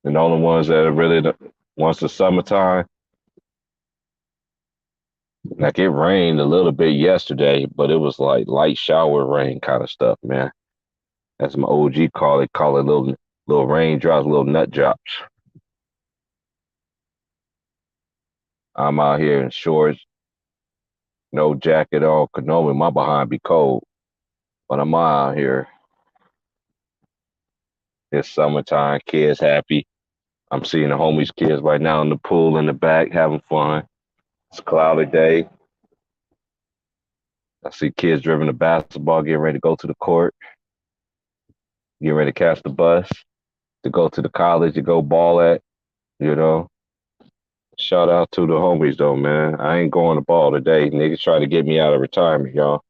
and the only ones that are really once the summertime, like it rained a little bit yesterday, but it was like light shower rain kind of stuff, man. As my OG call it little raindrops, little nut drops. I'm out here in shorts, no jacket on, cause normally my behind be cold, but I'm out here. It's summertime, kids happy. I'm seeing the homies' kids right now in the pool in the back having fun. It's a cloudy day. I see kids driving the basketball, getting ready to go to the court, getting ready to catch the bus to go to the college to go ball at, you know. Shout out to the homies though, man. I ain't going to ball today. Niggas trying to get me out of retirement, y'all.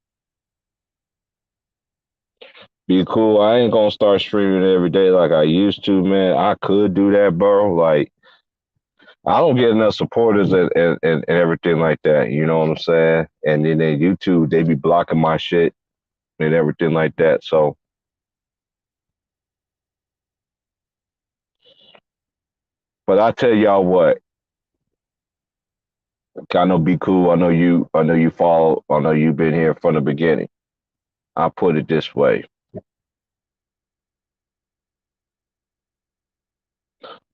Be cool. I ain't gonna start streaming every day like I used to, man. I could do that, bro. Like, I don't get enough supporters and everything like that. You know what I'm saying? And then YouTube, they be blocking my shit and everything like that. So, but I tell y'all what, I know Be Cool. I know you follow. I know you've been here from the beginning. I put it this way.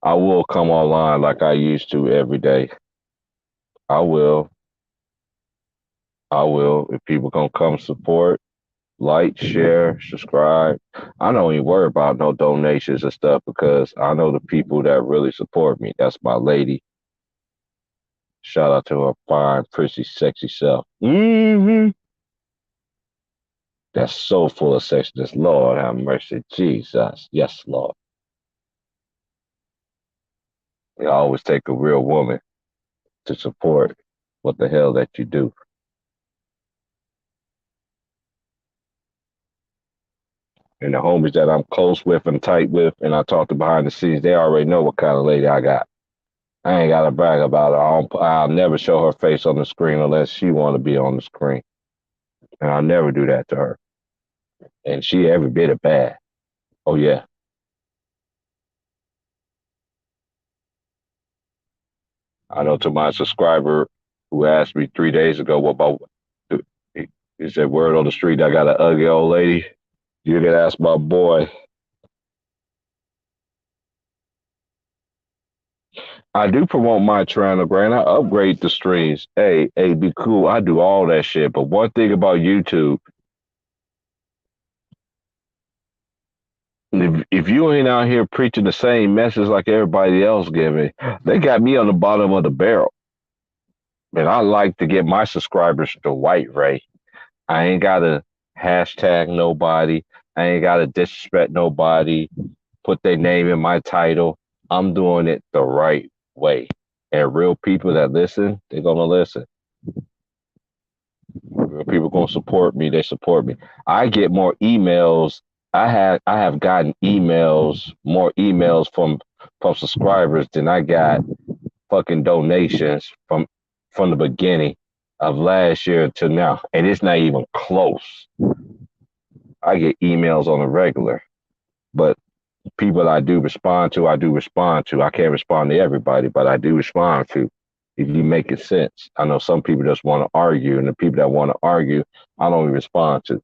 I will come online like I used to every day. I will. If people gonna come support, like, share, subscribe. I don't even worry about no donations and stuff because I know the people that really support me. That's my lady. Shout out to her fine, pretty, sexy self. That's so full of sexiness. Lord have mercy. Jesus. Yes, Lord. You always take a real woman to support what the hell that you do. And the homies that I'm close with and tight with, and I talk to behind the scenes, they already know what kind of lady I got. I ain't gotta brag about her. I'll never show her face on the screen unless she want to be on the screen, and I'll never do that to her. And she every bit of bad. Oh yeah. I know to my subscriber who asked me 3 days ago, what about? He said, word on the street, I got an ugly old lady. You can ask my boy. I do promote my channel, Grant. I upgrade the streams. Hey, be cool. I do all that shit. But one thing about YouTube, if you ain't out here preaching the same message like everybody else giving, they got me on the bottom of the barrel. And I like to get my subscribers the white ray. I ain't gotta hashtag nobody. I ain't gotta disrespect nobody, put their name in my title. I'm doing it the right way. And real people that listen, they're gonna listen. Real people gonna support me, they support me. I get more emails. I have gotten more emails from subscribers than I got fucking donations from the beginning of last year to now. And it's not even close. I get emails on a regular. But people I do respond to. I can't respond to everybody, but I do respond to. If you make it sense. I know some people just want to argue, and the people that want to argue, I don't even respond to.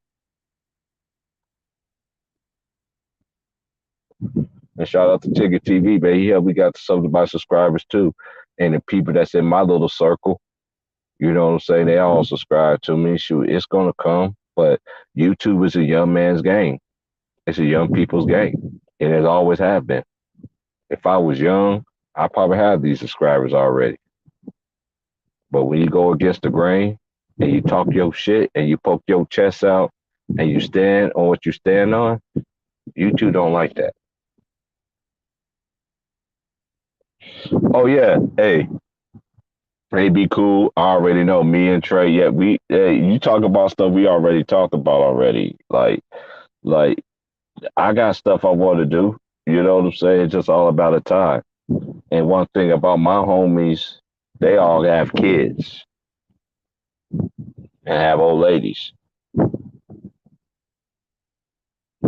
And shout out to Tigger TV, baby. Yeah, we got some of my subscribers too. And the people that's in my little circle, you know what I'm saying? They all subscribe to me. Shoot, it's gonna come. But YouTube is a young man's game. It's a young people's game. And it always have been. If I was young, I probably have these subscribers already. But when you go against the grain and you talk your shit and you poke your chest out and you stand on what you stand on, YouTube don't like that. Oh yeah, hey, be cool. I already know me and Trey. Yeah, you talk about stuff we already talked about already. Like I got stuff I want to do. You know what I'm saying? It's just all about a time. And one thing about my homies, they all have kids and have old ladies.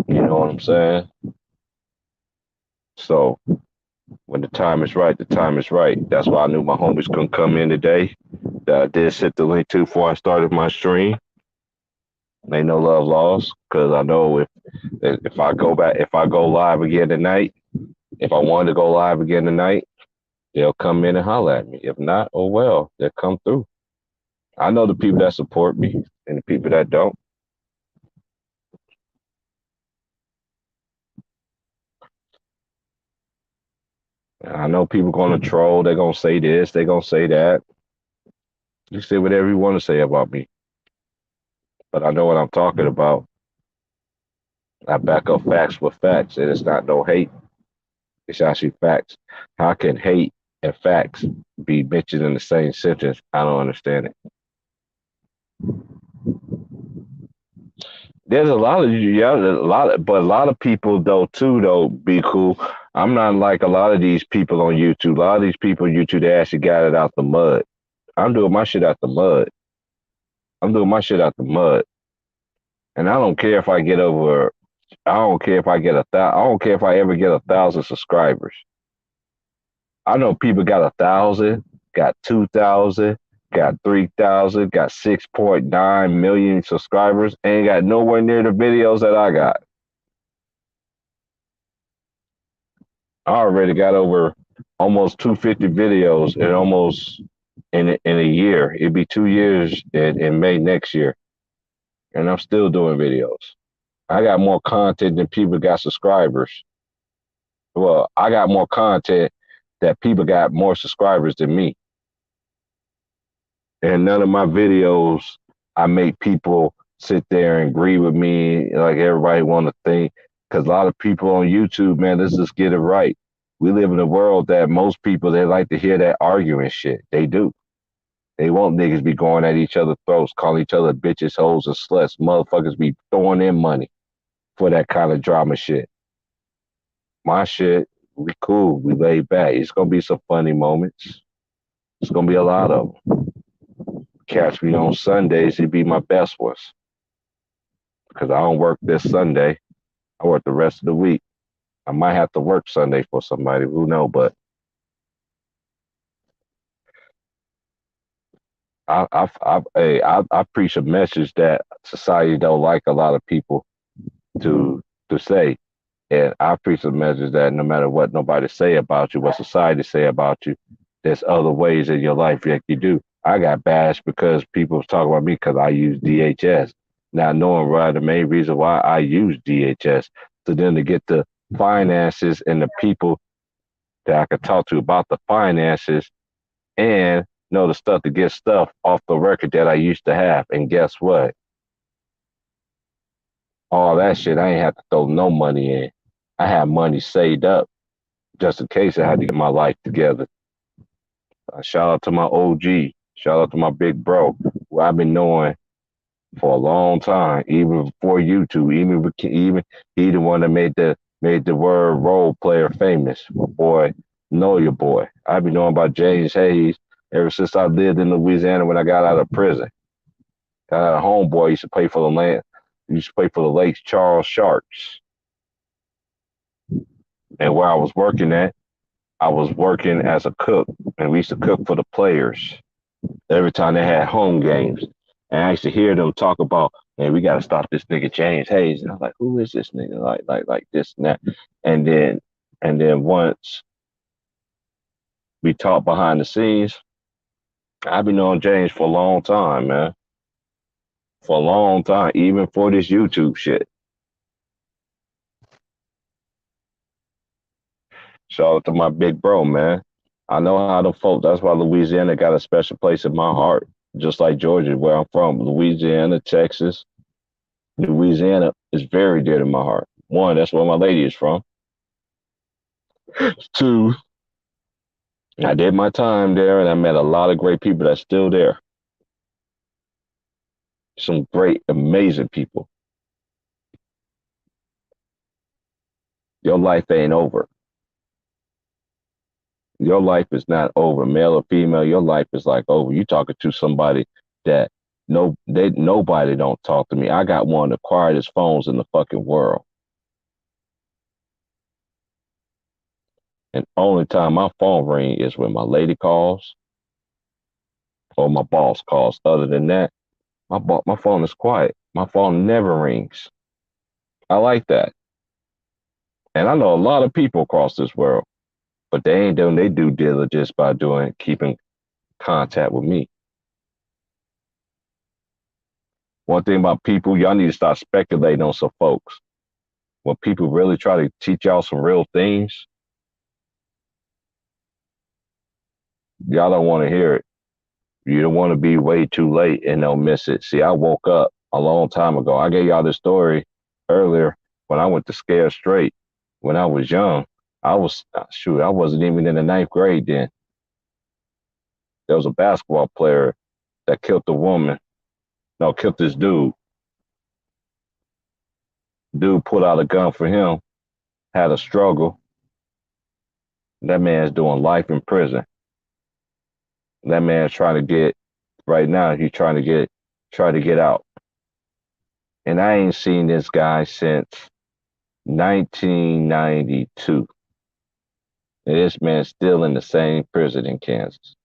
You know what I'm saying? So when the time is right, the time is right. That's why I knew my homies couldn't come in today. I did set the link to before I started my stream. Ain't no love lost, because I know if I go live again tonight, if I wanted to go live again tonight, they'll come in and holler at me. If not, oh well, they'll come through. I know the people that support me and the people that don't. I know people gonna troll. They're gonna say this. They're gonna say that. You say whatever you want to say about me, but I know what I'm talking about. I back up facts with facts, and it's not no hate. It's actually facts. How can hate and facts be mentioned in the same sentence? I don't understand it. There's a lot of people though be cool. I'm not like a lot of these people on YouTube. A lot of these people on YouTube, they actually got it out the mud. I'm doing my shit out the mud. And I don't care if I get over. I don't care if I get I don't care if I ever get 1,000 subscribers. I know people got 1,000, got 2,000, got 3,000, got 6.9 million subscribers, ain't got nowhere near the videos that I got. I already got over almost 250 videos in a year. It'd be 2 years in May next year. and I'm still doing videos. I got more content than people got subscribers. Well, I got more content that people got more subscribers than me. And none of my videos, I make people sit there and agree with me like everybody want to think. Because a lot of people on YouTube, man, let's just get it right. We live in a world that most people, they like to hear that arguing shit. They do. They want niggas be going at each other's throats, calling each other bitches, hoes, and sluts. Motherfuckers be throwing in money for that kind of drama shit. My shit, we cool. We laid back. It's going to be some funny moments. It's going to be a lot of them. Catch me on Sundays, it'd be my best ones. Because I don't work this Sunday. I work the rest of the week. I might have to work Sunday for somebody, who knows, but I preach a message that society don't like a lot of people to say. And I preach a message that no matter what nobody say about you, what society say about you, there's other ways in your life that you do. I got bashed because people was talking about me because I use DHS. Not knowing why the main reason why I use DHS, to then to get the finances and the people that I could talk to about the finances and know the stuff to get stuff off the record that I used to have. And guess what? All that shit, I ain't have to throw no money in. I had money saved up just in case I had to get my life together. Shout out to my OG. Shout out to my big bro, who I've been knowing for a long time, even before YouTube. Even he the one that made the word role player famous. My boy, know your boy. I've been knowing about James Hayes ever since I lived in Louisiana when I got out of prison. Got out of homeboy, used to play for the land. Used to play for the Lake Charles Sharks. And where I was working at, I was working as a cook, and we used to cook for the players every time they had home games. And I used to hear them talk about, man, we got to stop this nigga James Hayes. And I was like, who is this nigga? Like this and that. And then once we talked behind the scenes, I've been knowing James for a long time, man. For a long time, even for this YouTube shit. Shout out to my big bro, man. I know how the folk. That's why Louisiana got a special place in my heart, just like Georgia, where I'm from. Louisiana, Texas, Louisiana is very dear to my heart. One, that's where my lady is from. Two, I did my time there, and I met a lot of great people that's still there. Some great, amazing people. Your life ain't over. Your life is not over, male or female. Your life is like over. You talking to somebody that nobody don't talk to me. I got one of the quietest phones in the fucking world. And only time my phone ring is when my lady calls or my boss calls. Other than that, my phone is quiet. My phone never rings. I like that. And I know a lot of people across this world, but they ain't doing their due diligence by keeping contact with me. One thing about people, y'all need to start speculating on some folks. When people really try to teach y'all some real things, y'all don't want to hear it. You don't want to be way too late and they'll miss it. See, I woke up a long time ago. I gave y'all this story earlier when I went to Scare Straight when I was young. I wasn't even in the 9th grade then. There was a basketball player that killed killed this dude. Dude pulled out a gun for him, had a struggle. That man's doing life in prison. That man's trying to get, right now, he's trying to get out. And I ain't seen this guy since 1992. And this man's still in the same prison in Kansas.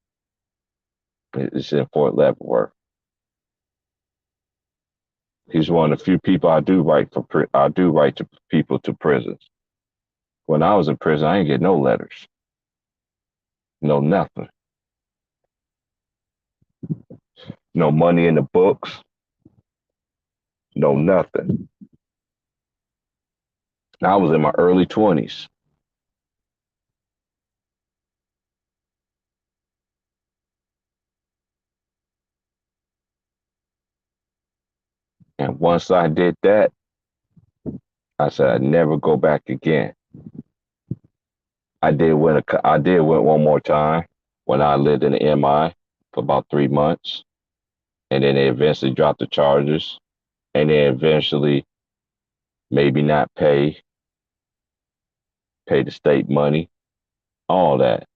It's in Fort Leavenworth. He's one of the few people I do write to people to prisons. When I was in prison, I didn't get no letters. No nothing. No money in the books. know nothing. I was in my early 20s. And once I did that, I said I'd never go back again. I did went one more time when I lived in the MI for about 3 months, and then they eventually dropped the charges, and then eventually maybe not pay the state money, all that.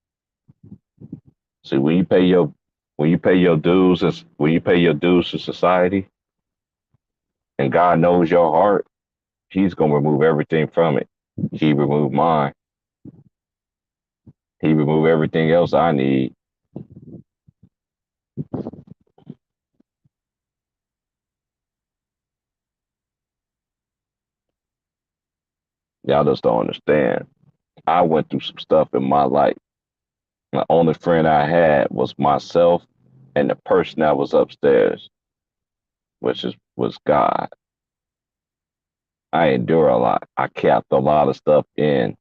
See, when you pay your dues when you pay your dues to society, and God knows your heart, He's gonna remove everything from it. He removed mine. He removed everything else I need. Y'all just don't understand. I went through some stuff in my life. The only friend I had was myself and the person that was upstairs, was God. I endure a lot. I kept a lot of stuff in.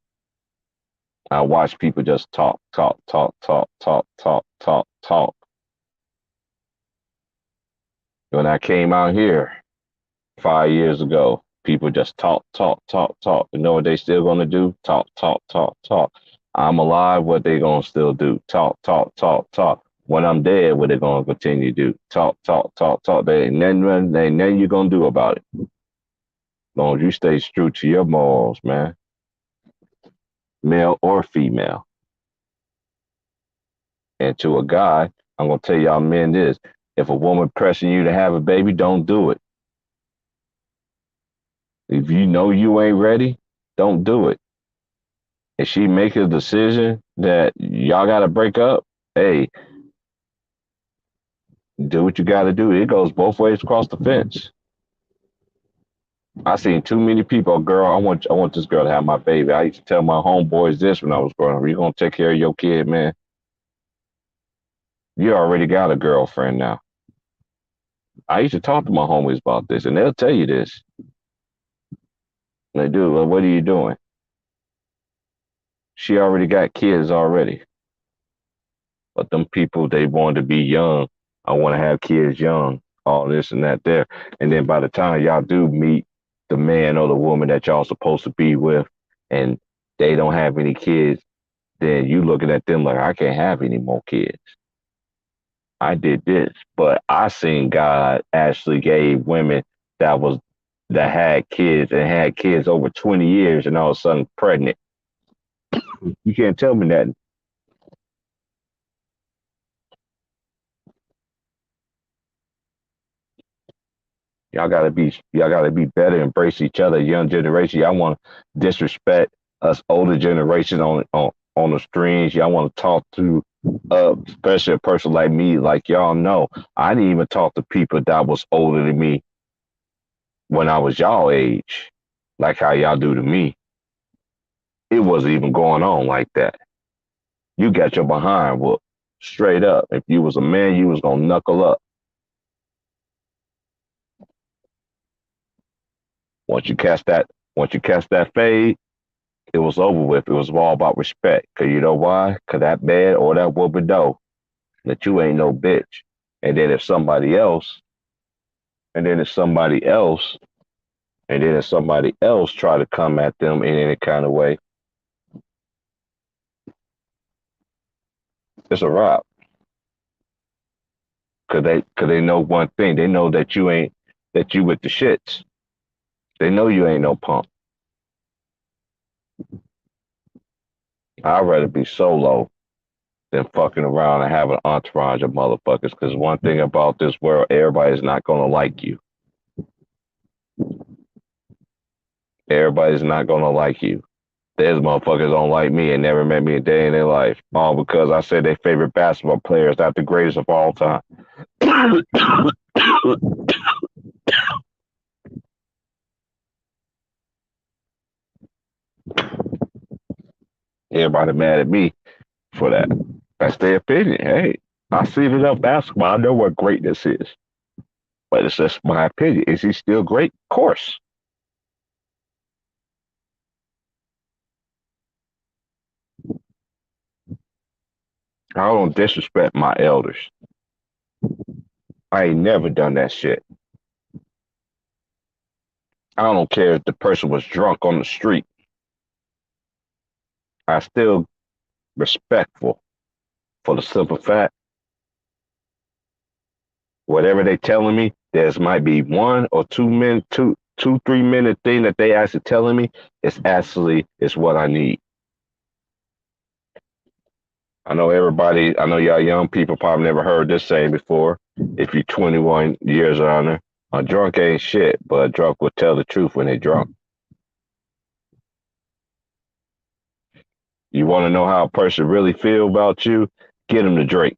I watched people just talk, talk, talk, talk, talk, talk, talk, talk. When I came out here 5 years ago, people just talk, talk, talk, talk. You know what they still gonna do? Talk, talk, talk, talk. I'm alive, what they gonna still do? Talk, talk, talk, talk. When I'm dead, what they gonna continue to do? Talk, talk, talk, talk. There ain't nothing you gonna do about it. As long as you stay true to your morals, man. Male or female. And to a guy, I'm gonna tell y'all men this. If a woman pressing you to have a baby, don't do it. If you know you ain't ready, don't do it. If she make a decision that y'all gotta break up, hey, do what you gotta do. It goes both ways across the fence. I seen too many people, girl, I want this girl to have my baby. I used to tell my homeboys this when I was growing up. You gonna take care of your kid, man. You already got a girlfriend now. I used to talk to my homies about this, and they'll tell you this. They do. Well, what are you doing? She already got kids already. But them people, they want to be young. I want to have kids young. All this and that there. And then by the time y'all do meet the man or the woman that y'all supposed to be with, and they don't have any kids, then you looking at them like, I can't have any more kids. I did this, but I seen God actually gave women that had kids and had kids over 20 years and all of a sudden pregnant. You can't tell me that. Y'all gotta be better, embrace each other, young generation. Y'all want to disrespect us older generation on the streams. Y'all want to talk to especially a person like me, like y'all know. I didn't even talk to people that was older than me when I was y'all age, like how y'all do to me. It wasn't even going on like that. You got your behind whooped straight up. If you was a man, you was gonna knuckle up. Once you catch that fade, it was over with. It was all about respect. Cause you know why? Cause that man or that woman know that you ain't no bitch. And then if somebody else, and then if somebody else, and then if somebody else try to come at them in any kind of way, it's a wrap. Cause they know one thing. They know that you with the shits. They know you ain't no punk. I'd rather be solo than fucking around and have an entourage of motherfuckers. Because one thing about this world, everybody's not gonna like you. Everybody's not gonna like you. There's motherfuckers don't like me and never met me a day in their life. All because I said their favorite basketball player is not the greatest of all time. Everybody mad at me for that. That's their opinion. Hey, I seen enough basketball. I know what greatness is. But it's just my opinion. Is he still great? Of course. I don't disrespect my elders. I ain't never done that shit. I don't care if the person was drunk on the street. I still respectful for the simple fact, whatever they telling me, there's might be 1 or 2 minute, 3 minute thing that they actually telling me is what I need. I know y'all young people probably never heard this saying before. If you're 21 years or under, a drunk ain't shit, but a drunk will tell the truth when they drunk. You want to know how a person really feel about you? Get them to drink.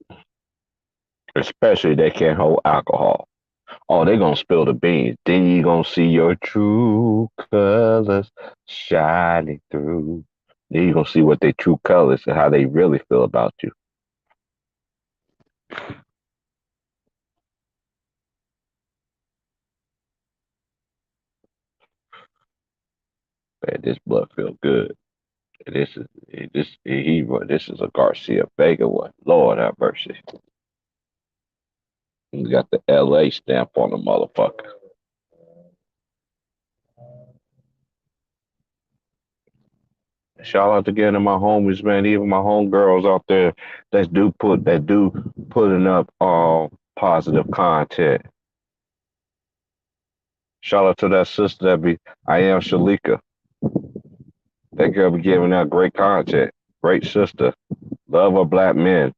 Especially if they can't hold alcohol. Oh, they gonna spill the beans. Then you gonna see your true colors shining through. Then you gonna see what their true colors and how they really feel about you. Man, this blood feel good. This is a Garcia Vega one. Lord have mercy. We got the LA stamp on the motherfucker. Shout out again to my homies, man. Even my homegirls out there that do putting up positive content. Shout out to that sister I am Shalika. That girl be giving out great content. Great sister. Love of black men.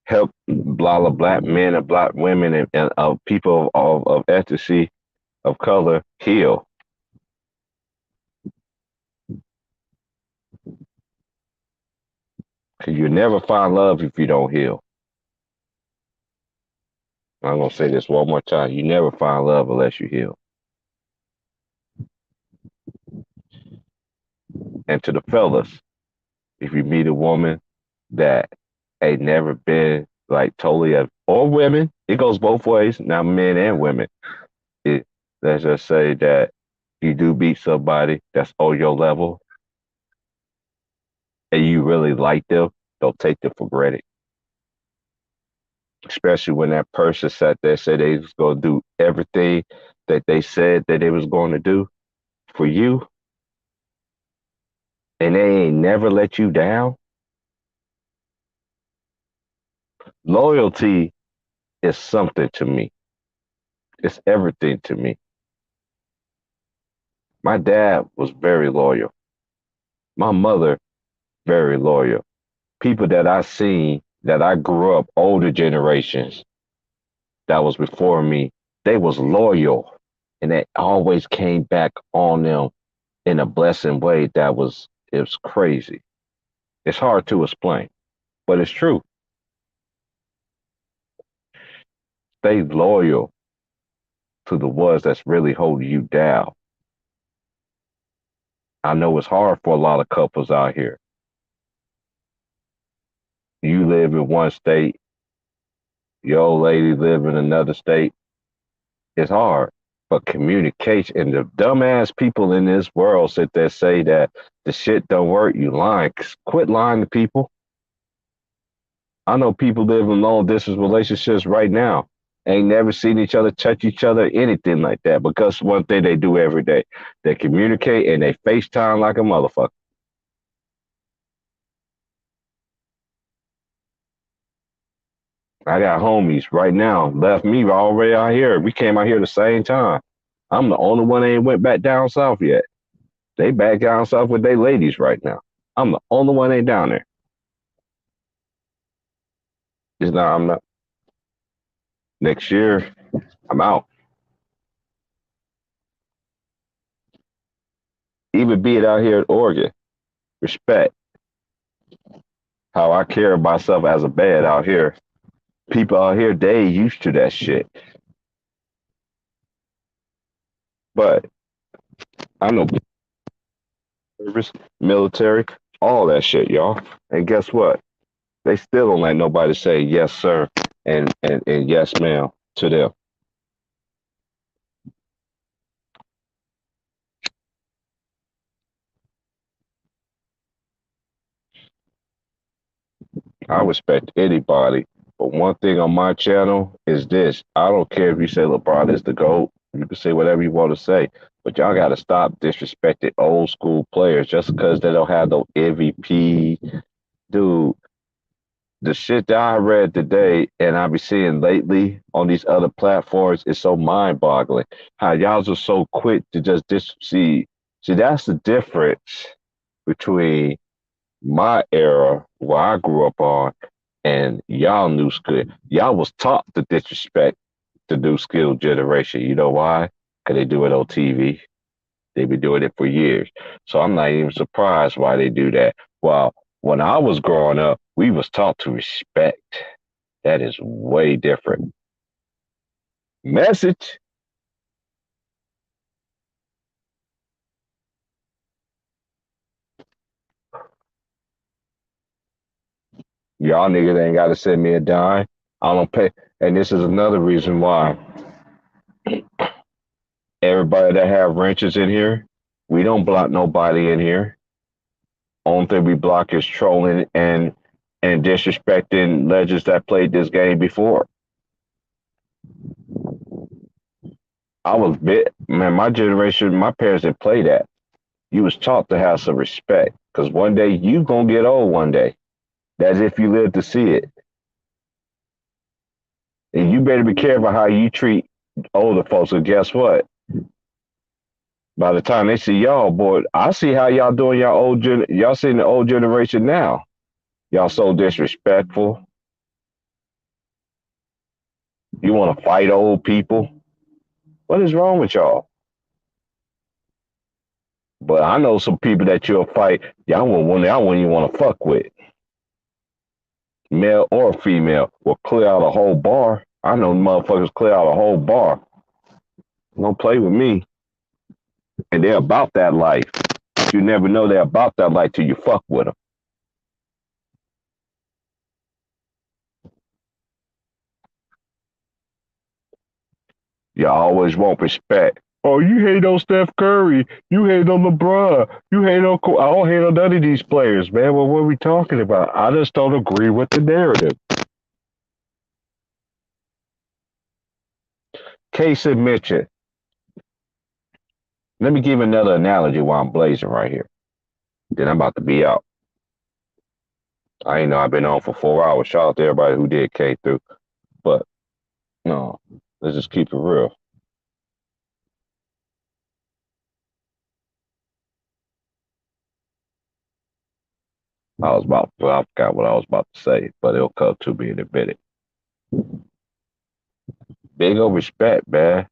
Help a lot of black men and black women and people of ethnicity of color heal. Cause you never find love if you don't heal. I'm gonna say this one more time. You never find love unless you heal. And to the fellas, if you meet a woman that ain't never been like totally or women, it goes both ways. Now men and women. Let's just say that you do meet somebody that's on your level and you really like them, don't take them for granted. Especially when that person sat there and said they was gonna do everything that they said that they was going to do for you, and they ain't never let you down. Loyalty is something to me. It's everything to me. My dad was very loyal. My mother, very loyal. People that I seen, that I grew up, older generations that was before me, they was loyal. And that always came back on them in a blessing way it was crazy. It's hard to explain, but it's true. Stay loyal to the ones that's really holding you down. I know it's hard for a lot of couples out here. You live in one state, your old lady live in another state. It's hard. But communication, and the dumbass people in this world sit there say that the shit don't work, you lying. Quit lying to people. I know people live in long distance relationships right now. Ain't never seen each other, touch each other, anything like that. Because one thing they do every day, they communicate and they FaceTime like a motherfucker. I got homies right now, left me already out here. We came out here the same time. I'm the only one that ain't went back down south yet. They back down south with their ladies right now. I'm the only one that ain't down there. I'm not. Next year, I'm out. Even be it out here in Oregon, respect how I carry myself as a bad out here. People out here, they used to that shit. But I know service, military, all that shit, y'all. And guess what? They still don't let nobody say yes, sir, and yes, ma'am to them. I respect anybody. But one thing on my channel is this. I don't care if you say LeBron is the GOAT. You can say whatever you want to say. But y'all got to stop disrespecting old school players just because they don't have no MVP. Dude, the shit that I read today and I be seeing lately on these other platforms is so mind boggling. How y'all are so quick to just see. See, that's the difference between my era where I grew up on and y'all new school. Y'all was taught to disrespect the new skill generation. You know why? Because they do it on TV. They've been doing it for years. So I'm not even surprised why they do that. Well, when I was growing up, we was taught to respect. That is way different. Message. Y'all niggas ain't got to send me a dime. I don't pay. And this is another reason why everybody that have wrenches in here, we don't block nobody in here. Only thing we block is trolling and disrespecting legends that played this game before. I was bit, man. My generation, my parents didn't play that. You was taught to have some respect because one day you gonna get old. One day, that's if you live to see it. And you better be careful how you treat older folks. Because guess what? By the time they see y'all, boy, I see how y'all doing y'all y'all seeing the old generation now. Y'all so disrespectful. You want to fight old people. What is wrong with y'all? But I know some people that you'll fight. Y'all wouldn't even want to fuck with. Male or female will clear out a whole bar. I know motherfuckers clear out a whole bar. Don't play with me. And they're about that life. You never know they're about that life till you fuck with them. You always want respect. Oh, you hate on Steph Curry. You hate on LeBron. You hate on. I don't hate on none of these players, man. Well, what are we talking about? I just don't agree with the narrative. Case in mention. Let me give another analogy while I'm blazing right here. Then I'm about to be out. I ain't know I've been on for 4 hours. Shout out to everybody who did K through. But no, let's just keep it real. I forgot what I was about to say, but it'll come to me in a minute. Big old respect, man.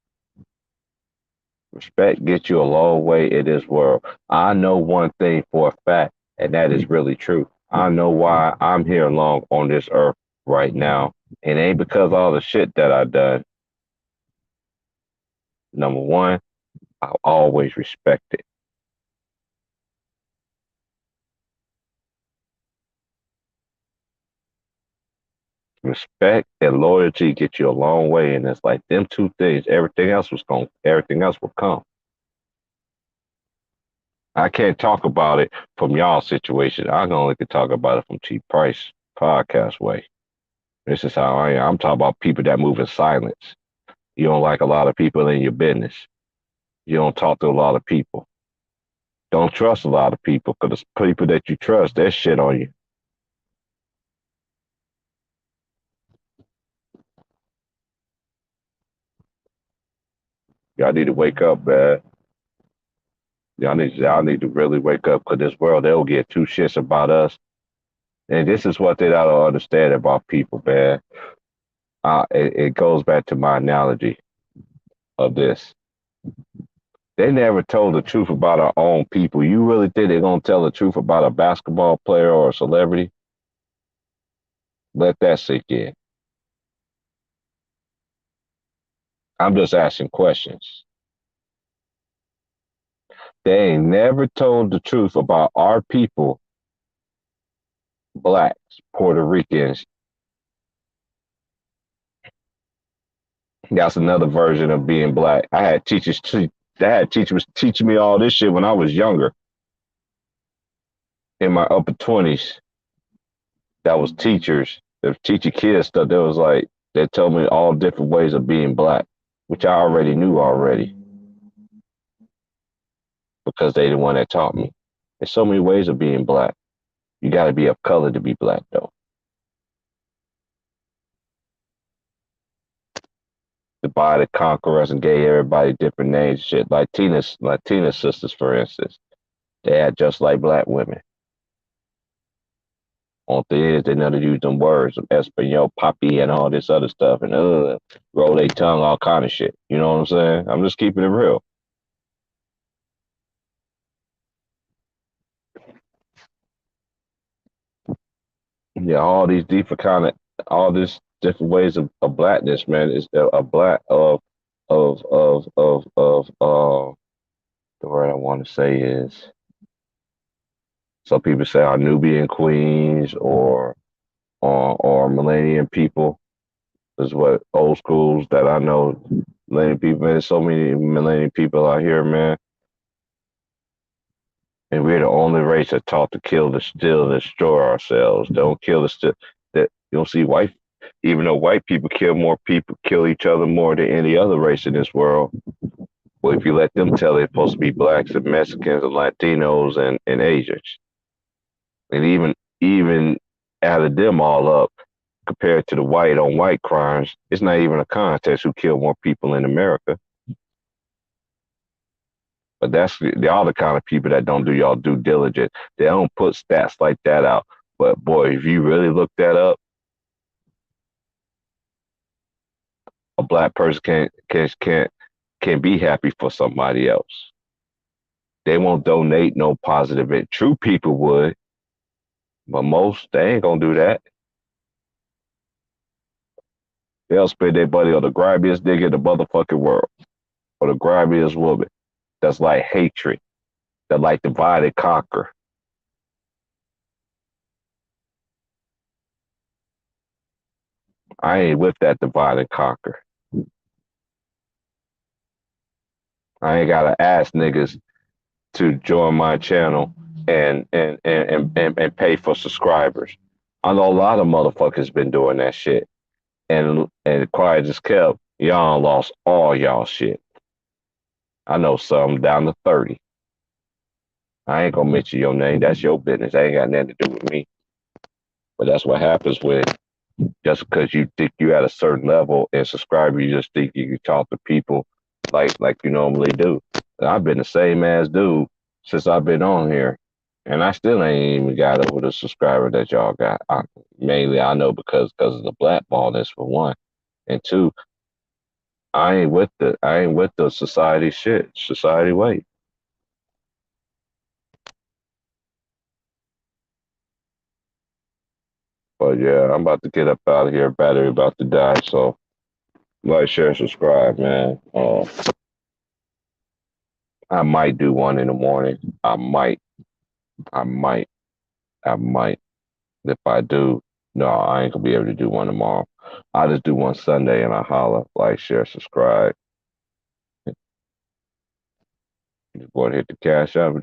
Respect gets you a long way in this world. I know one thing for a fact, and that is really true. I know why I'm here along on this earth right now. It ain't because of all the shit that I've done. Number one, I always respect it. Respect and loyalty get you a long way, and it's like them two things. Everything else will come. I can't talk about it from y'all's situation. I can only talk about it from Cheap Price podcast way. This is how I am. I'm talking about people that move in silence. You don't like a lot of people in your business. You don't talk to a lot of people. Don't trust a lot of people because the people that you trust, they shit on you. Y'all need to wake up, man. Y'all need to really wake up because this world, they'll get two shits about us. And this is what they don't understand about people, man. It goes back to my analogy of this. They never told the truth about our own people. You really think they're going to tell the truth about a basketball player or a celebrity? Let that sink in. I'm just asking questions. They ain't never told the truth about our people, blacks, Puerto Ricans. That's another version of being black. I had teachers teaching me all this shit when I was younger, in my upper 20s. that was teachers. If teaching kids stuff, there was like they told me all different ways of being black, which I already knew already because they the one that taught me. There's so many ways of being black. You got to be of color to be black, though. Divided, conquer us, and gave everybody different names. Shit, like Tina's sisters, for instance, they had just like black women. On thing is, they never use them words, Espanol, poppy, and all this other stuff, and roll their tongue, all kind of shit. You know what I'm saying? I'm just keeping it real. Yeah, all this different ways of blackness, man. Is a black of the word I want to say is some people say our Nubian queens or Millennium people is what old schools that I know. Millennium people, man. There's so many Millennium people out here, man. And we're the only race that taught to kill, to steal, and destroy ourselves. Don't kill us. That you don't see white, even though white people kill more people, kill each other more than any other race in this world. Well, if you let them tell, they're supposed to be blacks and Mexicans and Latinos and Asians, and even added them all up compared to the white on white crimes, it's not even a contest who killed more people in America. But that's the other kind of people that don't do y'all due diligence. They don't put stats like that out. But boy, if you really look that up, a black person can be happy for somebody else. They won't donate no positive. True people would, but most they ain't gonna do that. They'll spend their money on the grimiest nigga in the motherfucking world, or the grimiest woman. That's like hatred, that like divide and conquer. I ain't with that divide and conquer. I ain't gotta ask niggas to join my channel and pay for subscribers. I know a lot of motherfuckers been doing that shit. And quiet as kept, y'all lost all y'all shit. I know some down to 30. I ain't gonna mention your name. That's your business. That ain't got nothing to do with me. But that's what happens when just because you think you at a certain level and subscribe, you just think you can talk to people like you normally do. I've been the same ass dude since I've been on here, and I still ain't even got over the subscriber that y'all got. Mainly, I know because of the blackballness for one, and two, I ain't with the society shit, society way. But yeah, I'm about to get up out of here. Battery about to die, so like, share, subscribe, man. I might do one in the morning. I might. If I do, no, I ain't gonna be able to do one tomorrow. I'll just do one Sunday and I holla, like, share, subscribe. Just go ahead, hit the Cash App,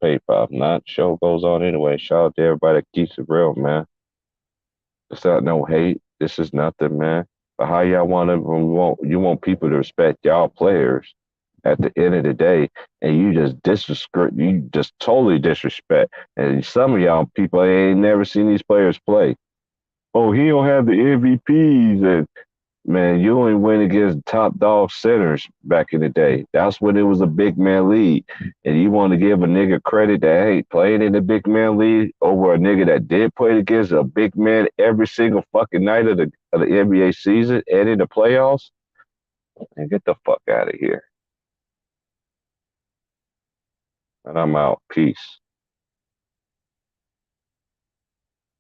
PayPal. If not, show goes on anyway. Shout out to everybody that keeps it real, man. It's not no hate. This is nothing, man. But how y'all you want people to respect y'all players at the end of the day, and you just totally disrespect. And some of y'all people ain't never seen these players play. Oh, he don't have the MVPs, and man, you only win against top dog centers back in the day. That's when it was a big man league. And you want to give a nigga credit that, hey, playing in the big man league over a nigga that did play against a big man every single fucking night of the NBA season and in the playoffs? Man, get the fuck out of here. And I'm out. Peace.